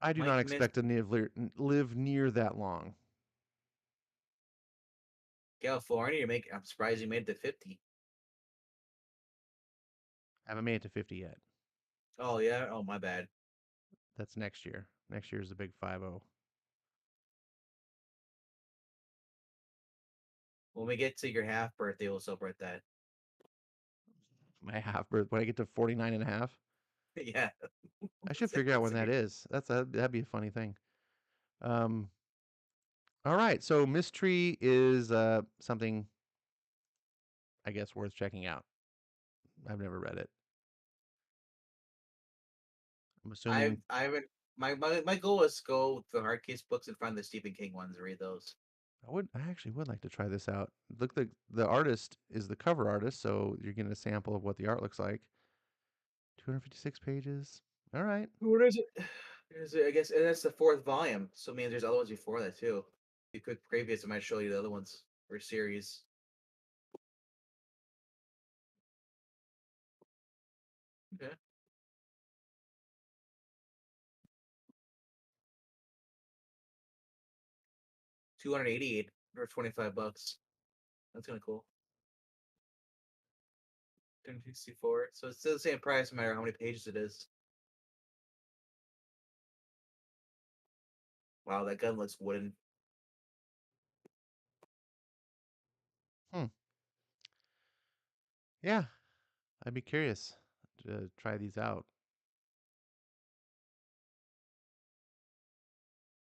I do Mike not missed expect to live near that long. California. I'm surprised you made it to 50. I haven't made it to 50 yet. Oh yeah. Oh my bad. That's next year. Next year is the big 50. When we get to your half birthday, we'll celebrate that. My half birth when I get to 49 and a half. Yeah. I should figure out when that is. That'd be a funny thing. Um, all right, so Mystery is something I guess worth checking out. I've never read it. I'm assuming I haven't. My goal is to go to the hard case books and find the Stephen King ones and read those. I actually would like to try this out. Look, the artist is the cover artist, so you're getting a sample of what the art looks like. 256 pages. All right. What is it? Is it? I guess and that's the fourth volume. So I mean, there's other ones before that too. If you click previous, I might show you the other ones or series. Okay. 288 or $25. That's kind of cool. 264. So it's still the same price no matter how many pages it is. Wow, that gun looks wooden. Hmm. Yeah, I'd be curious to try these out.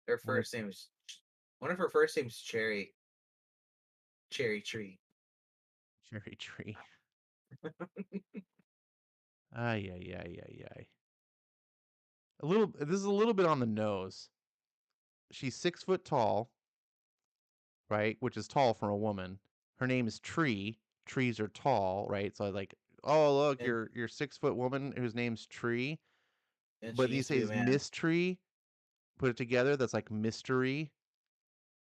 Her Wonder if first name is one of her first name's Cherry. Cherry Tree. cherry tree. Ay, ay, ay, ay, ay. A little. This is a little bit on the nose. She's 6 foot tall, right? Which is tall for a woman. Her name is Tree. Trees are tall, right? So like, oh look, And you're 6 foot woman whose name's Tree. she But these used to be a say man. Miss Tree. Put it together, that's like mystery.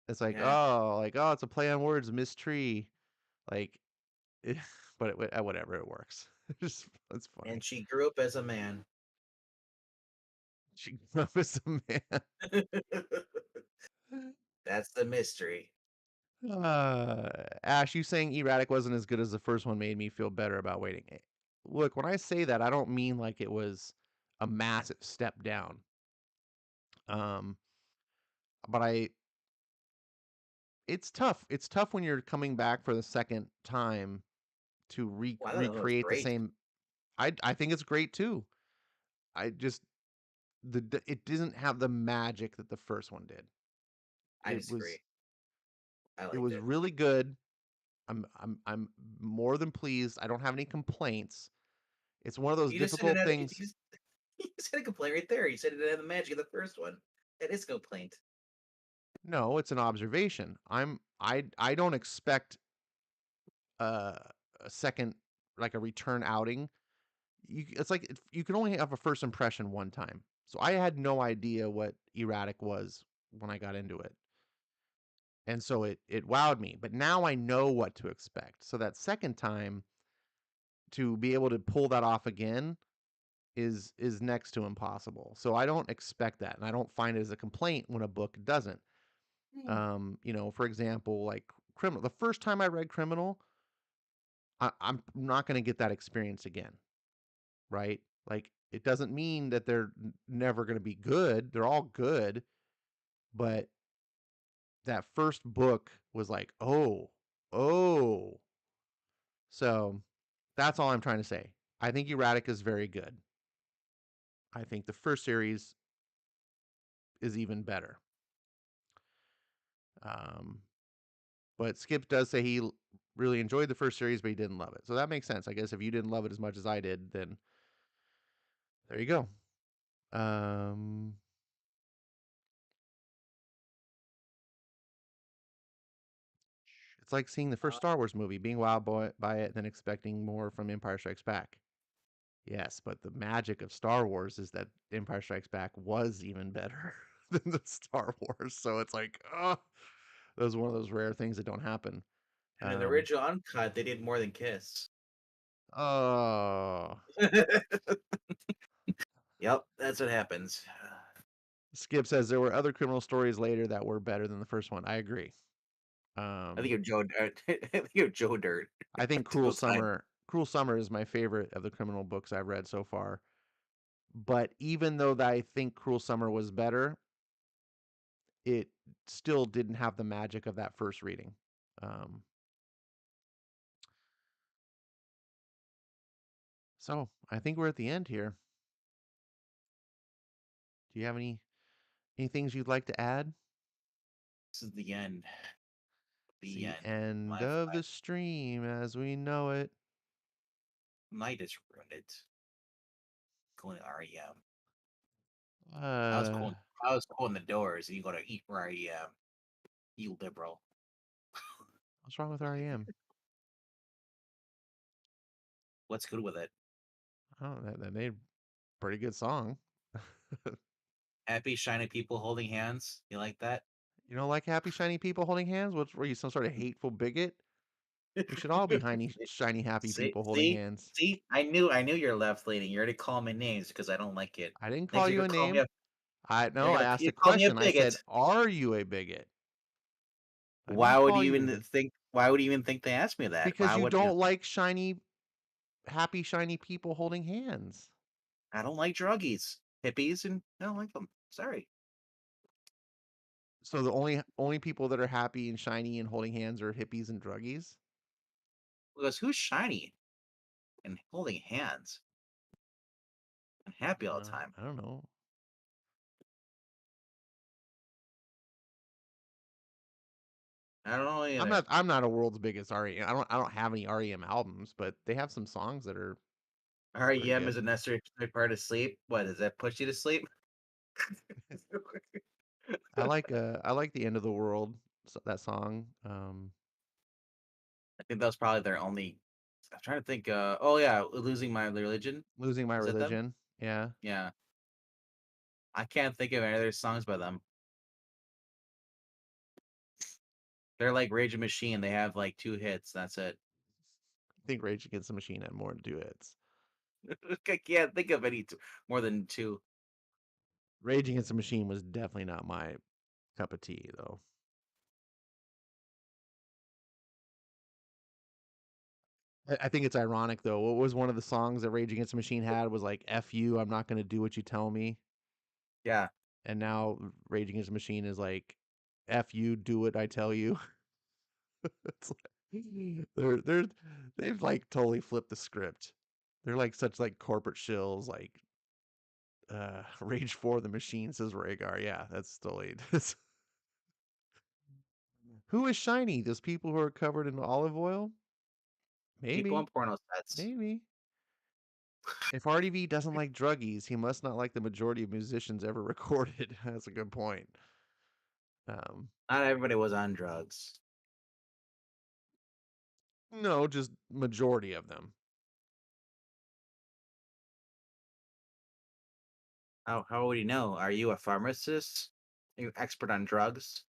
It's Yeah. like oh, it's a play on words, mystery. Like, but whatever, it works. It's funny. And she grew up as a man. She grew up as a man. That's the mystery. Ash, you saying erratic wasn't as good as the first one made me feel better about waiting. Look, when I say that, I don't mean like it was a massive step down. Um, but it's tough. It's tough when you're coming back for the second time to Well, I thought it was recreate the great. same. I think it's great too. I just it doesn't have the magic that the first one did. I It was disagree. I it liked was it. really good. I'm more than pleased. I don't have any complaints. It's one of those You just said it difficult had. things. You just had a complaint right there. You said it had the magic of the first one. That is a complaint. No, it's an observation. I don't expect uh, a second, like a return outing. It's like you can only have a first impression one time. So I had no idea what erratic was when I got into it. And so it wowed me, but now I know what to expect. So that second time to be able to pull that off again is next to impossible. So I don't expect that, and I don't find it as a complaint when a book doesn't. For example, like Criminal. The first time I read Criminal, I'm not going to get that experience again, right? Like it doesn't mean that they're never going to be good. They're all good, but that first book was like, oh. So that's all I'm trying to say. I think Erratic is very good. I think the first series is even better. Um, but Skip does say he really enjoyed the first series, but he didn't love it. So that makes sense. I guess if you didn't love it as much as I did, then there you go. Um, it's like seeing the first Uh, Star Wars movie, being wowed by it, then expecting more from Empire Strikes Back. Yes, but the magic of Star Wars is that Empire Strikes Back was even better than the Star Wars. So it's like, oh, that was one of those rare things that don't happen. and in the Um, original uncut, they did more than kiss. oh, Yep, that's what happens. Skip says there were other criminal stories later that were better than the first one. I agree. I think Um, of Joe. I think of Joe Dirt. I think Typical time. Cruel Summer is my favorite of the criminal books I've read so far. But even though I think Cruel Summer was better, it still didn't have the magic of that first reading. Um, so I think we're at the end here. Do you have any things you'd like to add? This is the end. It's The the end. end My of the stream as we know it. night is ruined. Going to REM. I was Uh, cool. I was cool in the doors, and you go to eat REM. You liberal. what's wrong with REM? What's good with it? Oh, that made a pretty good song. Happy, shiny people holding hands. You like that? You don't like happy, shiny people holding hands? Were you some sort of hateful bigot? We should all be shiny, happy see, people holding see, hands. see. I knew you're left leaning. You're already calling me names because I don't like it. I didn't Next, call you a name. you're I gonna asked you a call me a question. I bigot. said, "Are you a bigot?" I didn't Why would call you you even think? Why would you even think they asked me that? because Why you would you? don't like shiny, happy, shiny people holding hands. I don't like druggies, hippies, and I don't like them. Sorry. So the only people that are happy and shiny and holding hands are hippies and druggies. Because who's shiny and holding hands and happy all the time? I don't know. I don't know either. I'm not a world's biggest REM. I don't have any REM albums, but they have some songs that are pretty REM good. is a necessary part of sleep. What does that push you to sleep? I like the end of the world that song. I think that was probably their only. I'm trying to think. Oh yeah, losing my religion. Losing My Is that them? Religion. Yeah. Yeah, I can't think of any other songs by them. They're like Rage and Machine. They have like 2 hits. That's it. I think Rage Against the Machine had more than two hits. I can't think of any more than 2. Rage Against the Machine was definitely not my cup of tea though. I think it's ironic though. What was one of the songs that Rage Against the Machine had was like "F you, I'm not going to do what you tell me," Yeah, and now Rage Against the Machine is like "F you, do what I tell you." It's like they've like totally flipped the script. They're like such like corporate shills. Like Rage for the Machine says Rhaegar. Yeah, that's totally. Who is shiny? Those people who are covered in olive oil? People Maybe. in porno sets. Maybe. If RDV doesn't like druggies, he must not like the majority of musicians ever recorded. That's a good point. Um, Not everybody was on drugs. no, just majority of them. How would you know? Are you a pharmacist? Are you expert on drugs?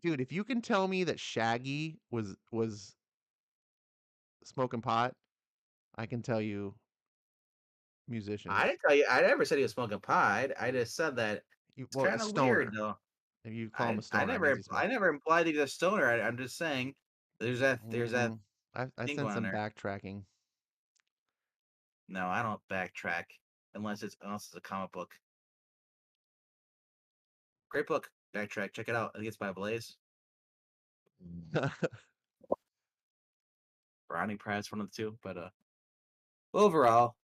Dude, if you can tell me that Shaggy was smoking pot, I can tell you I musicians. didn't tell you. I never said he was smoking pot. I just said that it's Well, a kind of weird stoner. though. If you call him a I stoner, that means never he I smokes. never implied he's a stoner. I'm just saying there's that Mm, I thing sense going on some there. backtracking. No, I don't backtrack unless it's a comic book. Great book. Backtrack. Check it out. I think it's by Blaze. Brownie Prize, one of the two. But overall,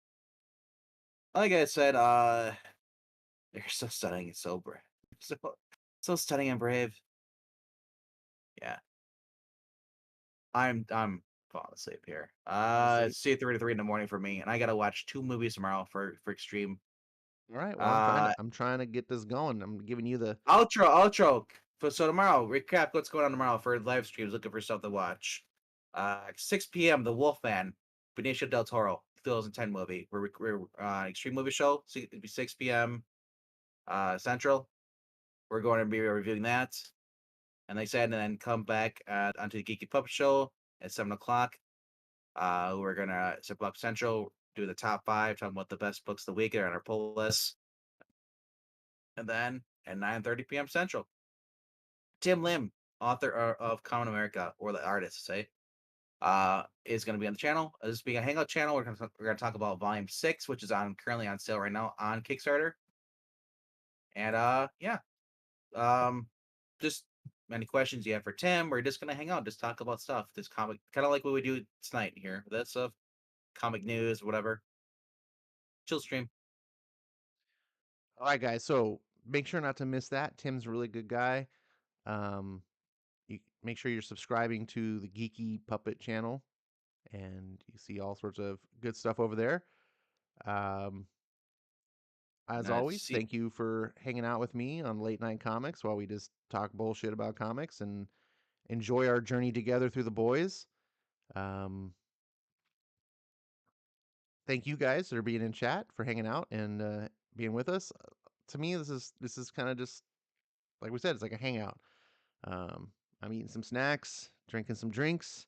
like I said, they're so stunning and so brave. So so stunning and brave. Yeah. I'm falling asleep here. Fall asleep. It's 3:33 in the morning for me, and I gotta watch 2 movies tomorrow for Extreme. All right. Well, Uh, I'm trying to get this going. I'm giving you the outro. So tomorrow, recap what's going on tomorrow for live streams. Looking for stuff to watch. 6 p.m. The Wolfman, Benicio del Toro, 2010 movie. We're Extreme Movie Show. It'll be 6 p.m. Central. We're going to be reviewing that, and like I said, and then come back onto the Geeky Puppet Show at 7 o'clock. We're gonna 7 o'clock Central do the top five, talking about the best books of the week are on our pull list, and then at 9:30 p.m. Central, Tim Lim, author of Common America, or the artist, say, is going to be on the channel. This being a Hangout channel, we're gonna talk about Volume 6, which is on currently on sale right now on Kickstarter, and yeah, um, just any questions you have for Tim. We're just gonna hang out, just talk about stuff, this comic, kind of like what we do tonight here. That's comic news, whatever. Chill stream. All right, guys. So make sure not to miss that. Tim's a really good guy. Um, you make sure you're subscribing to the Geeky Puppet channel, and you see all sorts of good stuff over there. Um, as always, See thank you for hanging out with me on Late Night Comics while we just talk bullshit about comics and enjoy our journey together through the boys. Um, thank you guys for being in chat, for hanging out and being with us. To me, this is kind of just like we said, it's like a hangout. Um, I'm eating some snacks, drinking some drinks,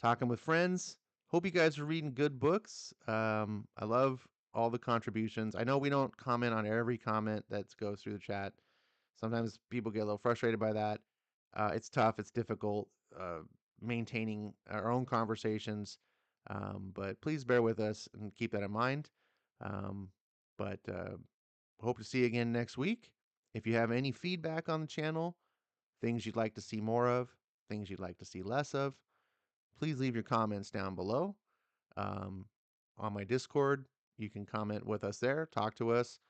talking with friends. Hope you guys are reading good books. I love all the contributions. I know we don't comment on every comment that goes through the chat. Sometimes people get a little frustrated by that. It's tough. It's difficult maintaining our own conversations. But please bear with us and keep that in mind. Um, but hope to see you again next week. If you have any feedback on the channel, things you'd like to see more of, things you'd like to see less of, please leave your comments down below. Um, on my Discord, you can comment with us there, talk to us.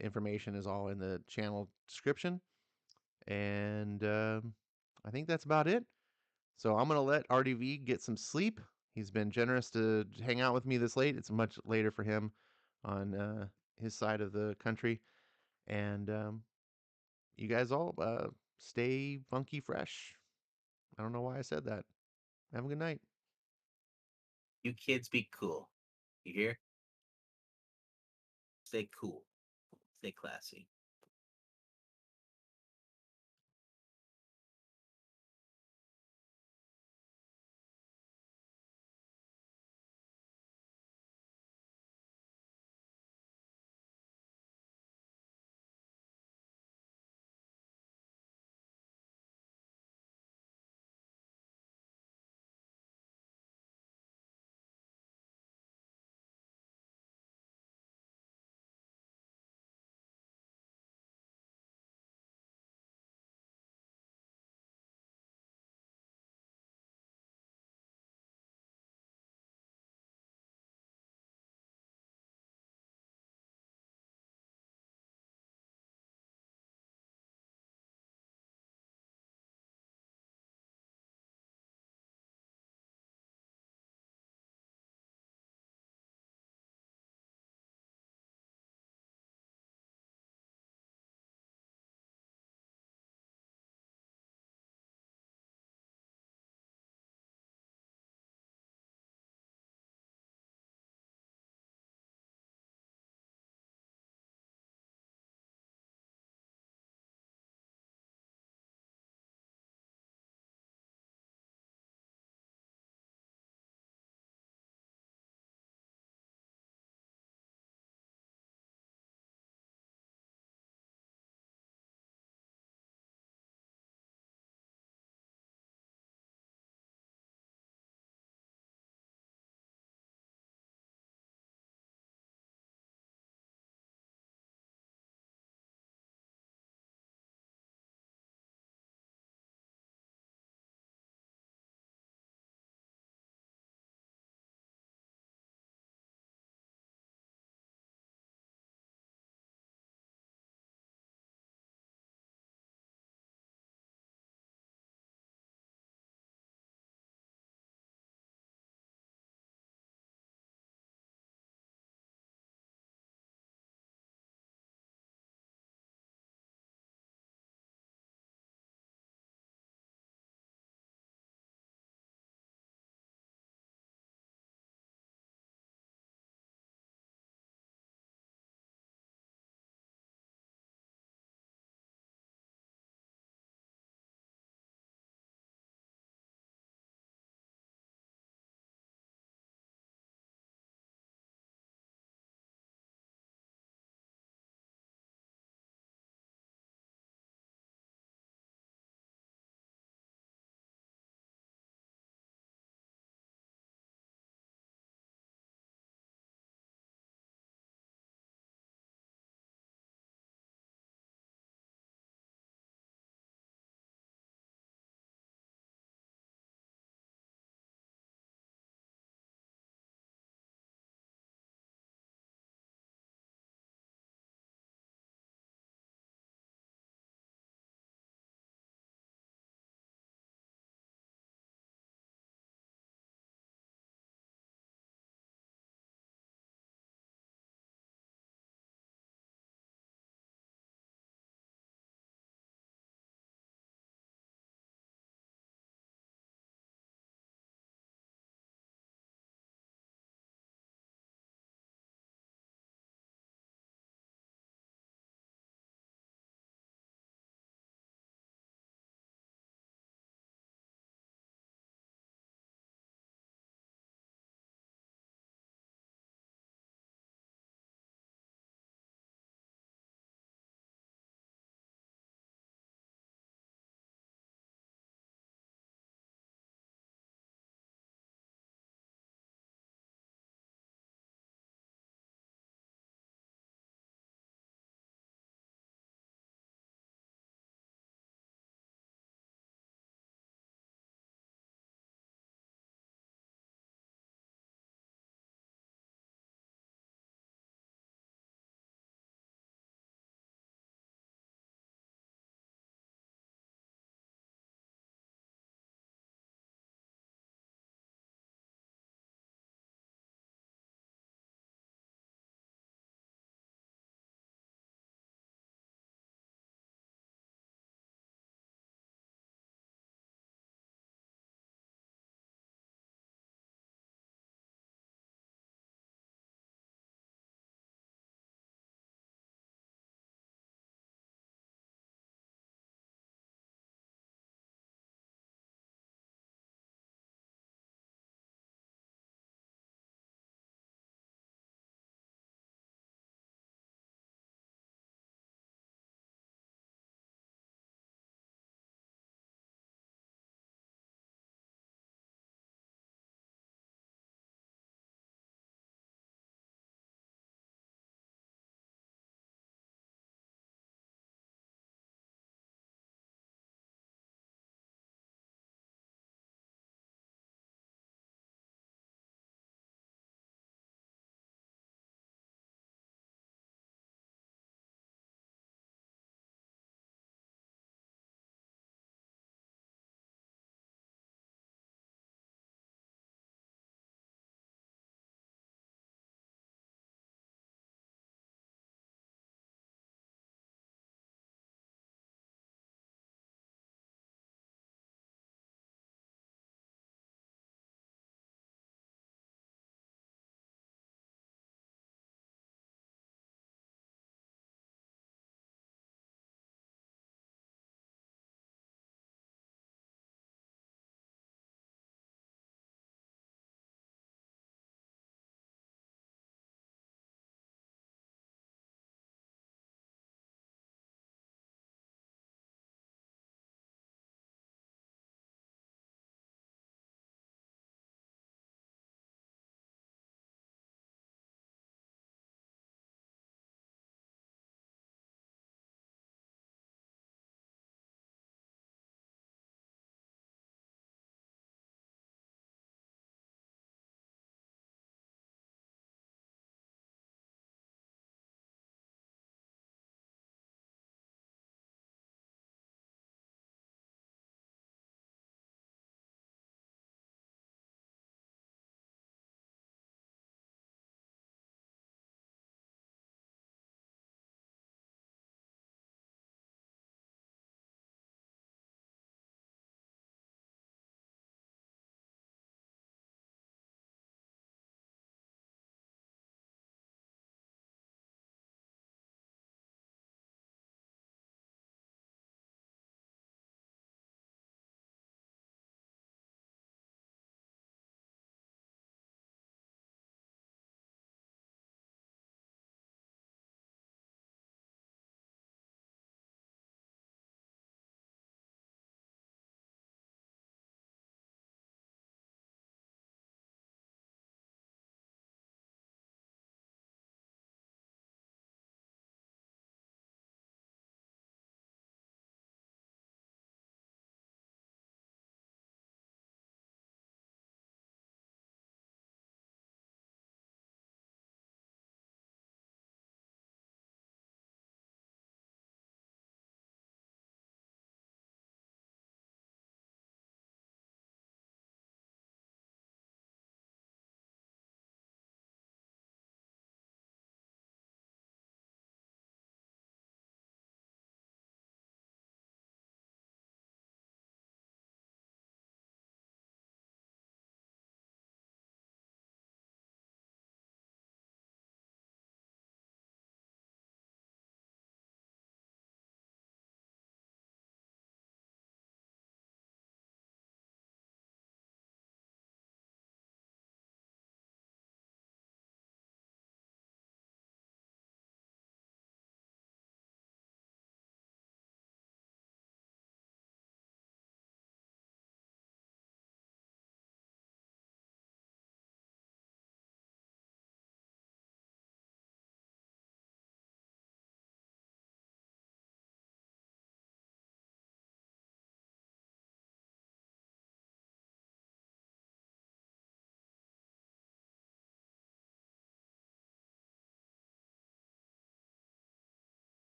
Information is all in the channel description. And I think that's about it. So I'm going to let RDV get some sleep. He's been generous to hang out with me this late. It's much later for him on his side of the country. And you guys all stay funky fresh. I don't know why I said that. Have a good night. you kids be cool. You hear? Stay cool. Stay classy.